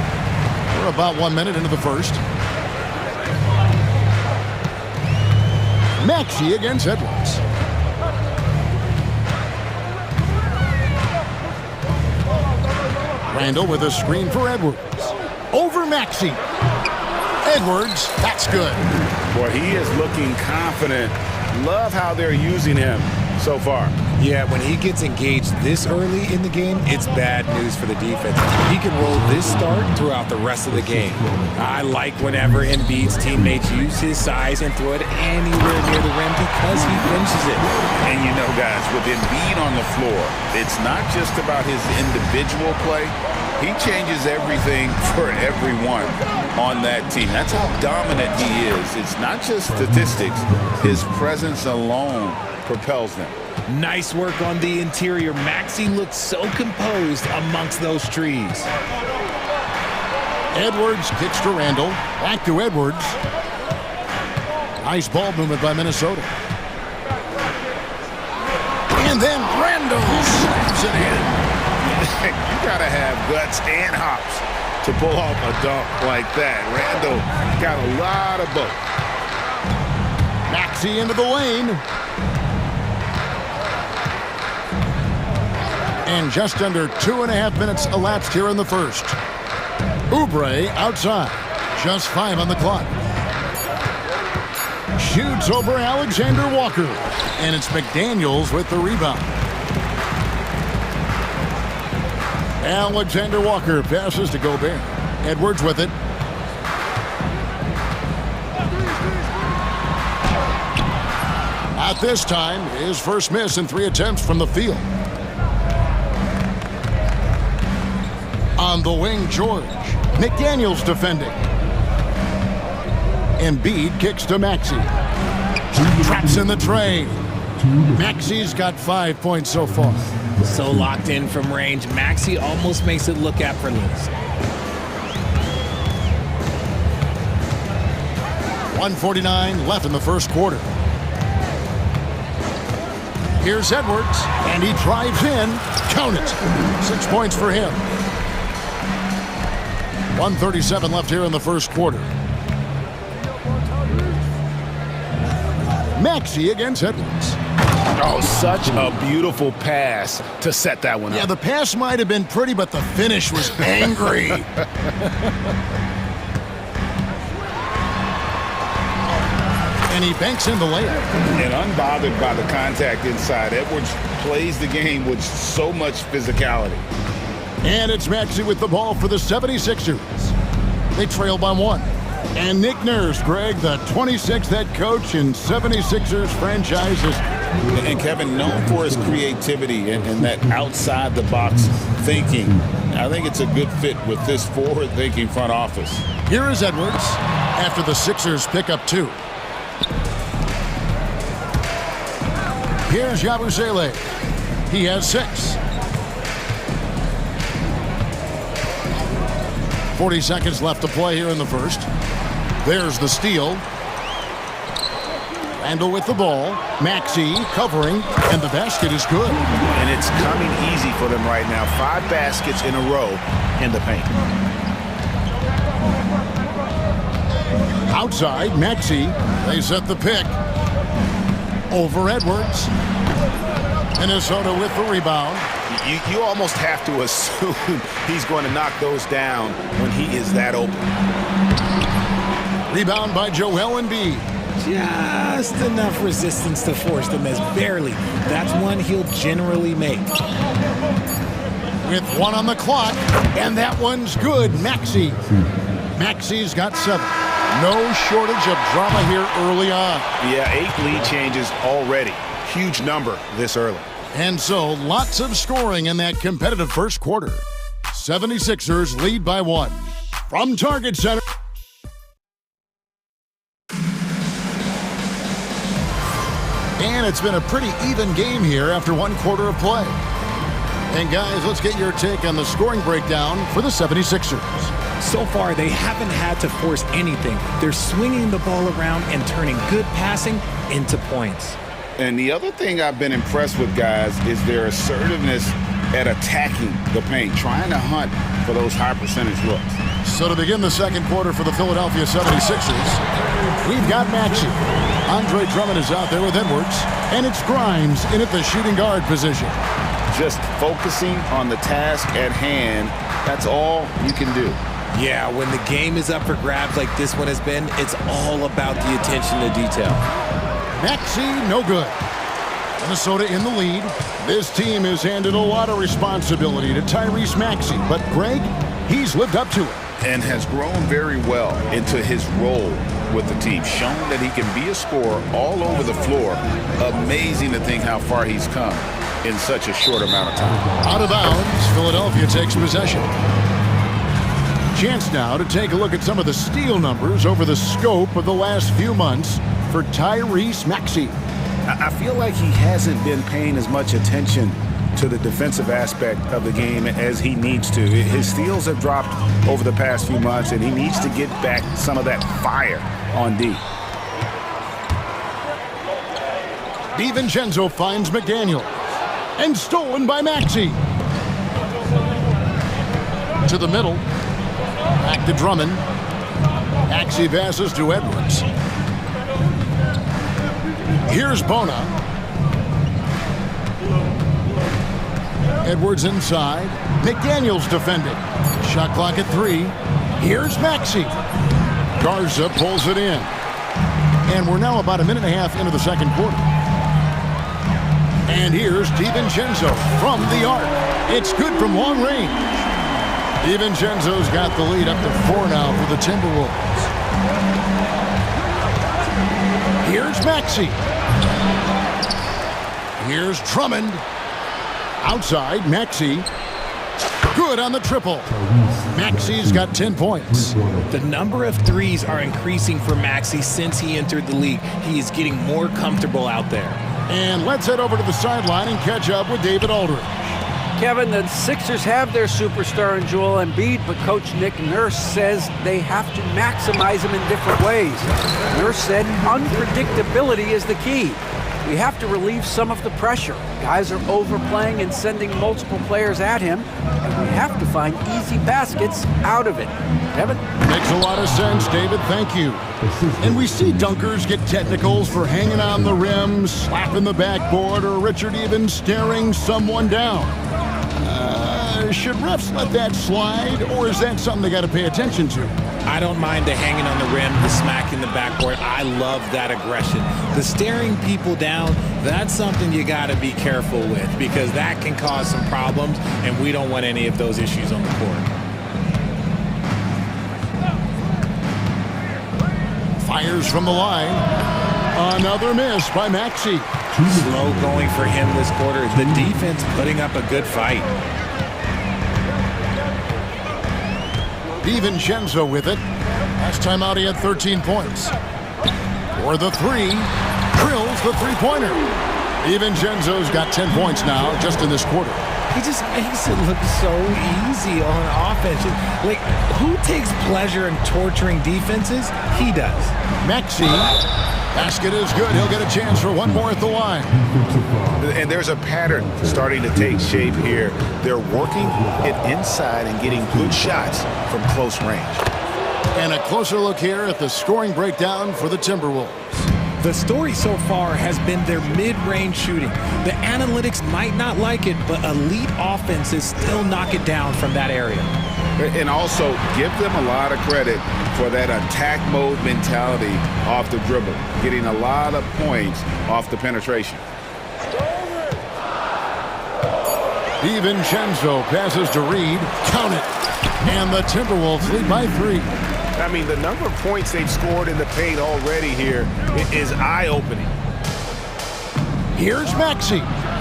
Speaker 8: We're about 1 minute into the first. Maxey against Edwards. Randall with a screen for Edwards. Over Maxey. Edwards, that's good.
Speaker 11: Boy, he is looking confident. Love how they're using him so far.
Speaker 9: Yeah, when he gets engaged this early in the game, it's bad news for the defense. He can roll this start throughout the rest of the game. I like whenever Embiid's teammates use his size and throw it anywhere near the rim because he finishes it.
Speaker 11: And you know, guys, with Embiid on the floor, it's not just about his individual play. He changes everything for everyone on that team. That's how dominant he is. It's not just statistics. His presence alone propels them.
Speaker 9: Nice work on the interior. Maxey looks so composed amongst those trees.
Speaker 8: Edwards kicks to Randall. Back to Edwards. Nice ball movement by Minnesota. And then Randall slams it in.
Speaker 11: You got to have guts and hops to pull off a dunk like that. Randall got a lot of both.
Speaker 8: Maxey into the lane. And just under 2.5 minutes elapsed here in the first. Oubre outside. Just 5 on the clock. Shoots over Alexander Walker. And it's McDaniels with the rebound. Alexander Walker passes to Gobert. Edwards with it. At this time, his first miss in 3 attempts from the field. On the wing, George. McDaniels defending. Embiid kicks to Maxey. Traps in the tray. Maxey's got 5 points so far.
Speaker 9: So locked in from range, Maxey almost makes it look effortless.
Speaker 8: 1:49 left in the first quarter. Here's Edwards, and he drives in. Count it. 6 points for him. 1:37 left here in the first quarter. Maxey against Edwards.
Speaker 11: Oh, such a beautiful pass to set that one up.
Speaker 8: Yeah, the pass might have been pretty, but the finish was angry. And he banks in the layup.
Speaker 11: And unbothered by the contact inside, Edwards plays the game with so much physicality.
Speaker 8: And it's Maxey with the ball for the 76ers. They trail by 1. And Nick Nurse, Greg, the 26th head coach in 76ers franchises.
Speaker 12: And Kevin, known for his creativity and that outside-the-box thinking, I think it's a good fit with this forward-thinking front office.
Speaker 8: Here is Edwards after the Sixers pick up 2. Here's Yabusele. He has 6. 40 seconds left to play here in the first. There's the steal. Randall with the ball. Maxey covering, and the basket is good.
Speaker 11: And it's coming easy for them right now. 5 baskets in a row in the paint.
Speaker 8: Outside, Maxey. They set the pick. Over Edwards. Minnesota with the rebound.
Speaker 11: You almost have to assume he's going to knock those down when he is that open.
Speaker 8: Rebound by Joel Embiid.
Speaker 9: Just enough resistance to force the miss. Barely. That's one he'll generally make.
Speaker 8: With 1 on the clock, and that one's good. Maxey. Maxey's got 7. No shortage of drama here early on.
Speaker 11: Yeah, 8 lead changes already. Huge number this early.
Speaker 8: And so, lots of scoring in that competitive first quarter. 76ers lead by 1. From Target Center. And it's been a pretty even game here after 1 quarter of play. And guys, let's get your take on the scoring breakdown for the 76ers.
Speaker 9: So far, they haven't had to force anything. They're swinging the ball around and turning good passing into points.
Speaker 11: And the other thing I've been impressed with, guys, is their assertiveness at attacking the paint, trying to hunt for those high percentage looks.
Speaker 8: So to begin the second quarter for the Philadelphia 76ers, we've got Maxey. Andre Drummond is out there with Edwards, and it's Grimes in at the shooting guard position.
Speaker 11: Just focusing on the task at hand, that's all you can do.
Speaker 9: Yeah, when the game is up for grabs like this one has been, it's all about the attention to detail.
Speaker 8: Maxey, no good. Minnesota in the lead. This team has handed a lot of responsibility to Tyrese Maxey, but Greg, he's lived up to it.
Speaker 11: And has grown very well into his role with the team, shown that he can be a scorer all over the floor. Amazing to think how far he's come in such a short amount of time.
Speaker 8: Out of bounds, Philadelphia takes possession. Chance now to take a look at some of the steal numbers over the scope of the last few months for Tyrese Maxey.
Speaker 11: I feel like he hasn't been paying as much attention to the defensive aspect of the game as he needs to. His steals have dropped over the past few months, and he needs to get back some of that fire on D.
Speaker 8: DiVincenzo finds McDaniel, and stolen by Maxey. To the middle, back to Drummond. Maxey passes to Edwards. Here's Bona. Edwards inside. McDaniel's defending. Shot clock at 3. Here's Maxey. Garza pulls it in. And we're now about a minute and a half into the second quarter. And here's DiVincenzo from the arc. It's good from long range. DiVincenzo's got the lead up to 4 now for the Timberwolves. Here's Maxey. Here's Drummond. Outside, Maxey. Good on the triple. Maxey's got 10 points.
Speaker 9: The number of threes are increasing for Maxey since he entered the league. He is getting more comfortable out there.
Speaker 8: And let's head over to the sideline and catch up with David Aldridge.
Speaker 10: Kevin, the Sixers have their superstar in Joel Embiid, but Coach Nick Nurse says they have to maximize him in different ways. Nurse said unpredictability is the key. We have to relieve some of the pressure. Guys are overplaying and sending multiple players at him, and we have to find easy baskets out of it. Kevin?
Speaker 8: Makes a lot of sense, David. Thank you. And we see dunkers get technicals for hanging on the rim, slapping the backboard, or Richard even staring someone down. Should refs let that slide, or is that something they got to pay attention to?
Speaker 9: I don't mind the hanging on the rim, the smacking the backboard. I love that aggression. The staring people down, that's something you got to be careful with because that can cause some problems, and we don't want any of those issues on the court.
Speaker 8: Fires from the line. Another miss by Maxey.
Speaker 9: Slow going for him this quarter. The defense putting up a good fight.
Speaker 8: DiVincenzo with it. Last time out he had 13 points. For the 3, drills the three-pointer. DiVincenzo's got 10 points now just in this quarter.
Speaker 9: He just makes it look so easy on offense. Like, who takes pleasure in torturing defenses? He does.
Speaker 8: Maxey. Basket is good. He'll get a chance for one more at the line.
Speaker 11: And there's a pattern starting to take shape here. They're working it inside and getting good shots from close range.
Speaker 8: And a closer look here at the scoring breakdown for the Timberwolves.
Speaker 9: The story so far has been their mid-range shooting. The analytics might not like it, but elite offenses still knock it down from that area.
Speaker 11: And also give them a lot of credit for that attack mode mentality off the dribble, getting a lot of points off the penetration.
Speaker 8: DiVincenzo passes to Reed. Count it. And the Timberwolves lead by 3.
Speaker 17: I mean, the number of points they've scored in the paint already here is eye-opening.
Speaker 8: Here's Maxey.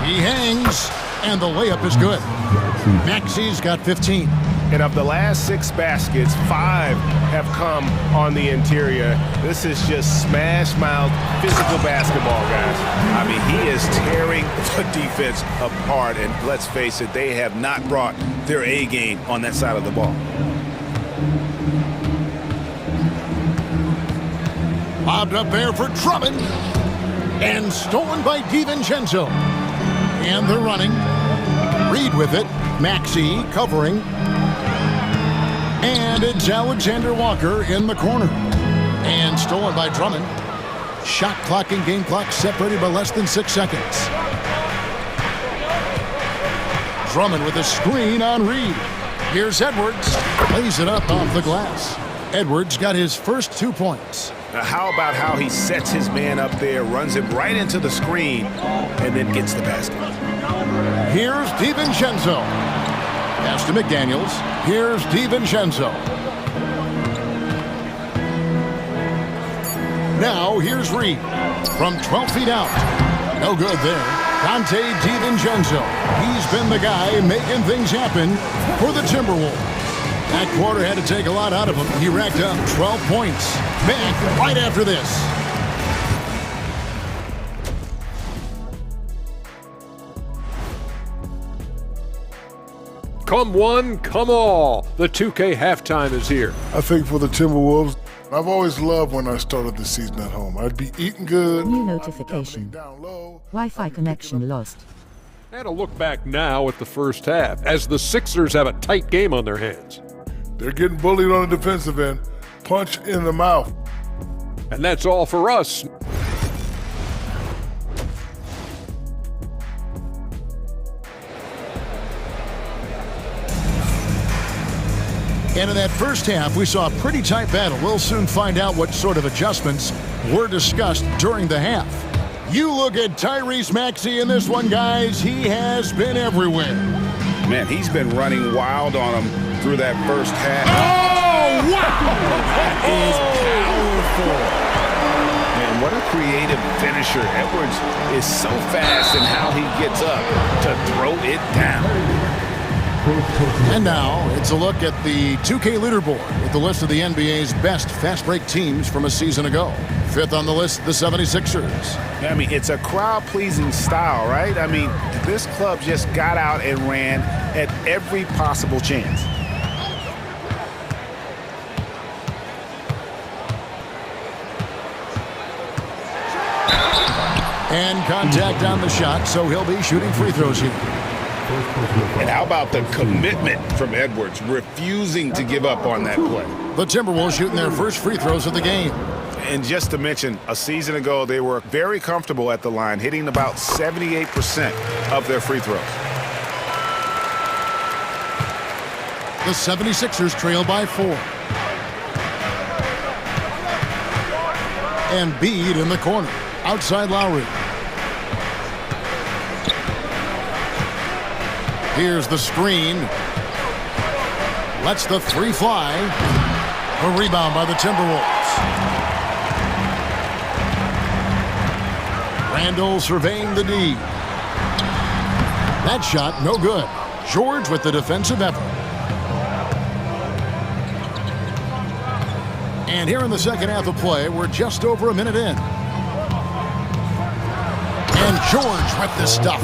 Speaker 8: He hangs, and the layup is good. Maxey's got 15.
Speaker 17: And of the last 6 baskets, 5 have come on the interior. This is just smash-mouth physical basketball, guys. I mean, he is tearing the defense apart. And let's face it, they have not brought their A game on that side of the ball.
Speaker 8: Lobbed up there for Drummond. And stolen by DiVincenzo. And they're running. Reed with it. Maxey covering. And it's Alexander Walker in the corner. And stolen by Drummond. Shot clock and game clock separated by less than 6 seconds. Drummond with a screen on Reed. Here's Edwards. Lays it up off the glass. Edwards got his first 2 points.
Speaker 17: Now, how about how he sets his man up there, runs him right into the screen, and then gets the basket.
Speaker 8: Here's DiVincenzo. Pass to McDaniels. Here's DiVincenzo. Now here's Reed. From 12 feet out. No good there. Dante DiVincenzo. He's been the guy making things happen for the Timberwolves. That quarter had to take a lot out of him. He racked up 12 points. Back right after this.
Speaker 7: Come one, come all. The 2K halftime is here.
Speaker 6: I think for the Timberwolves, I've always loved when I started the season at home. I'd be eating good.
Speaker 18: New notification. Wi-Fi connection lost.
Speaker 7: And a look back now at the first half as the Sixers have a tight game on their hands.
Speaker 6: They're getting bullied on the defensive end. Punch in the mouth.
Speaker 7: And that's all for us.
Speaker 8: And in that first half, we saw a pretty tight battle. We'll soon find out what sort of adjustments were discussed during the half. You look at Tyrese Maxey in this one, guys. He has been everywhere.
Speaker 11: Man, he's been running wild on him through that first half.
Speaker 8: Oh, wow!
Speaker 11: That is powerful. Man, what a creative finisher. Edwards is so fast in how he gets up to throw it down.
Speaker 8: And now it's a look at the 2K leaderboard with the list of the NBA's best fast break teams from a season ago. 5th on the list, the 76ers.
Speaker 17: I mean, it's a crowd-pleasing style, right? I mean, this club just got out and ran at every possible chance.
Speaker 8: And contact on the shot, so he'll be shooting free throws here.
Speaker 11: And how about the commitment from Edwards, refusing to give up on that play?
Speaker 8: The Timberwolves shooting their first free throws of the game.
Speaker 17: And just to mention, a season ago, they were very comfortable at the line, hitting about 78% of their free throws.
Speaker 8: The 76ers trail by 4. And Embiid in the corner. Outside Lowry. Here's the screen. Lets the 3 fly. A rebound by the Timberwolves. Randall surveying the D. That shot, no good. George with the defensive effort. And here in the second half of play, we're just over a minute in. And George with the stuff.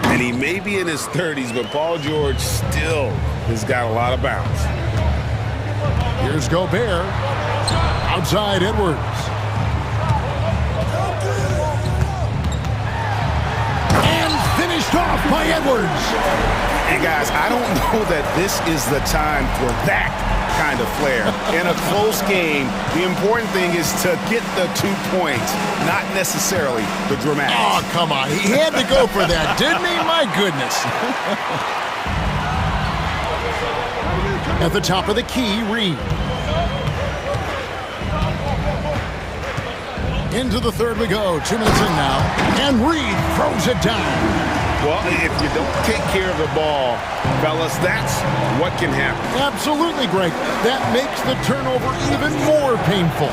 Speaker 11: And he may be in his 30s, but Paul George still has got a lot of bounce.
Speaker 8: Here's Gobert. Outside Edwards. And finished off by Edwards.
Speaker 17: And guys, I don't know that this is the time for that kind of flair In a close game, the important thing is to get the 2 points, not necessarily the dramatics.
Speaker 8: Oh, come on. He had to go for that, didn't he? My goodness. At the top of the key, Reed. Into the third we go. 2 minutes in now. And Reed throws it down.
Speaker 17: Well, if you don't take care of the ball, fellas, that's what can happen.
Speaker 8: Absolutely, Greg. That makes the turnover even more painful.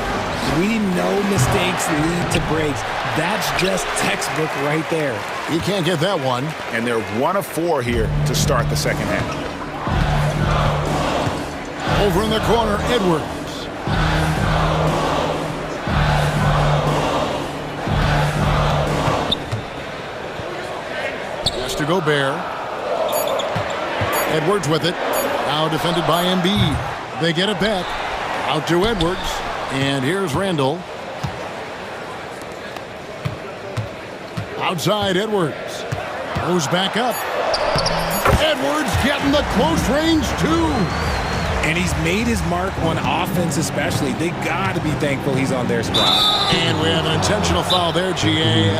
Speaker 9: We know mistakes lead to breaks. That's just textbook right there.
Speaker 8: You can't get that one.
Speaker 17: And they're 1 of 4 here to start the second half.
Speaker 8: Over in the corner, Edwards. To Gobert. Edwards with it. Now defended by Embiid. They get it back. Out to Edwards. And here's Randall. Outside Edwards. Goes back up. Edwards getting the close range too.
Speaker 9: And he's made his mark on offense especially. They got to be thankful he's on their spot.
Speaker 8: And we have an intentional foul there, GA.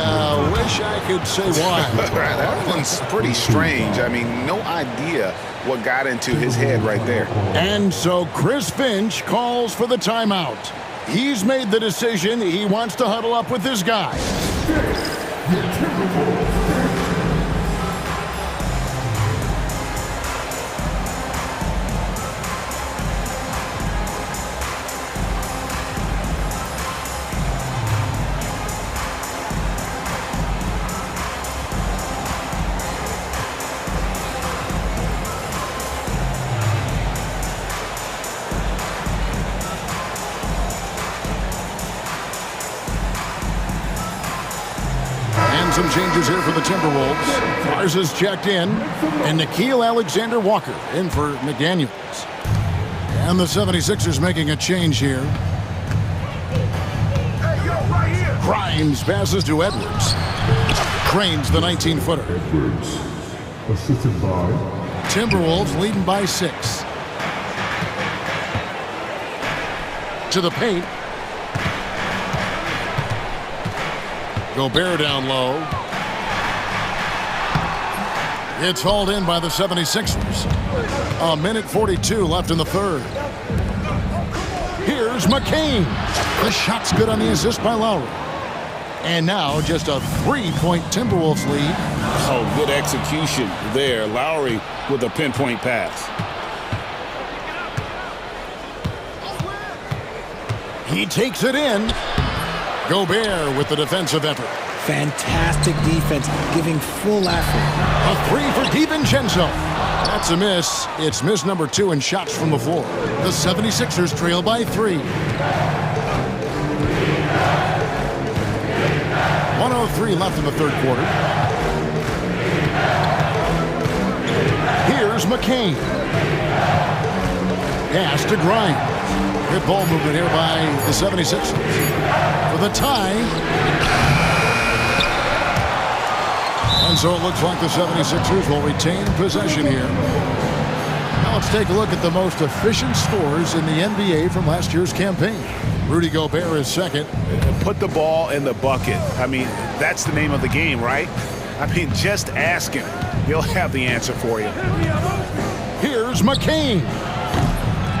Speaker 8: Wish I could say why.
Speaker 17: That one's pretty strange. I mean, no idea what got into his head right there.
Speaker 8: And so Chris Finch calls for the timeout. He's made the decision. He wants to huddle up with his guys. Some changes here for the Timberwolves. Mars is checked in, and Nickeil Alexander-Walker in for McDaniels. And the 76ers making a change here. Grimes passes to Edwards. Cranes the 19-footer.
Speaker 4: Edwards, assisted by
Speaker 8: Timberwolves leading by 6. To the paint. Gobert down low. It's hauled in by the 76ers. 1:42 left in the third. Here's McCain. The shot's good on the assist by Lowry. And now just a 3-point Timberwolves lead.
Speaker 12: Oh, good execution there. Lowry with a pinpoint pass.
Speaker 8: He takes it in. Gobert with the defensive effort.
Speaker 9: Fantastic defense, giving full effort.
Speaker 8: A 3 for DiVincenzo. That's a miss. It's miss number 2 in shots from the floor. The 76ers trail by 3. 1:03 left in the third quarter. Here's McCain. Pass to Grimes. Good ball movement here by the 76ers. For the tie. And so it looks like the 76ers will retain possession here. Now let's take a look at the most efficient scores in the NBA from last year's campaign. Rudy Gobert is second.
Speaker 17: Put the ball in the bucket. I mean, that's the name of the game, right? I mean, just ask him. He'll have the answer for you.
Speaker 8: Here's McCain.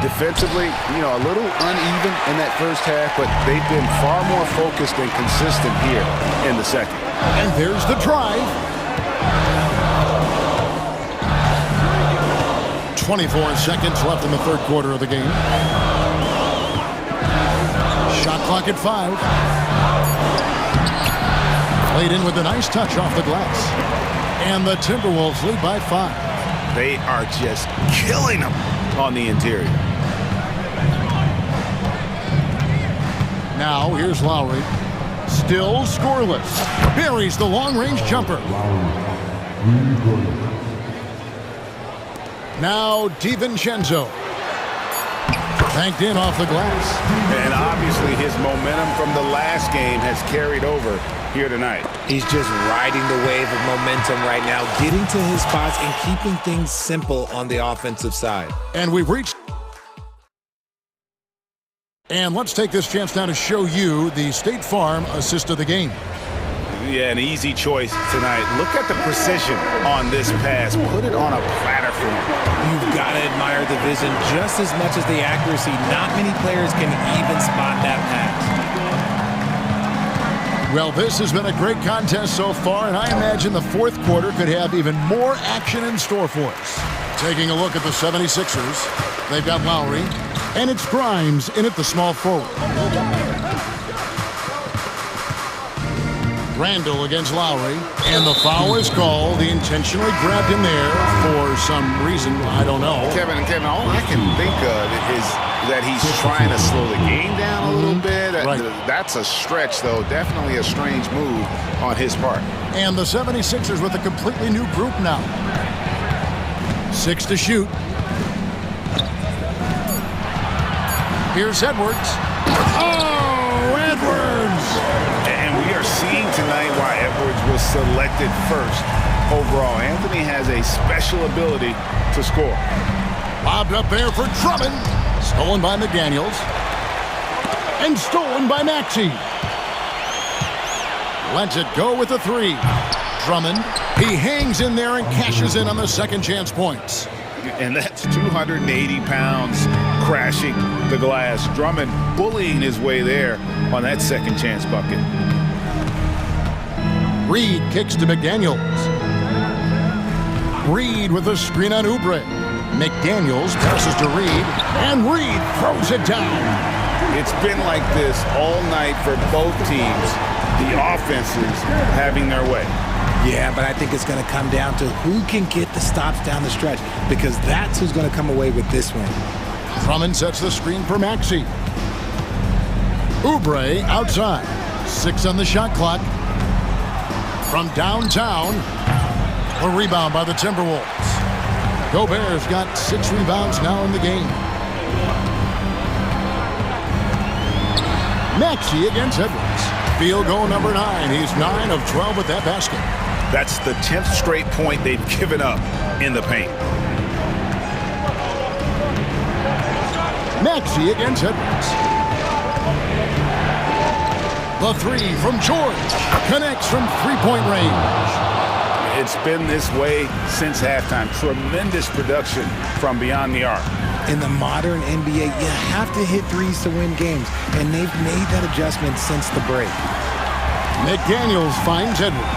Speaker 17: Defensively, a little uneven in that first half, but they've been far more focused and consistent here in the second.
Speaker 8: And there's the drive. 24 seconds left in the third quarter of the game. Shot clock at 5. Played in with a nice touch off the glass. And the Timberwolves lead by 5.
Speaker 17: They are just killing them on the interior.
Speaker 8: Now here's Lowry. Still scoreless. Buries the long-range jumper. Now DiVincenzo. Banked in off the glass.
Speaker 17: And obviously his momentum from the last game has carried over here tonight.
Speaker 9: He's just riding the wave of momentum right now, getting to his spots and keeping things simple on the offensive side.
Speaker 8: And we've reached And let's take this chance now to show you the State Farm assist of the game.
Speaker 11: Yeah, an easy choice tonight. Look at the precision on this pass. Put it on a platter for him.
Speaker 9: You've got to admire the vision just as much as the accuracy. Not many players can even spot that pass.
Speaker 8: Well, this has been a great contest so far, and I imagine the fourth quarter could have even more action in store for us. Taking a look at the 76ers, they've got Lowry, and it's Grimes in at the small forward. Randall against Lowry, and the foul is called. He intentionally grabbed him there for some reason, I don't know.
Speaker 11: Kevin, all I can think of is that he's trying to slow the game down a little bit.
Speaker 8: Right.
Speaker 11: That's a stretch, though. Definitely a strange move on his part.
Speaker 8: And the 76ers with a completely new group now. 6 to shoot. Here's Edwards. Oh, Edwards!
Speaker 11: And we are seeing tonight why Edwards was selected first overall. Anthony has a special ability to score.
Speaker 8: Lobbed up there for Drummond. Stolen by McDaniels. And stolen by Maxey. Lets it go with the 3. Drummond, he hangs in there and cashes in on the second chance points.
Speaker 11: And that's 280 pounds crashing the glass. Drummond bullying his way there on that second chance bucket.
Speaker 8: Reed kicks to McDaniels. Reed with a screen on Oubre. McDaniels passes to Reed, and Reed throws it down.
Speaker 11: It's been like this all night for both teams. The offenses having their way.
Speaker 9: Yeah, but I think it's going to come down to who can get the stops down the stretch, because that's who's going to come away with this one.
Speaker 8: Drummond sets the screen for Maxey. Oubre outside. 6 on the shot clock. From downtown, a rebound by the Timberwolves. Gobert's got 6 rebounds now in the game. Maxey against Edwards. Field goal number 9. He's 9 of 12 with that basket.
Speaker 11: That's the 10th straight point they've given up in the paint.
Speaker 8: Maxey against Edwards. The 3 from George. Connects from three-point range.
Speaker 11: It's been this way since halftime. Tremendous production from beyond the arc.
Speaker 9: In the modern NBA, you have to hit threes to win games, and they've made that adjustment since the break.
Speaker 8: McDaniels finds Edwards.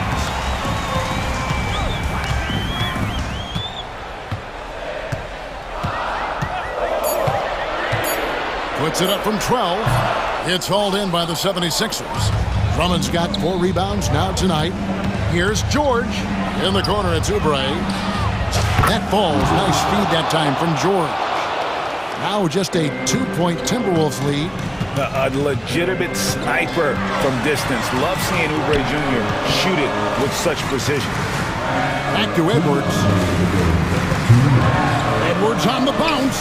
Speaker 8: Puts it up from 12. It's hauled in by the 76ers. Drummond's got 4 rebounds now tonight. Here's George. In the corner, it's Oubre. That falls. Nice feed that time from George. Now just a 2-point Timberwolves lead.
Speaker 11: A legitimate sniper from distance. Love seeing Oubre Jr. shoot it with such precision.
Speaker 8: Back to Edwards. Edwards on the bounce.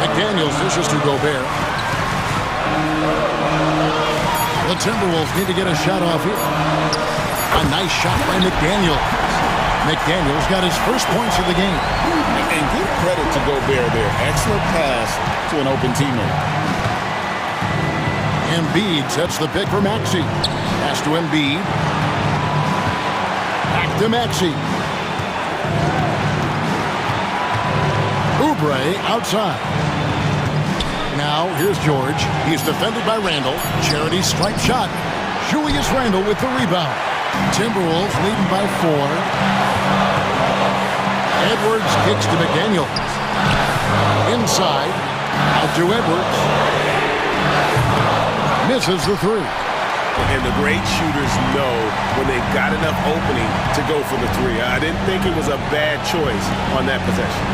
Speaker 8: McDaniels dishes to Gobert. The Timberwolves need to get a shot off here. A nice shot by McDaniels. McDaniels got his first points of the game.
Speaker 12: And give credit to Gobert there. Excellent pass to an open teammate.
Speaker 8: Embiid sets the pick for Maxey. Pass to Embiid. Back to Maxey. Oubre outside. Now here's George. He's defended by Randall. Charity stripe shot. Julius Randall with the rebound. Timberwolves leading by 4. Edwards kicks to McDaniels. Inside. Out to Edwards. Misses the 3.
Speaker 11: And the great shooters know when they've got enough opening to go for the 3. I didn't think it was a bad choice on that possession.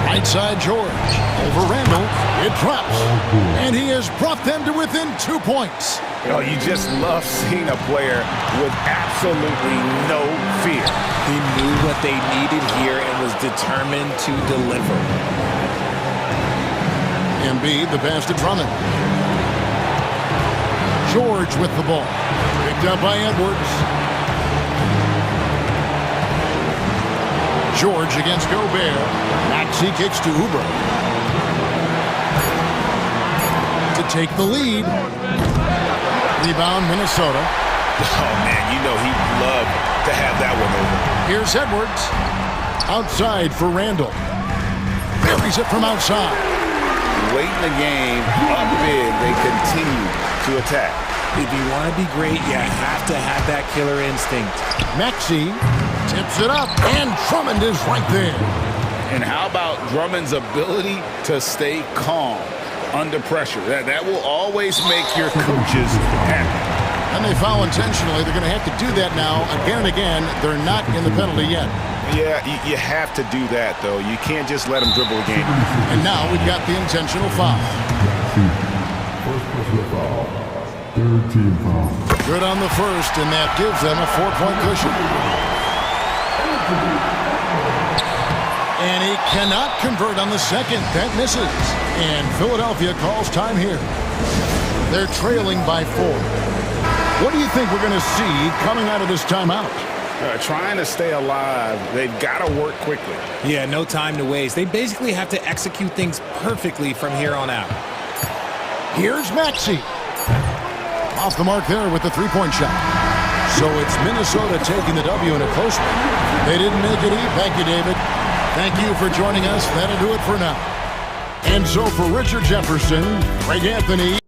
Speaker 8: Right side George. Over Randall. It drops. And he has brought them to within 2 points.
Speaker 11: You know, you just love seeing a player with absolutely no fear.
Speaker 9: He knew what they needed here and was determined to deliver.
Speaker 8: Embiid, the pass to Drummond. George with the ball. Picked up by Edwards. George against Gobert. Maxey kicks to Oubre. To take the lead. Rebound, Minnesota.
Speaker 11: Oh, man, you know he'd love to have that one over.
Speaker 8: Here's Edwards. Outside for Randall. Buries it from outside.
Speaker 11: Late in the game, up big, they continue to attack.
Speaker 9: If you want to be great, you have to have that killer instinct.
Speaker 8: Maxey tips it up, and Drummond is right there.
Speaker 11: And how about Drummond's ability to stay calm under pressure? That will always make your coaches happy.
Speaker 8: And they foul intentionally. They're going to have to do that now again and again. They're not in the penalty yet.
Speaker 11: Yeah, you have to do that, though. You can't just let them dribble a game.
Speaker 8: And now we've got the intentional foul.
Speaker 4: First personal foul. Third team foul.
Speaker 8: Good on the first, and that gives them a 4-point cushion. And he cannot convert on the second. That misses. And Philadelphia calls time here. They're trailing by 4. What do you think we're going to see coming out of this timeout?
Speaker 11: Trying to stay alive. They've got to work quickly.
Speaker 9: Yeah, no time to waste. They basically have to execute things perfectly from here on out.
Speaker 8: Here's Maxey. Off the mark there with the three-point shot. So it's Minnesota taking the W in a close one. They didn't make it easy. Thank you, David. Thank you for joining us. That'll do it for now. And so for Richard Jefferson, Greg Anthony,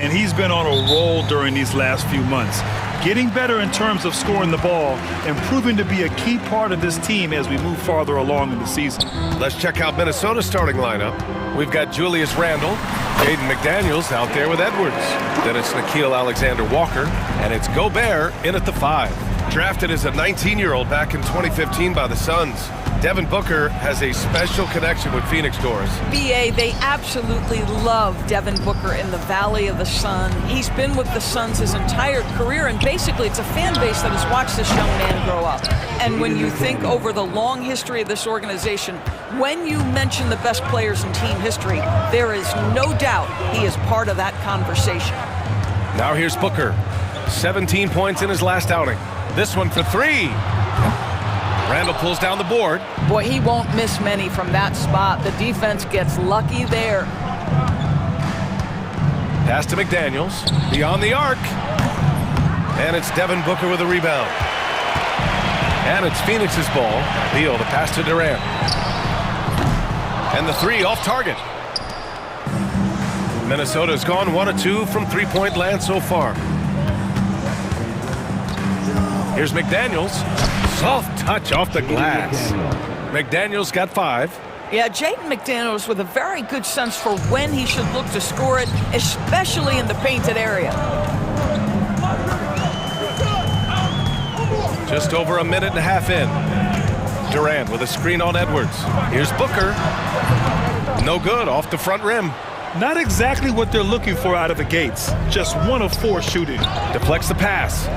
Speaker 2: And he's been on a roll during these last few months. Getting better in terms of scoring the ball and proving to be a key part of this team as we move farther along in the season.
Speaker 1: Let's check out Minnesota's starting lineup. We've got Julius Randle, Jaden McDaniels out there with Edwards. Then it's Nickeil Alexander-Walker, and it's Gobert in at the 5. Drafted as a 19-year-old back in 2015 by the Suns, Devin Booker has a special connection with Phoenix, Doris.
Speaker 14: BA, they absolutely love Devin Booker in the Valley of the Sun. He's been with the Suns his entire career, and basically it's a fan base that has watched this young man grow up. And when you think over the long history of this organization, when you mention the best players in team history, there is no doubt he is part of that conversation.
Speaker 1: Now here's Booker. 17 points in his last outing. This one for 3. Randle pulls down the board.
Speaker 14: Boy, he won't miss many from that spot. The defense gets lucky there.
Speaker 1: Pass to McDaniels. Beyond the arc. And it's Devin Booker with a rebound. And it's Phoenix's ball. Beal, the pass to Durant. And the 3 off target. Minnesota's gone 1 of 2 from three-point land so far. Here's McDaniels. Soft touch off the glass. McDaniels got 5.
Speaker 14: Yeah, Jaden McDaniels with a very good sense for when he should look to score it, especially in the painted area.
Speaker 1: Just over a minute and a half in. Durant with a screen on Edwards. Here's Booker. No good, off the front rim.
Speaker 2: Not exactly what they're looking for out of the gates. Just 1 of 4 shooting.
Speaker 1: Deflects the pass.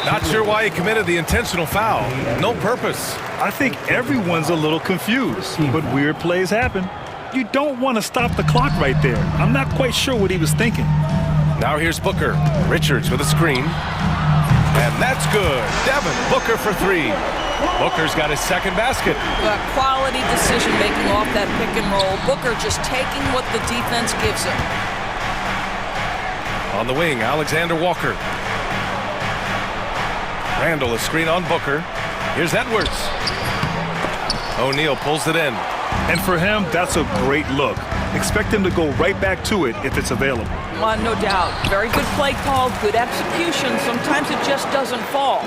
Speaker 1: Not sure why he committed the intentional foul. No purpose.
Speaker 2: I think everyone's a little confused, but weird plays happen. You don't want to stop the clock right there. I'm not quite sure what he was thinking.
Speaker 1: Now here's Booker. Richards with a screen. And that's good. Devin Booker for 3. Booker's got his second basket.
Speaker 14: Quality decision making off that pick and roll. Booker just taking what the defense gives him.
Speaker 1: On the wing, Alexander-Walker. Randle, a screen on Booker. Here's Edwards. O'Neal pulls it in.
Speaker 2: And for him, that's a great look. Expect him to go right back to it if it's available.
Speaker 14: No doubt. Very good play call, good execution. Sometimes it just doesn't fall.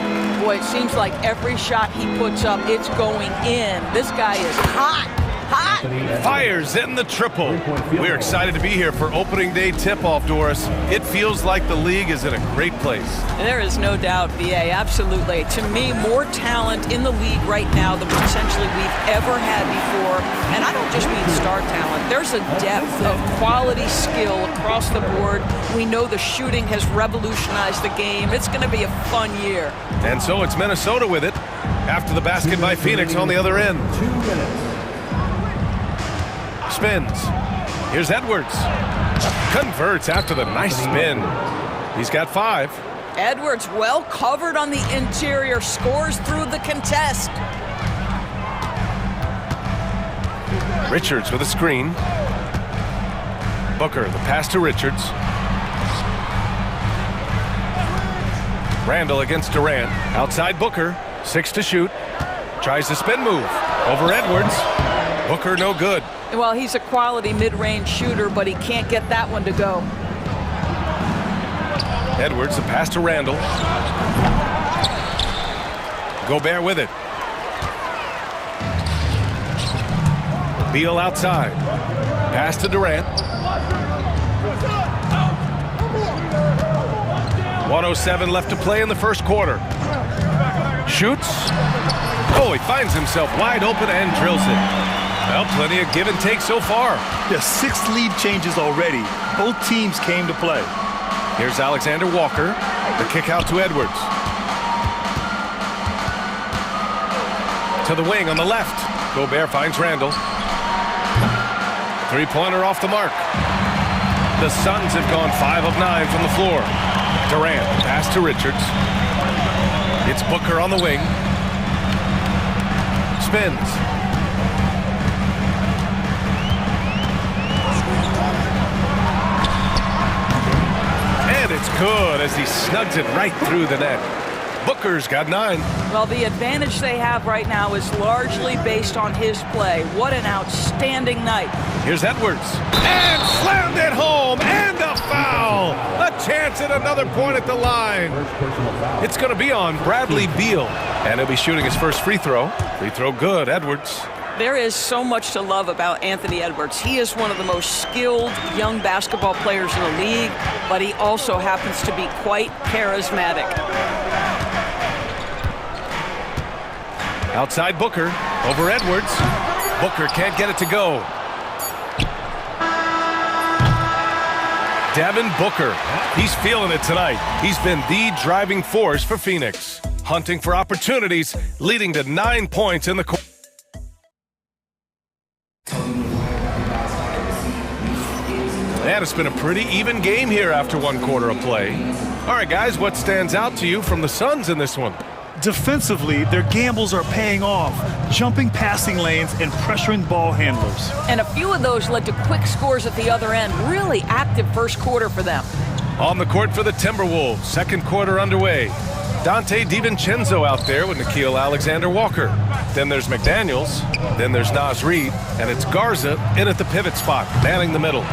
Speaker 14: Boy, it seems like every shot he puts up, it's going in. This guy is hot. Hot.
Speaker 1: Fires in the triple. We're excited to be here for opening day tip-off, Doris. It feels like the league is in a great place.
Speaker 14: There is no doubt, BA, absolutely. To me, more talent in the league right now than potentially we've ever had before. And I don't just mean star talent. There's a depth of quality skill across the board. We know the shooting has revolutionized the game. It's going to be a fun year.
Speaker 1: And so it's Minnesota with it after the basket by Phoenix on the other end.
Speaker 4: 2 minutes.
Speaker 1: Spins. Here's Edwards. Converts after the nice spin. He's got 5.
Speaker 14: Edwards well covered on the interior, scores through the contest.
Speaker 1: Richards with a screen. Booker, the pass to Richards. Randle against Durant. Outside Booker. 6 to shoot. Tries the spin move. Over Edwards. Booker no good.
Speaker 14: Well, he's a quality mid-range shooter, but he can't get that one to go.
Speaker 1: Edwards, the pass to Randle. Gobert with it. Beal outside. Pass to Durant. 1:07 left to play in the first quarter. Shoots. Oh, he finds himself wide open and drills it. Well, plenty of give and take so far.
Speaker 2: There's 6 lead changes already. Both teams came to play.
Speaker 1: Here's Alexander-Walker. The kick out to Edwards. To the wing on the left. Gobert finds Randle. 3-pointer off the mark. The Suns have gone 5 of 9 from the floor. Durant, pass to Richards. It's Booker on the wing. Spins. And it's good as he snugs it right through the net. Booker's got 9.
Speaker 14: Well, the advantage they have right now is largely based on his play. What an outstanding night.
Speaker 1: Here's Edwards. And slammed it home. And a foul. A chance at another point at the line. It's going to be on Bradley Beal. And he'll be shooting his first free throw. Free throw good, Edwards.
Speaker 14: There is so much to love about Anthony Edwards. He is one of the most skilled young basketball players in the league, but he also happens to be quite charismatic.
Speaker 1: Outside Booker, over Edwards. Booker can't get it to go. Devin Booker, he's feeling it tonight. He's been the driving force for Phoenix. Hunting for opportunities, leading to 9 points in the court. And it's been a pretty even game here after 1 quarter of play. All right, guys, what stands out to you from the Suns in this one?
Speaker 2: Defensively, their gambles are paying off, jumping passing lanes and pressuring ball handlers.
Speaker 14: And a few of those led to quick scores at the other end. Really active first quarter for them.
Speaker 1: On the court for the Timberwolves, second quarter underway. Dante DiVincenzo out there with Nickeil Alexander-Walker. Then there's McDaniels, then there's Naz Reid, and it's Garza in at the pivot spot, manning the middle.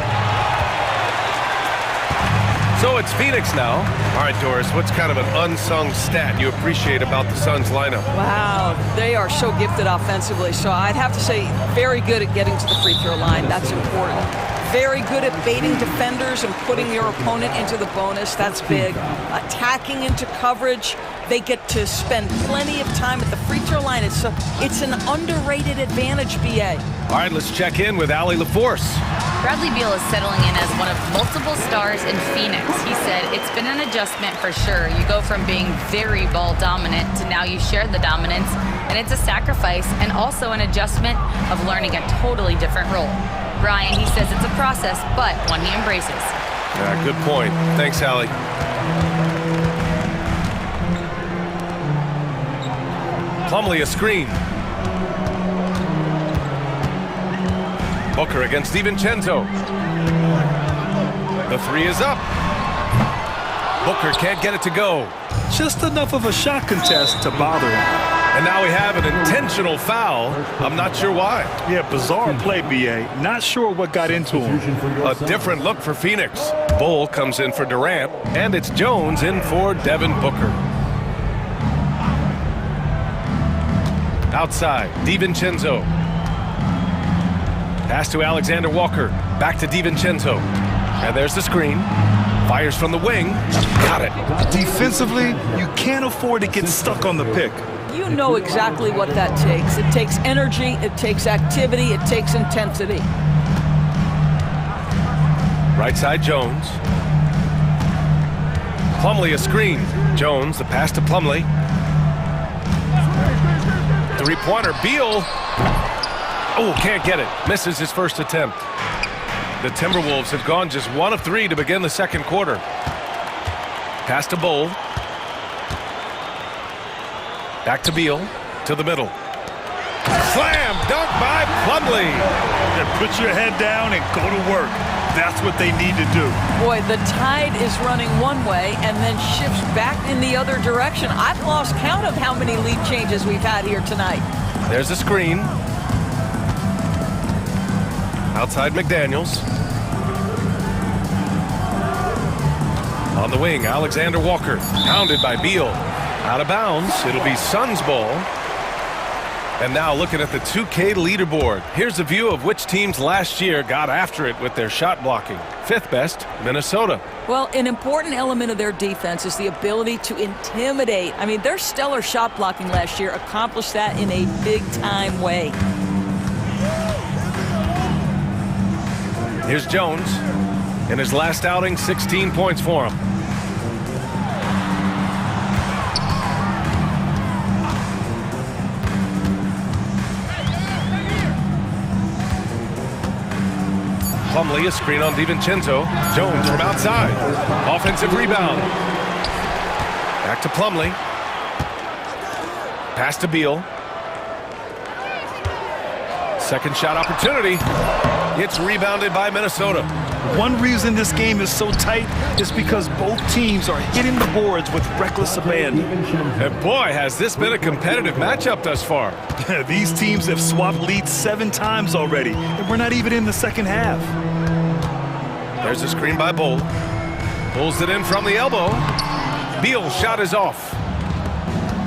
Speaker 1: So it's Phoenix now. All right, Doris, what's kind of an unsung stat you appreciate about the Suns lineup?
Speaker 14: Wow, they are so gifted offensively. So I'd have to say very good at getting to the free throw line. That's important. Very good at baiting defenders and putting your opponent into the bonus. That's big. Attacking into coverage. They get to spend plenty of time at the free throw line. It's an underrated advantage, BA.
Speaker 1: All right, let's check in with Allie LaForce.
Speaker 5: Bradley Beal is settling in as one of multiple stars in Phoenix. He said it's been an adjustment for sure. You go from being very ball dominant to now you share the dominance, and it's a sacrifice and also an adjustment of learning a totally different role. Brian, he says it's a process, but one he embraces.
Speaker 1: Yeah, good point. Thanks, Allie. Plumlee a screen. Booker against DiVincenzo. The 3 is up. Booker can't get it to go.
Speaker 2: Just enough of a shot contest to bother him.
Speaker 1: And now we have an intentional foul. I'm not sure why.
Speaker 2: Yeah, bizarre play, BA. Not sure what got into him.
Speaker 1: A different look for Phoenix. Bull comes in for Durant, and it's Jones in for Devin Booker. Outside, DiVincenzo. Pass to Alexander Walker. Back to DiVincenzo. And there's the screen. Fires from the wing. Got it.
Speaker 2: Defensively, you can't afford to get stuck on the pick.
Speaker 14: You know exactly what that takes. It takes energy, it takes activity, it takes intensity.
Speaker 1: Right side, Jones. Plumlee a screen. Jones, the pass to Plumlee. Three-pointer, Beal. Oh, can't get it. Misses his first attempt. The Timberwolves have gone just 1 of 3 to begin the second quarter. Pass to Bull. Back to Beal. To the middle. Slam dunk by Plumlee.
Speaker 2: Put your head down and go to work. That's what they need to do.
Speaker 14: Boy, the tide is running one way and then shifts back in the other direction. I've lost count of how many lead changes we've had here tonight.
Speaker 1: There's a screen. Outside McDaniels. On the wing, Alexander Walker. Pounded by Beal. Out of bounds. It'll be Suns ball. And now looking at the 2K leaderboard. Here's a view of which teams last year got after it with their shot blocking. 5th best, Minnesota.
Speaker 14: Well, an important element of their defense is the ability to intimidate. I mean, their stellar shot blocking last year accomplished that in a big-time way.
Speaker 1: Here's Jones. In his last outing, 16 points for him. Plumlee, a screen on DiVincenzo. Jones from outside. Offensive rebound. Back to Plumlee. Pass to Beal. Second shot opportunity. It's rebounded by Minnesota.
Speaker 2: One reason this game is so tight is because both teams are hitting the boards with reckless abandon.
Speaker 1: And boy, has this been a competitive matchup thus far.
Speaker 2: These teams have swapped leads 7 times already, and we're not even in the second half.
Speaker 1: There's a screen by Bull. Pulls it in from the elbow. Beal's shot is off.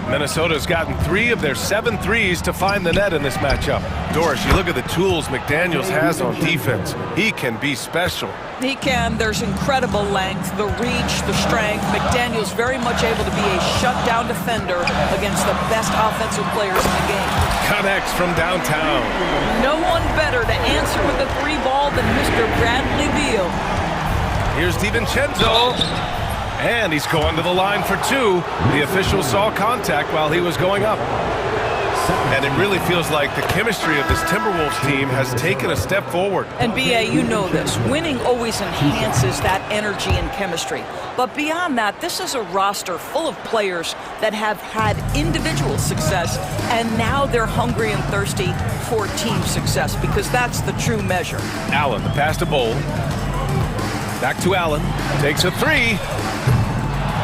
Speaker 1: Minnesota's gotten 3 of their 7 threes to find the net in this matchup. Doris, you look at the tools McDaniels has on defense. He can be special.
Speaker 14: He can. There's incredible length, the reach, the strength. McDaniels very much able to be a shutdown defender against the best offensive players in the game.
Speaker 1: Connects from downtown.
Speaker 14: No one better to answer with a 3 ball than Mr. Bradley Beal.
Speaker 1: Here's DiVincenzo. And he's going to the line for 2. The official saw contact while he was going up. And it really feels like the chemistry of this Timberwolves team has taken a step forward.
Speaker 14: And BA, you know this. Winning always enhances that energy and chemistry. But beyond that, this is a roster full of players that have had individual success, and now they're hungry and thirsty for team success, because that's the true measure.
Speaker 1: Allen, the pass to Bull. Back to Allen. Takes a 3.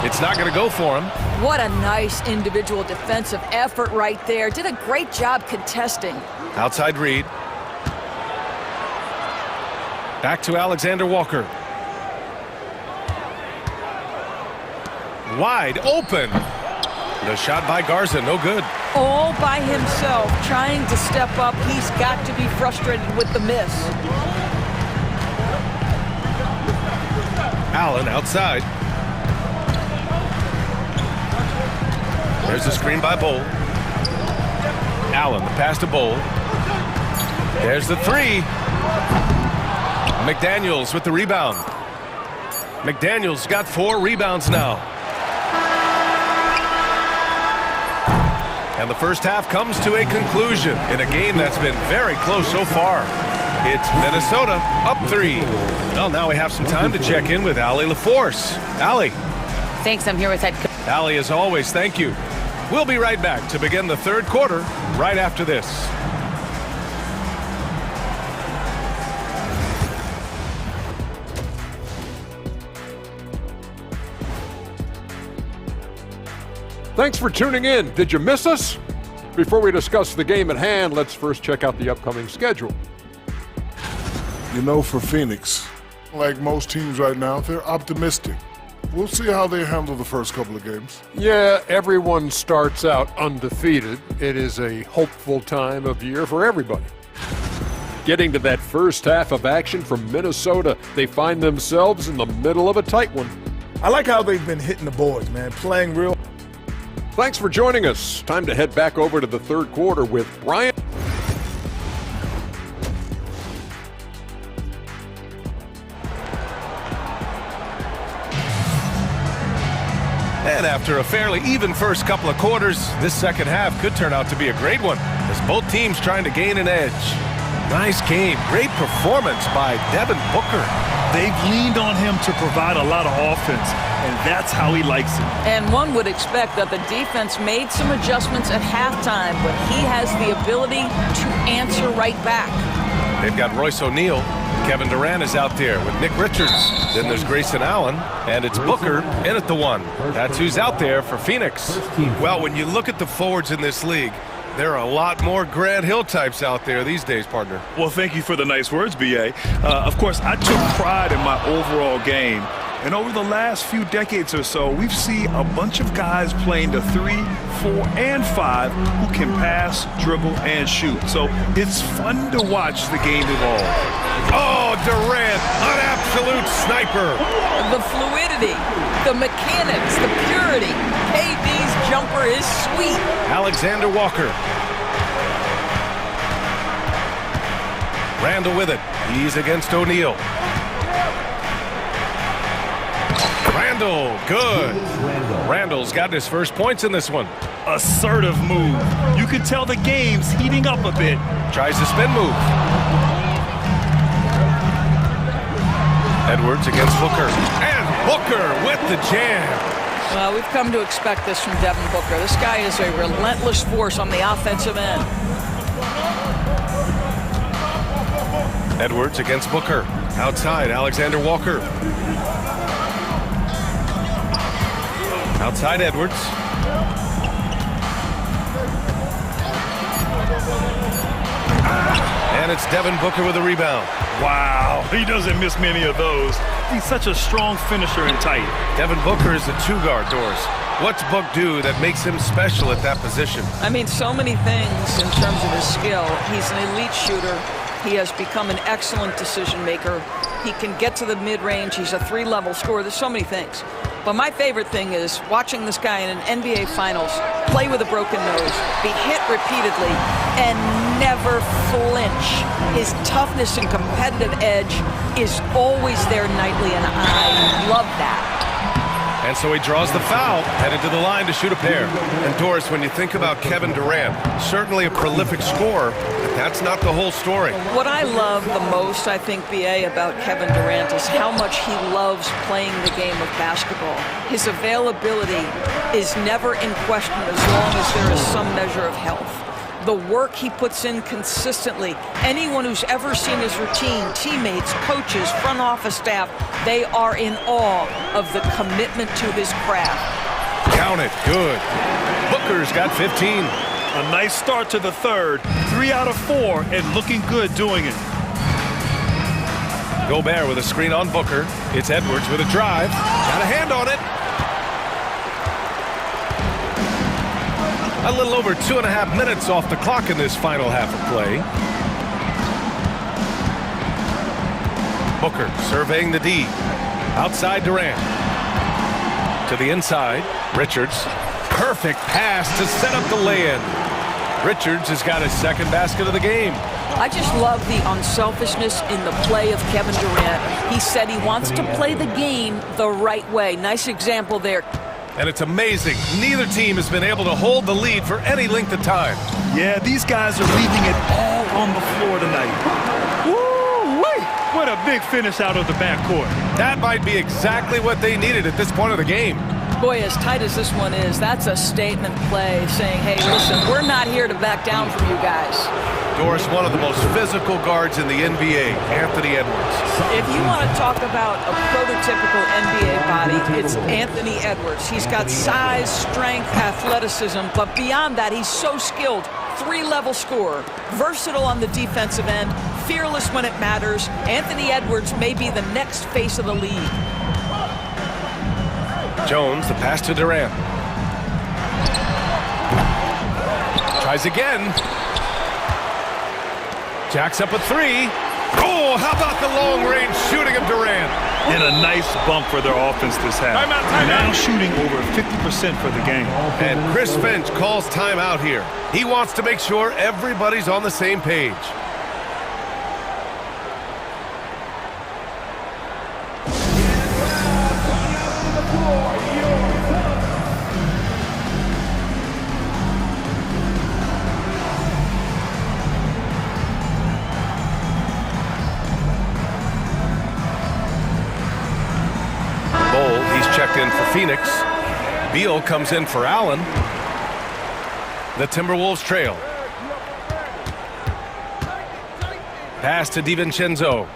Speaker 1: It's not going to go for him.
Speaker 14: What a nice individual defensive effort right there. Did a great job contesting.
Speaker 1: Outside Reed. Back to Alexander Walker. Wide open. The shot by Garza, no good.
Speaker 14: All by himself, trying to step up. He's got to be frustrated with the miss.
Speaker 1: Allen outside. There's a screen by Bull. Allen, the pass to Bull. There's the 3. McDaniels with the rebound. McDaniels got 4 rebounds now. And the first half comes to a conclusion in a game that's been very close so far. It's Minnesota up 3. Well, now we have some time to check in with Allie LaForce. Allie.
Speaker 5: Thanks, I'm here with head coach.
Speaker 1: Allie, as always, thank you. We'll be right back to begin the third quarter right after this.
Speaker 7: Thanks for tuning in. Did you miss us? Before we discuss the game at hand, let's first check out the upcoming schedule.
Speaker 6: You know, for Phoenix, like most teams right now, they're optimistic. We'll see how they handle the first couple of games.
Speaker 7: Yeah, everyone starts out undefeated. It is a hopeful time of year for everybody. Getting to that first half of action from Minnesota, they find themselves in the middle of a tight one.
Speaker 13: I like how they've been hitting the boards, man, playing real.
Speaker 7: Thanks for joining us. Time to head back over to the third quarter with Brian.
Speaker 1: And after a fairly even first couple of quarters, this second half could turn out to be a great one, as both teams trying to gain an edge. Nice game. Great performance by Devin Booker.
Speaker 2: They've leaned on him to provide a lot of offense, and that's how he likes it.
Speaker 14: And one would expect that the defense made some adjustments at halftime, but he has the ability to answer right back.
Speaker 1: They've got Royce O'Neal. Kevin Durant is out there with Nick Richards. Then there's Grayson Allen, and it's Booker in at the 1. That's who's out there for Phoenix. Well, when you look at the forwards in this league, there are a lot more Grant Hill types out there these days, partner.
Speaker 2: Well, thank you for the nice words, B.A. Of course, I took pride in my overall game. And over the last few decades or so, we've seen a bunch of guys playing the 3, 4, and 5 who can pass, dribble, and shoot. So it's fun to watch the game evolve.
Speaker 1: Oh, Durant, an absolute sniper.
Speaker 14: The fluidity, the mechanics, the purity. KD's jumper is sweet.
Speaker 1: Alexander Walker. Randall with it. He's against O'Neal. Randall, good. Randall's got his first points in this one.
Speaker 2: Assertive move. You can tell the game's heating up a bit.
Speaker 1: Tries the spin move. Edwards against Booker. And Booker with the jam.
Speaker 14: Well, we've come to expect this from Devin Booker. This guy is a relentless force on the offensive end.
Speaker 1: Edwards against Booker. Outside, Alexander Walker. Outside, Edwards. And it's Devin Booker with a rebound.
Speaker 2: Wow, he doesn't miss many of those. He's such a strong finisher and tight.
Speaker 1: Devin Booker is a two-guard, Doris. What's Book do that makes him special at that position?
Speaker 14: I mean, so many things in terms of his skill. He's an elite shooter. He has become an excellent decision maker. He can get to the mid-range. He's a three-level scorer. There's so many things. But my favorite thing is watching this guy in an NBA Finals play with a broken nose, be hit repeatedly, and never flinch. His toughness and competitive edge is always there nightly, and I love that.
Speaker 1: And so he draws the foul, headed to the line to shoot a pair. And Doris, when you think about Kevin Durant, certainly a prolific scorer, but that's not the whole story.
Speaker 14: What I love the most, I think, BA, about Kevin Durant is how much he loves playing the game of basketball. His availability is never in question as long as there is some measure of health. The work he puts in consistently. Anyone who's ever seen his routine, teammates, coaches, front office staff, they are in awe of the commitment to his craft.
Speaker 1: Count it, good. Booker's got 15.
Speaker 2: A nice start to the third. 3 out of 4 and looking good doing it.
Speaker 1: Gobert with a screen on Booker. It's Edwards with a drive. Got a hand on it. A little over 2.5 minutes off the clock in this final half of play. Booker surveying the D. Outside Durant. To the inside. Richards. Perfect pass to set up the lay-in. Richards has got his second basket of the game.
Speaker 14: I just love the unselfishness in the play of Kevin Durant. He said he wants to play the game the right way. Nice example there.
Speaker 1: And it's amazing. Neither team has been able to hold the lead for any length of time.
Speaker 2: Yeah, these guys are leaving it all on the floor tonight. Woo-wee! What a big finish out of the backcourt.
Speaker 1: That might be exactly what they needed at this point of the game.
Speaker 14: Boy, as tight as this one is, that's a statement play saying, hey, listen, we're not here to back down from you guys.
Speaker 1: Doris, one of the most physical guards in the NBA, Anthony Edwards.
Speaker 14: If you want to talk about a prototypical NBA body, it's Anthony Edwards. He's got size, strength, athleticism, but beyond that, he's so skilled. Three-level scorer, versatile on the defensive end, fearless when it matters. Anthony Edwards may be the next face of the league.
Speaker 1: Jones, the pass to Durant. Tries again. Jacks up a three. Oh, how about the long-range shooting of Durant?
Speaker 2: And a nice bump for their offense this half. Now shooting over 50% for the game.
Speaker 1: And Chris Finch calls timeout here. He wants to make sure everybody's on the same page. Checked in for Phoenix. Beal comes in for Allen. The Timberwolves trail. Pass to DiVincenzo.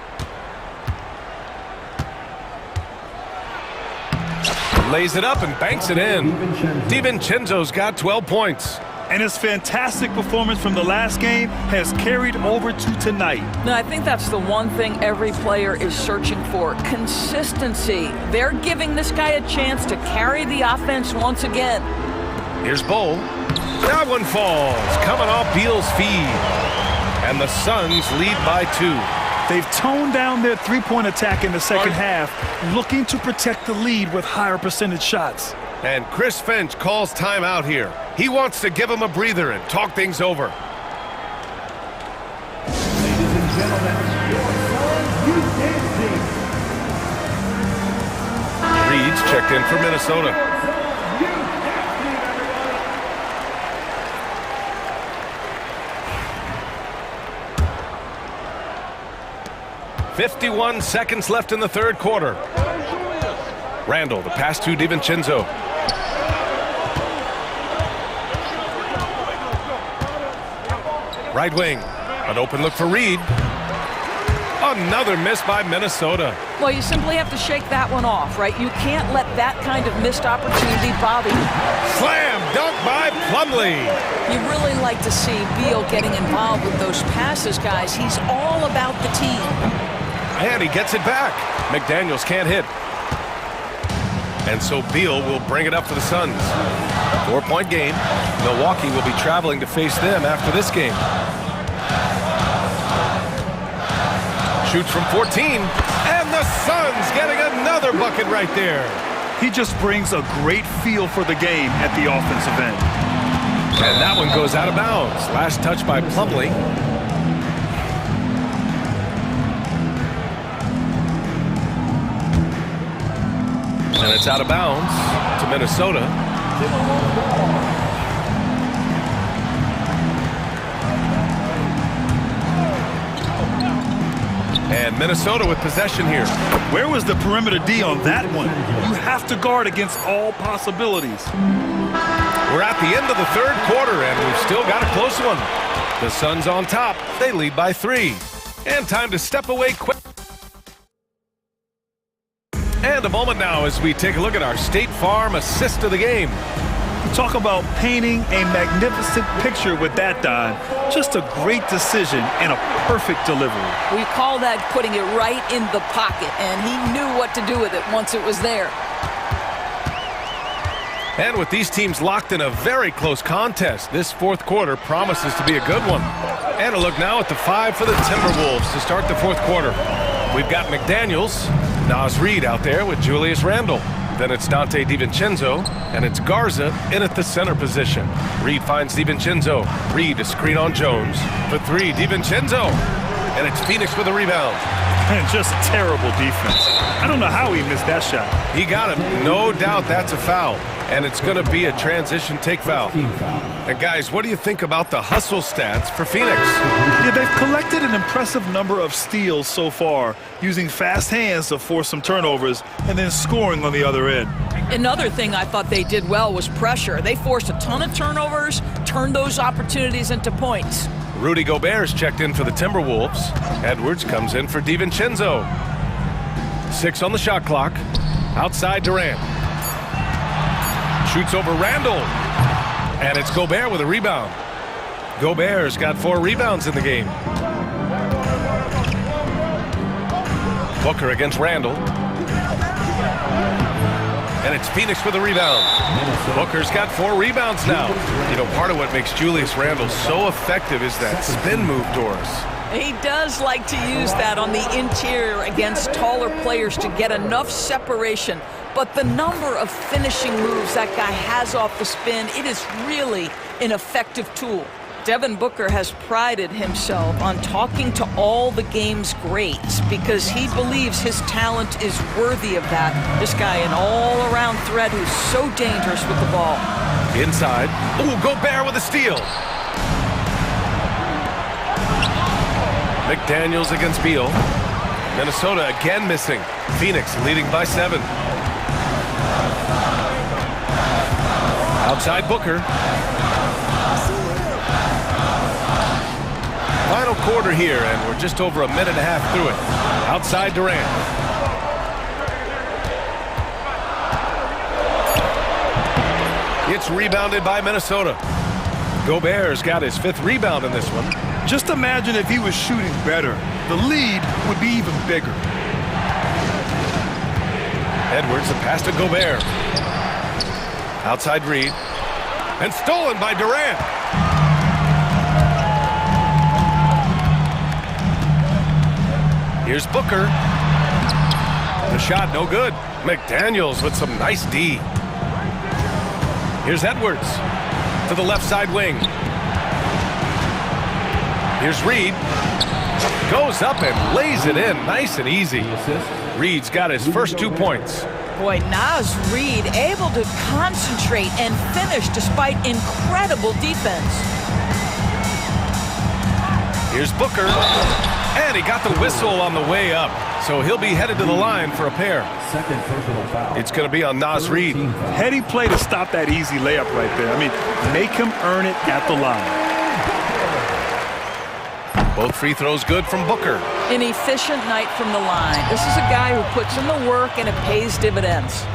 Speaker 1: Lays it up and banks it in. DiVincenzo's got 12 points.
Speaker 2: And his fantastic performance from the last game has carried over to tonight.
Speaker 14: No, I think that's the one thing every player is searching for. Consistency. They're giving this guy a chance to carry the offense once again.
Speaker 1: Here's Bull. That one falls. Coming off Beal's feed. And the Suns lead by 2.
Speaker 2: They've toned down their three-point attack in the second half, looking to protect the lead with higher percentage shots.
Speaker 1: And Chris Finch calls timeout here. He wants to give him a breather and talk things over.
Speaker 4: Ladies and gentlemen, your Youth Dance Team.
Speaker 1: Reed's checked in for Minnesota. "51 seconds left in the third quarter. Randall, the pass to DiVincenzo. Right wing, an open look for Reed. Another miss by Minnesota.
Speaker 14: Well, you simply have to shake that one off, right? You can't let that kind of missed opportunity bother you.
Speaker 1: Slam dunk by Plumlee.
Speaker 14: You really like to see Beal getting involved with those passes, guys. He's all about the team.
Speaker 1: And he gets it back. McDaniels can't hit. And so Beal will bring it up for the Suns. 4-point game. Milwaukee will be traveling to face them after this game. Shoots from 14, and the Suns getting another bucket right there.
Speaker 2: He just brings a great feel for the game at the offensive end.
Speaker 1: And that one goes out of bounds. Last touch by Plumlee. And it's out of bounds to Minnesota. And Minnesota with possession here.
Speaker 2: Where was the perimeter D on that one? You have to guard against all possibilities.
Speaker 1: We're at the end of the third quarter, and we've still got a close one. The Suns on top. They lead by 3. And time to step away quick. And a moment now as we take a look at our State Farm assist of the game.
Speaker 2: Talk about painting a magnificent picture with that dime. Just a great decision and a perfect delivery.
Speaker 14: We call that putting it right in the pocket, and he knew what to do with it once it was there.
Speaker 1: And with these teams locked in a very close contest, this fourth quarter promises to be a good one. And a look now at the 5 for the Timberwolves to start the fourth quarter. We've got McDaniels, Naz Reid out there with Julius Randle. Then it's Dante DiVincenzo, and it's Garza in at the center position. Reid finds DiVincenzo. Reid to screen on Jones. For 3, DiVincenzo. And it's Phoenix with a rebound.
Speaker 2: And just terrible defense. I don't know how he missed that shot.
Speaker 1: He got him. No doubt that's a foul. And it's going to be a transition take foul. And guys, what do you think about the hustle stats for Phoenix?
Speaker 2: Yeah, they've collected an impressive number of steals so far, using fast hands to force some turnovers and then scoring on the other end.
Speaker 14: Another thing I thought they did well was pressure. They forced a ton of turnovers, turned those opportunities into points.
Speaker 1: Rudy Gobert's checked in for the Timberwolves. Edwards comes in for DiVincenzo. 6 on the shot clock. Outside Durant. Shoots over Randle. And it's Gobert with a rebound. Gobert's got 4 rebounds in the game. Booker against Randle. And it's Phoenix with a rebound. Booker's got 4 rebounds now. You know, part of what makes Julius Randle so effective is that spin move, Doris.
Speaker 14: He does like to use that on the interior against taller players to get enough separation. But the number of finishing moves that guy has off the spin, it is really an effective tool. Devin Booker has prided himself on talking to all the game's greats because he believes his talent is worthy of that. This guy, an all-around threat who's so dangerous with the ball.
Speaker 1: Inside. Ooh, Gobert with a steal. McDaniels against Beal. Minnesota again missing. Phoenix leading by 7. Outside Booker. Final quarter here, and we're just over a minute and a half through it. Outside Durant. It's rebounded by Minnesota. Gobert's got his 5th rebound in this one.
Speaker 2: Just imagine if he was shooting better. The lead would be even bigger.
Speaker 1: Edwards, the pass to Gobert. Outside Reid. And stolen by Durant. Here's Booker. The shot no good. McDaniels with some nice D. Here's Edwards to the left side wing. Here's Reid. Goes up and lays it in nice and easy. Reid's got his first 2 points.
Speaker 14: Boy, Naz Reid able to concentrate and finish despite incredible defense.
Speaker 1: Here's Booker. And he got the whistle on the way up. So he'll be headed to the line for a pair. It's going to be on Naz Reid.
Speaker 2: Heady play to stop that easy layup right there. I mean, make him earn it at the line.
Speaker 1: Both free throws good from Booker.
Speaker 14: An efficient night from the line. This is a guy who puts in the work and it pays dividends.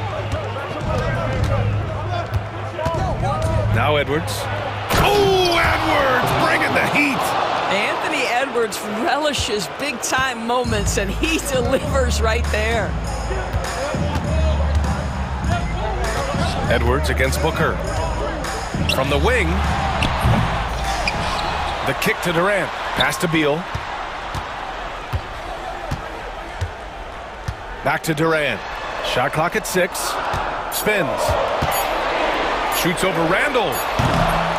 Speaker 1: Now Edwards. Oh, Edwards bringing the heat.
Speaker 14: Anthony Edwards relishes big-time moments, and he delivers right there.
Speaker 1: Edwards against Booker. From the wing. The kick to Durant. Pass to Beal. Back to Durant. Shot clock at 6. Spins. Shoots over Randall.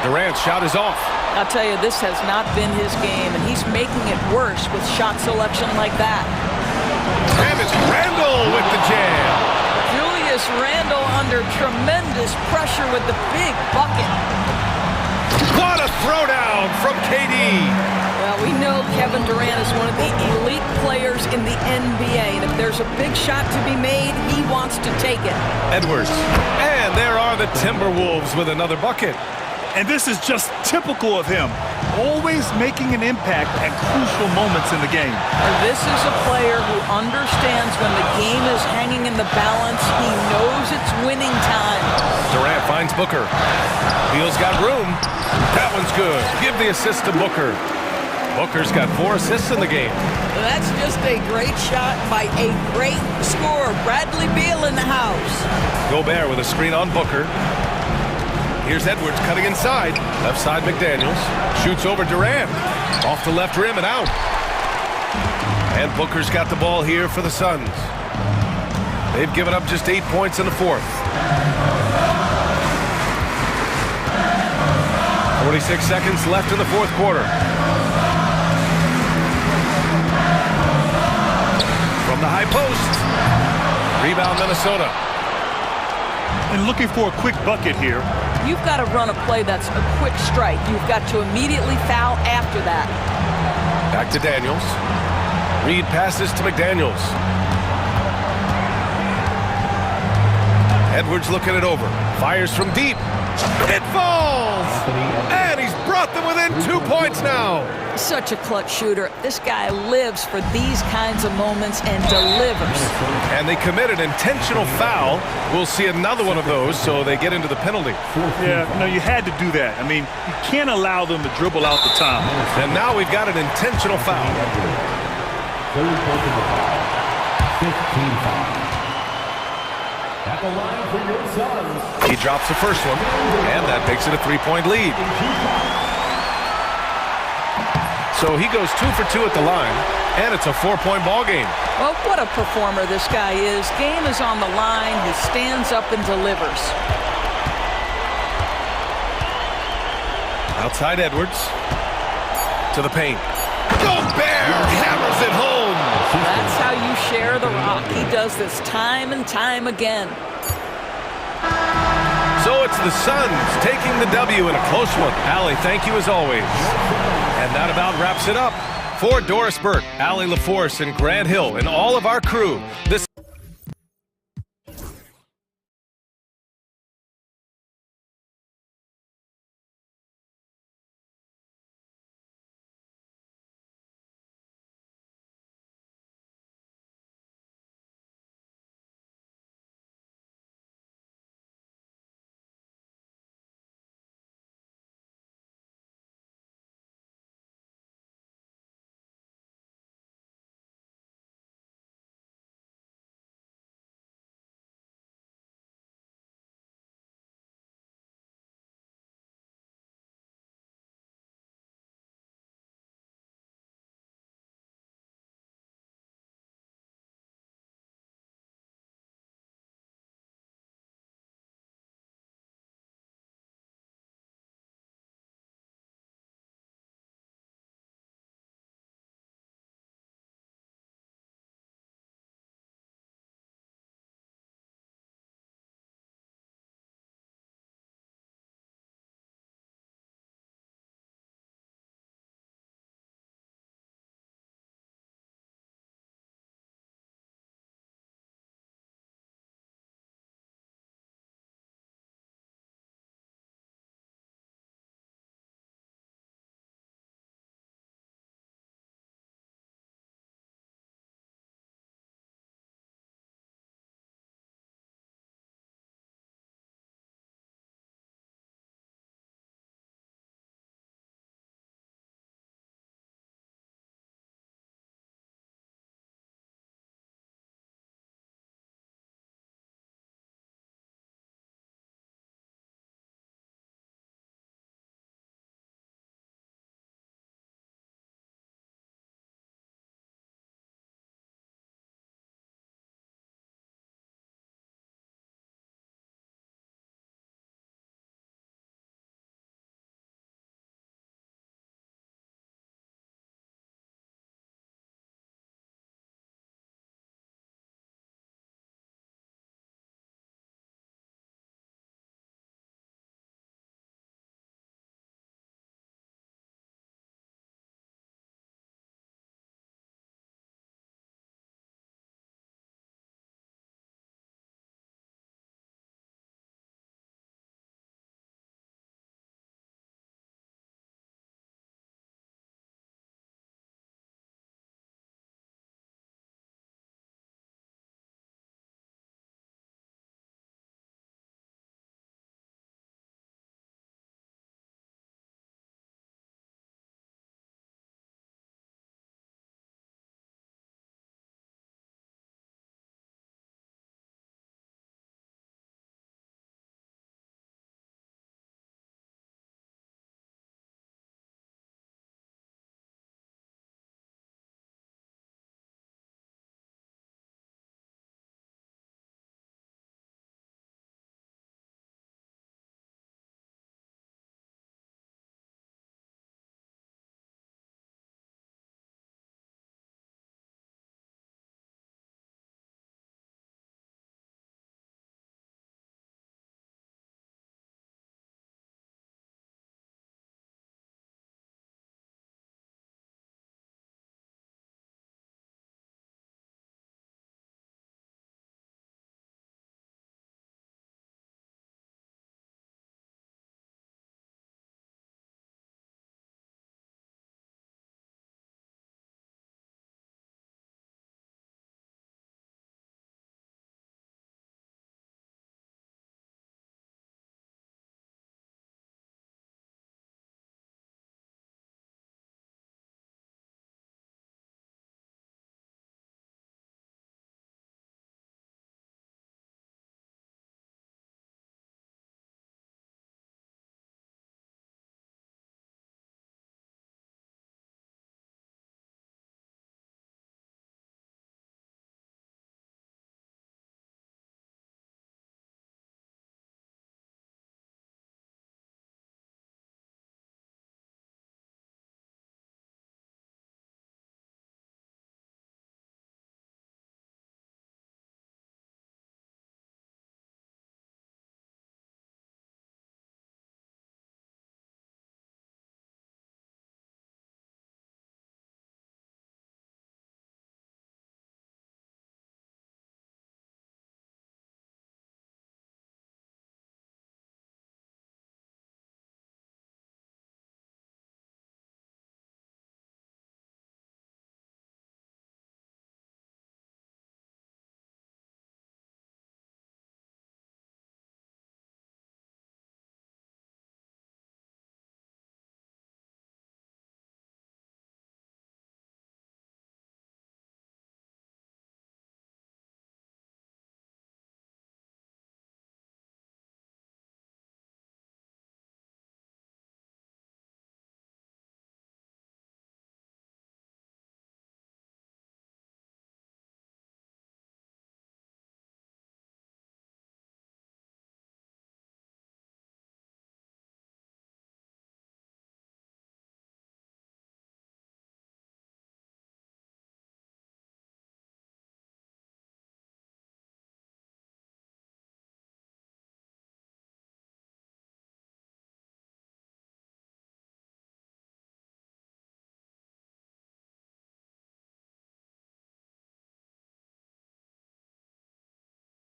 Speaker 1: Durant's shot is off.
Speaker 14: I'll tell you, this has not been his game, and he's making it worse with shot selection like that.
Speaker 1: And it's Randall with the jam.
Speaker 14: Julius Randall under tremendous pressure with the big bucket.
Speaker 1: What a throwdown from KD.
Speaker 14: Well, we know Kevin Durant is one of the elite players in the NBA, and if there's a big shot to be made, he wants to take it.
Speaker 1: Edwards. And there are the Timberwolves with another bucket.
Speaker 2: And this is just typical of him, always making an impact at crucial moments in the game.
Speaker 14: This is a player who understands when the game is hanging in the balance. He knows it's winning time.
Speaker 1: Durant finds Booker. Beal's got room. That one's good. Give the assist to Booker. Booker's got 4 assists in the game.
Speaker 14: That's just a great shot by a great scorer. Bradley Beal in the house.
Speaker 1: Gobert with a screen on Booker. Here's Edwards cutting inside. Left side McDaniels. Shoots over Durant. Off the left rim and out. And Booker's got the ball here for the Suns. They've given up just 8 points in the fourth. 46 seconds left in the fourth quarter. From the high post. Rebound Minnesota.
Speaker 2: And looking for a quick bucket here.
Speaker 14: You've got to run a play that's a quick strike. You've got to immediately foul after that.
Speaker 1: Back to Daniels. Reed passes to McDaniels. Edwards looking it over. Fires from deep. It falls! And he's brought them within 2 points now.
Speaker 14: Such a clutch shooter. This guy lives for these kinds of moments and delivers.
Speaker 1: And they commit an intentional foul. We'll see another one of those, so they get into the penalty.
Speaker 2: Yeah, no, you had to do that. I mean, you can't allow them to dribble out the time.
Speaker 1: And now we've got an intentional foul.
Speaker 4: 15-5. At the line for your Suns.
Speaker 1: He drops the first one, and that makes it a 3-point lead. So he goes 2 for 2 at the line, and it's a 4-point ball game.
Speaker 14: Well, what a performer this guy is. Game is on the line. He stands up and delivers.
Speaker 1: Outside Edwards. To the paint. Gobert hammers it home.
Speaker 14: That's how you share the rock. He does this time and time again.
Speaker 1: So it's the Suns taking the W in a close one. Allie, thank you as always. And that about wraps it up. For Doris Burke, Allie LaForce, and Grant Hill, and all of our crew, this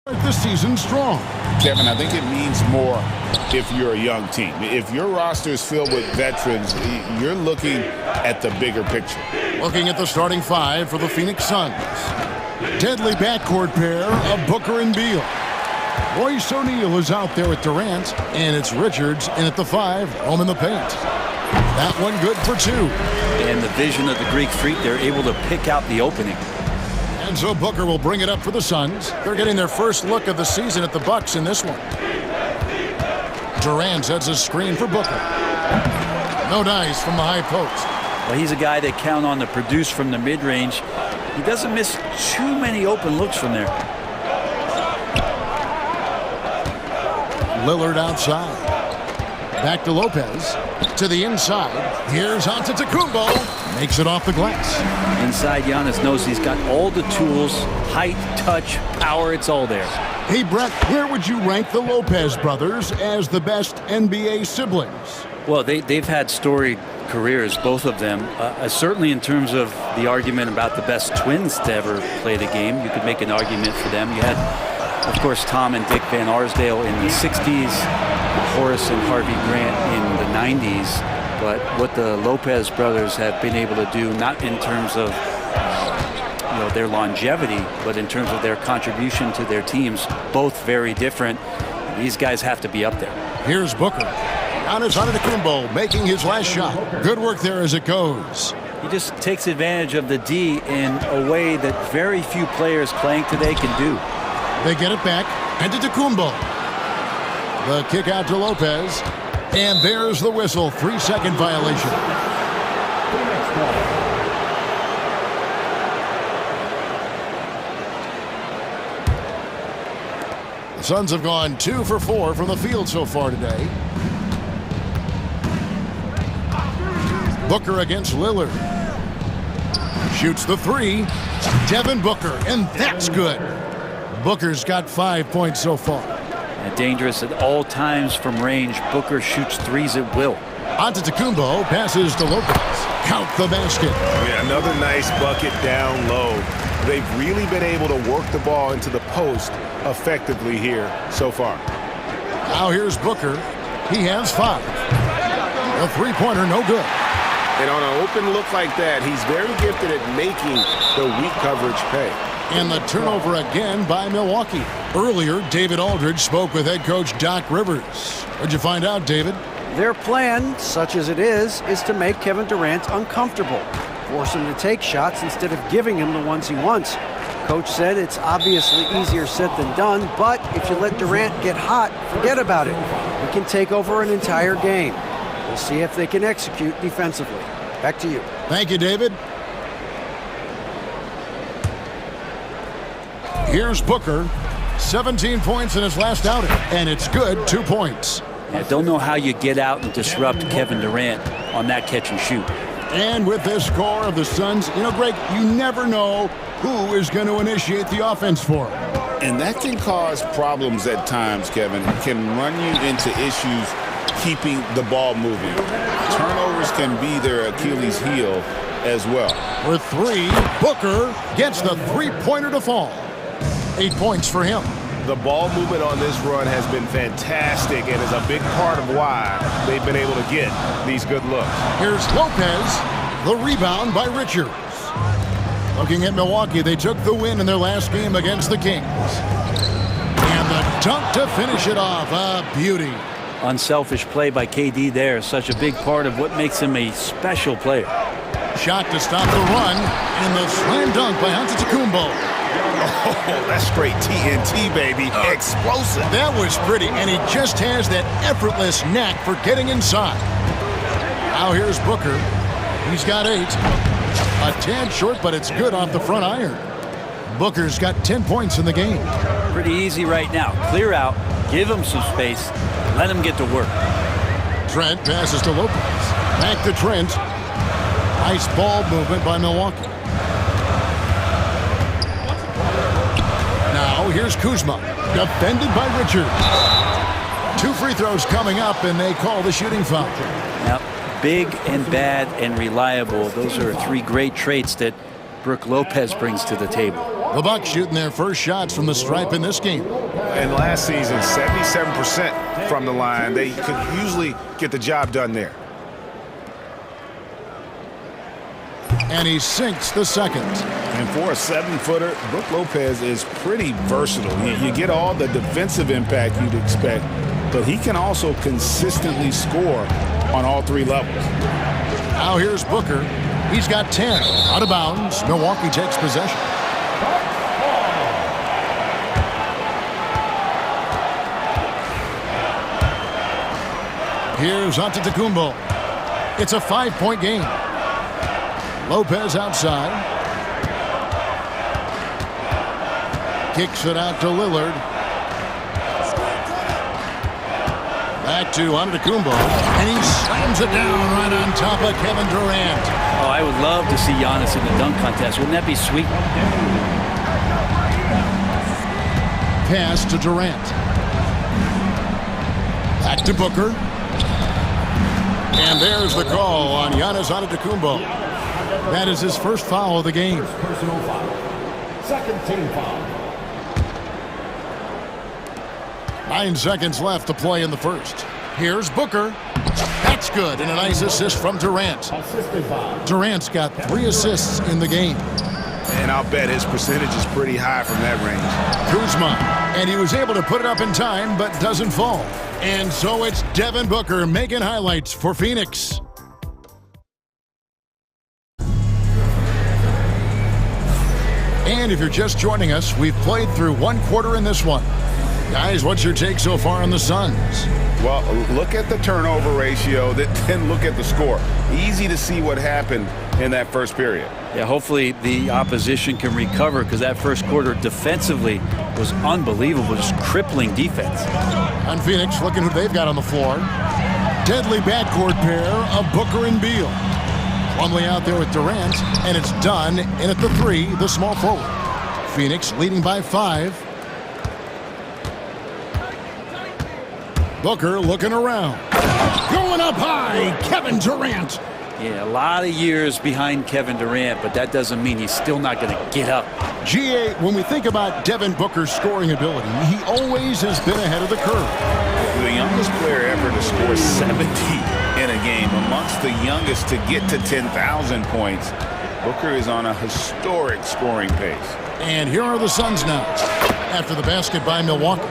Speaker 8: This season strong.
Speaker 11: Kevin, I think it means more if you're a young team. If your roster is filled with veterans, you're looking at the bigger picture.
Speaker 8: Looking at the starting five for the Phoenix Suns. Deadly backcourt pair of Booker and Beal. Royce O'Neal is out there with Durant, and it's Richards in at the 5, home in the paint. That one good for 2.
Speaker 19: And the vision of the Greek Freak, they're able to pick out the opening.
Speaker 8: And so Booker will bring it up for the Suns. They're getting their first look of the season at the Bucks in this one. Durant sets a screen for Booker. No dice from the high post.
Speaker 19: Well, he's a guy they count on to produce from the mid-range. He doesn't miss too many open looks from there.
Speaker 8: Lillard outside. Back to Lopez. To the inside. Here's Antetokounmpo. Makes it off the glass.
Speaker 19: Inside, Giannis knows he's got all the tools, height, touch, power, it's all there.
Speaker 8: Hey, Brett, where would you rank the Lopez brothers as the best NBA siblings?
Speaker 19: Well, they've had storied careers, both of them. Certainly in terms of the argument about the best twins to ever play the game, you could make an argument for them. You had, of course, Tom and Dick Van Arsdale in the 60s, Horace and Harvey Grant in the 90s. But what the Lopez brothers have been able to do, not in terms of their longevity, but in terms of their contribution to their teams, both very different. These guys have to be up there.
Speaker 8: Here's Booker. Giannis Antetokounmpo making his last shot. Good work there as it goes.
Speaker 19: He just takes advantage of the D in a way that very few players playing today can do.
Speaker 8: They get it back. Antetokounmpo. The kick out to Lopez. And there's the whistle. 3-second violation. The Suns have gone 2 for 4 from the field so far today. Booker against Lillard. Shoots the 3. Devin Booker, and that's good. Booker's got 5 points so far.
Speaker 19: Dangerous at all times from range. Booker shoots threes at will.
Speaker 8: Antetokounmpo passes to Lopez. Count the basket.
Speaker 17: Yeah, another nice bucket down low. They've really been able to work the ball into the post effectively here so far.
Speaker 8: Now here's Booker. He has 5. A three-pointer, no good.
Speaker 17: And on an open look like that, he's very gifted at making the weak coverage pay.
Speaker 8: And the turnover again by Milwaukee. Earlier, David Aldridge spoke with head coach Doc Rivers. What'd you find out, David?
Speaker 10: Their plan, such as it is to make Kevin Durant uncomfortable. Force him to take shots instead of giving him the ones he wants. Coach said it's obviously easier said than done, but if you let Durant get hot, forget about it. He can take over an entire game. We'll see if they can execute defensively. Back to you.
Speaker 8: Thank you, David. Here's Booker, 17 points in his last outing, and it's good, 2 points.
Speaker 19: I don't know how you get out and disrupt Kevin Durant on that catch and shoot.
Speaker 8: And with this score of the Suns, Greg, you never know who is going to initiate the offense for him.
Speaker 11: And that can cause problems at times, Kevin. It can run you into issues keeping the ball moving. Turnovers can be their Achilles heel as well.
Speaker 8: With 3, Booker gets the three-pointer to fall. 8 points for him.
Speaker 17: The ball movement on this run has been fantastic and is a big part of why they've been able to get these good looks.
Speaker 8: Here's Lopez, the rebound by Richards. Looking at Milwaukee, they took the win in their last game against the Kings. And the dunk to finish it off, a beauty.
Speaker 19: Unselfish play by KD there, such a big part of what makes him a special player.
Speaker 8: Shot to stop the run, and the slam dunk by Antetokounmpo.
Speaker 17: Oh, that's straight TNT, baby. Explosive.
Speaker 8: That was pretty, and he just has that effortless knack for getting inside. Now here's Booker. He's got 8. A tad short, but it's good off the front iron. Booker's got 10 points in the game.
Speaker 19: Pretty easy right now. Clear out, give him some space, let him get to work.
Speaker 8: Trent passes to Lopez. Back to Trent. Nice ball movement by Milwaukee. Now here's Kuzma, defended by Richards. 2 free throws coming up, and they call the shooting foul.
Speaker 19: Now, big and bad and reliable. Those are 3 great traits that Brook Lopez brings to the table.
Speaker 8: The Bucks shooting their first shots from the stripe in this game.
Speaker 17: And last season, 77% from the line. They could usually get the job done there.
Speaker 8: And he sinks the second.
Speaker 11: And for a 7-footer, Brook Lopez is pretty versatile. You get all the defensive impact you'd expect, but he can also consistently score on all 3 levels.
Speaker 8: Now here's Booker. He's got 10. Out of bounds. Milwaukee takes possession. Here's Antetokounmpo. It's a 5-point game. Lopez outside. Kicks it out to Lillard. Back to Antetokounmpo, and he slams it down right on top of Kevin Durant.
Speaker 19: Oh, I would love to see Giannis in the dunk contest. Wouldn't that be sweet?
Speaker 8: Pass to Durant. Back to Booker. And there's the call on Giannis Antetokounmpo. That is his first foul of the game.
Speaker 4: Personal foul. Second team foul.
Speaker 8: 9 seconds left to play in the first. Here's Booker. That's good, and a nice assist from Durant. Durant's got 3 assists in the game.
Speaker 17: And I'll bet his percentage is pretty high from that range.
Speaker 8: Kuzma, and he was able to put it up in time, but doesn't fall. And so it's Devin Booker making highlights for Phoenix. And if you're just joining us, we've played through 1 quarter in this one. Guys, what's your take so far on the Suns?
Speaker 17: Well, look at the turnover ratio, then look at the score. Easy to see what happened in that first period.
Speaker 19: Yeah, hopefully the opposition can recover, because that first quarter defensively was unbelievable, just crippling defense.
Speaker 8: On Phoenix, looking who they've got on the floor. Deadly backcourt pair of Booker and Beal. Plumlee out there with Durant, and it's done. And at the 3, the small forward. Phoenix leading by 5. Booker looking around. Going up high, Kevin Durant.
Speaker 19: Yeah, a lot of years behind Kevin Durant, but that doesn't mean he's still not going to get up.
Speaker 8: GA, when we think about Devin Booker's scoring ability, he always has been ahead of the curve.
Speaker 11: The youngest player ever to score 70 in a game, amongst the youngest to get to 10,000 points. Booker is on a historic scoring pace.
Speaker 8: And here are the Suns now, after the basket by Milwaukee.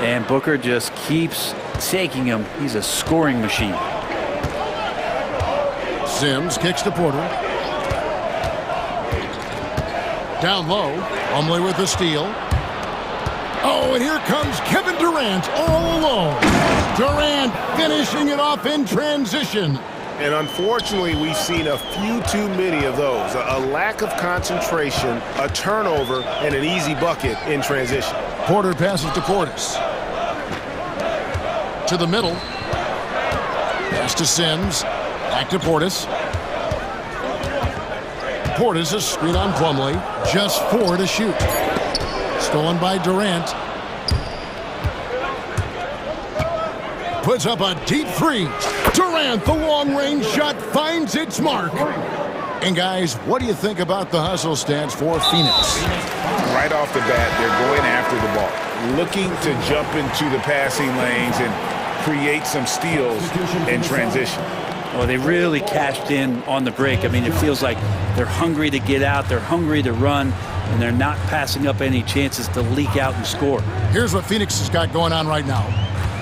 Speaker 19: And Booker just keeps taking him. He's a scoring machine.
Speaker 8: Sims kicks to Porter. Down low, Plumlee with the steal. Oh, and here comes Kevin Durant all alone. Durant finishing it off in transition.
Speaker 17: And unfortunately, we've seen a few too many of those. A lack of concentration, a turnover, and an easy bucket in transition.
Speaker 8: Porter passes to Portis. To the middle. Pass to Sims. Back to Portis. Portis a screen on Plumlee. Just 4 to shoot. Stolen by Durant. Puts up a deep 3. Durant, the long-range shot, finds its mark. And guys, what do you think about the hustle stats for Phoenix?
Speaker 11: Right off the bat, they're going after the ball, looking to jump into the passing lanes and create some steals in transition.
Speaker 19: Well, they really cashed in on the break. I mean, it feels like they're hungry to get out, they're hungry to run, and they're not passing up any chances to leak out and score.
Speaker 8: Here's what Phoenix has got going on right now.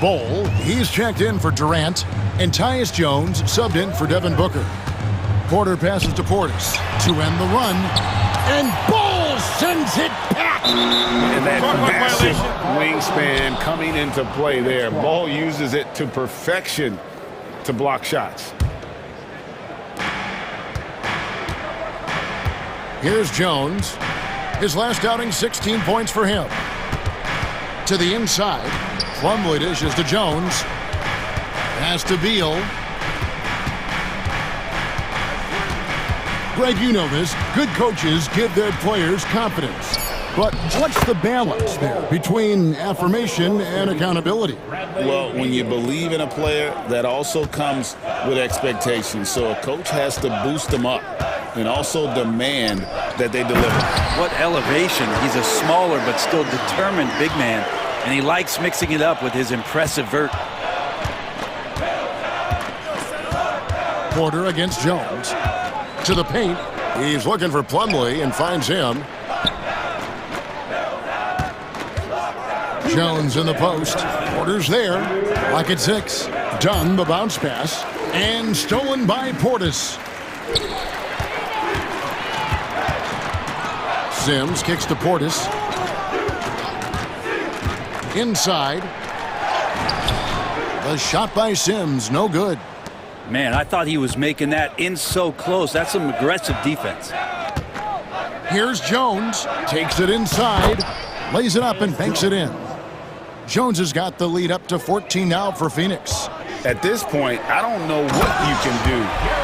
Speaker 8: Bol, he's checked in for Durant, and Tyus Jones subbed in for Devin Booker. Porter passes to Portis to end the run, and Bol sends it back.
Speaker 17: And that massive wingspan coming into play there. Ball uses it to perfection to block shots.
Speaker 8: Here's Jones. His last outing, 16 points for him. To the inside, Plumlee dishes to Jones. Pass to Beal. Greg, you know this. Good coaches give their players confidence. But what's the balance there between affirmation and accountability?
Speaker 11: Well, when you believe in a player, that also comes with expectations. So a coach has to boost them up and also demand
Speaker 12: that they deliver.
Speaker 19: What elevation. He's a smaller but still determined big man, and he likes mixing it up with his impressive vert.
Speaker 8: Porter against Jones. To the paint. He's looking for Plumlee and finds him. Jones in the post. Porter's there. Lock at 6. Dunn, the bounce pass. And stolen by Portis. Sims kicks to Portis. Inside. The shot by Sims, no good.
Speaker 19: Man, I thought he was making that in so close. That's some aggressive defense.
Speaker 8: Here's Jones. Takes it inside. Lays it up and banks it in. Jones has got the lead up to 14 now for Phoenix.
Speaker 12: At this point, I don't know what you can do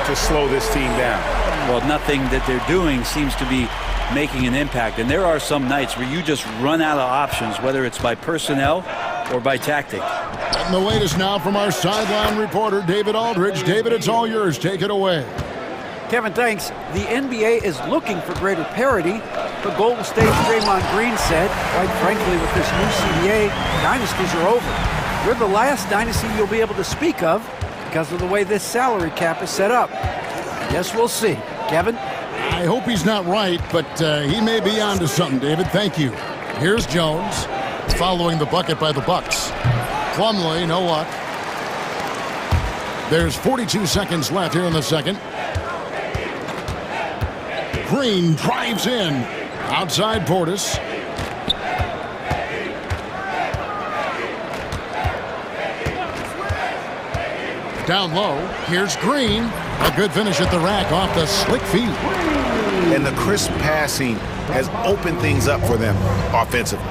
Speaker 12: to slow this team down.
Speaker 19: Well, nothing that they're doing seems to be making an impact. And there are some nights where you just run out of options, whether it's by personnel or by tactic.
Speaker 8: And the latest now from our sideline reporter, David Aldridge. David, it's all yours. Take it away.
Speaker 10: Kevin, thanks. The NBA is looking for greater parity, but Golden State's Draymond Green said, quite frankly, with this new CBA, dynasties are over. You're the last dynasty you'll be able to speak of because of the way this salary cap is set up. Yes, we'll see. Kevin?
Speaker 8: I hope he's not right, but he may be onto something, David. Thank you. Here's Jones, following the bucket by the Bucks. Plumlee, no luck. There's 42 seconds left here in the second. Green drives in. Outside Portis. Down low. Here's Green. A good finish at the rack off the slick feet.
Speaker 17: And the crisp passing has opened things up for them offensively.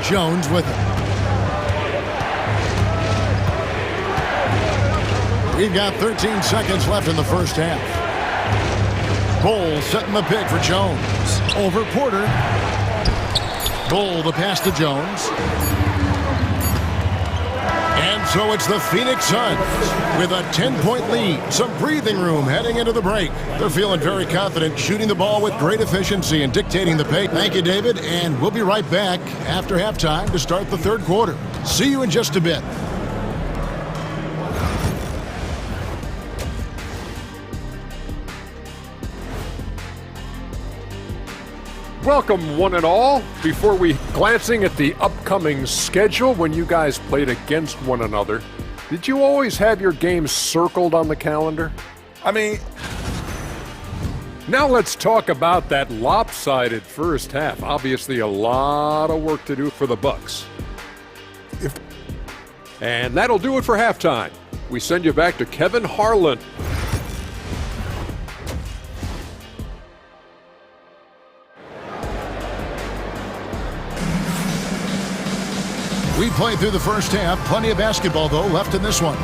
Speaker 8: Jones with it. We've got 13 seconds left in the first half. Bull setting the pick for Jones. Over Porter. Bull the pass to Jones. And so it's the Phoenix Suns with a 10-point lead. Some breathing room heading into the break. They're feeling very confident, shooting the ball with great efficiency and dictating the pace. Thank you, David, and we'll be right back after halftime to start the third quarter. See you in just a bit.
Speaker 7: Welcome, one and all. Before we glancing at the upcoming schedule when you guys played against one another, did you always have your games circled on the calendar?
Speaker 13: I mean,
Speaker 7: now let's talk about that lopsided first half. Obviously, a lot of work to do for the Bucks. And that'll do it for halftime. We send you back to Kevin Harlan.
Speaker 8: We played through the first half. Plenty of basketball, though, left in this one.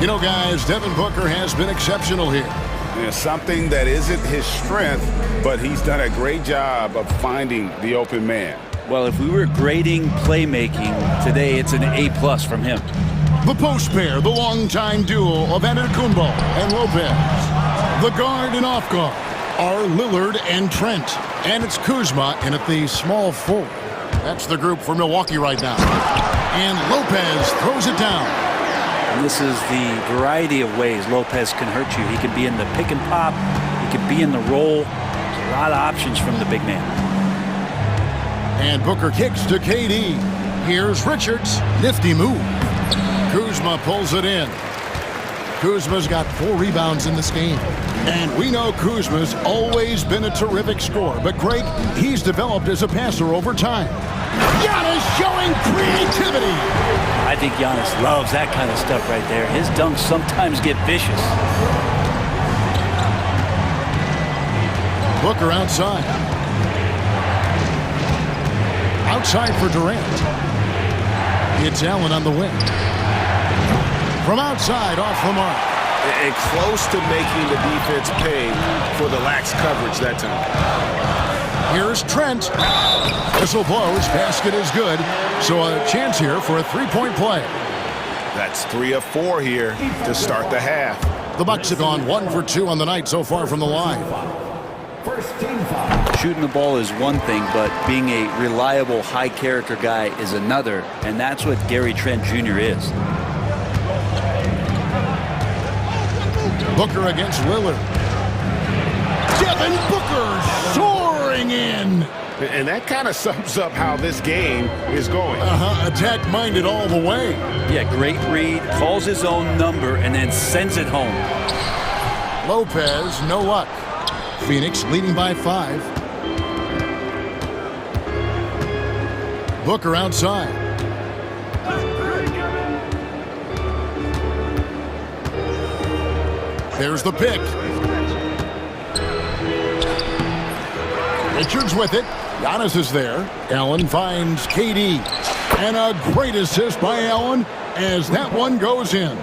Speaker 8: You know, guys, Devin Booker has been exceptional here.
Speaker 12: Yeah, something that isn't his strength, but he's done a great job of finding the open man.
Speaker 19: Well, if we were grading playmaking today, it's an A+ from him.
Speaker 8: The post pair, the longtime duo of Antetokounmpo and Lopez. The guard and off guard are Lillard and Trent. And it's Kuzma in at the small forward. That's the group for Milwaukee right now. And Lopez throws it down.
Speaker 19: And this is the variety of ways Lopez can hurt you. He can be in the pick and pop. He can be in the roll. There's a lot of options from the big man.
Speaker 8: And Booker kicks to KD. Here's Richards. Nifty move. Kuzma pulls it in. Kuzma's got 4 rebounds in this game. And we know Kuzma's always been a terrific scorer. But, Greg, he's developed as a passer over time. Giannis showing creativity.
Speaker 19: I think Giannis loves that kind of stuff right there. His dunks sometimes get vicious.
Speaker 8: Booker outside. Outside for Durant. It's Allen on the wing. From outside, off the mark.
Speaker 17: And close to making the defense pay for the lax coverage that time.
Speaker 8: Here's Trent. Whistle blows. Basket is good. So a chance here for a 3-point play.
Speaker 17: That's 3 of 4 here to start the half.
Speaker 8: The Bucks have gone 1 for 2 on the night so far from the line.
Speaker 19: Shooting the ball is one thing, but being a reliable, high-character guy is another, and that's what Gary Trent Jr. is.
Speaker 8: Booker against Lillard. Devin Booker soaring in.
Speaker 17: And that kind of sums up how this game is going.
Speaker 8: Attack-minded all the way.
Speaker 19: Yeah, great read, calls his own number, and then sends it home.
Speaker 8: Lopez, no luck. Phoenix leading by 5. Booker outside. There's the pick. Richards with it. Giannis is there. Allen finds KD. And a great assist by Allen as that one goes in.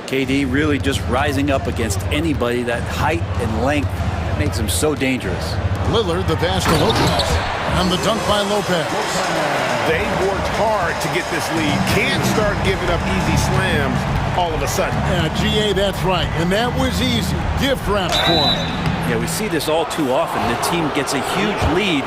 Speaker 19: KD really just rising up against anybody. That height and length makes him so dangerous.
Speaker 8: Lillard, the pass to Lopez. And the dunk by Lopez.
Speaker 17: They worked hard to get this lead. Can't start giving up easy slams all of a sudden.
Speaker 8: Yeah, GA, that's right. And that was easy. Gift wrap for him.
Speaker 19: Yeah, we see this all too often. The team gets a huge lead,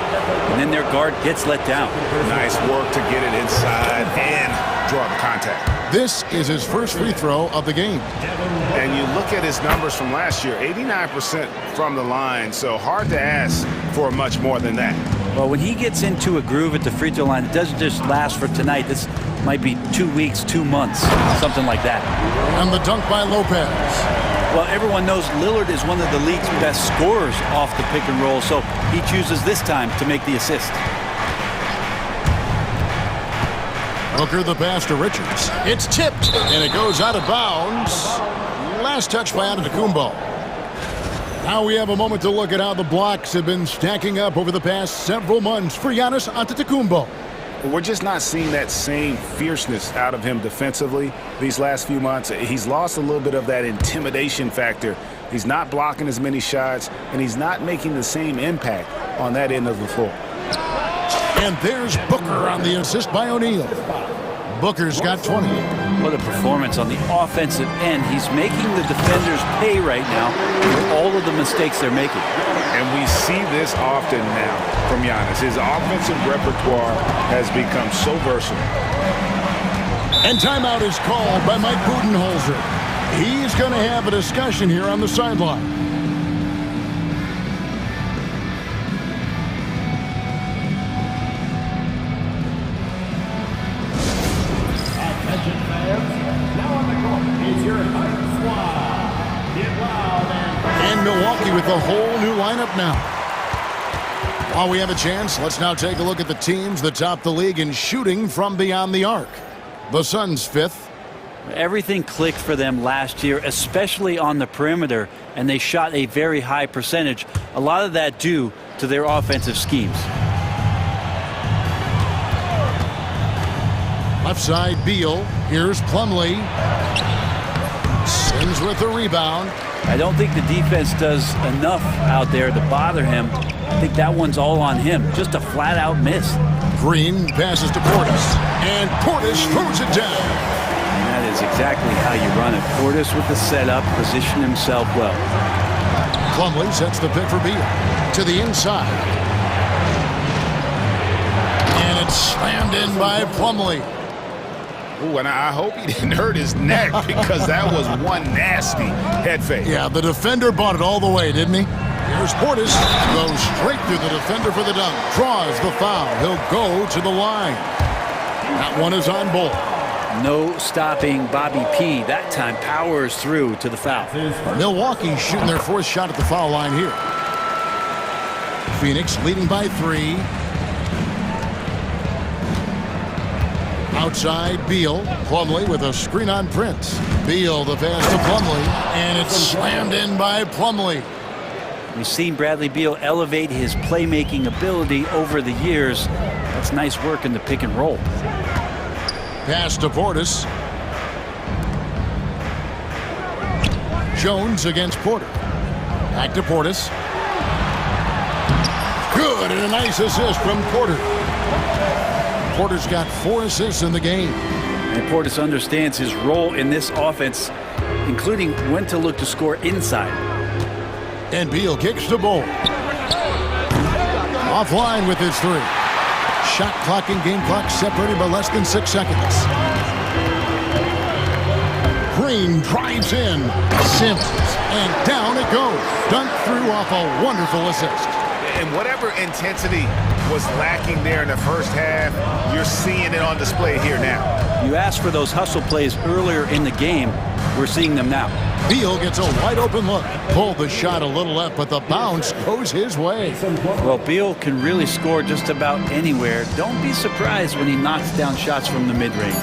Speaker 19: and then their guard gets let down.
Speaker 17: Nice work to get it inside and draw the contact.
Speaker 8: This is his first free throw of the game.
Speaker 17: And you look at his numbers from last year, 89% from the line, so hard to ask for much more than that.
Speaker 19: Well, when he gets into a groove at the free throw line, it doesn't just last for tonight. This might be 2 weeks, 2 months, something like that.
Speaker 8: And the dunk by Lopez.
Speaker 19: Well, everyone knows Lillard is one of the league's best scorers off the pick and roll, so he chooses this time to make the assist.
Speaker 8: Booker the pass to Richards. It's tipped, and it goes out of bounds. Last touch by Antetokounmpo. Now we have a moment to look at how the blocks have been stacking up over the past several months for Giannis Antetokounmpo.
Speaker 17: We're just not seeing that same fierceness out of him defensively these last few months. He's lost a little bit of that intimidation factor. He's not blocking as many shots, and he's not making the same impact on that end of the floor.
Speaker 8: And there's Booker on the assist by O'Neal. Booker's got 20.
Speaker 19: What a performance on the offensive end. He's making the defenders pay right now for all of the mistakes they're making.
Speaker 17: And we see this often now from Giannis. His offensive repertoire has become so versatile.
Speaker 8: And timeout is called by Mike Budenholzer. He's going to have a discussion here on the sideline. And Milwaukee with a whole new lineup now. While we have a chance, let's now take a look at the teams that top the league in shooting from beyond the arc. The Suns 5th.
Speaker 19: Everything clicked for them last year, especially on the perimeter, and they shot a very high percentage. A lot of that due to their offensive schemes.
Speaker 8: Left side, Beal. Here's Plumlee. Sims with the rebound.
Speaker 19: I don't think the defense does enough out there to bother him. I think that one's all on him. Just a flat-out miss.
Speaker 8: Green passes to Portis. And Portis throws it down.
Speaker 19: And that is exactly how you run it. Portis with the setup, position himself well.
Speaker 8: Plumlee sets the pick for Beal. To the inside. And it's slammed in by Plumlee.
Speaker 17: Ooh, and I hope he didn't hurt his neck because that was one nasty head fake.
Speaker 8: Yeah, the defender bought it all the way, didn't he? Here's Portis. Goes straight through the defender for the dunk. Draws the foul. He'll go to the line. That one is on Bull.
Speaker 19: No stopping Bobby P. That time powers through to the foul.
Speaker 8: Milwaukee shooting their fourth shot at the foul line here. Phoenix leading by 3. Outside, Beal. Plumlee with a screen on Prince. Beal, the pass to Plumlee. And it's slammed in by Plumlee.
Speaker 19: We've seen Bradley Beal elevate his playmaking ability over the years. That's nice work in the pick and roll.
Speaker 8: Pass to Portis. Jones against Porter. Back to Portis. Good, and a nice assist from Porter. Porter's got 4 assists in the game.
Speaker 19: And Portis understands his role in this offense, including when to look to score inside.
Speaker 8: And Beal kicks the ball. Offline with his three. Shot clock and game clock separated by less than 6 seconds. Green drives in. Simmons. And down it goes. Dunked through off a wonderful assist.
Speaker 17: And whatever intensity was lacking there in the first half, you're seeing it on display here now.
Speaker 19: You asked for those hustle plays earlier in the game. We're seeing them now.
Speaker 8: Beal gets a wide open look. Pulled the shot a little left, but the bounce goes his way.
Speaker 19: Well, Beal can really score just about anywhere. Don't be surprised when he knocks down shots from the mid-range.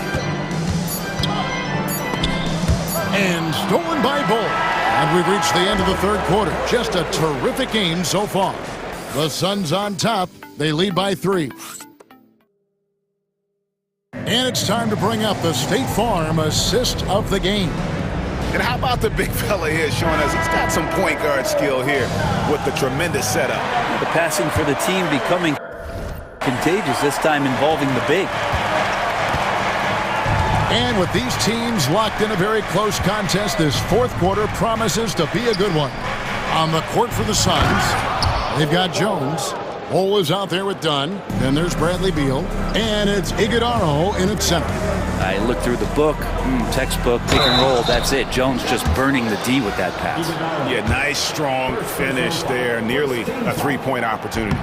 Speaker 8: And stolen by Bull. And we've reached the end of the third quarter. Just a terrific game so far. The Suns on top. They lead by 3. And it's time to bring up the State Farm assist of the game.
Speaker 17: And how about the big fella here showing us he's got some point guard skill here with the tremendous setup.
Speaker 19: The passing for the team becoming contagious, this time involving the big.
Speaker 8: And with these teams locked in a very close contest, this fourth quarter promises to be a good one. On the court for the Suns, they've got Jones. Ole is out there with Dunn. Then there's Bradley Beal. And it's Iguodaro in its center.
Speaker 19: I looked through the book, textbook, pick and roll, that's it. Jones just burning the D with that pass.
Speaker 17: Yeah, nice, strong finish there. Nearly a three-point opportunity.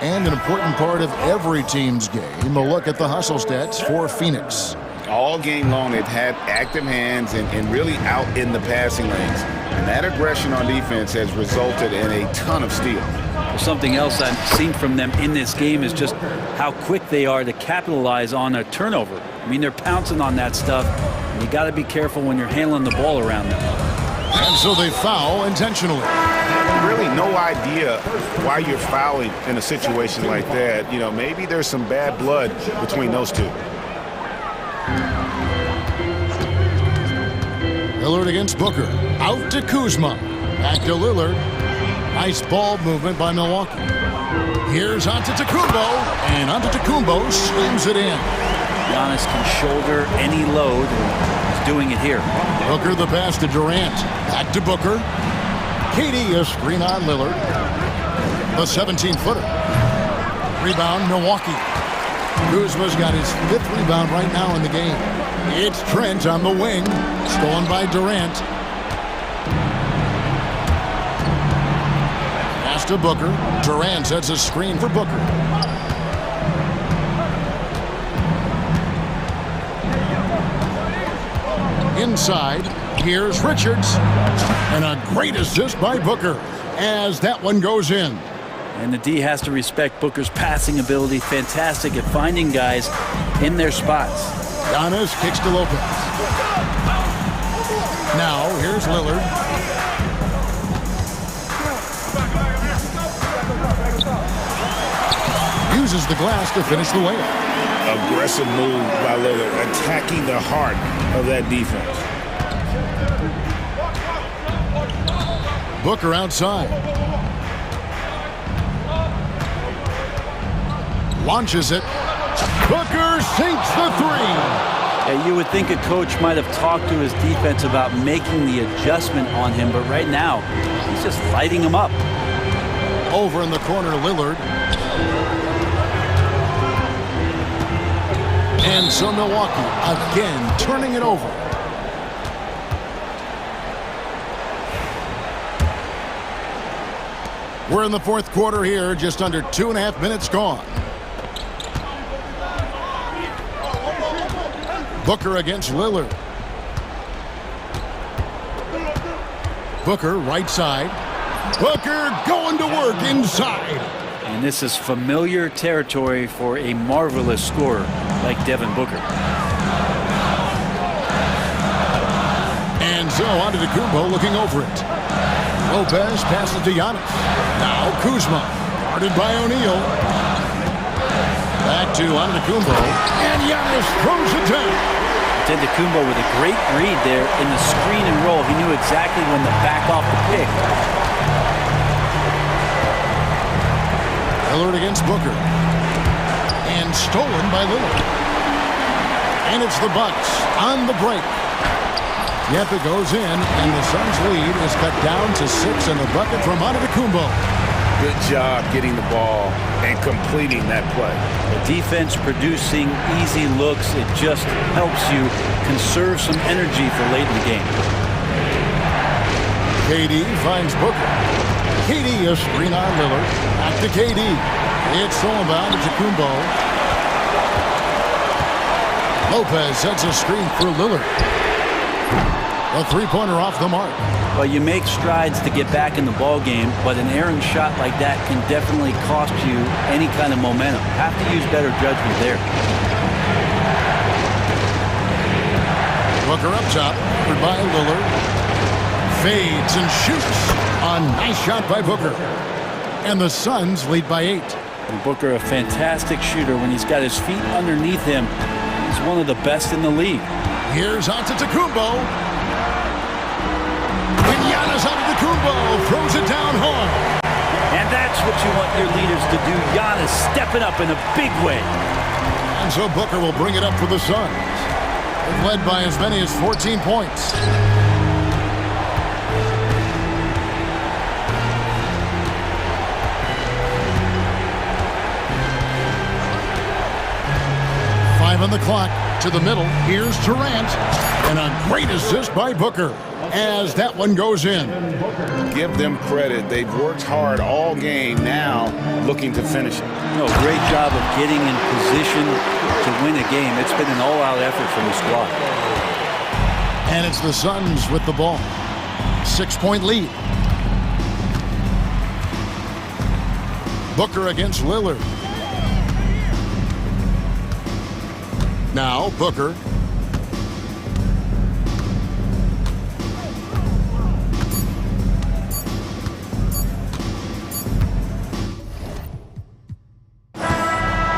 Speaker 8: And an important part of every team's game, a look at the hustle stats for Phoenix.
Speaker 17: All game long, they've had active hands and really out in the passing lanes. And that aggression on defense has resulted in a ton of steals.
Speaker 19: Something else I've seen from them in this game is just how quick they are to capitalize on a turnover. I mean, they're pouncing on that stuff. And you got to be careful when you're handling the ball around them.
Speaker 8: And so they foul intentionally.
Speaker 17: Really no idea why you're fouling in a situation like that. You know, maybe there's some bad blood between those two.
Speaker 8: Lillard against Booker. Out to Kuzma. Back to Lillard. Nice ball movement by Milwaukee. Here's Antetokounmpo. And Antetokounmpo slams it in.
Speaker 19: Giannis can shoulder any load. He's doing it here.
Speaker 8: Booker the pass to Durant. Back to Booker. KD a screen on Lillard. The 17-footer. Rebound Milwaukee. Kuzma's got his 5th rebound right now in the game. It's Trent on the wing. Stolen by Durant. Pass to Booker. Durant sets a screen for Booker. Inside, here's Richards. And a great assist by Booker as that one goes in.
Speaker 19: And the D has to respect Booker's passing ability. Fantastic at finding guys in their spots.
Speaker 8: Giannis kicks to Lopez. Now, here's Lillard. Uses the glass to finish the layup.
Speaker 17: Aggressive move by Lillard, attacking the heart of that defense.
Speaker 8: Booker outside. Launches it. Booker sinks the three.
Speaker 19: Yeah, you would think a coach might have talked to his defense about making the adjustment on him, but right now, he's just lighting him up.
Speaker 8: Over in the corner, Lillard. And so Milwaukee again turning it over. We're in the fourth quarter here, just under 2.5 minutes gone. Booker against Lillard. Booker right side. Booker going to work inside.
Speaker 19: And this is familiar territory for a marvelous scorer like Devin Booker.
Speaker 8: And so Antetokounmpo looking over it. Lopez passes to Giannis. Now Kuzma, guarded by O'Neal. Back to Antetokounmpo, and Giannis throws it down.
Speaker 19: Antetokounmpo with a great read there in the screen and roll. He knew exactly when to back off the pick. Lillard
Speaker 8: against Booker. And stolen by Lillard. And it's the Bucks on the break. Yep, it goes in, and the Suns' lead is cut down to 6 in the bucket from Antetokounmpo.
Speaker 11: Good job getting the ball and completing that play.
Speaker 19: The defense producing easy looks. It just helps you conserve some energy for late in the game.
Speaker 8: KD finds Booker. KD, a screen on Lillard. Back to KD. It's stolen by Antetokounmpo. Lopez sets a screen for Lillard. A three-pointer off the mark.
Speaker 19: Well, you make strides to get back in the ball game, but an errant shot like that can definitely cost you any kind of momentum. Have to use better judgment there.
Speaker 8: Booker up top, covered by Lillard. Fades and shoots. A nice shot by Booker. And the Suns lead by 8.
Speaker 19: And Booker, a fantastic shooter when he's got his feet underneath him. He's one of the best in the league.
Speaker 8: Here's Antetokounmpo. Antetokounmpo throws it down hard.
Speaker 19: And that's what you want your leaders to do. Giannis stepping up in a big way.
Speaker 8: And so Booker will bring it up for the Suns. They've led by as many as 14 points. On the clock to the middle. Here's Durant. And a great assist by Booker as that one goes in.
Speaker 11: Give them credit. They've worked hard all game, now looking to finish it.
Speaker 19: Great job of getting in position to win a game. It's been an all-out effort from the squad.
Speaker 8: And it's the Suns with the ball. 6-point lead. Booker against Lillard. Now, Booker.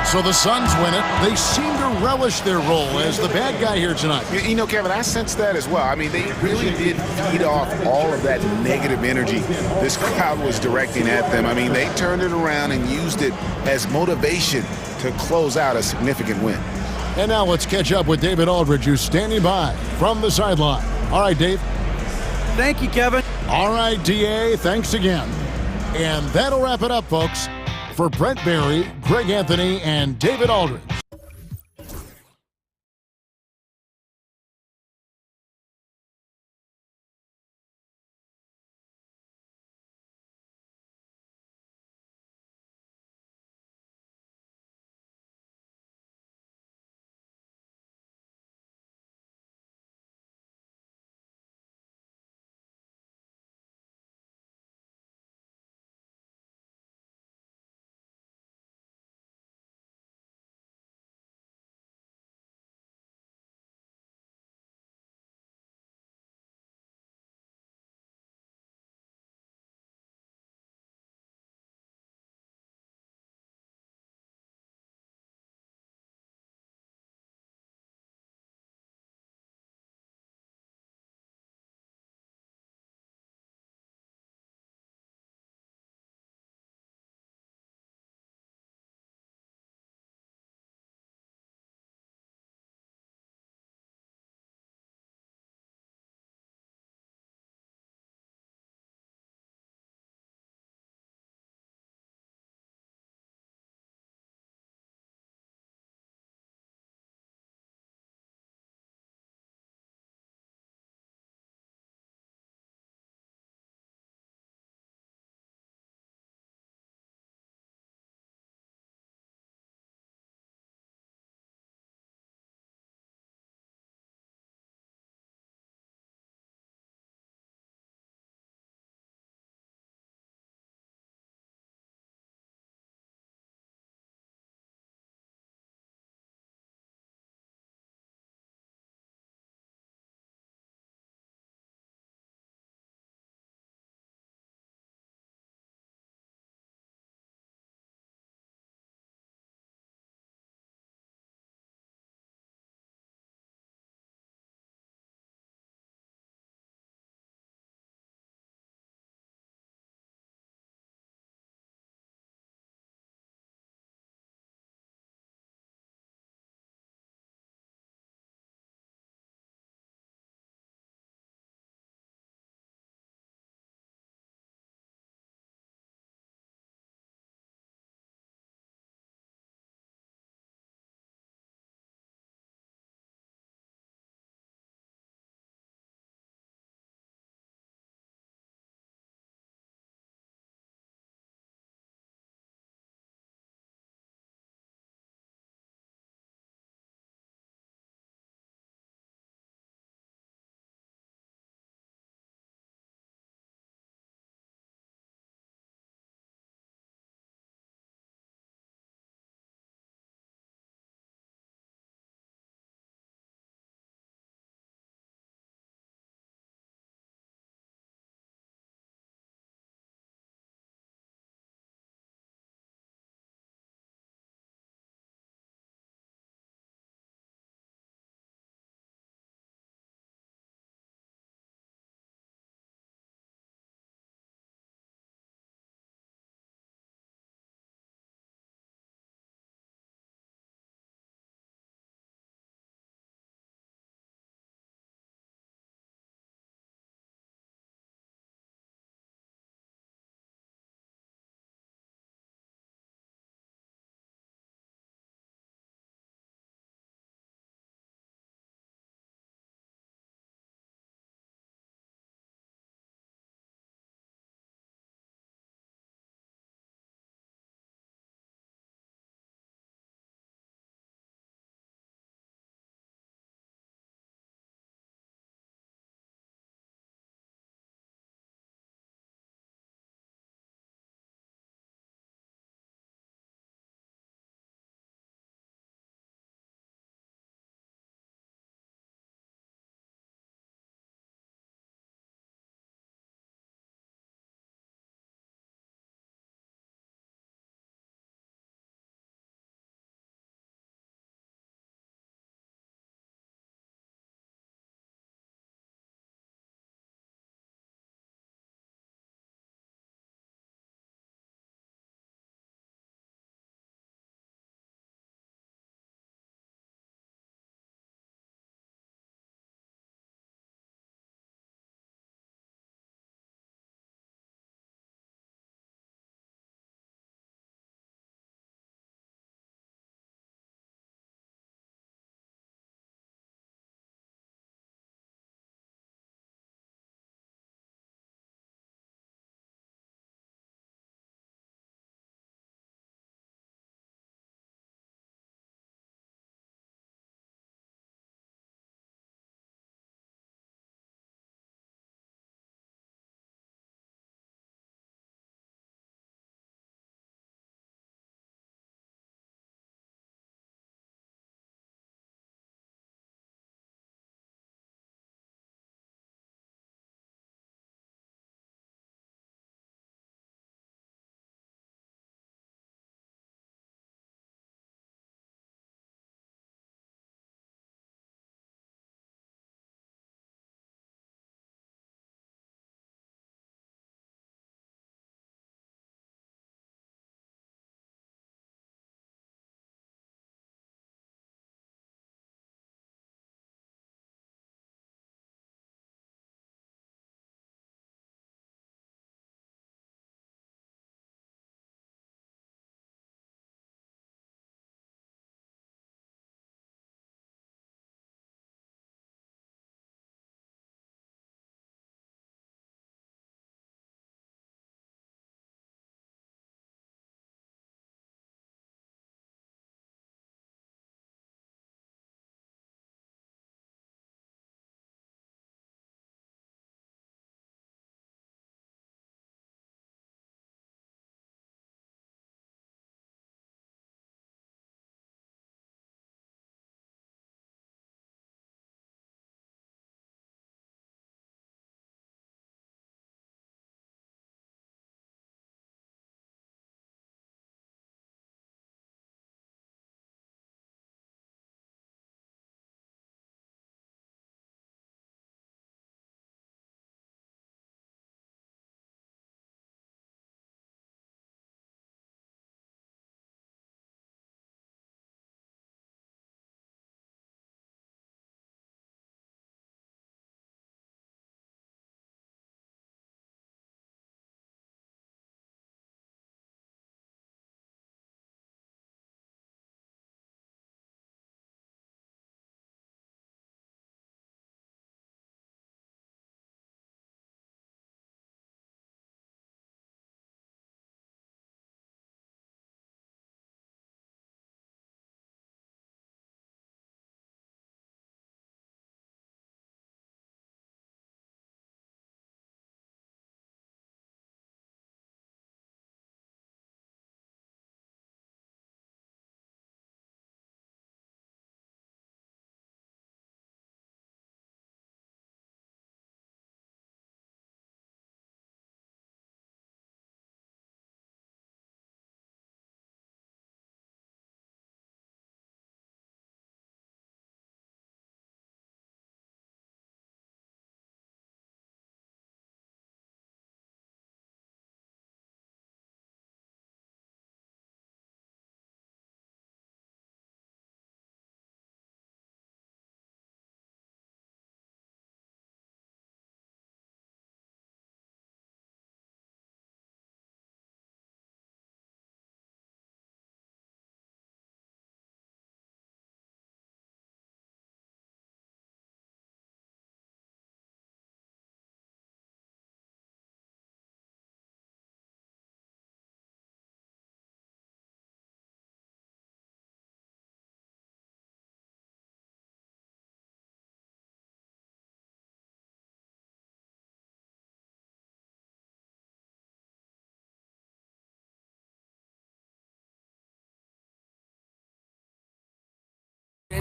Speaker 8: So the Suns win it. They seem to relish their role as the bad guy here tonight.
Speaker 17: You know, Kevin, I sense that as well. I mean, they really did feed off all of that negative energy this crowd was directing at them. I mean, they turned it around and used it as motivation to close out a significant win.
Speaker 8: And now let's catch up with David Aldridge, who's standing by from the sideline. All right, Dave.
Speaker 10: Thank you, Kevin.
Speaker 8: All right, DA, thanks again. And that'll wrap it up, folks. For Brent Barry, Greg Anthony, and David Aldridge.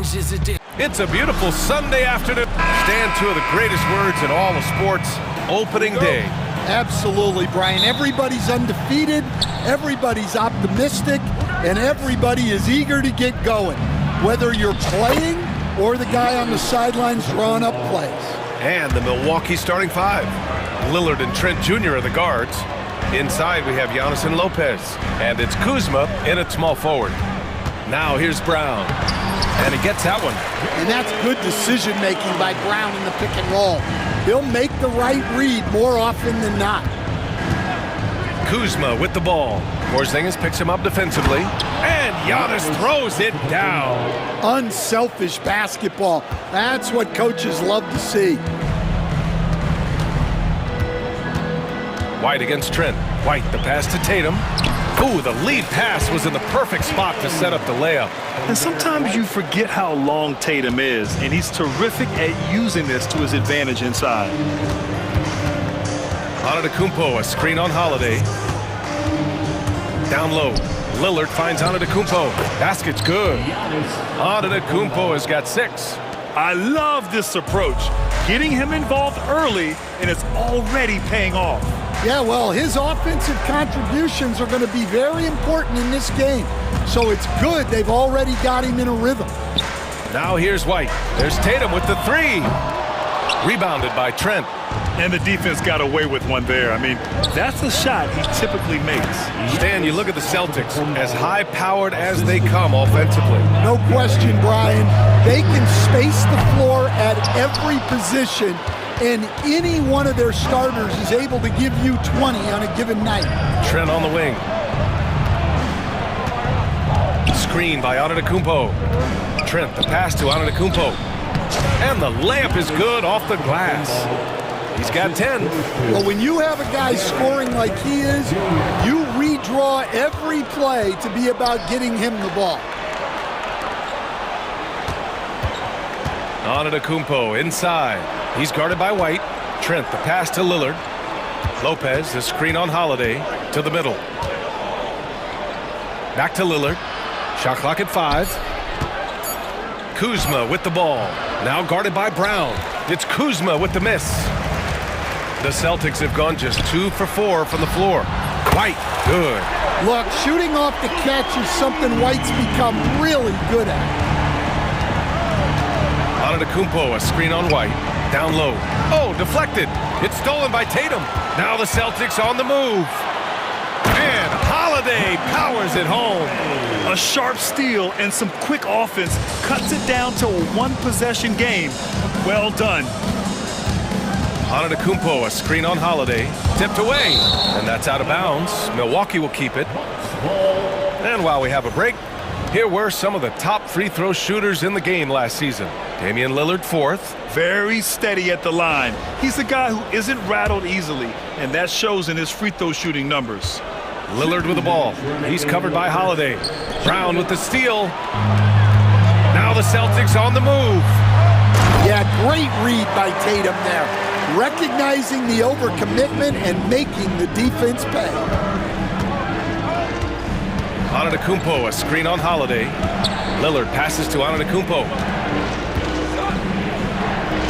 Speaker 1: It's a beautiful Sunday afternoon. Stand two of the greatest words in all of sports, opening day.
Speaker 16: Absolutely, Brian. Everybody's undefeated, everybody's optimistic, and everybody is eager to get going, whether you're playing or the guy on the sidelines drawing up plays.
Speaker 1: And the Milwaukee starting five. Lillard and Trent Jr. are the guards. Inside we have Giannis and Lopez, and it's Kuzma in at small forward. Now here's Brown, and he gets that one.
Speaker 16: And that's good decision-making by Brown in the pick and roll. He'll make the right read more often than not.
Speaker 1: Kuzma with the ball. Porzingis picks him up defensively, and Giannis throws it down.
Speaker 16: Unselfish basketball. That's what coaches love to see.
Speaker 1: White against Trent. White, the pass to Tatum. Ooh, the lead pass was in the perfect spot to set up the layup.
Speaker 2: And sometimes you forget how long Tatum is, and he's terrific at using this to his advantage inside.
Speaker 1: Antetokounmpo, a screen on Holiday. Down low. Lillard finds Antetokounmpo. Basket's good. Antetokounmpo has got 6.
Speaker 2: I love this approach. Getting him involved early, and it's already paying off.
Speaker 16: Yeah, well, his offensive contributions are going to be very important in this game. So it's good they've already got him in a rhythm.
Speaker 1: Now here's White. There's Tatum with the 3. Rebounded by Trent.
Speaker 2: And the defense got away with one there. I mean, that's a shot he typically makes.
Speaker 1: Stan, you look at the Celtics, as high-powered as they come offensively.
Speaker 16: No question, Brian. They can space the floor at every position, and any one of their starters is able to give you 20 on a given night.
Speaker 1: Trent on the wing. Screen by Antetokounmpo. Trent, the pass to Antetokounmpo. And the layup is good off the glass. He's got 10.
Speaker 16: Well, when you have a guy scoring like he is, you redraw every play to be about getting him the ball.
Speaker 1: Antetokounmpo inside. He's guarded by White. Trent, the pass to Lillard. Lopez, the screen on Holiday to the middle. Back to Lillard. Shot clock at 5. Kuzma with the ball. Now guarded by Brown. It's Kuzma with the miss. The Celtics have gone just 2 for 4 from the floor. White, good.
Speaker 16: Look, shooting off the catch is something White's become really good at.
Speaker 1: Antetokounmpo, a screen on White. Down low. Oh, deflected. It's stolen by Tatum. Now the Celtics on the move. And Holiday powers it home.
Speaker 2: A sharp steal and some quick offense cuts it down to a one-possession game. Well done.
Speaker 1: Antetokounmpo, a screen on Holiday. Tipped away. And that's out of bounds. Milwaukee will keep it. And while we have a break, here were some of the top free throw shooters in the game last season. Damian Lillard, 4th.
Speaker 2: Very steady at the line. He's a guy who isn't rattled easily, and that shows in his free throw shooting numbers.
Speaker 1: Lillard with the ball. He's covered by Holiday. Brown with the steal. Now the Celtics on the move.
Speaker 16: Yeah, great read by Tatum there. Recognizing the overcommitment and making the defense pay.
Speaker 1: Antetokounmpo, a screen on Holiday. Lillard passes to Antetokounmpo.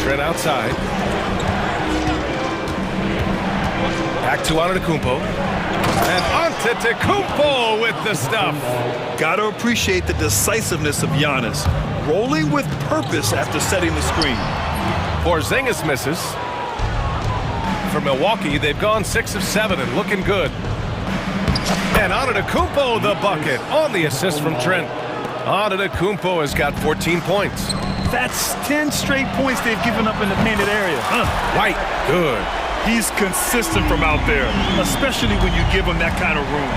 Speaker 1: Trent outside. Back to Antetokounmpo. And Antetokounmpo with the stuff.
Speaker 2: Gotta appreciate the decisiveness of Giannis. Rolling with purpose after setting the screen.
Speaker 1: Porzingis misses. For Milwaukee, they've gone 6 of 7 and looking good. And Antetokounmpo the bucket on the assist from Trent. Antetokounmpo has got 14 points.
Speaker 2: That's 10 straight points they've given up in the painted area.
Speaker 1: White, good.
Speaker 2: He's consistent from out there, especially when you give him that kind of room.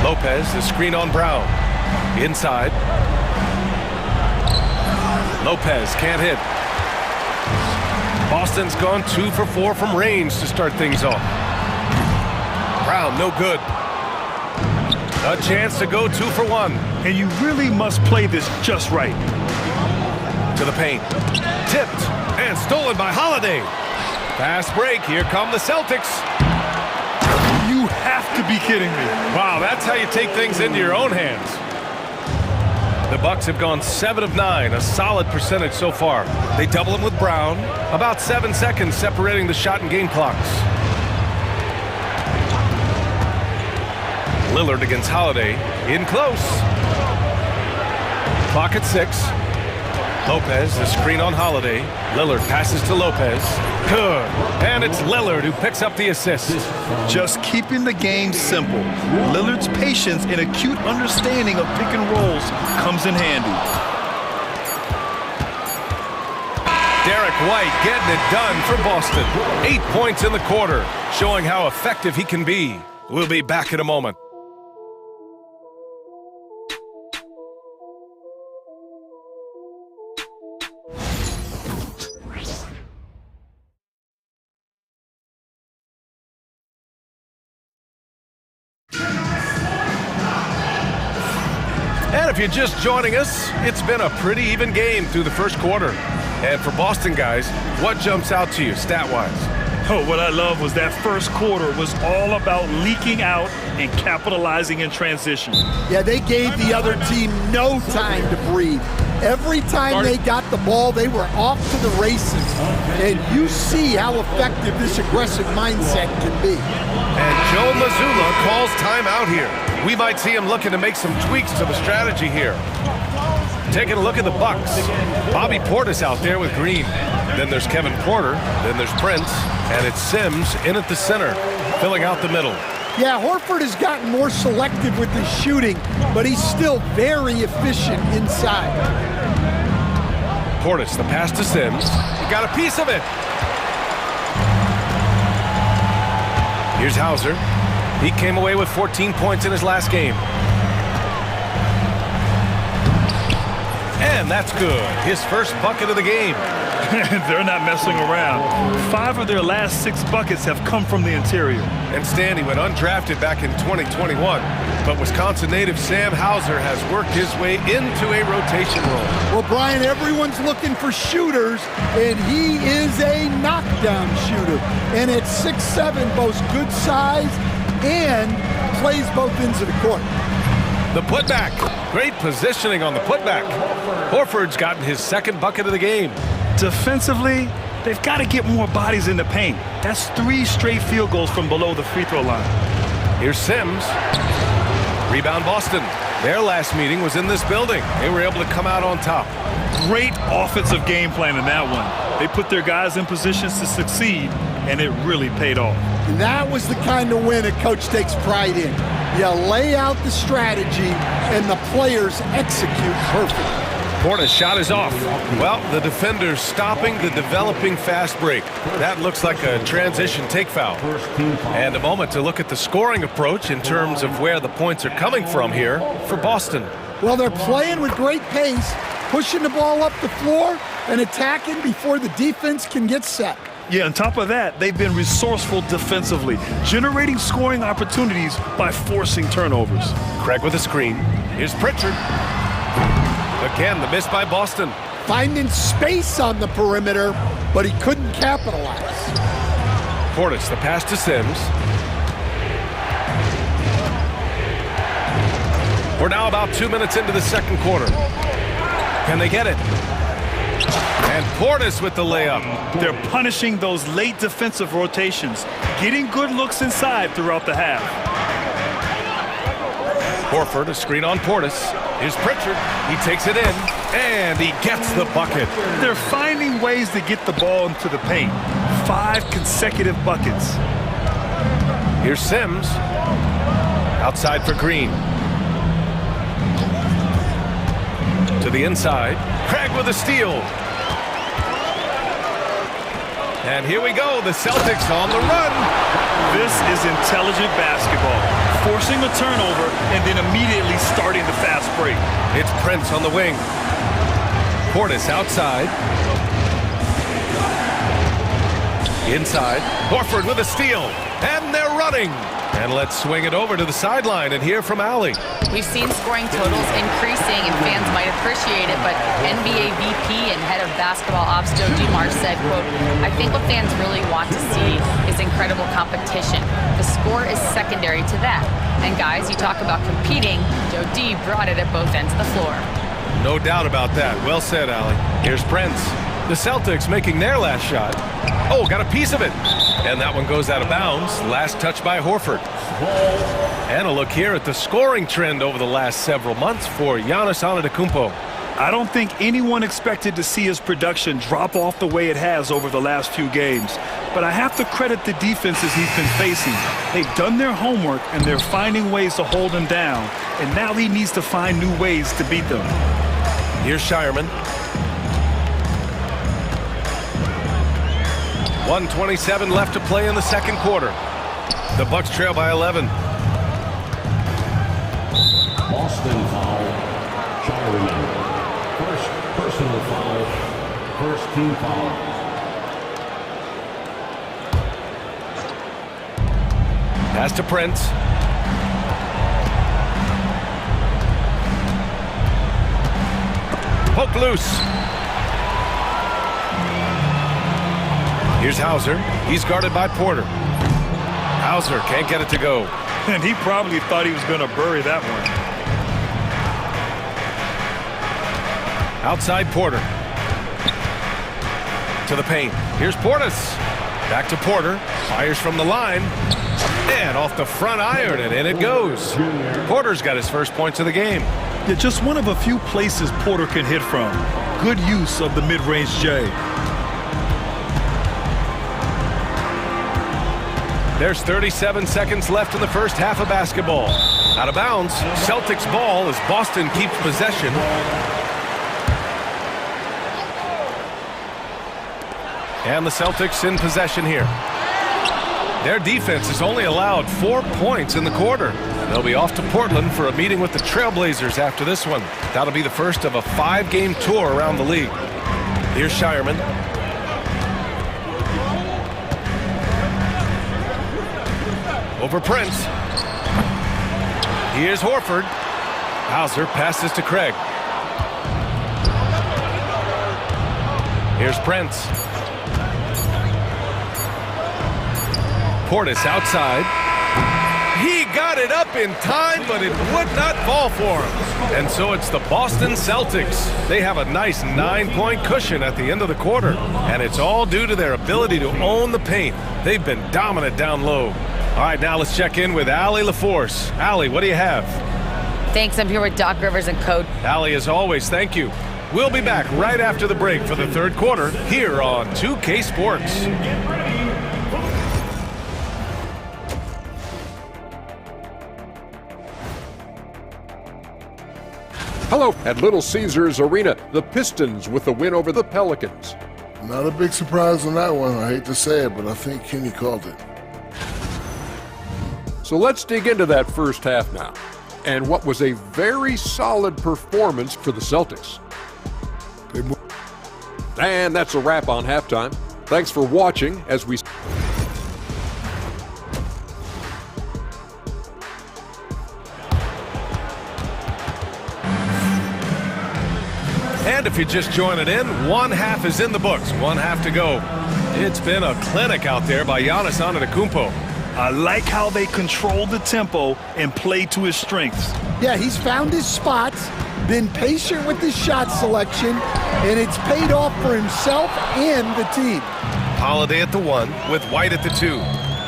Speaker 1: Lopez, the screen on Brown. Inside. Lopez can't hit. Boston's gone 2 for 4 from range to start things off. Brown, no good. A chance to go 2 for 1.
Speaker 2: And you really must play this just right.
Speaker 1: To the paint. Tipped and stolen by Holiday. Fast break. Here come the Celtics.
Speaker 2: You have to be kidding me.
Speaker 1: Wow, that's how you take things into your own hands. The Bucks have gone 7 of 9, a solid percentage so far. They double him with Brown, about 7 seconds separating the shot and game clocks. Lillard against Holiday, in close. Clock at 6. Lopez, the screen on Holiday. Lillard passes to Lopez. Good. And it's Lillard who picks up the assist.
Speaker 2: Just keeping the game simple. Lillard's patience and acute understanding of pick and rolls comes in handy.
Speaker 1: Derek White getting it done for Boston. 8 points in the quarter, showing how effective he can be. We'll be back in a moment. And if you're just joining us, it's been a pretty even game through the first quarter. And for Boston guys, what jumps out to you stat-wise?
Speaker 2: Oh, what I love was that first quarter was all about leaking out and capitalizing in transition.
Speaker 16: Yeah, they gave the other team no time to breathe. Every time they got the ball, they were off to the races. And you see how effective this aggressive mindset can be.
Speaker 1: And Joe Mazzulla calls timeout here. We might see him looking to make some tweaks to the strategy here. Taking a look at the Bucks. Bobby Portis out there with Green. Then there's Kevin Porter. Then there's Prince. And it's Sims in at the center, filling out the middle.
Speaker 16: Yeah, Horford has gotten more selective with his shooting, but he's still very efficient inside.
Speaker 1: Portis, the pass to Sims. He got a piece of it. Here's Hauser. He came away with 14 points in his last game. And that's good. His first bucket of the game.
Speaker 2: They're not messing around. 5 of their last 6 buckets have come from the interior.
Speaker 1: And Stanley went undrafted back in 2021. But Wisconsin native Sam Hauser has worked his way into a rotation role.
Speaker 16: Well, Brian, everyone's looking for shooters, and he is a knockdown shooter. And at 6'7", boasts good size and plays both ends of the court.
Speaker 1: The putback. Great positioning on the putback. Horford's gotten his second bucket of the game.
Speaker 2: Defensively, they've got to get more bodies in the paint. That's 3 straight field goals from below the free throw line.
Speaker 1: Here's Sims. Rebound Boston. Their last meeting was in this building. They were able to come out on top.
Speaker 2: Great offensive game plan in that one. They put their guys in positions to succeed, and it really paid off.
Speaker 16: That was the kind of win a coach takes pride in. You lay out the strategy, and the players execute perfectly.
Speaker 1: Portis' shot is off. Well, the defender's stopping the developing fast break. That looks like a transition take foul. And a moment to look at the scoring approach in terms of where the points are coming from here for Boston.
Speaker 16: Well, they're playing with great pace, pushing the ball up the floor and attacking before the defense can get set.
Speaker 2: Yeah, on top of that, they've been resourceful defensively, generating scoring opportunities by forcing turnovers.
Speaker 1: Craig with a screen. Here's Pritchard. Again, the miss by Boston.
Speaker 16: Finding space on the perimeter, but he couldn't capitalize.
Speaker 1: Portis, the pass to Sims. We're now about 2 minutes into the second quarter. Can they get it? And Portis with the layup.
Speaker 2: They're punishing those late defensive rotations, getting good looks inside throughout the half.
Speaker 1: Horford, a screen on Portis. Here's Pritchard. He takes it in, and he gets the bucket.
Speaker 2: They're finding ways to get the ball into the paint. 5 consecutive buckets.
Speaker 1: Here's Sims. Outside for Green. To the inside. Craig with a steal. And here we go. The Celtics on the run.
Speaker 2: This is intelligent basketball. Forcing a turnover and then immediately starting the fast break.
Speaker 1: It's Prince on the wing. Portis outside. Inside. Horford with a steal. And they're running. And let's swing it over to the sideline and hear from Allie.
Speaker 5: We've seen scoring totals increasing, and fans might appreciate it, but NBA VP and head of basketball ops Joe Dumars said, quote, "I think what fans really want to see is incredible competition. The score is secondary to that. And guys, you talk about competing, Joe D brought it at both ends of the floor."
Speaker 1: No doubt about that. Well said, Allie. Here's Prince. The Celtics making their last shot. Oh, got a piece of it. And that one goes out of bounds. Last touch by Horford. And a look here at the scoring trend over the last several months for Giannis Antetokounmpo.
Speaker 2: I don't think anyone expected to see his production drop off the way it has over the last few games. But I have to credit the defenses he's been facing. They've done their homework, and they're finding ways to hold him down. And now he needs to find new ways to beat them.
Speaker 1: Here's Shireman. 1:27 left to play in the second quarter. The Bucks trail by 11.
Speaker 4: Boston foul. Shireman. First personal foul. First team foul.
Speaker 1: Pass to Prince. Poke loose. Here's Hauser. He's guarded by Porter. Hauser can't get it to go.
Speaker 2: And he probably thought he was going to bury that one.
Speaker 1: Outside Porter. To the paint. Here's Portis. Back to Porter. Fires from the line. And off the front iron, and in it goes. Porter's got his first points of the game.
Speaker 2: Yeah, just one of a few places Porter can hit from. Good use of the mid-range J.
Speaker 1: There's 37 seconds left in the first half of basketball. Out of bounds. Celtics ball as Boston keeps possession. And the Celtics in possession here. Their defense has only allowed 4 points in the quarter. They'll be off to Portland for a meeting with the Trailblazers after this one. That'll be the first of a 5-game tour around the league. Here's Shireman. Over Prince. Here's Horford. Hauser passes to Craig. Here's Prince. Portis outside. He got it up in time, but it would not fall for him. And so it's the Boston Celtics. They have a nice 9-point cushion at the end of the quarter. And it's all due to their ability to own the paint. They've been dominant down low. All right, now let's check in with Allie LaForce. Allie, what do you have?
Speaker 5: Thanks. I'm here with Doc Rivers and Code.
Speaker 1: Allie, as always, thank you. We'll be back right after the break for the third quarter here on 2K Sports.
Speaker 7: Hello at Little Caesars Arena, the Pistons with the win over the Pelicans.
Speaker 6: Not a big surprise on that one. I hate to say it, but I think Kenny called it.
Speaker 7: So let's dig into that first half now, and what was a very solid performance for the Celtics. And that's a wrap on halftime. Thanks for watching as we...
Speaker 1: And if you're just joining in, one half is in the books, one half to go. It's been a clinic out there by Giannis Antetokounmpo.
Speaker 2: I like how they control the tempo and play to his strengths.
Speaker 16: Yeah, he's found his spots, been patient with his shot selection, and it's paid off for himself and the team.
Speaker 1: Holiday at the 1 with White at the 2.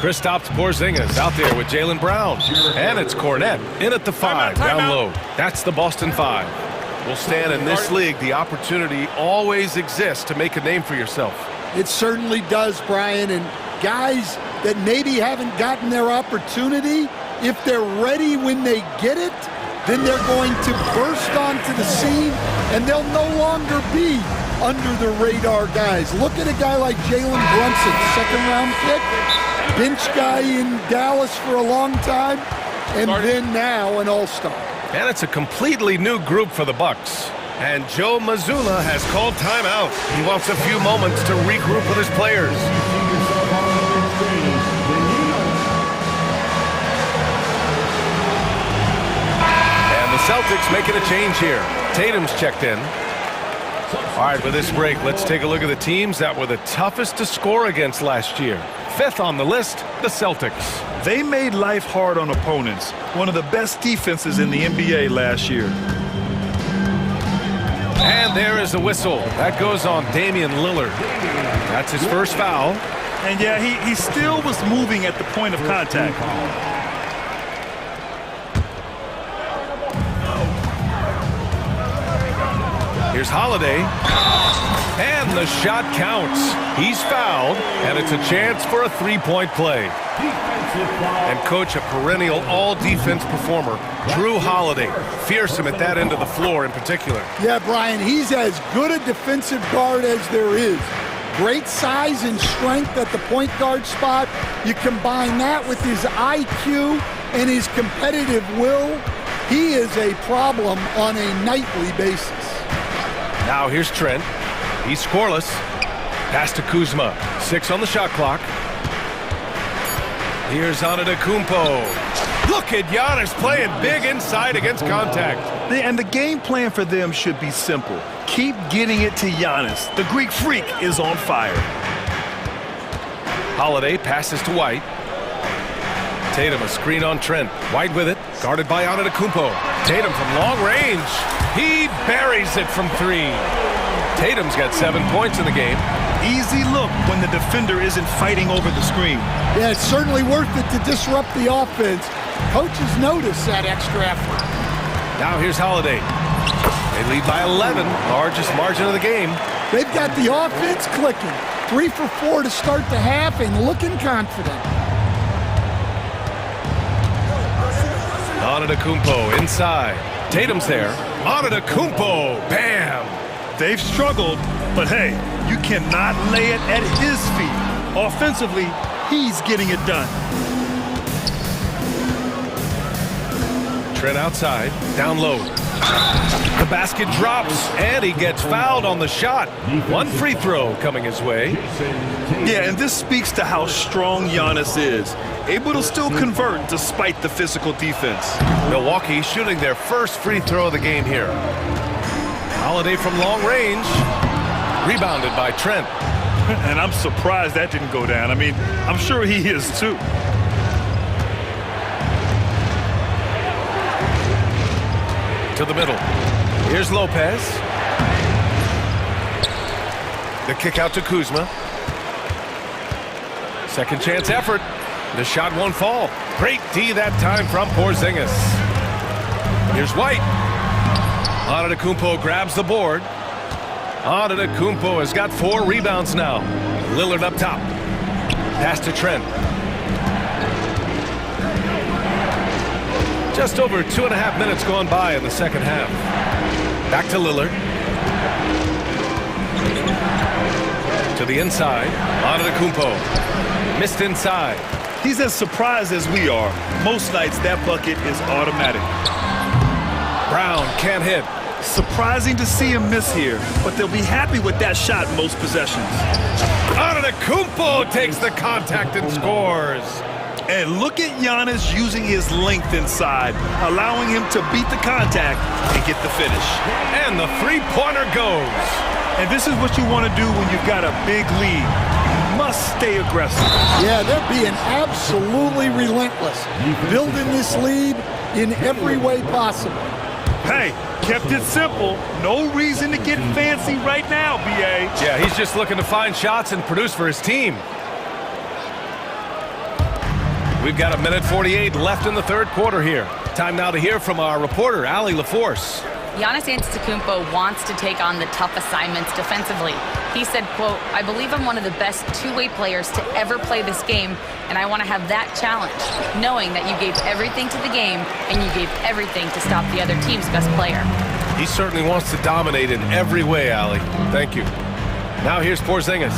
Speaker 1: Kristaps Porzingis out there with Jaylen Brown. And it's Cornette in at the 5, down low. That's the Boston 5. Well, Stan, in this league, the opportunity always exists to make a name for yourself.
Speaker 16: It certainly does, Brian, and guys that maybe haven't gotten their opportunity, if they're ready when they get it, then they're going to burst onto the scene, and they'll no longer be under the radar guys. Look at a guy like Jalen Brunson, second-round pick, bench guy in Dallas for a long time, and then now an all-star.
Speaker 1: And it's a completely new group for the Bucks. And Joe Mazzulla has called timeout. He wants a few moments to regroup with his players. And the Celtics making a change here. Tatum's checked in. All right, with this break, let's take a look at the teams that were the toughest to score against last year. 5th on the list, the Celtics.
Speaker 2: They made life hard on opponents. One of the best defenses in the NBA last year.
Speaker 1: And there is a whistle. That goes on Damian Lillard. That's his first foul.
Speaker 2: And yeah, he still was moving at the point of contact.
Speaker 1: Here's Holiday. And the shot counts. He's fouled, and it's a chance for a three-point play. And coach, a perennial all-defense performer, Drew Holiday. Fearsome at that end of the floor in particular.
Speaker 16: Yeah, Brian, he's as good a defensive guard as there is. Great size and strength at the point guard spot. You combine that with his IQ and his competitive will, he is a problem on a nightly basis.
Speaker 1: Now here's Trent. He's scoreless. Pass to Kuzma. 6 on the shot clock. Here's Antetokounmpo. Look at Giannis playing big inside against contact.
Speaker 2: And the game plan for them should be simple. Keep getting it to Giannis. The Greek freak is on fire.
Speaker 1: Holiday passes to White. Tatum a screen on Trent. White with it. Guarded by Antetokounmpo. Tatum from long range. He buries it from 3. Tatum's got 7 points in the game.
Speaker 2: Easy look when the defender isn't fighting over the screen.
Speaker 16: Yeah, it's certainly worth it to disrupt the offense. Coaches notice that extra effort.
Speaker 1: Now here's Holiday. They lead by 11, largest margin of the game.
Speaker 16: They've got the offense clicking. 3 for 4 to start the half and looking confident.
Speaker 1: Antetokounmpo inside. Tatum's there. Antetokounmpo, bam!
Speaker 2: They've struggled, but hey, you cannot lay it at his feet. Offensively, he's getting it done.
Speaker 1: Trent outside, down low. The basket drops, and he gets fouled on the shot. 1 free throw coming his way.
Speaker 2: Yeah, and this speaks to how strong Giannis is. Able to still convert despite the physical defense.
Speaker 1: Milwaukee shooting their first free throw of the game here. Holiday from long range. Rebounded by Trent.
Speaker 2: And I'm surprised that didn't go down. I mean, I'm sure he is too.
Speaker 1: To the middle. Here's Lopez. The kick out to Kuzma. Second chance effort. The shot won't fall. Great D that time from Porzingis. Here's White. Antetokounmpo grabs the board. Antetokounmpo has got 4 rebounds now. Lillard up top. Pass to Trent. Just over 2.5 minutes gone by in the second half. Back to Lillard. To the inside. Antetokounmpo. Missed inside.
Speaker 2: He's as surprised as we are. Most nights that bucket is automatic.
Speaker 1: Brown can't hit.
Speaker 2: Surprising to see him miss here, but they'll be happy with that shot most possessions.
Speaker 1: Antetokounmpo takes the contact and scores.
Speaker 2: And look at Giannis using his length inside, allowing him to beat the contact and get the finish.
Speaker 1: And the three-pointer goes.
Speaker 2: And this is what you want to do when you've got a big lead. You must stay aggressive.
Speaker 16: Yeah, they're being absolutely relentless, building this lead in every way possible.
Speaker 2: Hey, kept it simple. No reason to get fancy right now, B.A.
Speaker 1: Yeah, he's just looking to find shots and produce for his team. We've got 1:48 left in the third quarter here. Time now to hear from our reporter, Allie LaForce.
Speaker 5: Giannis Antetokounmpo wants to take on the tough assignments defensively. He said, quote, "I believe I'm one of the best two-way players to ever play this game, and I want to have that challenge, knowing that you gave everything to the game and you gave everything to stop the other team's best player."
Speaker 1: He certainly wants to dominate in every way, Allie. Thank you. Now here's Porzingis.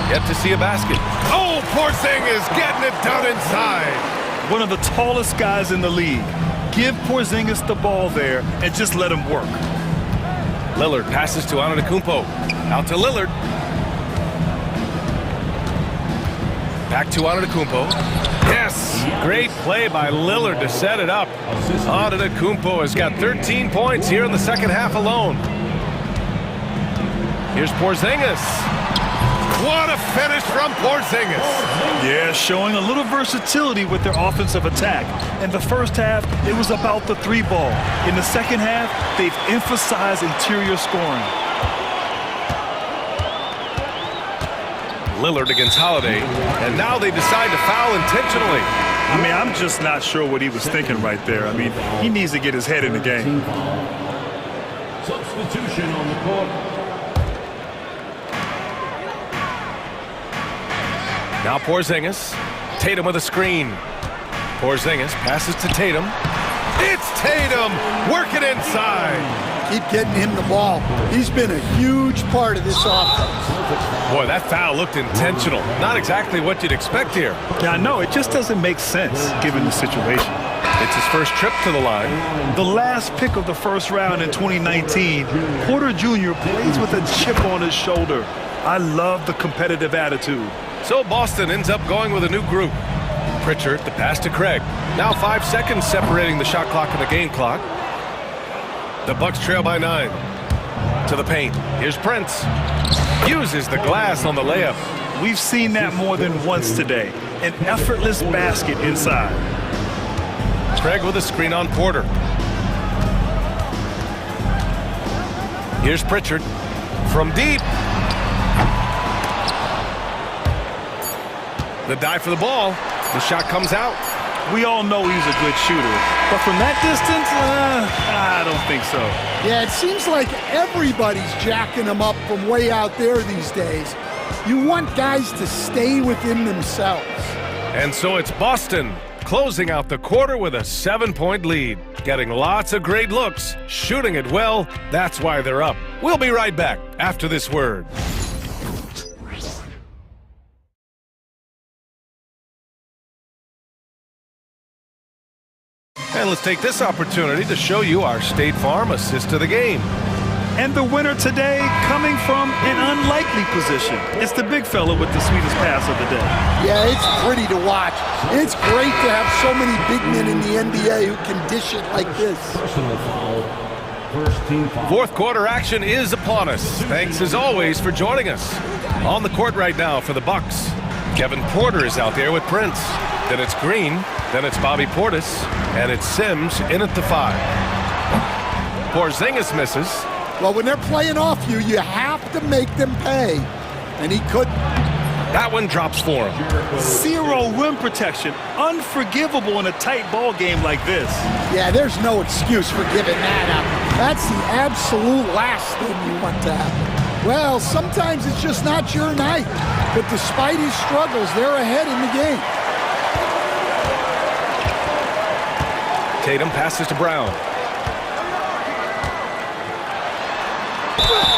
Speaker 1: Yet to see a basket. Oh, Porzingis getting it done inside.
Speaker 2: One of the tallest guys in the league. Give Porzingis the ball there and just let him work.
Speaker 1: Lillard passes to Antetokounmpo. Out to Lillard. Back to Antetokounmpo. Yes! Great play by Lillard to set it up. Antetokounmpo has got 13 points here in the second half alone. Here's Porzingis. What a finish from Porzingis.
Speaker 2: Yeah, showing a little versatility with their offensive attack. In the first half, it was about the 3 ball. In the second half, they've Emphasize interior scoring.
Speaker 1: Lillard against Holiday, and now they decide to foul intentionally.
Speaker 2: I mean, I'm just not sure what he was thinking right there. I mean, he needs to get his head in the game.
Speaker 4: Substitution on the court.
Speaker 1: Now Porzingis. Tatum with a screen. Porzingis passes to Tatum. It's Tatum working inside.
Speaker 16: Keep getting him the ball. He's been a huge part of this offense.
Speaker 1: Boy, that foul looked intentional. Not exactly what you'd expect here.
Speaker 2: Yeah, I know. It just doesn't make sense given the situation.
Speaker 1: It's his first trip to the line.
Speaker 2: The last pick of the first round in 2019, Porter Jr. plays with a chip on his shoulder. I love the competitive attitude.
Speaker 1: So Boston ends up going with a new group. Pritchard, the pass to Craig. Now 5 seconds separating the shot clock and the game clock. The Bucks trail by 9. To the paint. Here's Prince. Uses the glass on the layup.
Speaker 2: We've seen that more than once today. An effortless basket inside.
Speaker 1: Craig with a screen on Porter. Here's Pritchard. From deep. The dive for the ball. The shot comes out.
Speaker 2: We all know he's a good shooter, but from that distance, I don't think so.
Speaker 16: Yeah, it seems like everybody's jacking him up from way out there these days. You want guys to stay within themselves.
Speaker 1: And so it's Boston closing out the quarter with a 7-point lead. Getting lots of great looks, shooting it well. That's why they're up. We'll be right back after this word. And let's take this opportunity to show you our State Farm assist to the game.
Speaker 2: And the winner today coming from an unlikely position. It's the big fella with the sweetest pass of the day.
Speaker 16: Yeah, it's pretty to watch. It's great to have so many big men in the NBA who can dish it like this.
Speaker 1: Fourth quarter action is upon us. Thanks as always for joining us. On the court right now for the Bucks, Kevin Porter is out there with Prince. Then it's Green, then it's Bobby Portis, and it's Sims in at the 5. Porzingis misses.
Speaker 16: Well, when they're playing off you, you have to make them pay. And he couldn't.
Speaker 1: That one drops for him.
Speaker 2: Zero rim protection. Unforgivable in a tight ball game like this.
Speaker 16: Yeah, there's no excuse for giving that up. That's the absolute last thing you want to happen. Well, sometimes it's just not your night. But despite his struggles, they're ahead in the game.
Speaker 1: Tatum passes to Brown.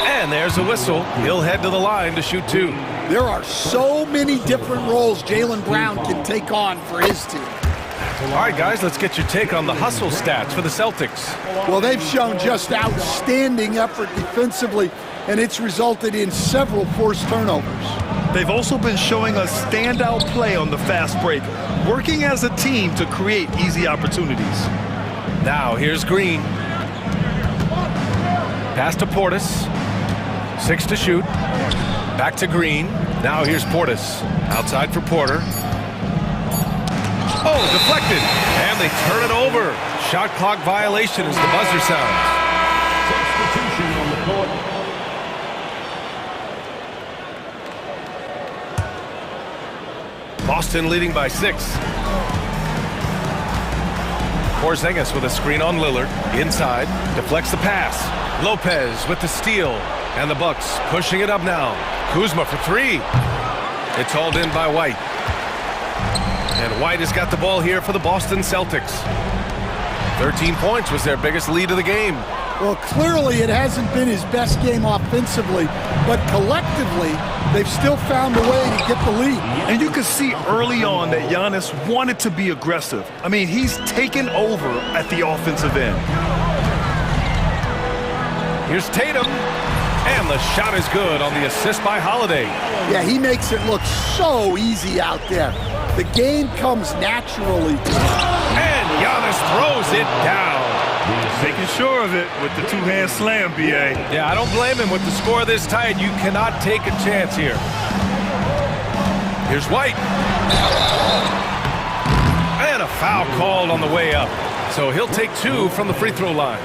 Speaker 1: And there's a whistle. He'll head to the line to shoot 2.
Speaker 16: There are so many different roles Jaylen Brown can take on for his team.
Speaker 1: All right, guys, let's get your take on the hustle stats for the Celtics.
Speaker 16: Well, they've shown just outstanding effort defensively, and it's resulted in several forced turnovers.
Speaker 2: They've also been showing us standout play on the fast break, working as a team to create easy opportunities.
Speaker 1: Now here's Green. Pass to Portis. 6 to shoot. Back to Green. Now here's Portis. Outside for Porter. Oh, deflected. And they turn it over. Shot clock violation as the buzzer sounds.
Speaker 4: Substitution on the court.
Speaker 1: Boston leading by 6. Porzingis with a screen on Lillard. Inside. Deflects the pass. Lopez with the steal. And the Bucks pushing it up now. Kuzma for 3. It's hauled in by White. And White has got the ball here for the Boston Celtics. 13 points was their biggest lead of the game.
Speaker 16: Well, clearly it hasn't been his best game offensively, but collectively, they've still found a way to get the lead.
Speaker 2: And you can see early on that Giannis wanted to be aggressive. I mean, he's taken over at the offensive end.
Speaker 1: Here's Tatum. And the shot is good on the assist by Holiday.
Speaker 16: Yeah, he makes it look so easy out there. The game comes naturally to him.
Speaker 1: And Giannis throws it down.
Speaker 2: Making sure of it with the two-hand slam, B.A.
Speaker 1: Yeah, I don't blame him with the score this tight. You cannot take a chance here. Here's White. And a foul called on the way up. So he'll take 2 from the free throw line.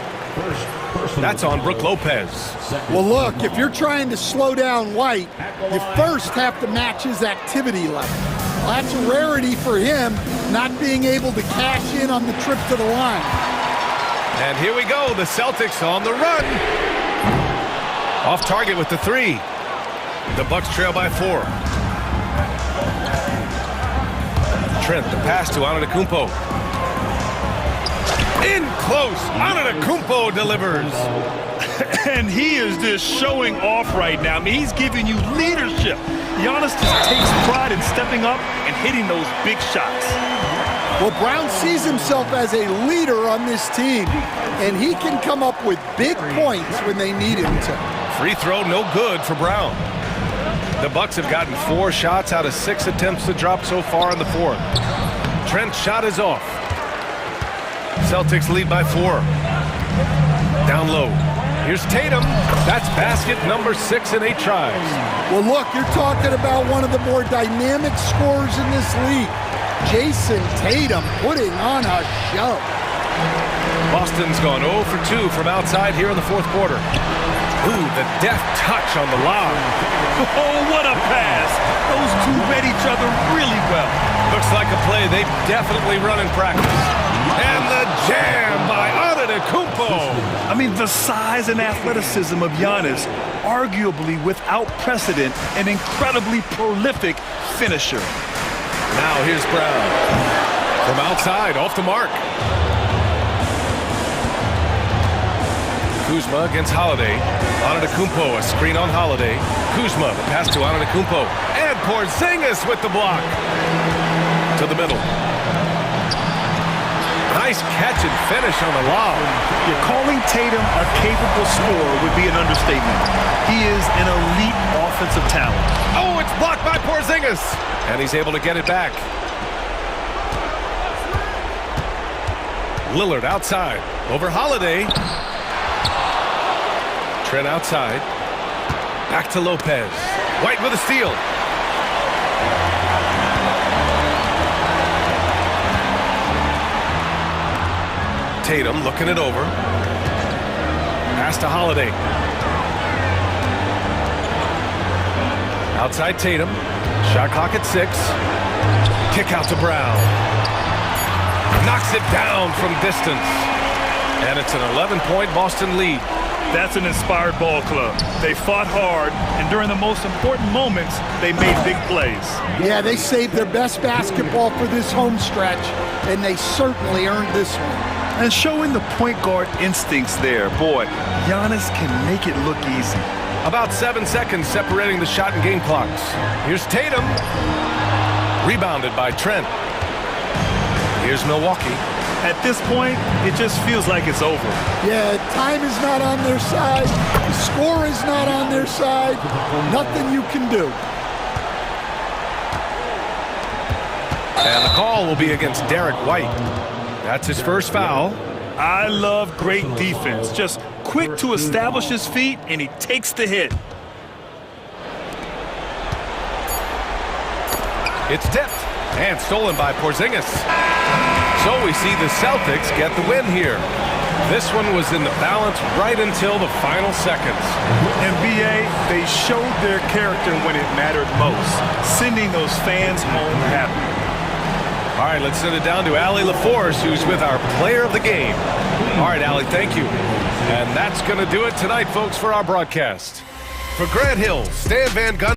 Speaker 1: That's on Brook Lopez.
Speaker 16: Well, look, if you're trying to slow down White, you first have to match his activity level. Well, that's a rarity for him, not being able to cash in on the trip to the line.
Speaker 1: And here we go, the Celtics on the run. Off target with the three. The Bucks trail by 4. Trent, the pass to Antetokounmpo. In close, Antetokounmpo delivers.
Speaker 2: And he is just showing off right now. I mean, he's giving you leadership. Giannis just takes pride in stepping up and hitting those big shots.
Speaker 16: Well, Brown sees himself as a leader on this team, and he can come up with big points when they need him to.
Speaker 1: Free throw, no good for Brown. The Bucks have gotten 4 shots out of 6 attempts to drop so far in the 4th. Trent's shot is off. Celtics lead by 4. Down low. Here's Tatum. That's basket number 6 in 8 tries.
Speaker 16: Well, look, you're talking about one of the more dynamic scorers in this league. Jason Tatum putting on a show.
Speaker 1: Boston's gone 0 for 2 from outside here in the 4th quarter. Ooh, the deft touch on the lob.
Speaker 2: Oh, what a pass. Those two read each other really well.
Speaker 1: Looks like a play they've definitely run in practice. And the jam by Antetokounmpo.
Speaker 2: I mean, the size and athleticism of Giannis, arguably without precedent, an incredibly prolific finisher.
Speaker 1: Now here's Brown. From outside, off the mark. Kuzma against Holiday. Antetokounmpo, a screen on Holiday. Kuzma, the pass to Antetokounmpo. And Porzingis with the block. To the middle. Nice catch and finish on the lob.
Speaker 2: You're calling Tatum a capable scorer would be an understatement. He is an elite offensive talent.
Speaker 1: Oh, it's blocked by Porzingis. And he's able to get it back. Lillard outside. Over Holiday. Trent outside. Back to Lopez. White with a steal. Tatum looking it over. Pass to Holiday. Outside Tatum. Shot clock at 6. Kick out to Brown. Knocks it down from distance. And it's an 11-point Boston lead.
Speaker 2: That's an inspired ball club. They fought hard, and during the most important moments, they made big plays.
Speaker 16: Yeah, they saved their best basketball for this home stretch, and they certainly earned this one.
Speaker 2: And showing the point guard instincts there. Boy, Giannis can make it look easy.
Speaker 1: About 7 seconds separating the shot and game clocks. Here's Tatum. Rebounded by Trent. Here's Milwaukee.
Speaker 2: At this point, it just feels like it's over.
Speaker 16: Yeah, time is not on their side. The score is not on their side. Nothing you can do.
Speaker 1: And the call will be against Derek White. That's his first foul.
Speaker 2: I love great defense. Just quick to establish his feet, and he takes the hit.
Speaker 1: It's tipped and stolen by Porzingis. So we see the Celtics get the win here. This one was in the balance right until the final seconds.
Speaker 2: NBA, they showed their character when it mattered most, sending those fans home happy.
Speaker 1: All right, let's send it down to Allie LaForce, who's with our player of the game. All right, Allie, thank you. And that's going to do it tonight, folks, for our broadcast. For Grant Hill, Stan Van Gundy.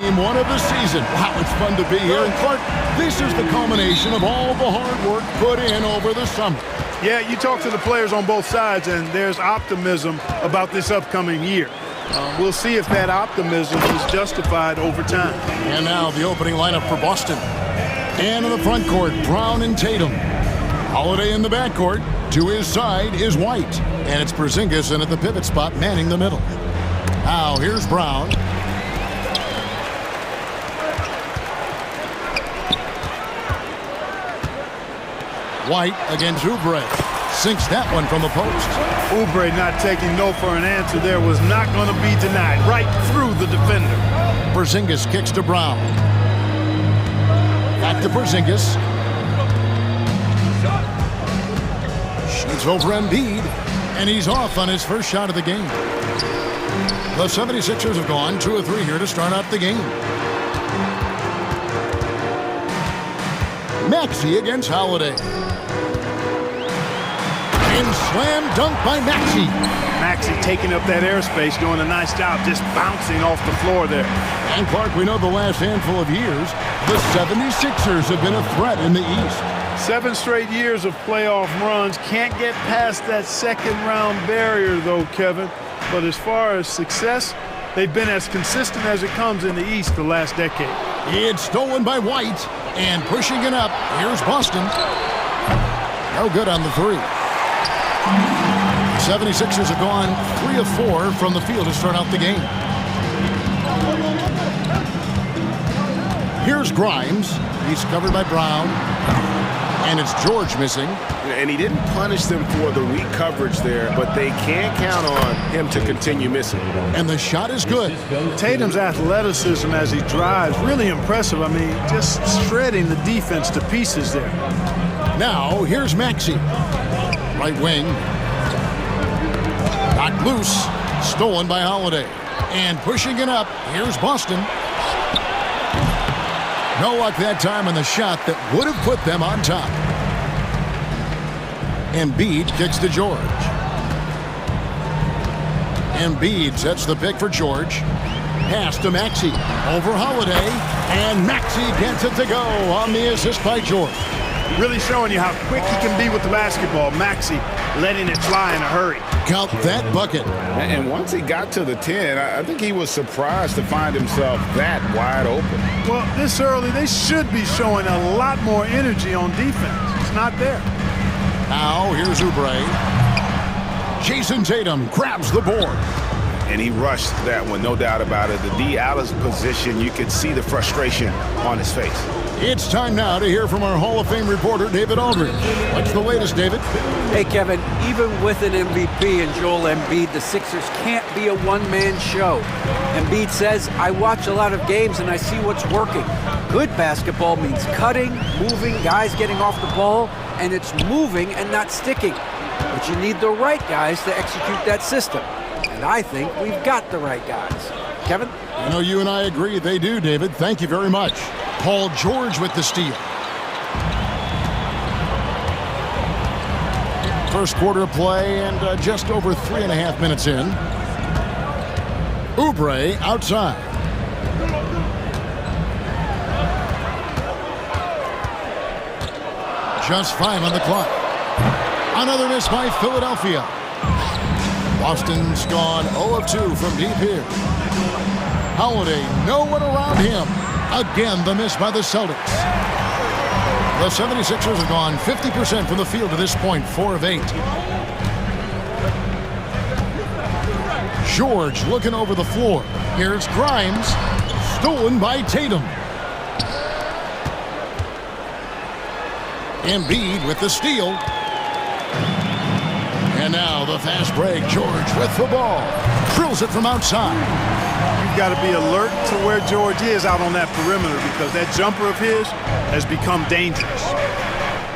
Speaker 8: Game one of the season. Wow, it's fun to be here. And Clark, this is the culmination of all the hard work put in over the summer.
Speaker 3: Yeah, you talk to the players on both sides, and there's optimism about this upcoming year. We'll see if that optimism is justified over time.
Speaker 8: And now the opening lineup for Boston. And in the front court, Brown and Tatum. Holiday in the backcourt. To his side is White. And it's Porzingis in at the pivot spot, manning the middle. Now here's Brown. White against Oubre. Sinks that one from the post.
Speaker 3: Oubre not taking no for an answer there was not going to be denied. Right through the defender.
Speaker 8: Porzingis kicks to Brown. Back to Porzingis. Shoots over Embiid. And he's off on his first shot of the game. The 76ers have gone 2 of 3 here to start out the game. Maxey against Holiday. And slam dunk by Maxey.
Speaker 3: Maxey taking up that airspace, doing a nice job just bouncing off the floor there.
Speaker 8: And Clark, we know the last handful of years, the 76ers have been a threat in the East.
Speaker 3: 7 straight years of playoff runs. Can't get past that second round barrier though, Kevin. But as far as success, they've been as consistent as it comes in the East the last decade.
Speaker 8: It's stolen by White. And pushing it up, here's Boston. No good on the 3. 76ers have gone 3 of 4 from the field to start out the game. Here's Grimes. He's covered by Brown. And it's George missing.
Speaker 17: And he didn't punish them for the weak coverage there, but they can't count on him to continue missing.
Speaker 8: And the shot is good.
Speaker 3: Tatum's athleticism as he drives, really impressive. I mean, just shredding the defense to pieces there.
Speaker 8: Now, here's Maxey. Right wing. Knocked loose. Stolen by Holiday. And pushing it up, here's Boston. No luck that time on the shot that would have put them on top. Embiid kicks to George. Embiid sets the pick for George. Pass to Maxey. Over Holiday. And Maxey gets it to go on the assist by George.
Speaker 3: Really showing you how quick he can be with the basketball. Maxey letting it fly in a hurry.
Speaker 8: Count that bucket.
Speaker 11: And once he got to the 10, I think he was surprised to find himself that wide open.
Speaker 3: Well, this early, they should be showing a lot more energy on defense. It's not there.
Speaker 8: Now, here's Oubre. Jason Tatum grabs the board.
Speaker 17: And he rushed that one, no doubt about it. The D out of position, you could see the frustration on his face.
Speaker 8: It's time now to hear from our Hall of Fame reporter, David Aldridge. What's the latest, David?
Speaker 10: Hey, Kevin, even with an MVP and Joel Embiid, the Sixers can't be a one-man show. Embiid says, I watch a lot of games and I see what's working. Good basketball means cutting, moving, guys getting off the ball, and it's moving and not sticking. But you need the right guys to execute that system. And I think we've got the right guys. Kevin?
Speaker 8: I know you and I agree they do, David. Thank you very much. Paul George with the steal. First quarter of play and just over 3.5 minutes in. Oubre outside. Just 5 on the clock. Another miss by Philadelphia. Boston's gone 0 of 2 from deep here. Holiday, no one around him. Again, the miss by the Celtics. The 76ers have gone 50% from the field to this point, 4 of 8. George looking over the floor. Here's Grimes, stolen by Tatum. Embiid with the steal. And now the fast break. George with the ball. Drills it from outside.
Speaker 3: You've got to be alert to where George is out on that perimeter because that jumper of his has become dangerous.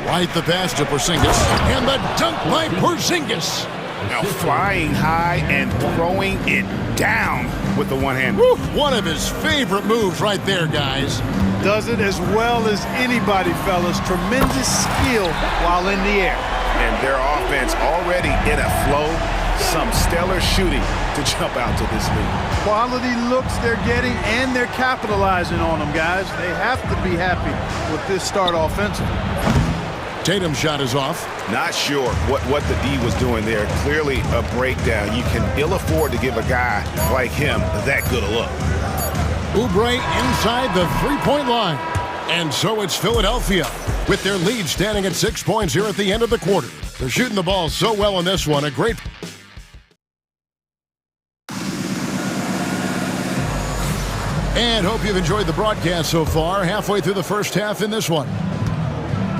Speaker 8: White the pass to Porzingis. And the dunk by Porzingis.
Speaker 17: Now flying high and throwing it down with the one hand.
Speaker 8: One of his favorite moves right there, guys.
Speaker 3: Does it as well as anybody, fellas. Tremendous skill while in the air.
Speaker 17: And their offense already in a flow. Some stellar shooting
Speaker 11: to jump out to this lead.
Speaker 3: Quality looks they're getting, and they're capitalizing on them, guys. They have to be happy with this start offensively.
Speaker 8: Tatum's shot is off.
Speaker 17: Not sure what the D was doing there. Clearly a breakdown. You can ill afford to give a guy like him that good a look.
Speaker 8: Oubre inside the three-point line. And so it's Philadelphia with their lead standing at 6 points here at the end of the quarter. They're shooting the ball so well in this one. A great... And hope you've enjoyed the broadcast so far. Halfway through the first half in this one.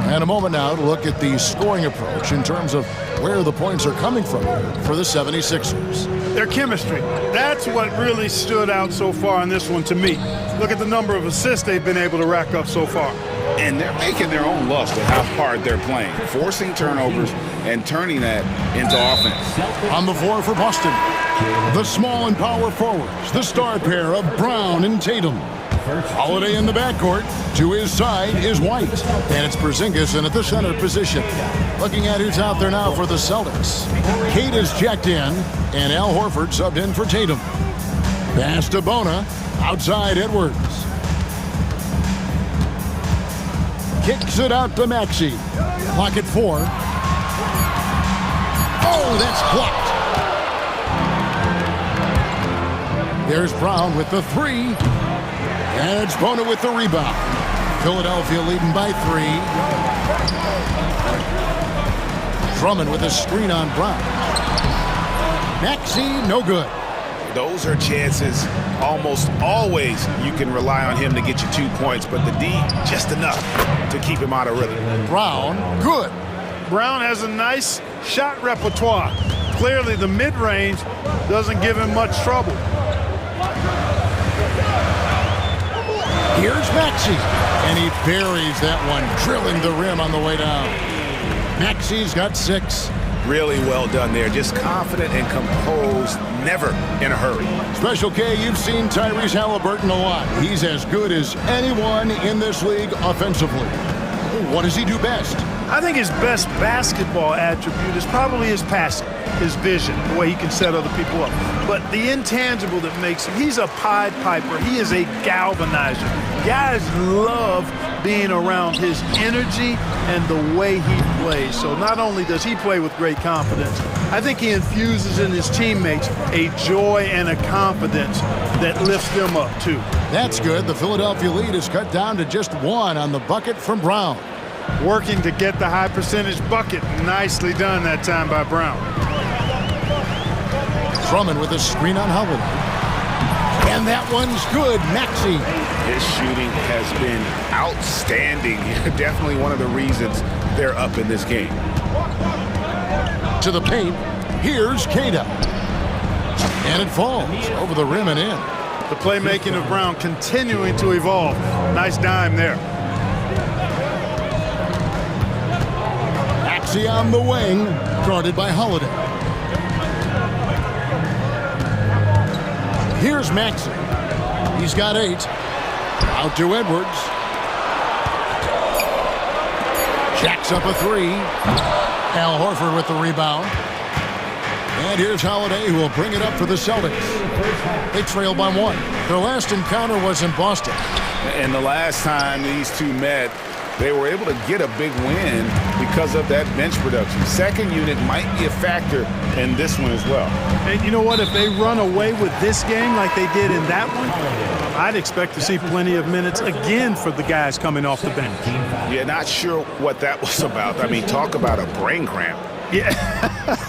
Speaker 8: And a moment now to look at the scoring approach in terms of where the points are coming from for the 76ers.
Speaker 3: Their chemistry. That's what really stood out so far in this one to me. Look at the number of assists they've been able to rack up so far.
Speaker 11: And they're making their own luck with how hard they're playing, forcing turnovers and turning that into offense.
Speaker 8: On the floor for Boston, the small and power forwards, the star pair of Brown and Tatum. Holiday in the backcourt. To his side is White. And it's Porzingis in at the center position. Looking at who's out there now for the Celtics. Kate is checked in, and Al Horford subbed in for Tatum. Pass to Bona. Outside Edwards. Kicks it out to Maxey. Clock at 4. Oh, that's blocked. There's Brown with the 3. And it's Bona with the rebound. Philadelphia leading by 3. Drummond with a screen on Brown. Maxey, no good.
Speaker 17: Those are chances almost always you can rely on him to get you 2 points, but the D, just enough to keep him out of rhythm.
Speaker 8: Brown, good.
Speaker 3: Brown has a nice shot repertoire. Clearly the mid-range doesn't give him much trouble.
Speaker 8: Here's Maxey, and he buries that one, drilling the rim on the way down. Maxey's got 6.
Speaker 17: Really well done there. Just confident and composed, never in a hurry.
Speaker 8: Special K, you've seen Tyrese Halliburton a lot. He's as good as anyone in this league offensively. What does he do best?
Speaker 3: I think his best basketball attribute is probably his passing, his vision, the way he can set other people up. But the intangible that makes him, he's a Pied Piper. He is a galvanizer. Guys love being around his energy and the way he plays. So not only does he play with great confidence, I think he infuses in his teammates a joy and a confidence that lifts them up too.
Speaker 8: That's good. The Philadelphia lead is cut down to just 1 on the bucket from Brown.
Speaker 3: Working to get the high percentage bucket. Nicely done that time by Brown.
Speaker 8: Drummond with a screen on Holiday. And that one's good. Maxey.
Speaker 17: His shooting has been outstanding. Definitely one of the reasons they're up in this game.
Speaker 8: To the paint. Here's Kata. And it falls over the rim and in.
Speaker 3: The playmaking of Brown continuing to evolve. Nice dime there.
Speaker 8: Maxey on the wing, guarded by Holiday. Here's Maxey. He's got 8. Out to Edwards. Jacks up a 3. Al Horford with the rebound. And here's Holiday, who will bring it up for the Celtics. They trail by 1. Their last encounter was in Boston.
Speaker 11: And the last time these two met, they were able to get a big win because of that bench production. Second unit might be a factor in this one as well.
Speaker 3: And you know what? If they run away with this game like they did in that one, I'd expect to see plenty of minutes again for the guys coming off the bench.
Speaker 17: Yeah, not sure what that was about. I mean, talk about a brain cramp.
Speaker 3: Yeah,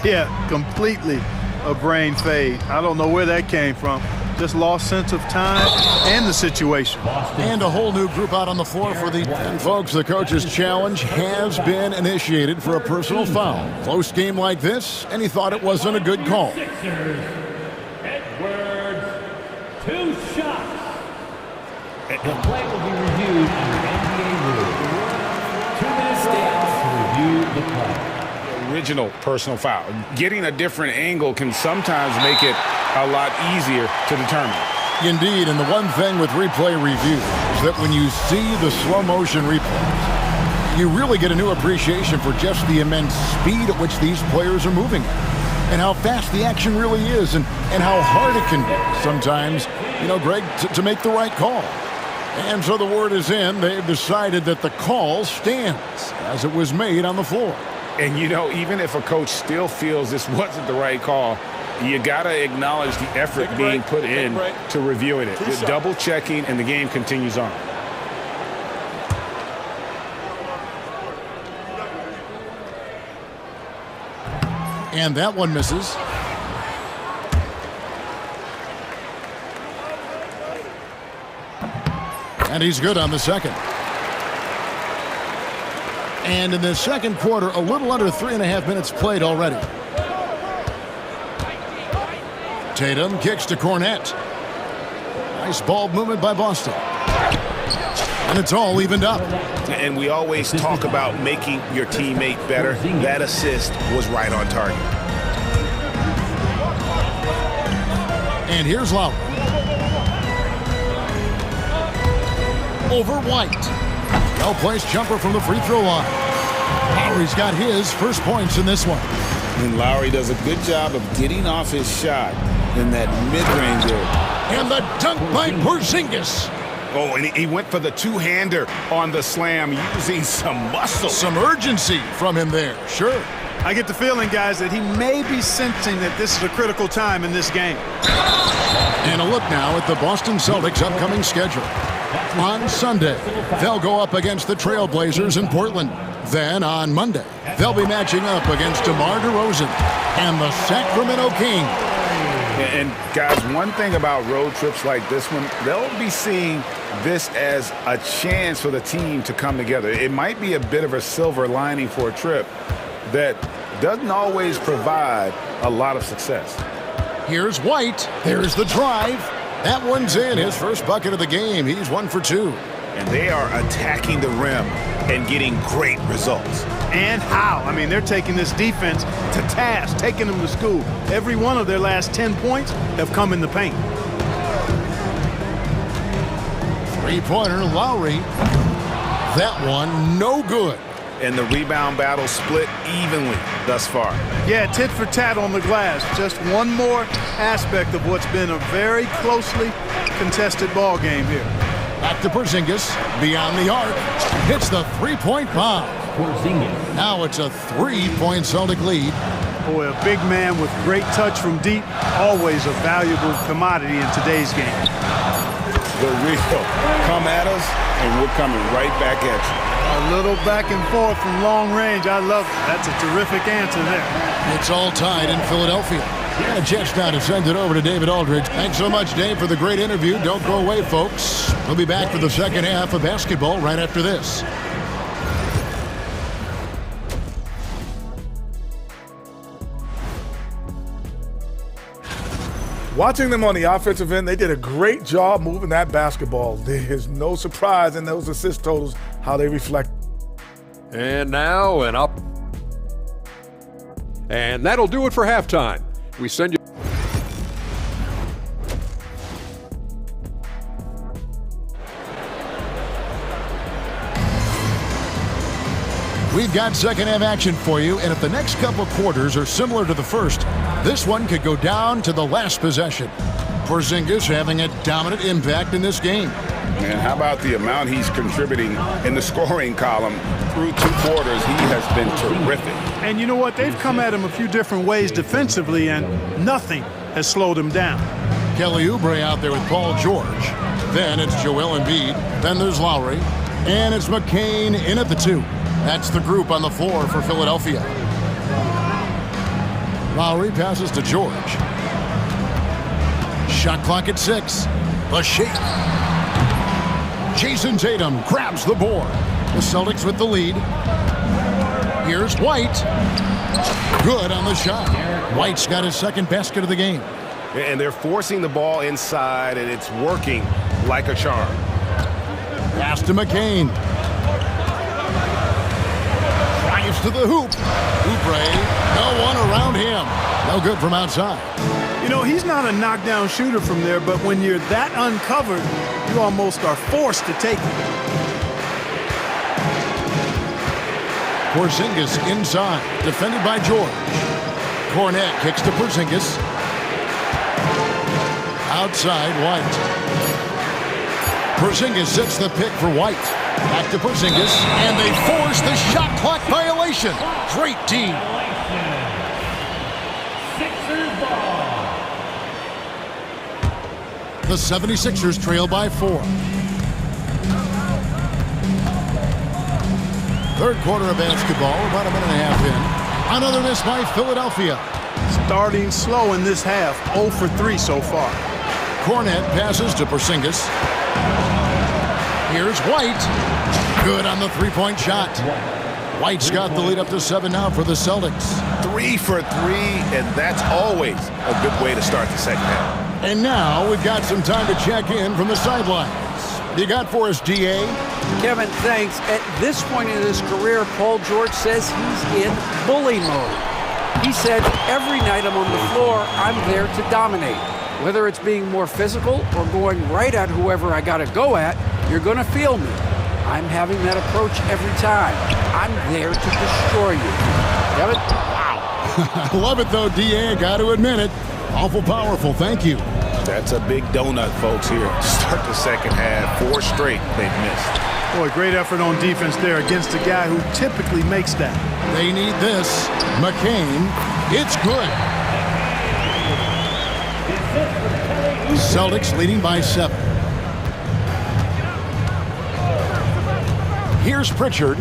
Speaker 3: yeah, completely a brain fade. I don't know where that came from. Just lost sense of time and the situation.
Speaker 8: And a whole new group out on the floor for the... And folks, the coach's challenge has been initiated for a personal foul. Close game like this, and he thought it wasn't a good call.
Speaker 4: Edwards, 2 shots. The play will be reviewed under NBA rules. 2 minutes down to review the play.
Speaker 11: Original personal foul. Getting a different angle can sometimes make it a lot easier to determine.
Speaker 8: Indeed, and the one thing with replay review is that when you see the slow motion replays, you really get a new appreciation for just the immense speed at which these players are moving. and how fast the action really is and how hard it can be sometimes, Greg, to make the right call. And so the word is in. They've decided that the call stands as it was made on the floor.
Speaker 11: And, even if a coach still feels this wasn't the right call, you got to acknowledge the effort being put in to reviewing it. The double checking, and the game continues on.
Speaker 8: And that one misses. And he's good on the second. And in the second quarter, a little under 3.5 minutes played already. Tatum kicks to Cornette. Nice ball movement by Boston. And it's all evened up.
Speaker 17: And we always talk about making your teammate better. That assist was right on target.
Speaker 8: And here's Lowry. Over White. Well-placed jumper from the free throw line. Lowry's got his first points in this one.
Speaker 12: And Lowry does a good job of getting off his shot in that mid-range area.
Speaker 8: And the dunk by Porzingis.
Speaker 17: Oh, and he went for the two-hander on the slam, using some muscle.
Speaker 8: Some urgency from him there, sure.
Speaker 3: I get the feeling, guys, that he may be sensing that this is a critical time in this game.
Speaker 8: And a look now at the Boston Celtics' upcoming schedule. On Sunday, they'll go up against the Trailblazers in Portland. Then on Monday, they'll be matching up against DeMar DeRozan and the Sacramento Kings.
Speaker 11: And guys, one thing about road trips like this one, they'll be seeing this as a chance for the team to come together. It might be a bit of a silver lining for a trip that doesn't always provide a lot of success.
Speaker 8: Here's White. There's the drive. That one's in. His first bucket of the game. He's 1 for 2.
Speaker 17: And they are attacking the rim and getting great results.
Speaker 3: And how? I mean, they're taking this defense to task, taking them to school. Every one of their last 10 points have come in the paint.
Speaker 8: Three-pointer, Lowry. That one, no good.
Speaker 17: And the rebound battle split evenly thus far.
Speaker 3: Yeah, tit for tat on the glass. Just one more aspect of what's been a very closely contested ball game here.
Speaker 8: Back to Porzingis, beyond the arc. Hits the three-point bomb. Now it's a 3-point Celtic lead.
Speaker 3: Boy, a big man with great touch from deep, always a valuable commodity in today's game.
Speaker 11: The real come at us, and we're coming right back at you.
Speaker 3: A little back and forth from long range. I love it. That's a terrific answer there.
Speaker 8: It's all tied in Philadelphia. Yeah, Jets now to send it over to David Aldridge. Thanks so much, Dave, for the great interview. Don't go away, folks. We'll be back for the second half of basketball right after this.
Speaker 13: Watching them on the offensive end, they did a great job moving that basketball. There's no surprise in those assist totals, how they reflect.
Speaker 7: And now an up. And that'll do it for halftime. We send you.
Speaker 8: We've got second half action for you, and if the next couple quarters are similar to the first, this one could go down to the last possession. Porzingis having a dominant impact in this game.
Speaker 11: And how about the amount he's contributing in the scoring column through 2 quarters? He has been terrific.
Speaker 3: And you know what? They've come at him a few different ways defensively, and nothing has slowed him down.
Speaker 8: Kelly Oubre out there with Paul George. Then it's Joel Embiid. Then there's Lowry. And it's McCain in at the 2. That's the group on the floor for Philadelphia. Lowry passes to George. Shot clock at 6. A shake. Jason Tatum grabs the board. The Celtics with the lead. Here's White. Good on the shot. White's got his second basket of the game.
Speaker 17: And they're forcing the ball inside, and it's working like a charm.
Speaker 8: Pass to McCain. Drives to the hoop. Oubre, no one around him. No good from outside.
Speaker 3: You know, he's not a knockdown shooter from there, but when you're that uncovered, you almost are forced to take it.
Speaker 8: Porzingis inside, defended by George. Cornet kicks to Porzingis. Outside, White. Porzingis sets the pick for White. Back to Porzingis, and they force the shot clock violation. Great team. The 76ers trail by 4. Third quarter of basketball, about a minute and a half in. Another miss by Philadelphia.
Speaker 3: Starting slow in this half, 0 for 3 so far.
Speaker 8: Cornet passes to Porzingis. Here's White. Good on the three-point shot. White's got the lead up to 7 now for the Celtics.
Speaker 17: 3 for 3, and that's always a good way to start the second half.
Speaker 8: And now we've got some time to check in from the sidelines. You got for us, DA?
Speaker 10: Kevin, thanks. At this point in his career, Paul George says he's in bully mode. He said, every night I'm on the floor, I'm there to dominate. Whether it's being more physical or going right at whoever I got to go at, you're going to feel me. I'm having that approach every time. I'm there to destroy you. Kevin? Wow.
Speaker 8: I love it, though, DA. Got to admit it. Awful powerful. Thank you.
Speaker 17: That's a big donut, folks, here. Start the second half. 4 straight they've missed.
Speaker 3: Boy, great effort on defense there against a guy who typically makes that.
Speaker 8: They need this. McCain. It's good. Celtics leading by 7. Here's Pritchard.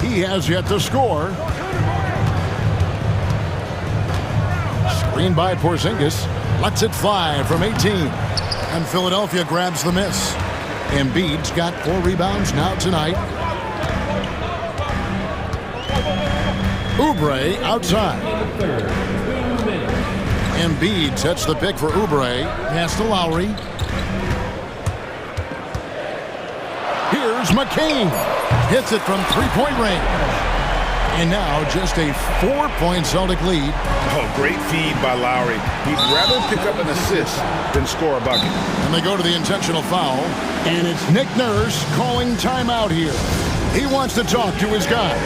Speaker 8: He has yet to score. Screen by Porzingis. Lets it fly from 18. And Philadelphia grabs the miss. Embiid's got 4 rebounds now tonight. Oubre outside. Embiid sets the pick for Oubre. Pass to Lowry. Here's McCain. Hits it from 3-point range. And now just a 4-point Celtic lead.
Speaker 17: Oh, great feed by Lowry. He'd rather pick up an assist than score a bucket.
Speaker 8: And they go to the intentional foul. And it's Nick Nurse calling timeout here. He wants to talk to his guys.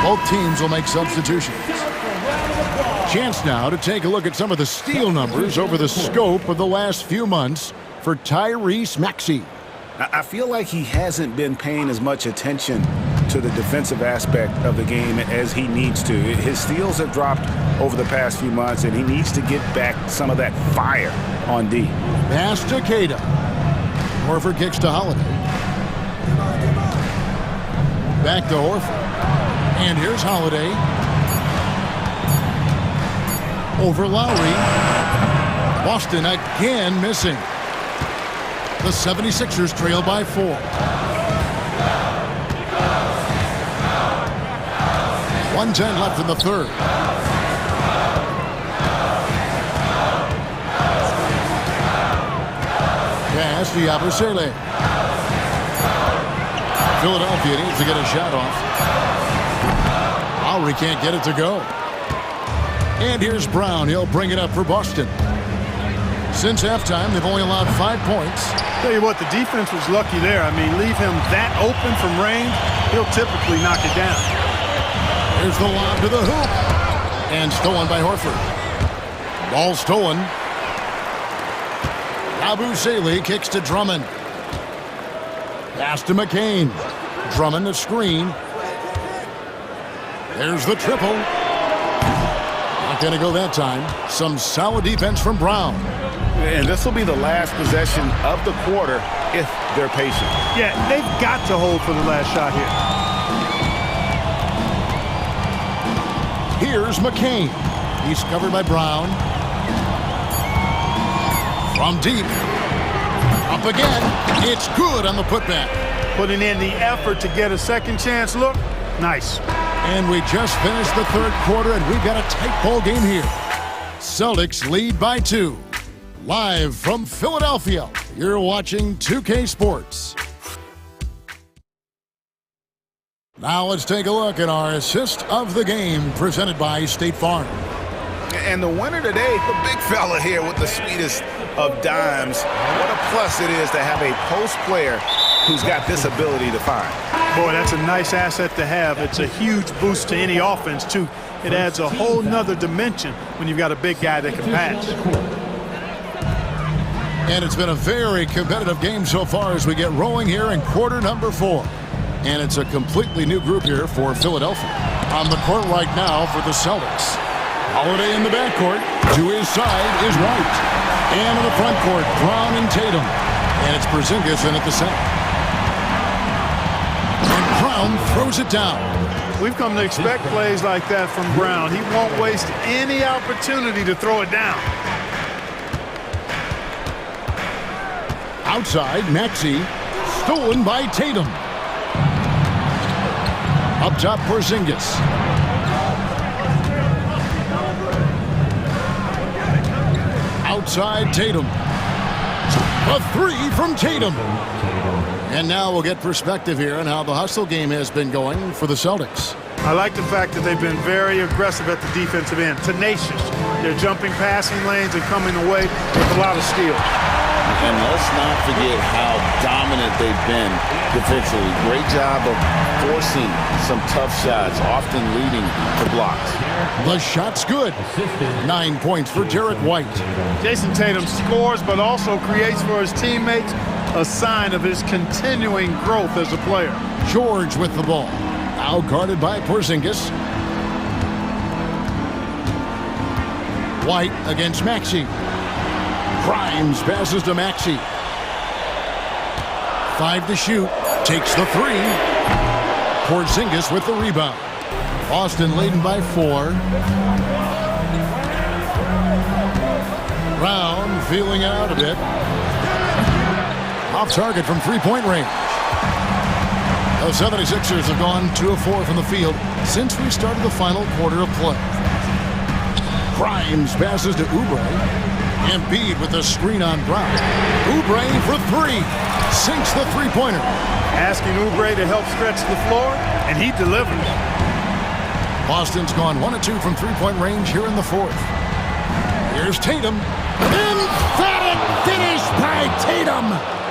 Speaker 8: Both teams will make substitutions. Chance now to take a look at some of the steal numbers over the scope of the last few months for Tyrese Maxey.
Speaker 17: I feel like he hasn't been paying as much attention to the defensive aspect of the game as he needs to. His steals have dropped over the past few months, and he needs to get back some of that fire on D.
Speaker 8: Pass to Queta. Horford kicks to Holiday. Back to Horford. And here's Holiday. Over Lowry. Boston again missing. The 76ers trail by 4. .110 left in the third. Pass to Yabusele. Philadelphia needs to get a shot off. Lowry can't get it to go. And here's Brown. He'll bring it up for Boston. Since halftime, they've only allowed 5 points.
Speaker 3: Tell you what, the defense was lucky there. I mean, leave him that open from range, he'll typically knock it down.
Speaker 8: Here's the lob to the hoop. And stolen by Horford. Ball stolen. Yabusele kicks to Drummond. Pass to McCain. Drummond the screen. There's the triple. Not going to go that time. Some solid defense from Brown.
Speaker 17: And this will be the last possession of the quarter if they're patient.
Speaker 3: Yeah, they've got to hold for the last shot here.
Speaker 8: Here's McCain. He's covered by Brown. From deep. Up again. It's good on the putback.
Speaker 3: Putting in the effort to get a second chance look. Nice.
Speaker 8: And we just finished the third quarter, and we've got a tight ball game here. Celtics lead by 2. Live from Philadelphia, you're watching 2K Sports. Now let's take a look at our assist of the game presented by State Farm.
Speaker 11: And the winner today, the big fella here with the sweetest of dimes. What a plus it is to have a post player who's got this ability to find.
Speaker 3: Boy, that's a nice asset to have. It's a huge boost to any offense, too. It adds a whole nother dimension when you've got a big guy that can pass.
Speaker 8: And it's been a very competitive game so far as we get rolling here in quarter number 4. And it's a completely new group here for Philadelphia. On the court right now for the Celtics. Holiday in the backcourt. To his side is White. And in the front court, Brown and Tatum. And it's Porzingis in at the center. And Brown throws it down.
Speaker 3: We've come to expect plays like that from Brown. He won't waste any opportunity to throw it down.
Speaker 8: Outside, Maxey. Stolen by Tatum. Up top, Porzingis. Outside, Tatum. A three from Tatum. And now we'll get perspective here on how the hustle game has been going for the Celtics.
Speaker 3: I like the fact that they've been very aggressive at the defensive end. Tenacious. They're jumping passing lanes and coming away with a lot of steals.
Speaker 12: And let's not forget how dominant they've been defensively. Great job of forcing some tough shots, often leading to blocks.
Speaker 8: The shot's good. 9 points for Jarrett White.
Speaker 3: Jason Tatum scores, but also creates for his teammates, a sign of his continuing growth as a player.
Speaker 8: George with the ball. Now guarded by Porzingis. White against Maxey. Grimes passes to Maxey. 5 to shoot. Takes the 3. Porzingis with the rebound. Boston leading by 4. Brown feeling out a bit. Off target from three-point range. The 76ers have gone 2 of 4 from the field since we started the final quarter of play. Grimes passes to Oubre. Embiid with the screen on Brown. Oubre for 3. Sinks the three-pointer.
Speaker 3: Asking Oubre to help stretch the floor, and he delivers.
Speaker 8: Boston's gone 1 of 2 from three-point range here in the 4th. Here's Tatum. Emphatic finish by Tatum.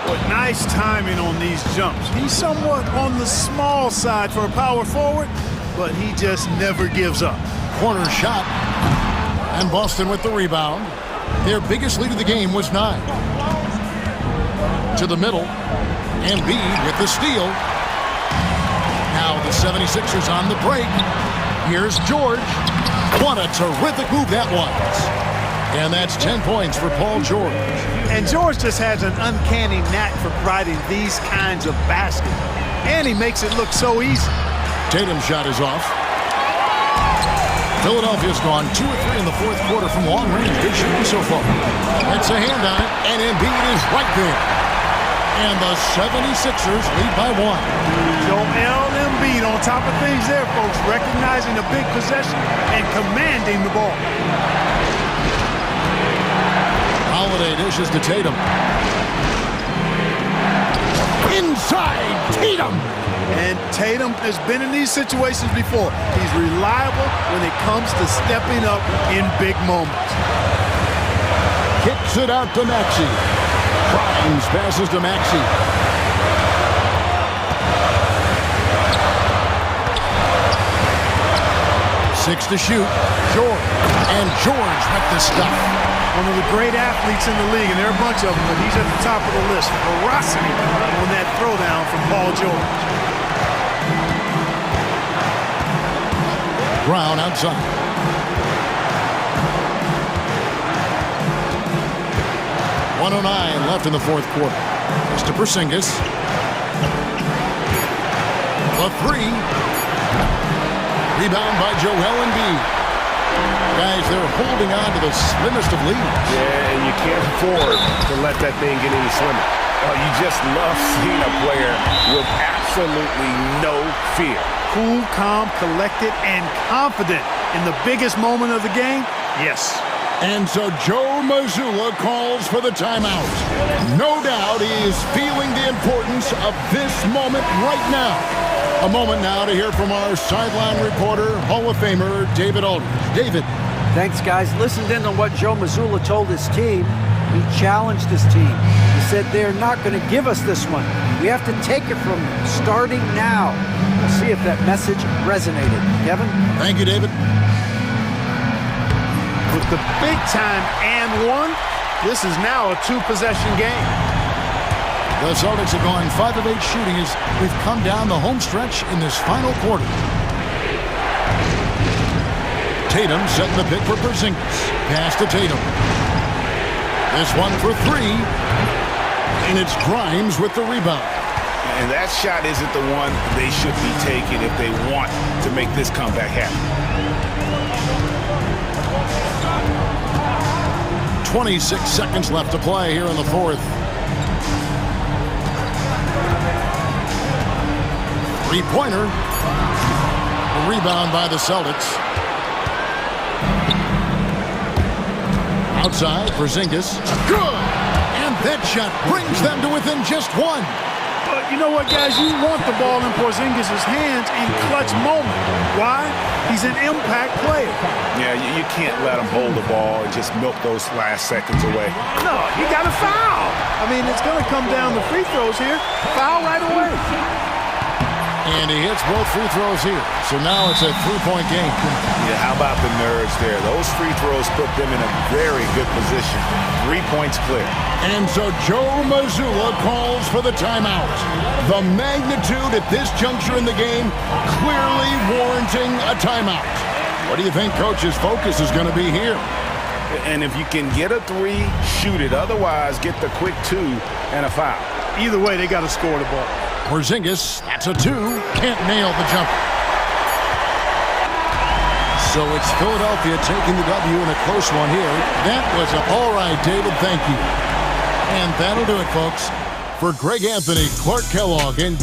Speaker 3: But nice timing on these jumps. He's somewhat on the small side for a power forward, but he just never gives up.
Speaker 8: Corner shot. And Boston with the rebound. Their biggest lead of the game was 9. To the middle. Embiid with the steal. Now the 76ers on the break. Here's George. What a terrific move that was. And that's 10 points for Paul George.
Speaker 3: And George just has an uncanny knack for providing these kinds of baskets. And he makes it look so easy.
Speaker 8: Tatum's shot is off. Philadelphia's gone 2 of 3 in the 4th quarter from long range. Good shooting so far. It's a hand on it, and Embiid is right there. And the 76ers lead by 1.
Speaker 3: Joel Embiid on top of things there, folks. Recognizing a big possession and commanding the ball.
Speaker 8: Holiday dishes to Tatum. Inside, Tatum.
Speaker 3: And Tatum has been in these situations before. He's reliable when it comes to stepping up in big moments.
Speaker 8: Kicks it out to Maxey. Grimes passes to Maxey. Six to shoot. George. And George with the stuff.
Speaker 3: One of the great athletes in the league, and there are a bunch of them, but he's at the top of the list. Ferocity on that throwdown from Paul George.
Speaker 8: Brown outside. .109 left in the 4th quarter. It's to Porzingis. The 3. Rebound by Joel Embiid. Guys, they're holding on to the slimmest of leads.
Speaker 17: Yeah, and you can't afford to let that thing get any slimmer. Oh, you just love seeing a player with absolutely no fear.
Speaker 3: Cool, calm, collected, and confident in the biggest moment of the game? Yes.
Speaker 8: And so Joe Mazzulla calls for the timeout. No doubt he is feeling the importance of this moment right now. A moment now to hear from our sideline reporter, Hall of Famer David Aldridge. David.
Speaker 10: Thanks, guys. Listened in on what Joe Mazzulla told his team. He challenged his team. He said they're not going to give us this one. We have to take it from them, starting now. We'll see if that message resonated. Kevin?
Speaker 8: Thank you, David.
Speaker 3: With the big time and one, this is now a two-possession game.
Speaker 8: The Celtics are going 5 of 8 shooting as we've come down the home stretch in this final quarter. Tatum setting the pick for Porzingis. Pass to Tatum. This one for 3. And it's Grimes with the rebound.
Speaker 11: And that shot isn't the one they should be taking if they want to make this comeback happen.
Speaker 8: 26 seconds left to play here in the fourth. Three-pointer. A rebound by the Celtics. Outside, Porzingis. Good! And that shot brings them to within just one.
Speaker 3: But you know what, guys? You want the ball in Porzingis' hands in clutch moment. Why? He's an impact player.
Speaker 11: Yeah, you can't let him hold the ball and just milk those last seconds away.
Speaker 3: No, you got to foul. I mean, it's going to come down to free throws here. Foul right away.
Speaker 8: And he hits both free throws here. So now it's a 3-point game.
Speaker 11: Yeah, how about the nerves there? Those free throws put them in a very good position. 3 points clear.
Speaker 8: And so Joe Mazzulla calls for the timeout. The magnitude at this juncture in the game clearly warranting a timeout. What do you think Coach's focus is going to be here?
Speaker 11: And if you can get a 3, shoot it. Otherwise, get the quick 2 and a foul.
Speaker 3: Either way, they got to score the ball.
Speaker 8: Porzingis, that's a 2. Can't nail the jumper. So it's Philadelphia taking the W in a close one here. That was all right, David. Thank you. And that'll do it, folks. For Greg Anthony, Clark Kellogg, and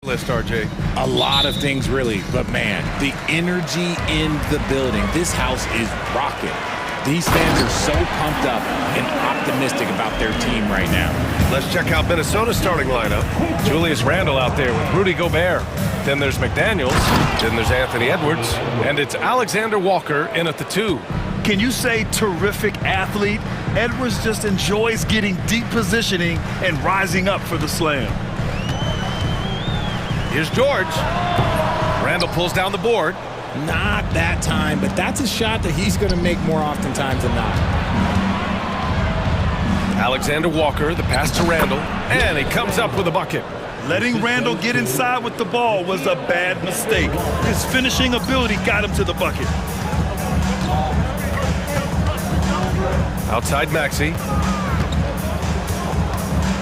Speaker 1: list, RJ?
Speaker 9: A lot of things, really. But, man, the energy in the building. This house is rocking. These fans are so pumped up and optimistic about their team right now.
Speaker 1: Let's check out Minnesota's starting lineup. Julius Randle out there with Rudy Gobert. Then there's McDaniels. Then there's Anthony Edwards. And it's Alexander Walker in at the 2.
Speaker 2: Can you say terrific athlete? Edwards just enjoys getting deep positioning and rising up for the slam.
Speaker 1: Here's George. Randle pulls down the board.
Speaker 9: Not that time, but that's a shot that he's going to make more oftentimes than not.
Speaker 1: Alexander Walker, the pass to Randle, and he comes up with a bucket.
Speaker 2: Letting Randle get inside with the ball was a bad mistake. His finishing ability got him to the bucket.
Speaker 1: Outside Maxey.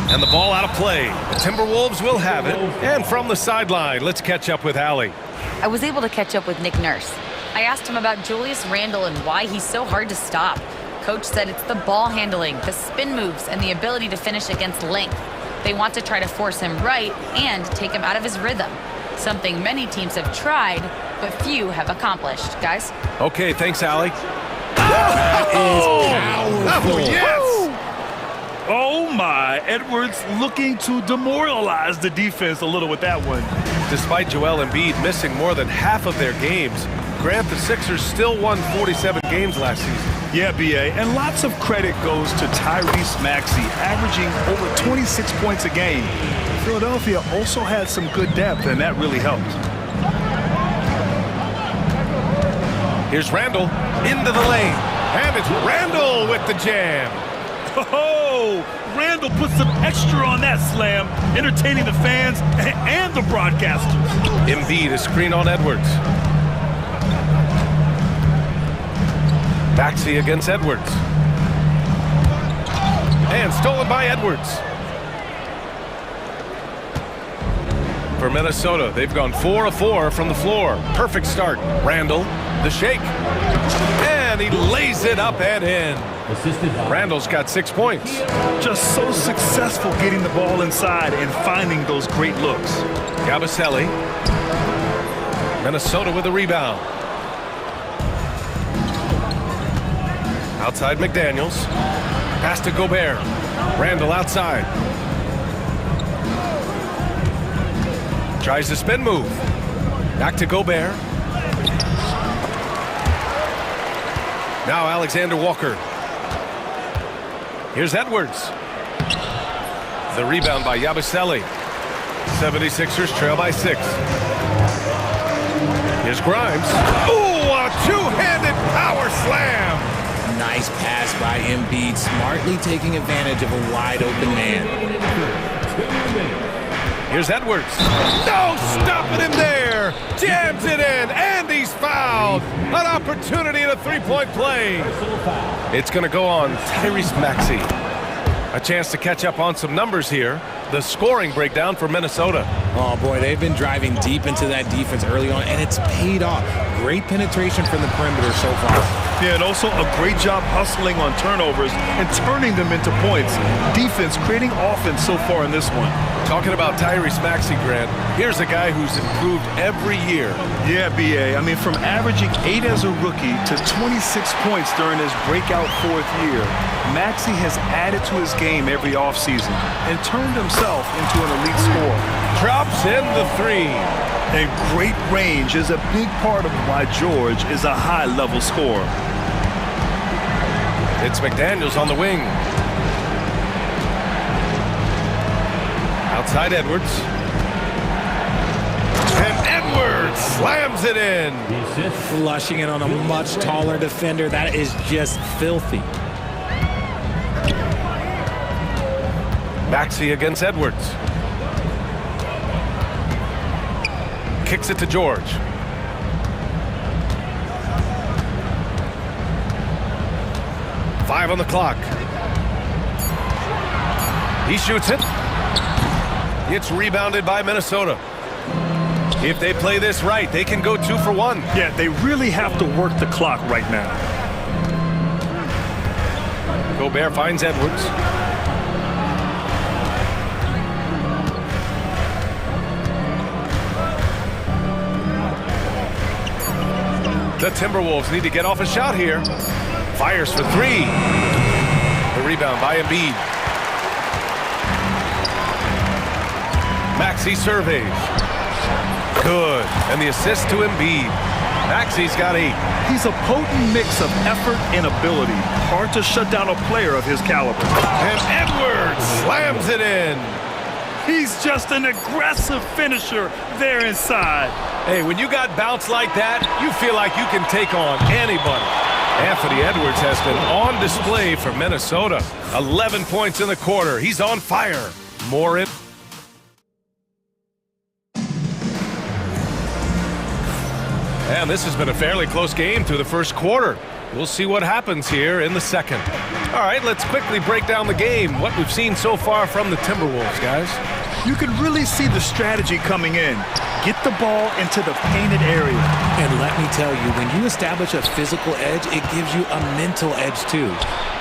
Speaker 1: And the ball out of play. The Timberwolves will have it. And from the sideline, let's catch up with Allie.
Speaker 5: I was able to catch up with Nick Nurse. I asked him about Julius Randle and why he's so hard to stop. Coach said it's the ball handling, the spin moves, and the ability to finish against length. They want to try to force him right and take him out of his rhythm. Something many teams have tried, but few have accomplished. Guys?
Speaker 1: Okay, thanks, Allie.
Speaker 9: That is powerful.
Speaker 1: Oh, yes!
Speaker 2: Oh my, Edwards looking to demoralize the defense a little with that one.
Speaker 1: Despite Joel Embiid missing more than half of their games, Grant, the Sixers still won 47 games last season.
Speaker 2: Yeah, BA, and lots of credit goes to Tyrese Maxey, averaging over 26 points a game. Philadelphia also had some good depth, and that really helped.
Speaker 1: Here's Randle into the lane, and it's Randle with the jam.
Speaker 2: Oh, Randle put some extra on that slam, entertaining the fans and the broadcasters.
Speaker 1: Embiid, a screen on Edwards. Maxey against Edwards. And stolen by Edwards. For Minnesota, they've gone 4 of 4 from the floor. Perfect start. Randle, the shake. And he lays it up and in. Randle's got 6 points.
Speaker 2: Just so successful getting the ball inside and finding those great looks.
Speaker 1: Yabusele. Minnesota with a rebound. Outside McDaniels. Pass to Gobert. Randle outside. Tries the spin move. Back to Gobert. Now Alexander Walker. Here's Edwards. The rebound by Yabusele. 76ers trail by 6. Here's Grimes. Ooh, a two-handed power slam.
Speaker 9: Nice pass by Embiid, smartly taking advantage of a wide-open man.
Speaker 1: Here's Edwards. No, stopping him there. Jams it in, and he's fouled. An opportunity at a three-point play. It's going to go on Tyrese Maxey. A chance to catch up on some numbers here. The scoring breakdown for Minnesota.
Speaker 9: Oh, boy, they've been driving deep into that defense early on, and it's paid off. Great penetration from the perimeter so far.
Speaker 2: Yeah, and also a great job hustling on turnovers and turning them into points. Defense creating offense so far in this one.
Speaker 1: Talking about Tyrese Maxey, Grant, here's a guy who's improved every year.
Speaker 2: Yeah, BA. I mean, from averaging 8 as a rookie to 26 points during his breakout 4th year, Maxey has added to his game every offseason and turned himself into an elite scorer.
Speaker 1: Drops in the 3.
Speaker 2: And great range is a big part of why George is a high-level scorer.
Speaker 1: It's McDaniels on the wing. Outside Edwards. And Edwards slams it in.
Speaker 9: Flushing it on a much taller defender. That is just filthy.
Speaker 1: Maxey against Edwards. Kicks it to George. Five on the clock. He shoots it. It's rebounded by Minnesota. If they play this right, they can go 2 for 1.
Speaker 2: Yeah, they really have to work the clock right now.
Speaker 1: Gobert finds Edwards. The Timberwolves need to get off a shot here. Fires for three. The rebound by Embiid. Maxey surveys. Good. And the assist to Embiid. Maxey's got 8.
Speaker 2: He's a potent mix of effort and ability. Hard to shut down a player of his caliber.
Speaker 1: And Edwards slams it in.
Speaker 2: He's just an aggressive finisher there inside.
Speaker 1: Hey, when you got bounce like that, you feel like you can take on anybody. Anthony Edwards has been on display for Minnesota. 11 points in the quarter. He's on fire. More in. And this has been a fairly close game through the first quarter. We'll see what happens here in the second. All right, let's quickly break down the game. What we've seen so far from the Timberwolves, guys.
Speaker 2: You can really see the strategy coming in. Get the ball into the painted area.
Speaker 9: And let me tell you, when you establish a physical edge, it gives you a mental edge too.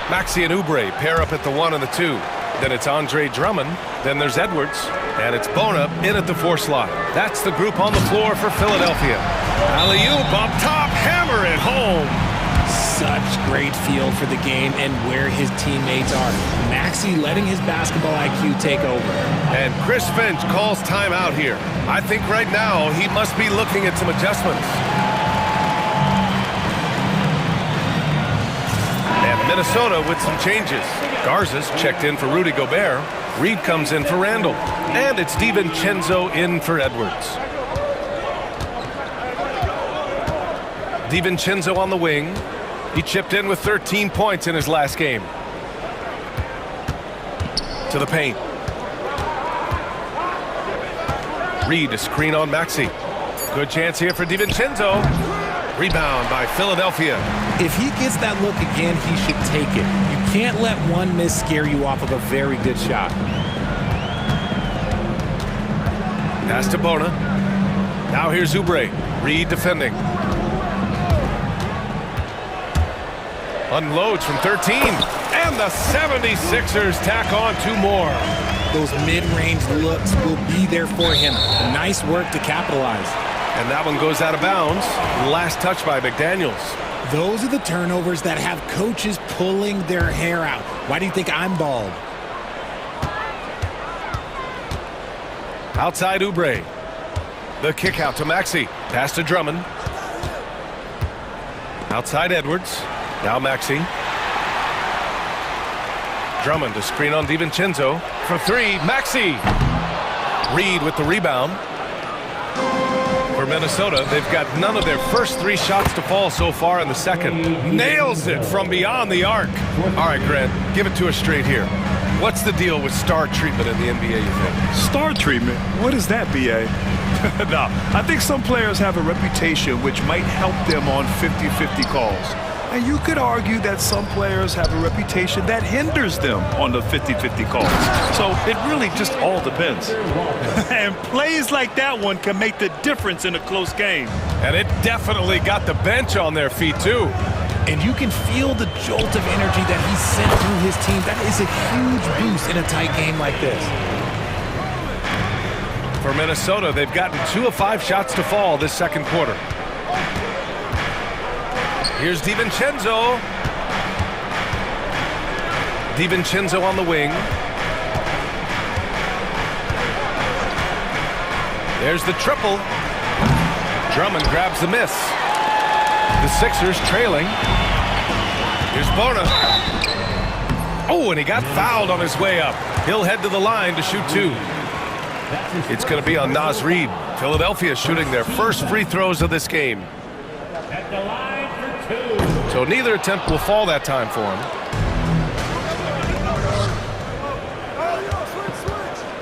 Speaker 1: Maxey and Oubre pair up at the 1 and the 2. Then it's Andre Drummond. Then there's Edwards. And it's Bona in at the 4 slot. That's the group on the floor for Philadelphia. Alley-oop up top, hammer it home.
Speaker 9: Such great feel for the game and where his teammates are. Maxey letting his basketball IQ take over.
Speaker 1: And Chris Finch calls timeout here. I think right now he must be looking at some adjustments. And Minnesota with some changes. Garza's checked in for Rudy Gobert. Reed comes in for Randall. And it's DiVincenzo in for Edwards. DiVincenzo on the wing. He chipped in with 13 points in his last game. To the paint. Reed a screen on Maxey. Good chance here for DiVincenzo. Rebound by Philadelphia.
Speaker 9: If he gets that look again, he should take it. You can't let one miss scare you off of a very good shot.
Speaker 1: Pass to Bona. Now here's Oubre. Reed defending. Unloads from 13. And the 76ers tack on 2 more.
Speaker 9: Those mid-range looks will be there for him. Nice work to capitalize.
Speaker 1: And that one goes out of bounds. Last touch by McDaniels.
Speaker 9: Those are the turnovers that have coaches pulling their hair out. Why do you think I'm bald?
Speaker 1: Outside Oubre. The kick out to Maxey. Pass to Drummond. Outside Edwards. Now Maxey. Drummond to screen on DiVincenzo. For 3, Maxey. Reed with the rebound. For Minnesota, they've got none of their first 3 shots to fall so far in the second. Nails it from beyond the arc. All right, Grant, give it to us straight here. What's the deal with star treatment in the NBA, you think?
Speaker 2: Star treatment? What is that, B.A.? No, I think some players have a reputation which might help them on 50-50 calls. And you could argue that some players have a reputation that hinders them on the 50-50 calls. So it really just all depends. And plays like that one can make the difference in a close game.
Speaker 1: And it definitely got the bench on their feet, too.
Speaker 9: And you can feel the jolt of energy that he sent through his team. That is a huge boost in a tight game like this.
Speaker 1: For Minnesota, they've gotten 2 of 5 shots to fall this second quarter. Here's DiVincenzo. DiVincenzo on the wing. There's the triple. Drummond grabs the miss. The Sixers trailing. Here's Bona. Oh, and he got fouled on his way up. He'll head to the line to shoot 2. It's going to be on Naz Reid. Philadelphia shooting their first free throws of this game. So neither attempt will fall that time for him.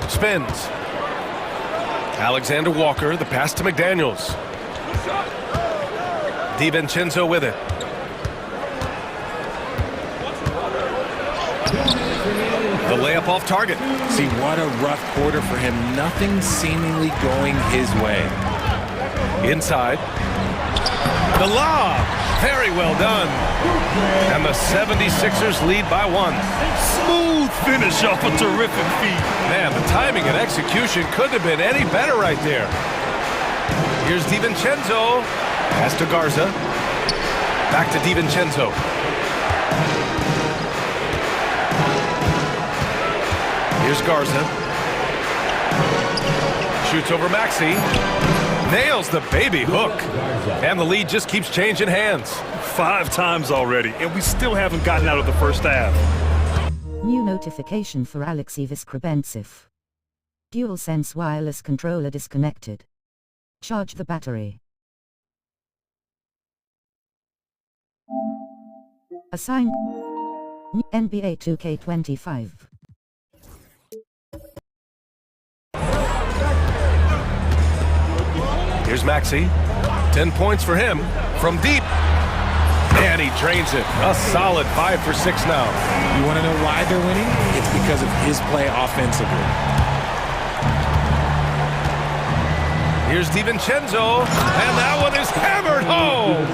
Speaker 1: Spins. Alexander Walker, the pass to McDaniels. DiVincenzo with it. The layup off target.
Speaker 9: See, what a rough quarter for him. Nothing seemingly going his way.
Speaker 1: Inside. The lob. Very well done. And the 76ers lead by 1.
Speaker 2: Smooth finish off a terrific feat.
Speaker 1: Man, the timing and execution couldn't have been any better right there. Here's DiVincenzo. Pass to Garza. Back to DiVincenzo. Here's Garza. Shoots over Maxey. Nails the baby hook. And the lead just keeps changing hands.
Speaker 2: 5 times already, and we still haven't gotten out of the first half.
Speaker 18: New notification for Alexei Vyskrebensev. DualSense wireless controller disconnected. Charge the battery. Assign NBA 2K25.
Speaker 1: Here's Maxey. 10 points for him from deep. And he drains it. A solid 5 for 6 now.
Speaker 9: You want to know why they're winning? It's because of his play offensively.
Speaker 1: Here's DiVincenzo, and that one is hammered home.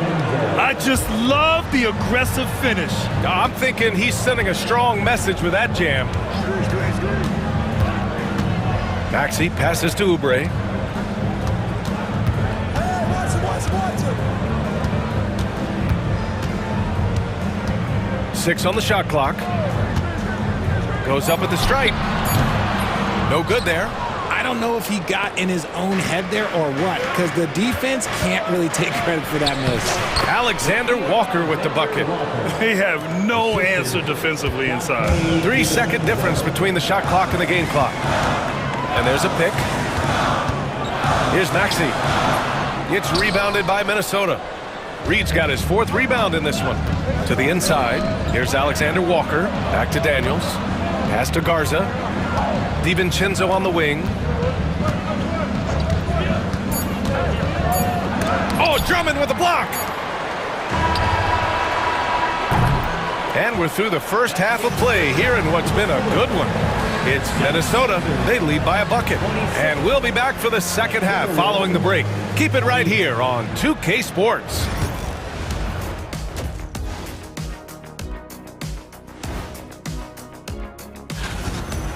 Speaker 2: I just love the aggressive finish.
Speaker 1: I'm thinking he's sending a strong message with that jam. Maxey passes to Oubre. Six on the shot clock. Goes up at the stripe. No good there.
Speaker 9: I don't know if he got in his own head there or what, because the defense can't really take credit for that miss.
Speaker 1: Alexander Walker with the bucket.
Speaker 2: They have no answer defensively inside.
Speaker 1: 3-second difference between the shot clock and the game clock. And there's a pick. Here's Maxey. It's rebounded by Minnesota. Reed's got his 4th rebound in this one. To the inside. Here's Alexander Walker. Back to Daniels. Pass to Garza. DiVincenzo on the wing. Oh, Drummond with a block. And we're through the first half of play here in what's been a good one. It's Minnesota. They lead by a bucket. And we'll be back for the second half following the break. Keep it right here on 2K Sports.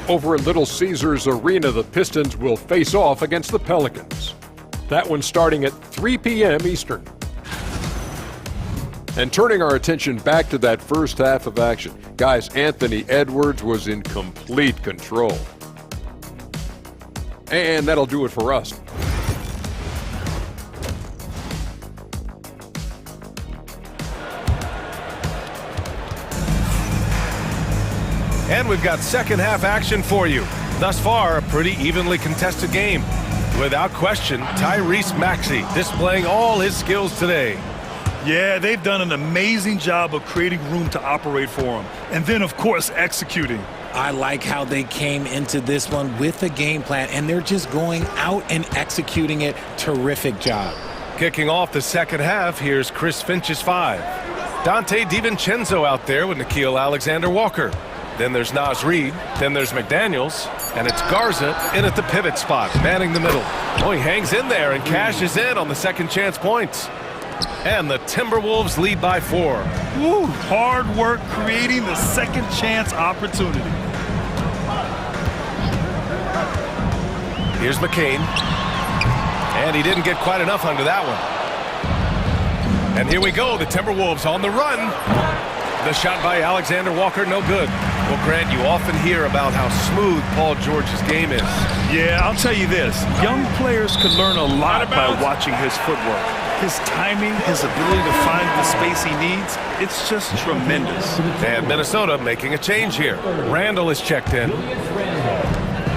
Speaker 7: Over at Little Caesars Arena, the Pistons will face off against the Pelicans. That one starting at 3 p.m. Eastern. And turning our attention back to that first half of action, guys, Anthony Edwards was in complete control. And that'll do it for us.
Speaker 1: And we've got second half action for you. Thus far, a pretty evenly contested game. Without question, Tyrese Maxey displaying all his skills today.
Speaker 2: Yeah, they've done an amazing job of creating room to operate for him. And then, of course, executing.
Speaker 9: I like how they came into this one with a game plan, and they're just going out and executing it. Terrific job.
Speaker 1: Kicking off the second half, here's Chris Finch's 5. Dante DiVincenzo out there with Nickeil Alexander-Walker. Then there's Naz Reid. Then there's McDaniels. And it's Garza in at the pivot spot, manning the middle. Oh, he hangs in there and cashes in on the second chance points. And the Timberwolves lead by 4.
Speaker 2: Woo, hard work creating the second chance opportunity.
Speaker 1: Here's McCain. And he didn't get quite enough under that one. And here we go, the Timberwolves on the run. The shot by Alexander Walker, no good. Well, Grant, you often hear about how smooth Paul George's game is.
Speaker 2: Yeah, I'll tell you this. Young players can learn a lot by watching his footwork. His timing, his ability to find the space he needs, it's just tremendous.
Speaker 1: And Minnesota making a change here. Randall is checked in.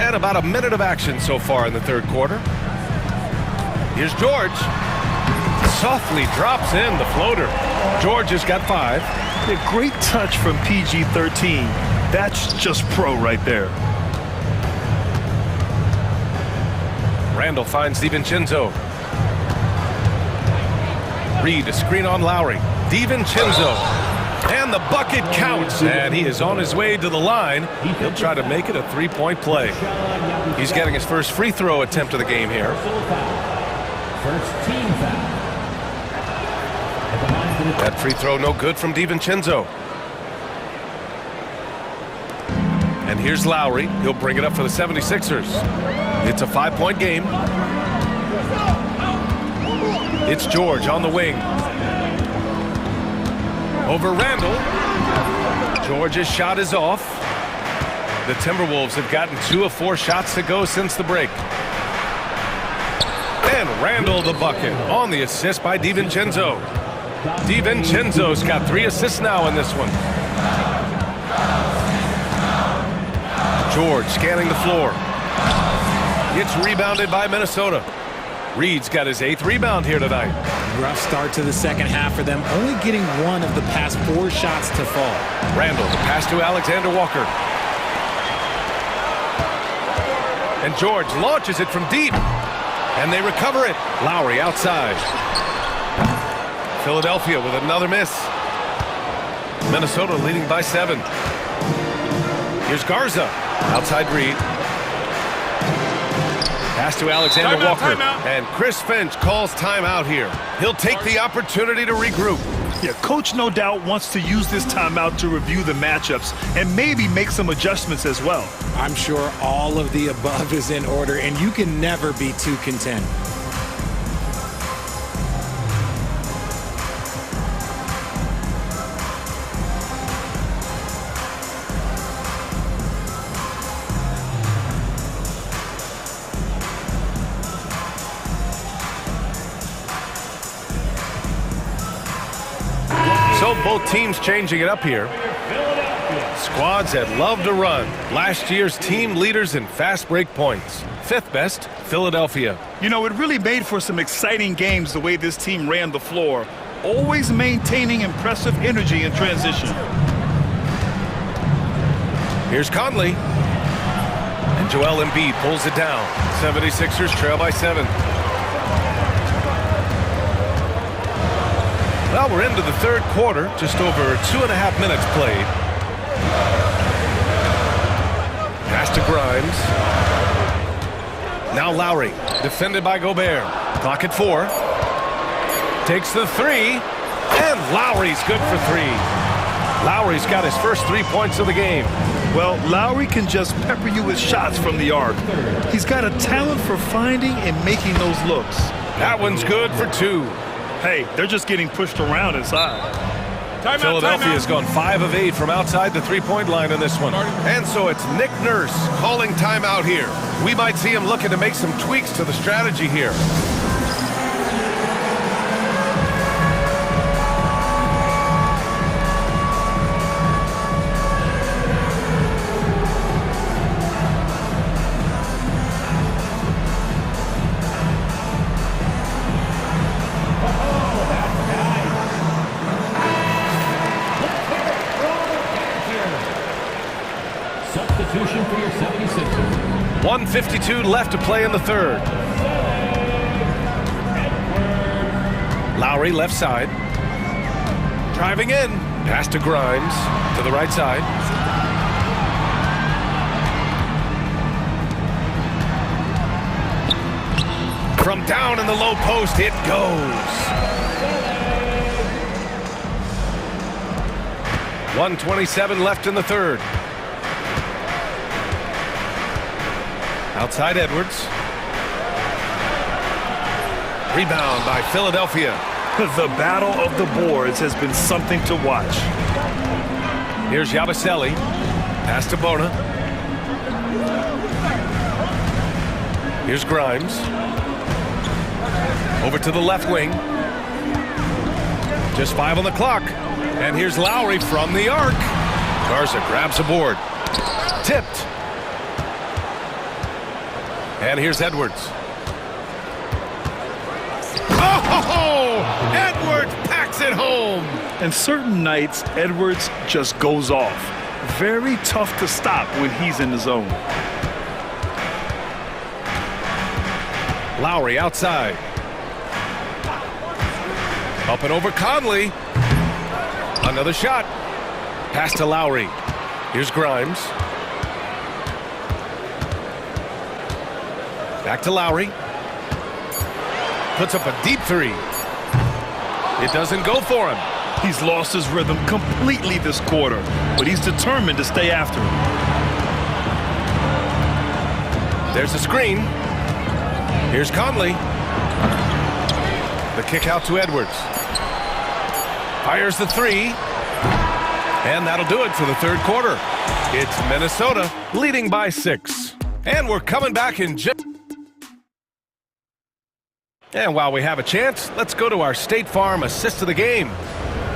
Speaker 1: And about a minute of action so far in the third quarter. Here's George. Softly drops in the floater. George has got 5.
Speaker 2: A great touch from PG-13. That's just pro right there.
Speaker 1: Randall finds DiVincenzo. Reed, a screen on Lowry. DiVincenzo. And the bucket counts. And he is on his way to the line. He'll try to make it a 3-point play. He's getting his first free throw attempt of the game here.
Speaker 4: First team foul.
Speaker 1: That free throw no good from DiVincenzo. And here's Lowry. He'll bring it up for the 76ers. It's a 5-point game. It's George on the wing. Over Randall. George's shot is off. The Timberwolves have gotten 2 of 4 shots to go since the break. And Randall the bucket on the assist by DiVincenzo. DiVincenzo's got 3 assists now in this one. George scanning the floor. Gets rebounded by Minnesota. Reed's got his 8th rebound here tonight.
Speaker 9: Rough start to the second half for them, only getting 1 of the past 4 shots to fall.
Speaker 1: Randall, the pass to Alexander Walker. And George launches it from deep. And they recover it. Lowry outside. Philadelphia with another miss. Minnesota leading by 7. Here's Garza. Outside Reed. Pass to Alexander Walker. And Chris Finch calls timeout here. He'll take the opportunity to regroup.
Speaker 2: Yeah, coach no doubt wants to use this timeout to review the matchups and maybe make some adjustments as well.
Speaker 9: I'm sure all of the above is in order, and you can never be too content.
Speaker 1: So both teams changing it up here. Squads that love to run. Last year's team leaders in fast break points. 5th best, Philadelphia.
Speaker 2: You know, it really made for some exciting games the way this team ran the floor, always maintaining impressive energy in transition.
Speaker 1: Here's Conley. And Joel Embiid pulls it down. 76ers trail by 7. Well, we're into the 3rd quarter, just over 2.5 minutes played. Pass to Grimes. Now Lowry, defended by Gobert. Clock at 4. Takes the 3, and Lowry's good for 3. Lowry's got his first 3 points of the game.
Speaker 2: Well, Lowry can just pepper you with shots from the arc. He's got a talent for finding and making those looks.
Speaker 1: That one's good for 2.
Speaker 2: Hey, they're just getting pushed around inside.
Speaker 1: Philadelphia's gone 5 of 8 from outside the 3-point line in this one. And so it's Nick Nurse calling timeout here. We might see him looking to make some tweaks to the strategy here.
Speaker 4: Substitution for your 76ers.
Speaker 1: 1:52 left to play in the 3rd. Lowry left side. Driving in. Pass to Grimes to the right side. From down in the low post, it goes. 1:27 left in the 3rd. Outside Edwards. Rebound by Philadelphia.
Speaker 2: The battle of the boards has been something to watch.
Speaker 1: Here's Yabusele. Pass to Bona. Here's Grimes. Over to the left wing. Just 5 on the clock. And here's Lowry from the arc. Garza grabs a board. Tipped. And here's Edwards. Oh! Edwards packs it home.
Speaker 2: And certain nights, Edwards just goes off. Very tough to stop when he's in the zone.
Speaker 1: Lowry outside. Up and over Conley. Another shot. Pass to Lowry. Here's Grimes. Back to Lowry. Puts up a deep 3. It doesn't go for him.
Speaker 2: He's lost his rhythm completely this quarter, but he's determined to stay after him.
Speaker 1: There's the screen. Here's Conley. The kick out to Edwards. Fires the 3. And that'll do it for the third quarter. It's Minnesota leading by 6. And we're coming back in just... And while we have a chance, let's go to our State Farm assist of the game.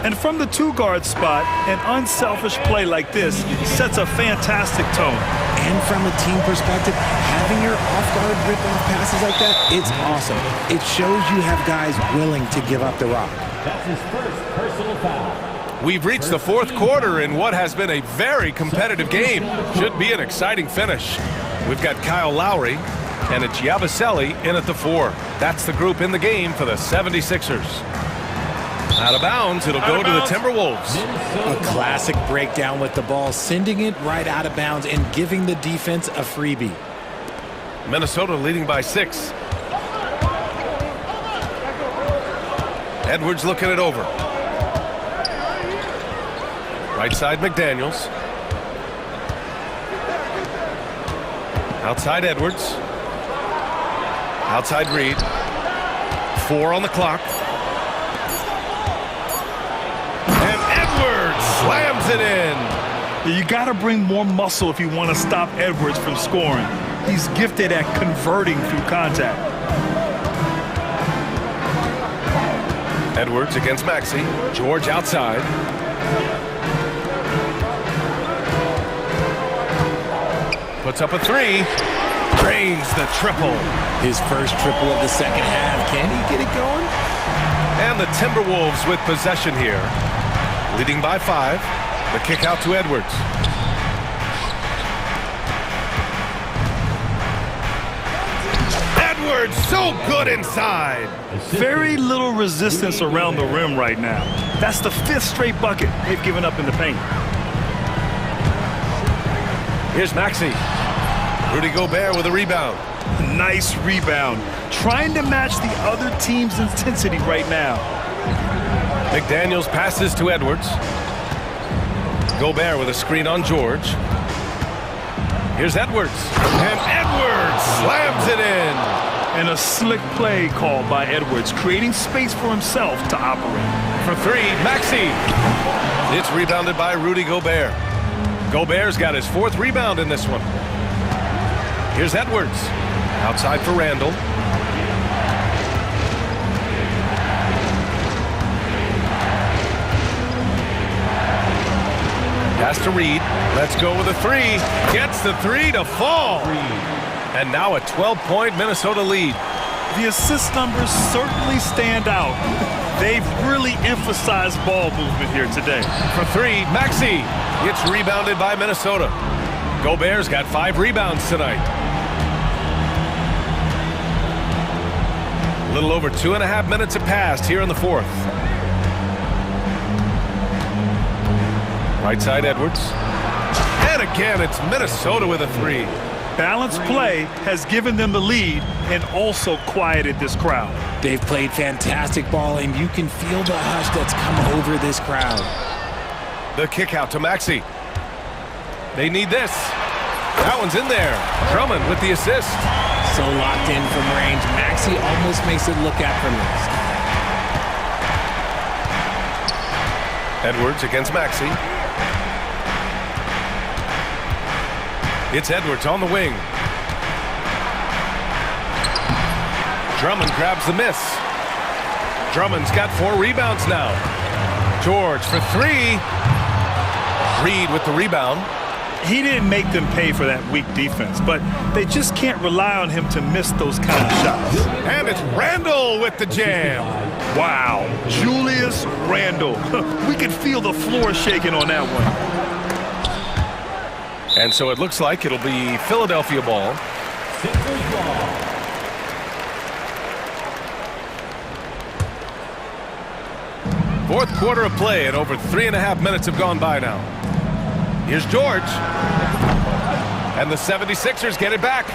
Speaker 2: And from the two-guard spot, an unselfish play like this sets a fantastic tone.
Speaker 9: And from a team perspective, having your off-guard rip-off passes like that, it's awesome. It shows you have guys willing to give up the rock.
Speaker 4: That's his first personal foul.
Speaker 1: We've reached the fourth quarter in what has been a very competitive game. Should be an exciting finish. We've got Kyle Lowry and it's Yabusele in at the 4. That's the group in the game for the 76ers. Out of bounds, it'll go to the Timberwolves.
Speaker 9: A classic breakdown with the ball, sending it right out of bounds and giving the defense a freebie.
Speaker 1: Minnesota leading by 6. Edwards looking it over. Right side McDaniels. Outside Edwards. Outside Reed. 4 on the clock. And Edwards slams it in.
Speaker 2: You got to bring more muscle if you want to stop Edwards from scoring. He's gifted at converting through contact.
Speaker 1: Edwards against Maxey. George outside. Puts up a 3. Drains the triple.
Speaker 9: His first triple of the second half. Can he get it going?
Speaker 1: And the Timberwolves with possession here. Leading by 5. The kick out to Edwards. Edwards so good inside.
Speaker 2: Very little resistance around the rim right now. That's the 5th straight bucket they've given up in the paint.
Speaker 1: Here's Maxey. Rudy Gobert with a rebound.
Speaker 2: Nice rebound. Trying to match the other team's intensity right now.
Speaker 1: McDaniels passes to Edwards. Gobert with a screen on George. Here's Edwards. And Edwards slams it in.
Speaker 2: And a slick play called by Edwards, creating space for himself to operate.
Speaker 1: For 3, Maxey. It's rebounded by Rudy Gobert. Gobert's got his 4th rebound in this one. Here's Edwards. Outside for Randall. Pass to Reed. Let's go with a 3. Gets the 3 to fall. And now a 12-point Minnesota lead.
Speaker 2: The assist numbers certainly stand out. They've really emphasized ball movement here today.
Speaker 1: For 3, Maxey. It's rebounded by Minnesota. Gobert's got 5 rebounds tonight. A little over 2.5 minutes have passed here in the 4th. Right side Edwards. And again, it's Minnesota with a 3.
Speaker 2: Balanced play has given them the lead and also quieted this crowd.
Speaker 9: They've played fantastic ball, and you can feel the hush that's come over this crowd.
Speaker 1: The kick out to Maxey. They need this. That one's in there. Drummond with the assist.
Speaker 9: So locked in from range. Maxey almost makes it look effortless.
Speaker 1: Edwards against Maxey. It's Edwards on the wing. Drummond grabs the miss. Drummond's got 4 rebounds now. George for 3. Reed with the rebound.
Speaker 2: He didn't make them pay for that weak defense, but they just can't rely on him to miss those kind of shots.
Speaker 1: And it's Randall with the jam.
Speaker 2: Wow, Julius Randle. We could feel the floor shaking on that one.
Speaker 1: And so it looks like it'll be Philadelphia ball. Fourth quarter of play, and over 3.5 minutes have gone by now. Here's George. And the 76ers get it back.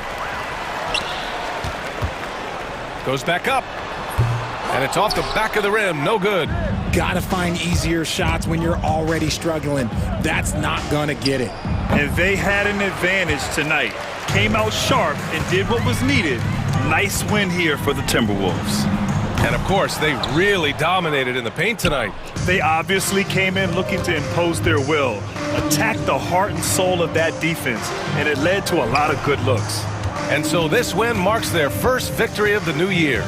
Speaker 1: Goes back up. And it's off the back of the rim. No good.
Speaker 9: Gotta find easier shots when you're already struggling. That's not gonna get it.
Speaker 2: And they had an advantage tonight. Came out sharp and did what was needed. Nice win here for the Timberwolves.
Speaker 1: And of course, they really dominated in the paint tonight.
Speaker 2: They obviously came in looking to impose their will, attack the heart and soul of that defense, and it led to a lot of good looks.
Speaker 1: And so this win marks their first victory of the new year.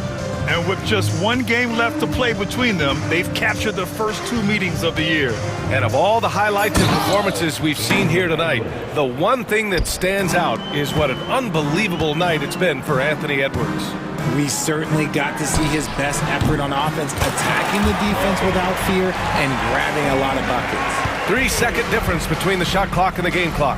Speaker 2: And with just one game left to play between them, they've captured the first 2 meetings of the year.
Speaker 1: And of all the highlights and performances we've seen here tonight, the one thing that stands out is what an unbelievable night it's been for Anthony Edwards.
Speaker 9: We certainly got to see his best effort on offense, attacking the defense without fear and grabbing a lot of buckets.
Speaker 1: 3-second difference between the shot clock and the game clock.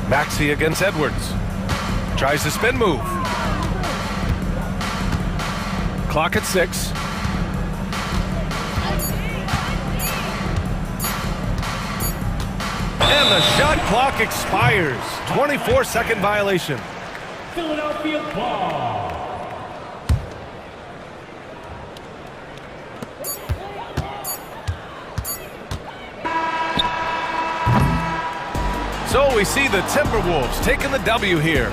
Speaker 1: Maxey against Edwards. Tries the spin move. Clock at 6. And the shot clock expires. 24-second violation.
Speaker 4: Philadelphia ball.
Speaker 1: So we see the Timberwolves taking the W here.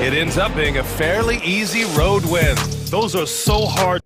Speaker 1: It ends up being a fairly easy road win.
Speaker 2: Those are so hard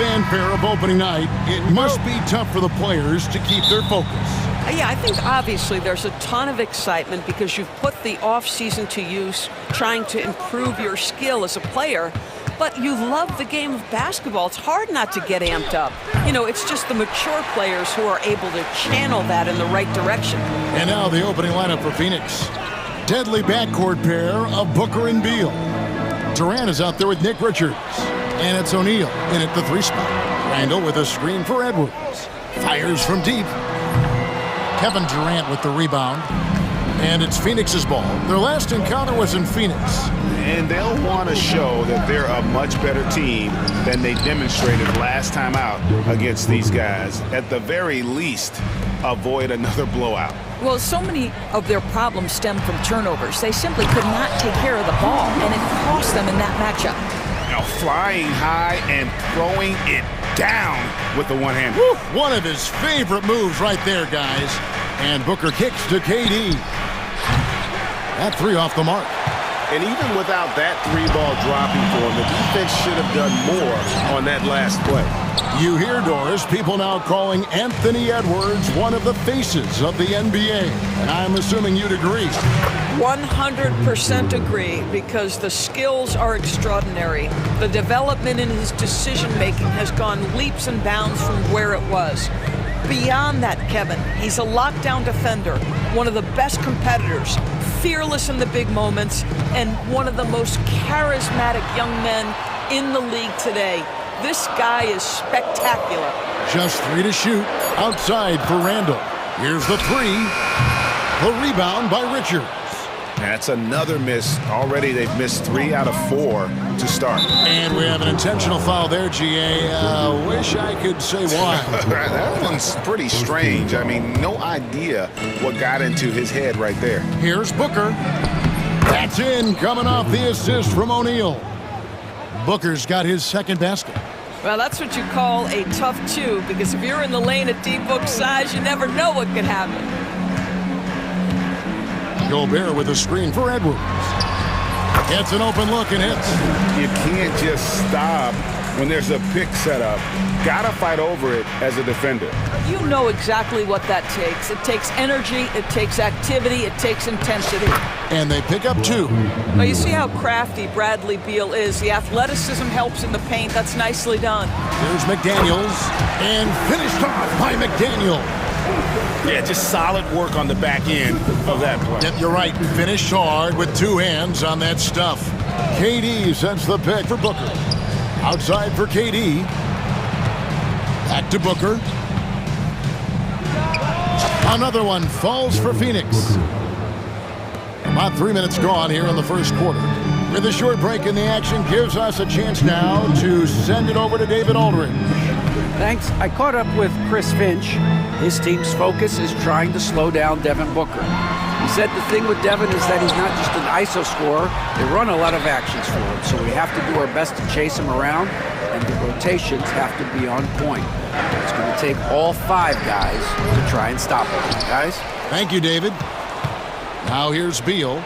Speaker 8: fanfare of opening night, it must be tough for the players to keep their focus.
Speaker 20: Yeah, I think obviously there's a ton of excitement because you've put the off-season to use trying to improve your skill as a player, but you love the game of basketball. It's hard not to get amped up. You know, it's just the mature players who are able to channel that in the right direction.
Speaker 8: And now the opening lineup for Phoenix. Deadly backcourt pair of Booker and Beal. Durant is out there with Nick Richards. And it's O'Neal in at the 3 spot. Randall with a screen for Edwards. Fires from deep. Kevin Durant with the rebound. And it's Phoenix's ball. Their last encounter was in Phoenix.
Speaker 17: And they'll want to show that they're a much better team than they demonstrated last time out against these guys. At the very least, avoid another blowout.
Speaker 14: Well, so many of their problems stem from turnovers. They simply could not take care of the ball, and it cost them in that matchup.
Speaker 17: Now flying high and throwing it down with the one hand.
Speaker 8: Woo! One of his favorite moves right there, guys. And Booker kicks to KD. That 3 off the mark.
Speaker 17: And even without that 3-ball dropping for him, the defense should have done more on that last play.
Speaker 8: You hear, Doris, people now calling Anthony Edwards one of the faces of the NBA. And I'm assuming you'd agree.
Speaker 20: 100% agree, because the skills are extraordinary. The development in his decision-making has gone leaps and bounds from where it was. Beyond that, Kevin, he's a lockdown defender, one of the best competitors, fearless in the big moments, and one of the most charismatic young men in the league today. This guy is spectacular.
Speaker 8: Just 3 to shoot. Outside for Randall. Here's the 3. The rebound by Richards.
Speaker 17: That's another miss. Already they've missed 3 out of 4 to start.
Speaker 8: And we have an intentional foul there, GA. Wish I could say why.
Speaker 17: That one's pretty strange. I mean, no idea what got into his head right there.
Speaker 8: Here's Booker. That's in, coming off the assist from O'Neal. Booker's got his second basket.
Speaker 20: Well, that's what you call a tough 2, because if you're in the lane at D-Book size, you never know what could happen.
Speaker 8: Gobert with a screen for Edwards. Gets an open look and hits.
Speaker 17: You can't just stop when there's a pick set up. Gotta fight over it as a defender.
Speaker 20: You know exactly what that takes. It takes energy, it takes activity, it takes intensity.
Speaker 8: And they pick up 2.
Speaker 20: Well, you see how crafty Bradley Beal is. The athleticism helps in the paint. That's nicely done.
Speaker 8: Here's McDaniels. And finished off by McDaniel.
Speaker 17: Yeah, just solid work on the back end of that play.
Speaker 8: Yep, you're right. Finished hard with 2 hands on that stuff. KD sends the pick for Booker. Outside for KD. Back to Booker. Another one falls for Phoenix. About 3 minutes gone here in the first quarter. With a short break in the action, gives us a chance now to send it over to David Aldridge.
Speaker 10: Thanks. I caught up with Chris Finch. His team's focus is trying to slow down Devin Booker. He said the thing with Devin is that he's not just an ISO scorer. They run a lot of actions for him, so we have to do our best to chase him around, and the rotations have to be on point. It's going to take all 5 guys to try and stop him. Guys?
Speaker 8: Thank you, David. Now here's Beal.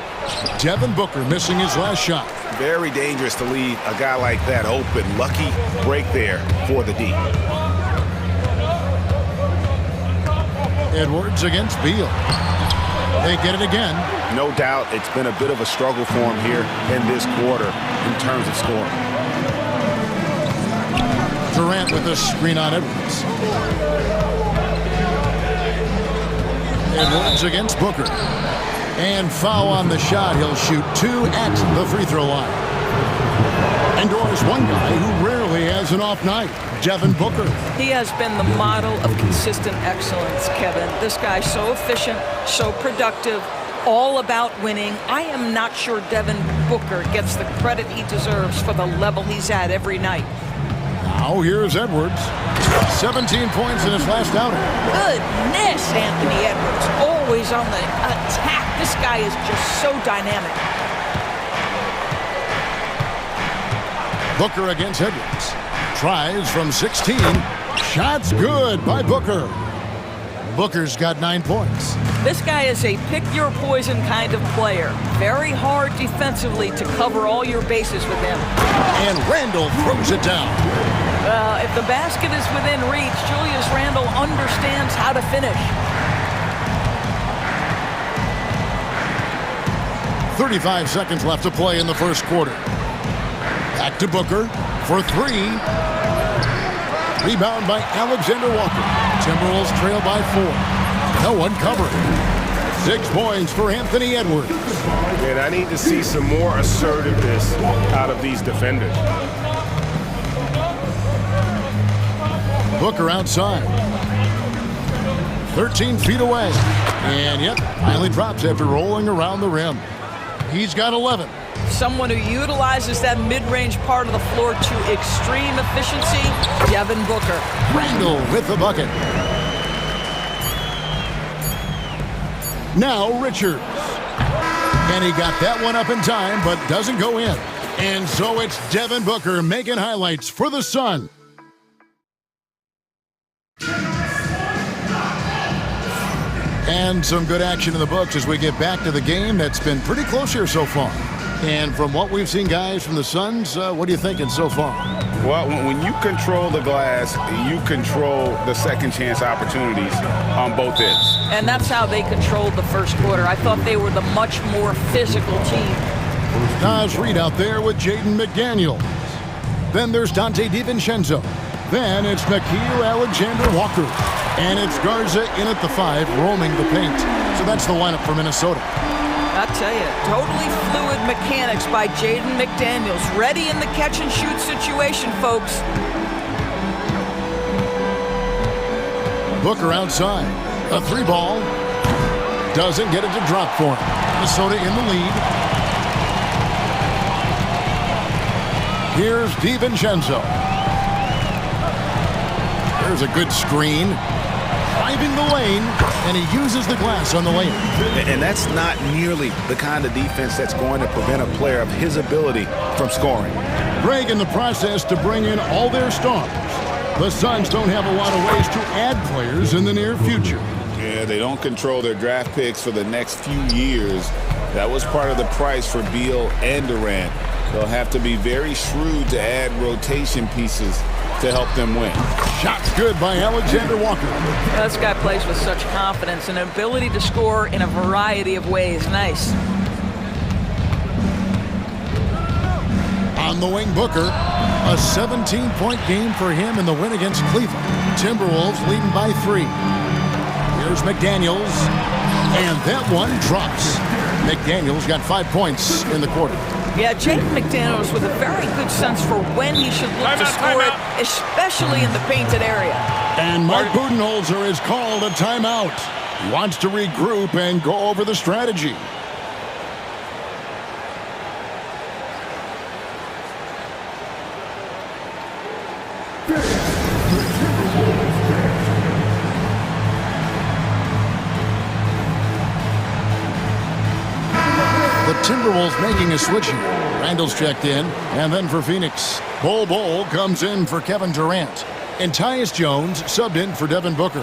Speaker 8: Devin Booker missing his last shot.
Speaker 17: Very dangerous to leave a guy like that open. Lucky break there for the D.
Speaker 8: Edwards against Beal. They get it again.
Speaker 17: No doubt it's been a bit of a struggle for him here in this quarter in terms of scoring.
Speaker 8: Durant with a screen on Edwards. Edwards against Booker. And foul on the shot. He'll shoot 2 at the free throw line. And Doris, one guy who rarely has an off night, Devin Booker.
Speaker 20: He has been the model of consistent excellence, Kevin. This guy's so efficient, so productive, all about winning. I am not sure Devin Booker gets the credit he deserves for the level he's at every night.
Speaker 8: Now here's Edwards. 17 points in his last outing.
Speaker 20: Goodness, Anthony Edwards, always on the attack. This guy is just so dynamic.
Speaker 8: Booker against Edwards. Tries from 16. Shots good by Booker. Booker's got 9 points.
Speaker 20: This guy is a pick-your-poison kind of player. Very hard defensively to cover all your bases with him.
Speaker 8: And Randall throws it down.
Speaker 14: If the basket is within reach, Julius Randle understands how to finish.
Speaker 8: 35 seconds left to play in the first quarter. Back to Booker for three. Rebound by Alexander Walker. Timberwolves trail by 4. No one covering. 6 points for Anthony Edwards.
Speaker 17: And I need to see some more assertiveness out of these defenders.
Speaker 8: Booker outside. 13 feet away. And yep, finally drops after rolling around the rim. He's got 11.
Speaker 14: Someone who utilizes that mid-range part of the floor to extreme efficiency, Devin Booker.
Speaker 8: Randle with the bucket. Now Richards. And he got that one up in time, but doesn't go in. And so it's Devin Booker making highlights for the Sun. And some good action in the books as we get back to the game that's been pretty close here so far. And from what we've seen, guys, from the Suns, what are you thinking so far?
Speaker 17: Well, when you control the glass, you control the second chance opportunities on both ends.
Speaker 14: And that's how they controlled the first quarter. I thought they were the much more physical team.
Speaker 8: Nas Reed out there with Jaden McDaniels. Then there's Dante DiVincenzo. Then it's Nickeil Alexander-Walker. And it's Garza in at the 5, roaming the paint. So that's the lineup for Minnesota.
Speaker 14: I'll tell you, totally fluid mechanics by Jaden McDaniels. Ready in the catch-and-shoot situation, folks.
Speaker 8: Booker outside. A 3-ball. Doesn't get it to drop for him. Minnesota in the lead. Here's DiVincenzo. There's a good screen. Driving the lane, and he uses the glass on the lane.
Speaker 11: And that's not nearly the kind of defense that's going to prevent a player of his ability from scoring.
Speaker 8: Greg in the process to bring in all their stars. The Suns don't have a lot of ways to add players in the near future.
Speaker 11: Yeah, they don't control their draft picks for the next few years. That was part of the price for Beal and Durant. They'll have to be very shrewd to add rotation pieces to help them win.
Speaker 8: Shots good by Alexander Walker.
Speaker 14: Yeah, this guy plays with such confidence and an ability to score in a variety of ways. Nice.
Speaker 8: On the wing, Booker. A 17-point game for him in the win against Cleveland. Timberwolves leading by 3. Here's McDaniels. And that one drops. McDaniels got 5 points in the quarter.
Speaker 14: Yeah, Jaden McDaniels with a very good sense for when he should look to score it, especially in the painted area.
Speaker 8: And Mark Budenholzer has called a timeout. He wants to regroup and go over the strategy. Timberwolves making a switch here. Randall's checked in, and then for Phoenix, Bol comes in for Kevin Durant. And Tyus Jones subbed in for Devin Booker.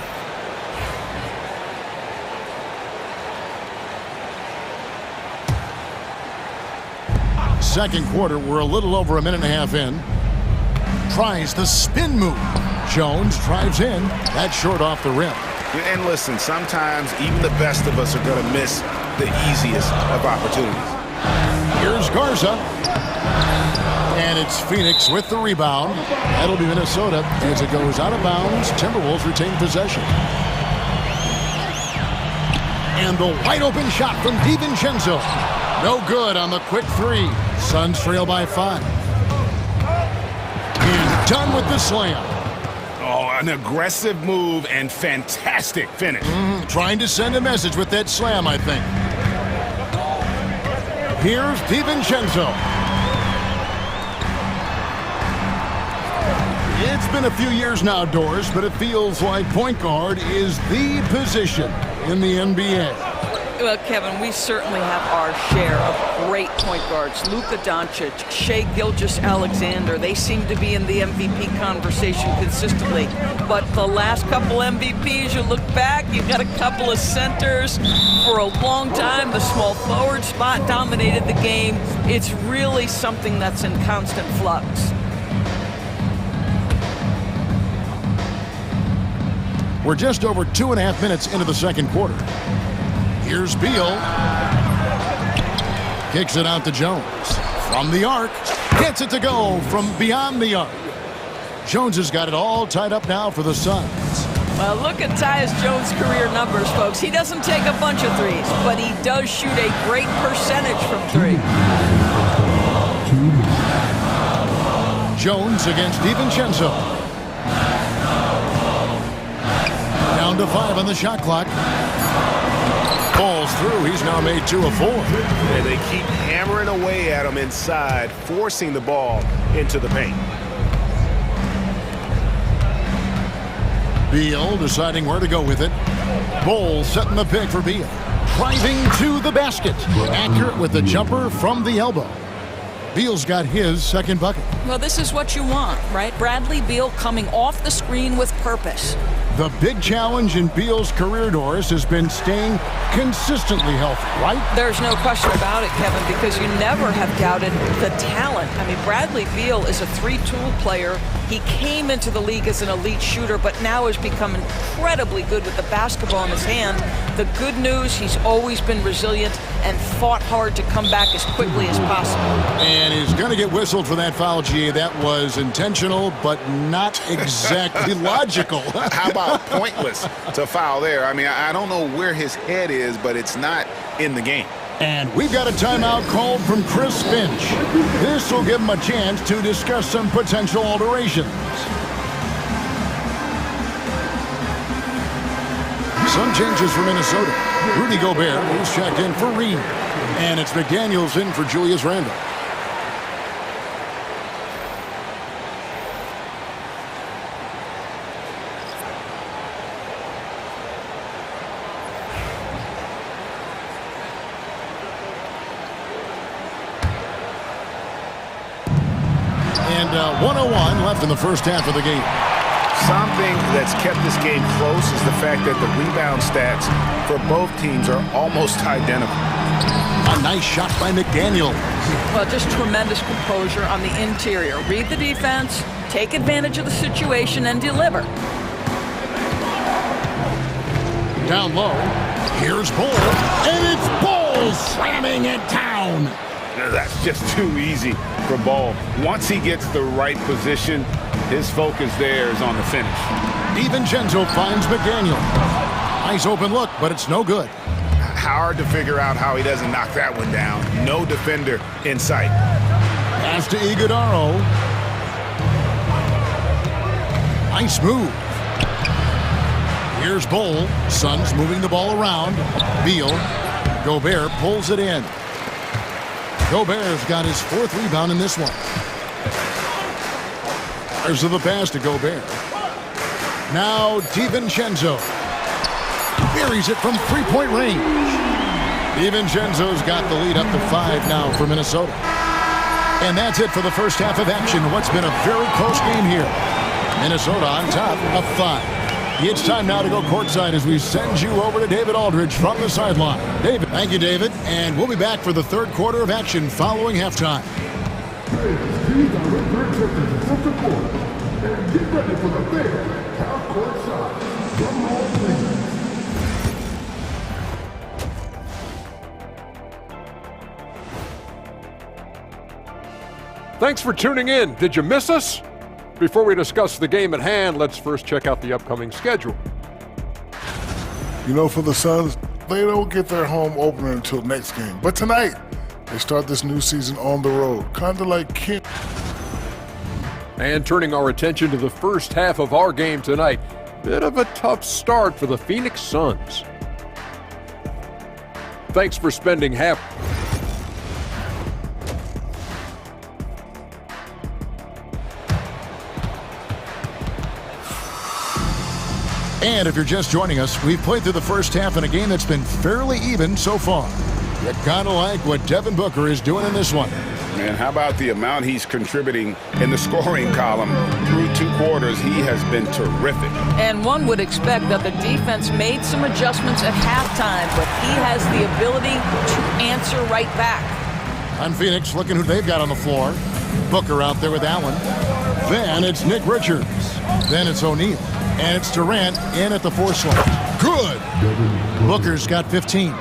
Speaker 8: Second quarter, we're a little over a minute and a half in. Tries the spin move. Jones drives in. That's short off the rim.
Speaker 11: And listen, sometimes even the best of us are going to miss the easiest of opportunities.
Speaker 8: Here's Garza. And it's Phoenix with the rebound. That'll be Minnesota as it goes out of bounds. Timberwolves retain possession. And the wide open shot from DiVincenzo. No good on the quick 3. Suns trail by 5. And done with the slam.
Speaker 17: Oh, an aggressive move and fantastic finish.
Speaker 8: Trying to send a message with that slam, I think. Here's DiVincenzo. It's been a few years now, Doris, but it feels like point guard is the position in the NBA.
Speaker 14: Well, Kevin, we certainly have our share of great point guards. Luka Doncic, Shai Gilgeous-Alexander, they seem to be in the MVP conversation consistently. But the last couple MVPs, you look back, you've got a couple of centers. For a long time, the small forward spot dominated the game. It's really something that's in constant flux.
Speaker 8: We're just over 2.5 minutes into the second quarter. Here's Beal. Kicks it out to Jones. From the arc. Gets it to go from beyond the arc. Jones has got it all tied up now for the Suns.
Speaker 14: Well, look at Tyus Jones' career numbers, folks. He doesn't take a bunch of threes, but he does shoot a great percentage from three.
Speaker 8: Jones against DiVincenzo. Down to 5 on the shot clock. Falls through. He's now made 2 of 4.
Speaker 17: And they keep hammering away at him inside, forcing the ball into the paint.
Speaker 8: Beal deciding where to go with it. Bowles setting the pick for Beal. Driving to the basket. Accurate with the jumper from the elbow. Beal's got his second bucket.
Speaker 14: Well, this is what you want, right? Bradley Beal coming off the screen with purpose.
Speaker 8: The big challenge in Beal's career, Doris, has been staying consistently healthy, right?
Speaker 14: There's no question about it, Kevin, because you never have doubted the talent. I mean, Bradley Beal is a three-tool player. He came into the league as an elite shooter, but now has become incredibly good with the basketball in his hand. The good news, he's always been resilient and fought hard to come back as quickly as possible.
Speaker 8: And he's going to get whistled for that foul, GA. That was intentional, but not exactly logical.
Speaker 11: How about pointless to foul there? I mean, I don't know where his head is, but it's not in the game.
Speaker 8: And we've got a timeout called from Chris Finch. This will give him a chance to discuss some potential alterations. Some changes for Minnesota. Rudy Gobert is checked in for Reed. And it's McDaniels in for Julius Randle. And 101 left in the first half of the game.
Speaker 11: Something that's kept this game close is the fact that the rebound stats for both teams are almost identical.
Speaker 8: A nice shot by McDaniel.
Speaker 14: Well, just tremendous composure on the interior. Read the defense, take advantage of the situation, and deliver.
Speaker 8: Down low. Here's Ball. And it's Ball slamming it down.
Speaker 11: That's just too easy for Ball. Once he gets the right position, his focus there is on the finish.
Speaker 8: DiVincenzo finds McDaniel. Nice open look, but it's no good.
Speaker 11: Hard to figure out how he doesn't knock that one down. No defender in sight.
Speaker 8: Pass to Iguodaro. Nice move. Here's Bol. Suns moving the ball around. Beal. Gobert pulls it in. Gobert's got his 4th rebound in this one. There's the pass to Gobert. Now DiVincenzo. Buries it from 3-point range. DiVincenzo's got the lead up to 5 now for Minnesota. And that's it for the first half of action. What's been a very close game here. Minnesota on top of 5. It's time now to go courtside as we send you over to David Aldridge from the sideline. David. Thank you, David. And we'll be back for the third quarter of action following halftime.
Speaker 6: Get ready for the big half courtside. Drum roll, please.
Speaker 7: Thanks for tuning in. Did you miss us? Before we discuss the game at hand, let's first check out the upcoming schedule.
Speaker 6: You know, for the Suns, they don't get their home opener until next game. But tonight, they start this new season on the road, kind of like Kent.
Speaker 7: And turning our attention to the first half of our game tonight, bit of a tough start for the Phoenix Suns. Thanks for spending half.
Speaker 8: And if you're just joining us, we've played through the first half in a game that's been fairly even so far. You kind of like what Devin Booker is doing in this one.
Speaker 11: And how about the amount he's contributing in the scoring column? Through 2 quarters, he has been terrific.
Speaker 14: And one would expect that the defense made some adjustments at halftime, but he has the ability to answer right back.
Speaker 8: On Phoenix, looking who they've got on the floor. Booker out there with Allen. Then it's Nick Richards. Then it's O'Neal. And it's Durant in at the 4 slot. Good. Booker's got 15.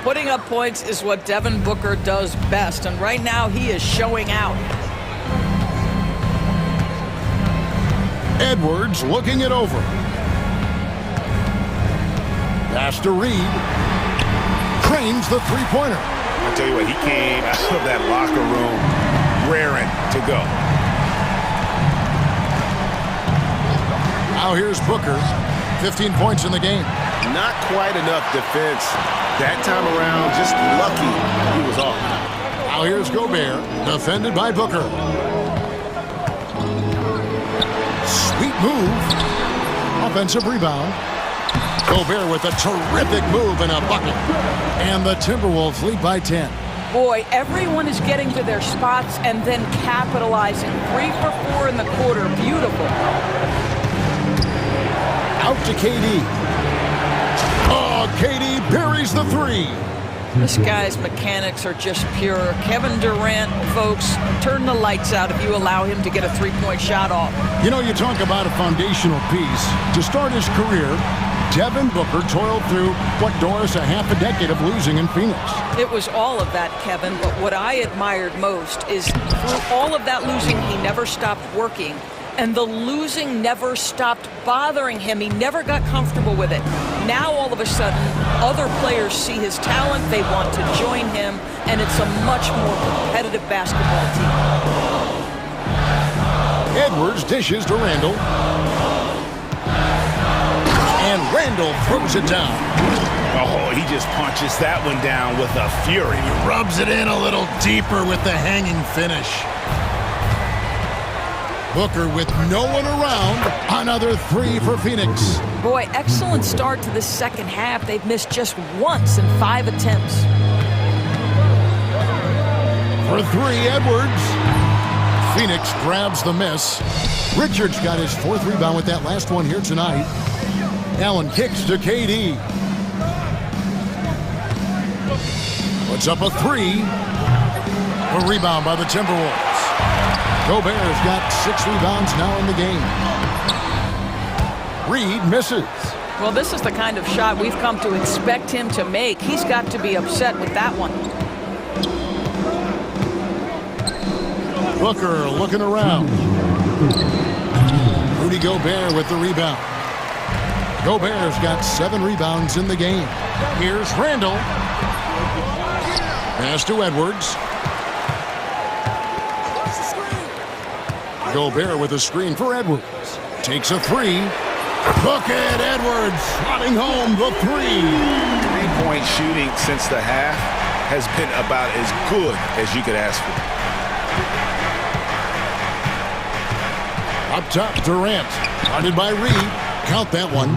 Speaker 14: Putting up points is what Devin Booker does best, and right now he is showing out.
Speaker 8: Edwards looking it over. Pass to Reed. Trains the three-pointer.
Speaker 17: I'll tell you what, he came out of that locker room raring to go.
Speaker 8: Now here's Booker. 15 points in the game.
Speaker 17: Not quite enough defense that time around. Just lucky he was off.
Speaker 8: Now here's Gobert, defended by Booker. Sweet move. Offensive rebound. Gobert with a terrific move and a bucket. And the Timberwolves lead by 10.
Speaker 14: Boy, everyone is getting to their spots and then capitalizing. 3 for 4 in the quarter. Beautiful.
Speaker 8: Out to KD. Oh, KD buries the 3.
Speaker 14: This guy's mechanics are just pure. Kevin Durant, folks, turn the lights out if you allow him to get a three-point shot off.
Speaker 8: You know, you talk about a foundational piece. To start his career, Devin Booker toiled through, Doris, a half a decade of losing in Phoenix.
Speaker 14: It was all of that, Kevin, but what I admired most is through all of that losing, he never stopped working. And the losing never stopped bothering him. He never got comfortable with it. Now, all of a sudden, other players see his talent, they want to join him, and it's a much more competitive basketball team.
Speaker 8: Edwards dishes to Randall. And Randall throws it down.
Speaker 17: Oh, he just punches that one down with a fury.
Speaker 8: He rubs it in a little deeper with the hanging finish. Booker with no one around. Another 3 for Phoenix.
Speaker 14: Boy, excellent start to the second half. They've missed just once in 5 attempts.
Speaker 8: For 3, Edwards. Phoenix grabs the miss. Richards got his 4th rebound with that last one here tonight. Allen kicks to KD. Puts up a 3. A rebound by the Timberwolves. Gobert's got 6 rebounds now in the game. Reed misses.
Speaker 14: Well, this is the kind of shot we've come to expect him to make. He's got to be upset with that one.
Speaker 8: Booker looking around. Rudy Gobert with the rebound. Gobert's got 7 rebounds in the game. Here's Randall. Pass to Edwards. Gobert with a screen for Edwards. Takes a 3. Look at Edwards slotting home the 3.
Speaker 17: 3-point shooting since the half has been about as good as you could ask for.
Speaker 8: Up top, Durant. Guarded by Reed. Count that one.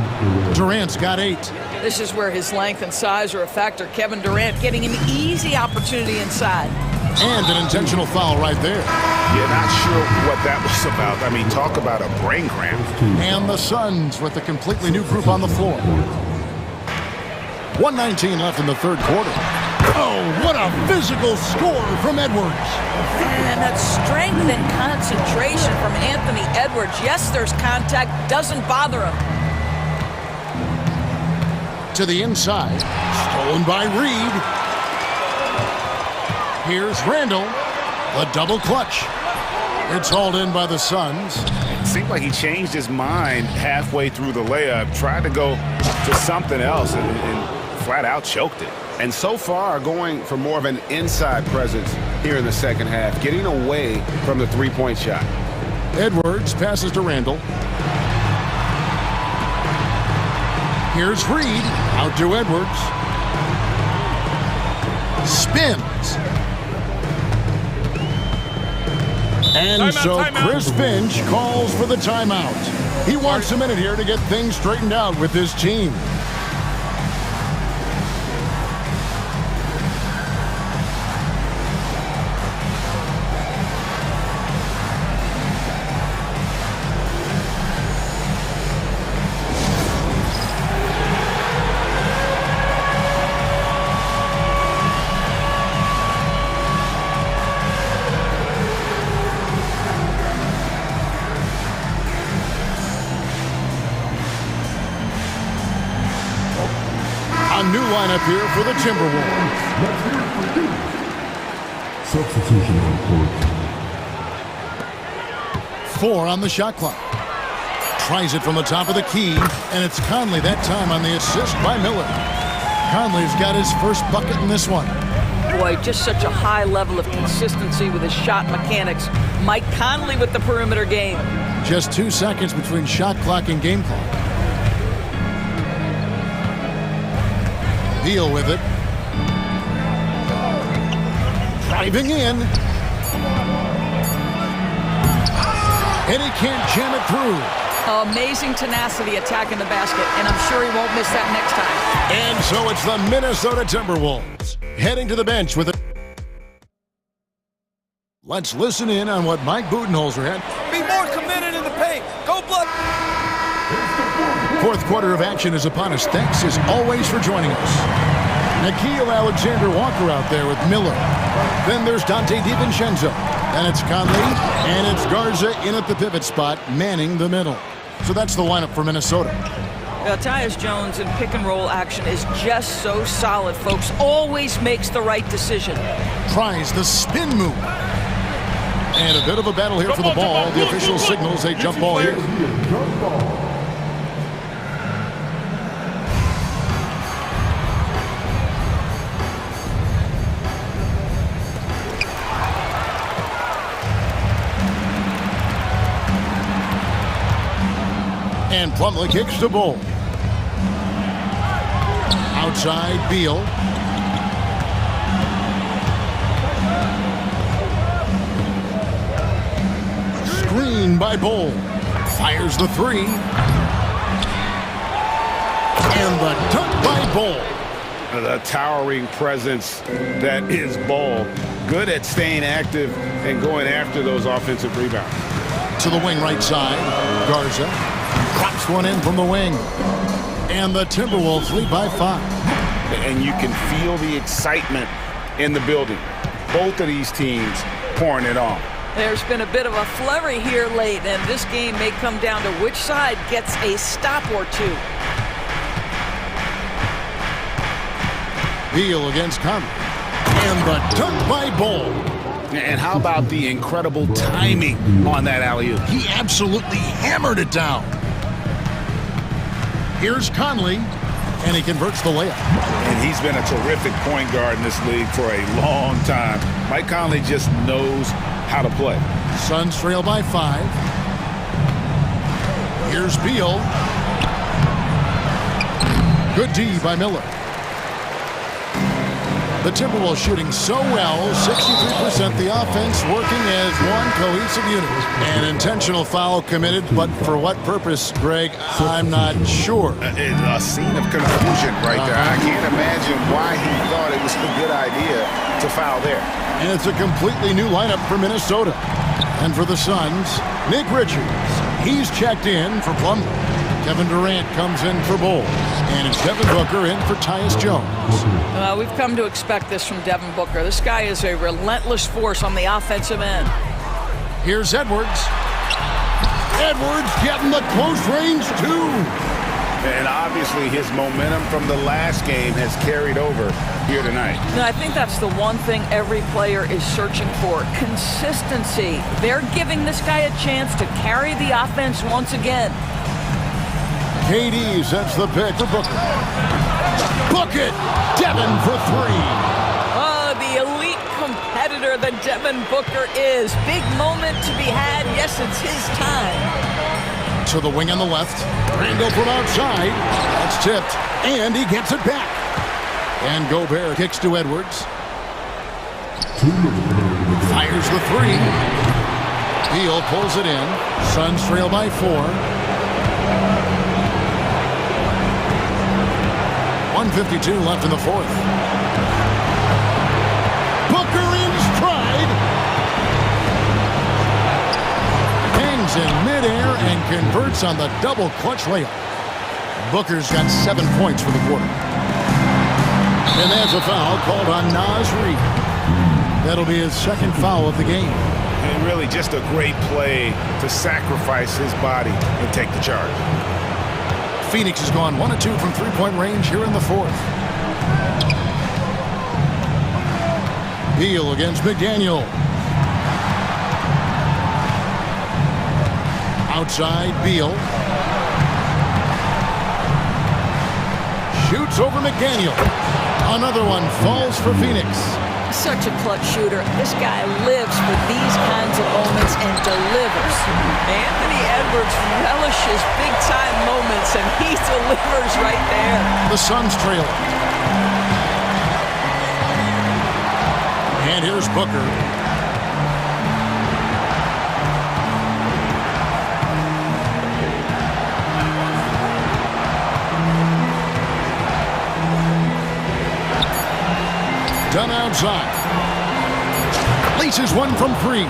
Speaker 8: Durant's got 8.
Speaker 14: This is where his length and size are a factor. Kevin Durant getting an easy opportunity inside.
Speaker 8: And an intentional foul right there.
Speaker 17: Yeah, not sure what that was about. I mean, talk about a brain cramp.
Speaker 8: And the Suns with a completely new group on the floor. 1:19 left in the third quarter. Oh, what a physical score from Edwards.
Speaker 14: And that strength and concentration from Anthony Edwards. Yes, there's contact. Doesn't bother him.
Speaker 8: To the inside. Stolen by Reed. Here's Randall. A double clutch. It's hauled in by the Suns.
Speaker 17: It seemed like he changed his mind halfway through the layup, tried to go to something else, and flat out choked it. And so far, going for more of an inside presence here in the second half, getting away from the three-point shot.
Speaker 8: Edwards passes to Randall. Here's Reed. Out to Edwards. Spins. And so Chris Finch calls for the timeout. He wants a minute here to get things straightened out with his team. A new lineup here for the Timberwolves.
Speaker 4: Substitution on court.
Speaker 8: 4 on the shot clock. Tries it from the top of the key, and it's Conley that time on the assist by Miller. Conley's got his first bucket in this one.
Speaker 14: Boy, just such a high level of consistency with his shot mechanics. Mike Conley with the perimeter game.
Speaker 8: Just 2 seconds between shot clock and game clock. Beal with it. Driving in. And he can't jam it through.
Speaker 14: Amazing tenacity attacking the basket, and I'm sure he won't miss that next time.
Speaker 8: And so it's the Minnesota Timberwolves heading to the bench with it. Let's listen in on what Mike Budenholzer had.
Speaker 21: Be more committed in the paint. Go blood.
Speaker 8: Fourth quarter of action is upon us. Thanks as always for joining us. Nickeil Alexander-Walker out there with Miller. Then there's Dante DiVincenzo. And it's Conley, and it's Garza in at the pivot spot, manning the middle. So that's the lineup for Minnesota.
Speaker 14: Tyus Jones in pick-and-roll action is just so solid, folks. Always makes the right decision.
Speaker 8: Tries the spin move. And a bit of a battle here for the ball. The official signals a jump ball here. And Plumlee kicks the ball. Outside, Beal. Screen by Bol. Fires the three. And the dunk by Bol.
Speaker 17: The towering presence that is Bol. Good at staying active and going after those offensive rebounds.
Speaker 8: To the wing right side, Garza. Drops one in from the wing. And the Timberwolves lead by 5.
Speaker 17: And you can feel the excitement in the building. Both of these teams pouring it on.
Speaker 14: There's been a bit of a flurry here late, and this game may come down to which side gets a stop or two.
Speaker 8: Beal against Conley. And the dunk by Bol.
Speaker 17: And how about the incredible timing on that alley-oop?
Speaker 8: He absolutely hammered it down. Here's Conley, and he converts the layup.
Speaker 17: And he's been a terrific point guard in this league for a long time. Mike Conley just knows how to play.
Speaker 8: Suns trail by 5. Here's Beal. Good D by Miller. The Timberwolves shooting so well, 63%. The offense working as one cohesive unit. An intentional foul committed, but for what purpose, Greg, I'm not sure.
Speaker 17: A scene of confusion right there. I can't imagine why he thought it was a good idea to foul there.
Speaker 8: And it's a completely new lineup for Minnesota. And for the Suns, Nick Richards. He's checked in for Plumlee. Kevin Durant comes in for Bol. And it's Devin Booker in for Tyus Jones.
Speaker 14: We've come to expect this from Devin Booker. This guy is a relentless force on the offensive end.
Speaker 8: Here's Edwards. Edwards getting the close range too.
Speaker 17: And obviously his momentum from the last game has carried over here tonight.
Speaker 14: No, I think that's the one thing every player is searching for. Consistency. They're giving this guy a chance to carry the offense once again.
Speaker 8: KD sets the pick for Booker. Book it! Devin for 3.
Speaker 14: Oh, the elite competitor that Devin Booker is. Big moment to be had. Yes, it's his time.
Speaker 8: To the wing on the left. Randall from outside. That's tipped. And he gets it back. And Gobert kicks to Edwards. Fires the 3. Beal pulls it in. Suns trail by 4. 1:52 left in the fourth. Booker in stride. Hangs in midair and converts on the double clutch layup. Booker's got 7 points for the quarter. And there's a foul called on Naz Reid. That'll be his second foul of the game.
Speaker 17: And really just a great play to sacrifice his body and take the charge.
Speaker 8: Phoenix has gone 1 of 2 from three-point range here in the fourth. Beal against McDaniel. Outside, Beal. Shoots over McDaniel. Another one falls for Phoenix.
Speaker 14: Such a clutch shooter. This guy lives for these kinds of moments and delivers. Anthony Edwards relishes big-time moments, and he delivers right there.
Speaker 8: The Suns trail. And here's Booker. Done outside. Laces one from 3.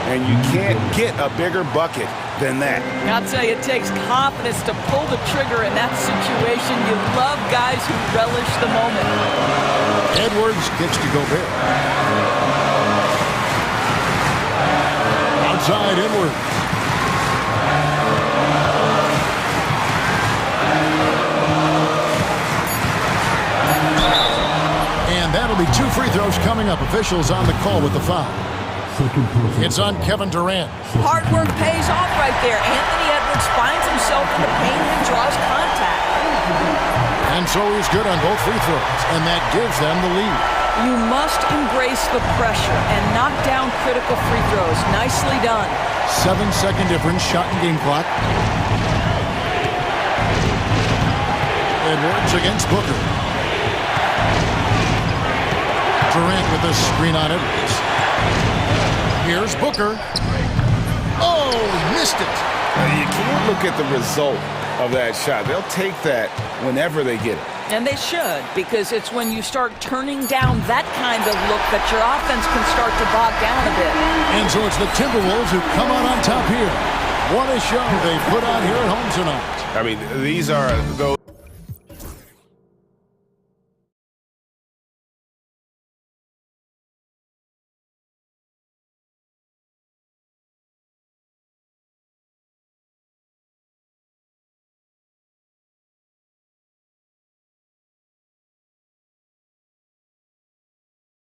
Speaker 11: And you can't get a bigger bucket than that.
Speaker 14: I'll tell you, it takes confidence to pull the trigger in that situation. You love guys who relish the moment.
Speaker 8: Edwards gets to Gobert. Outside, Edwards. And that'll be 2 free throws coming up. Officials on the call with the foul. It's on Kevin Durant.
Speaker 14: Hard work pays off right there. Anthony Edwards finds himself in the paint and draws contact.
Speaker 8: And so he's good on both free throws, and that gives them the lead.
Speaker 14: You must embrace the pressure and knock down critical free throws. Nicely done.
Speaker 8: 7-second difference, shot and game clock. Edwards against Booker. Durant with the screen on Edwards. Here's Booker. Oh, missed it.
Speaker 11: You can't look at the result of that shot. They'll take that whenever they get it.
Speaker 14: And they should, because it's when you start turning down that kind of look that your offense can start to bog down a bit.
Speaker 8: And so it's the Timberwolves who come out on top here. What a show they put on here at home tonight.
Speaker 11: I mean, these are those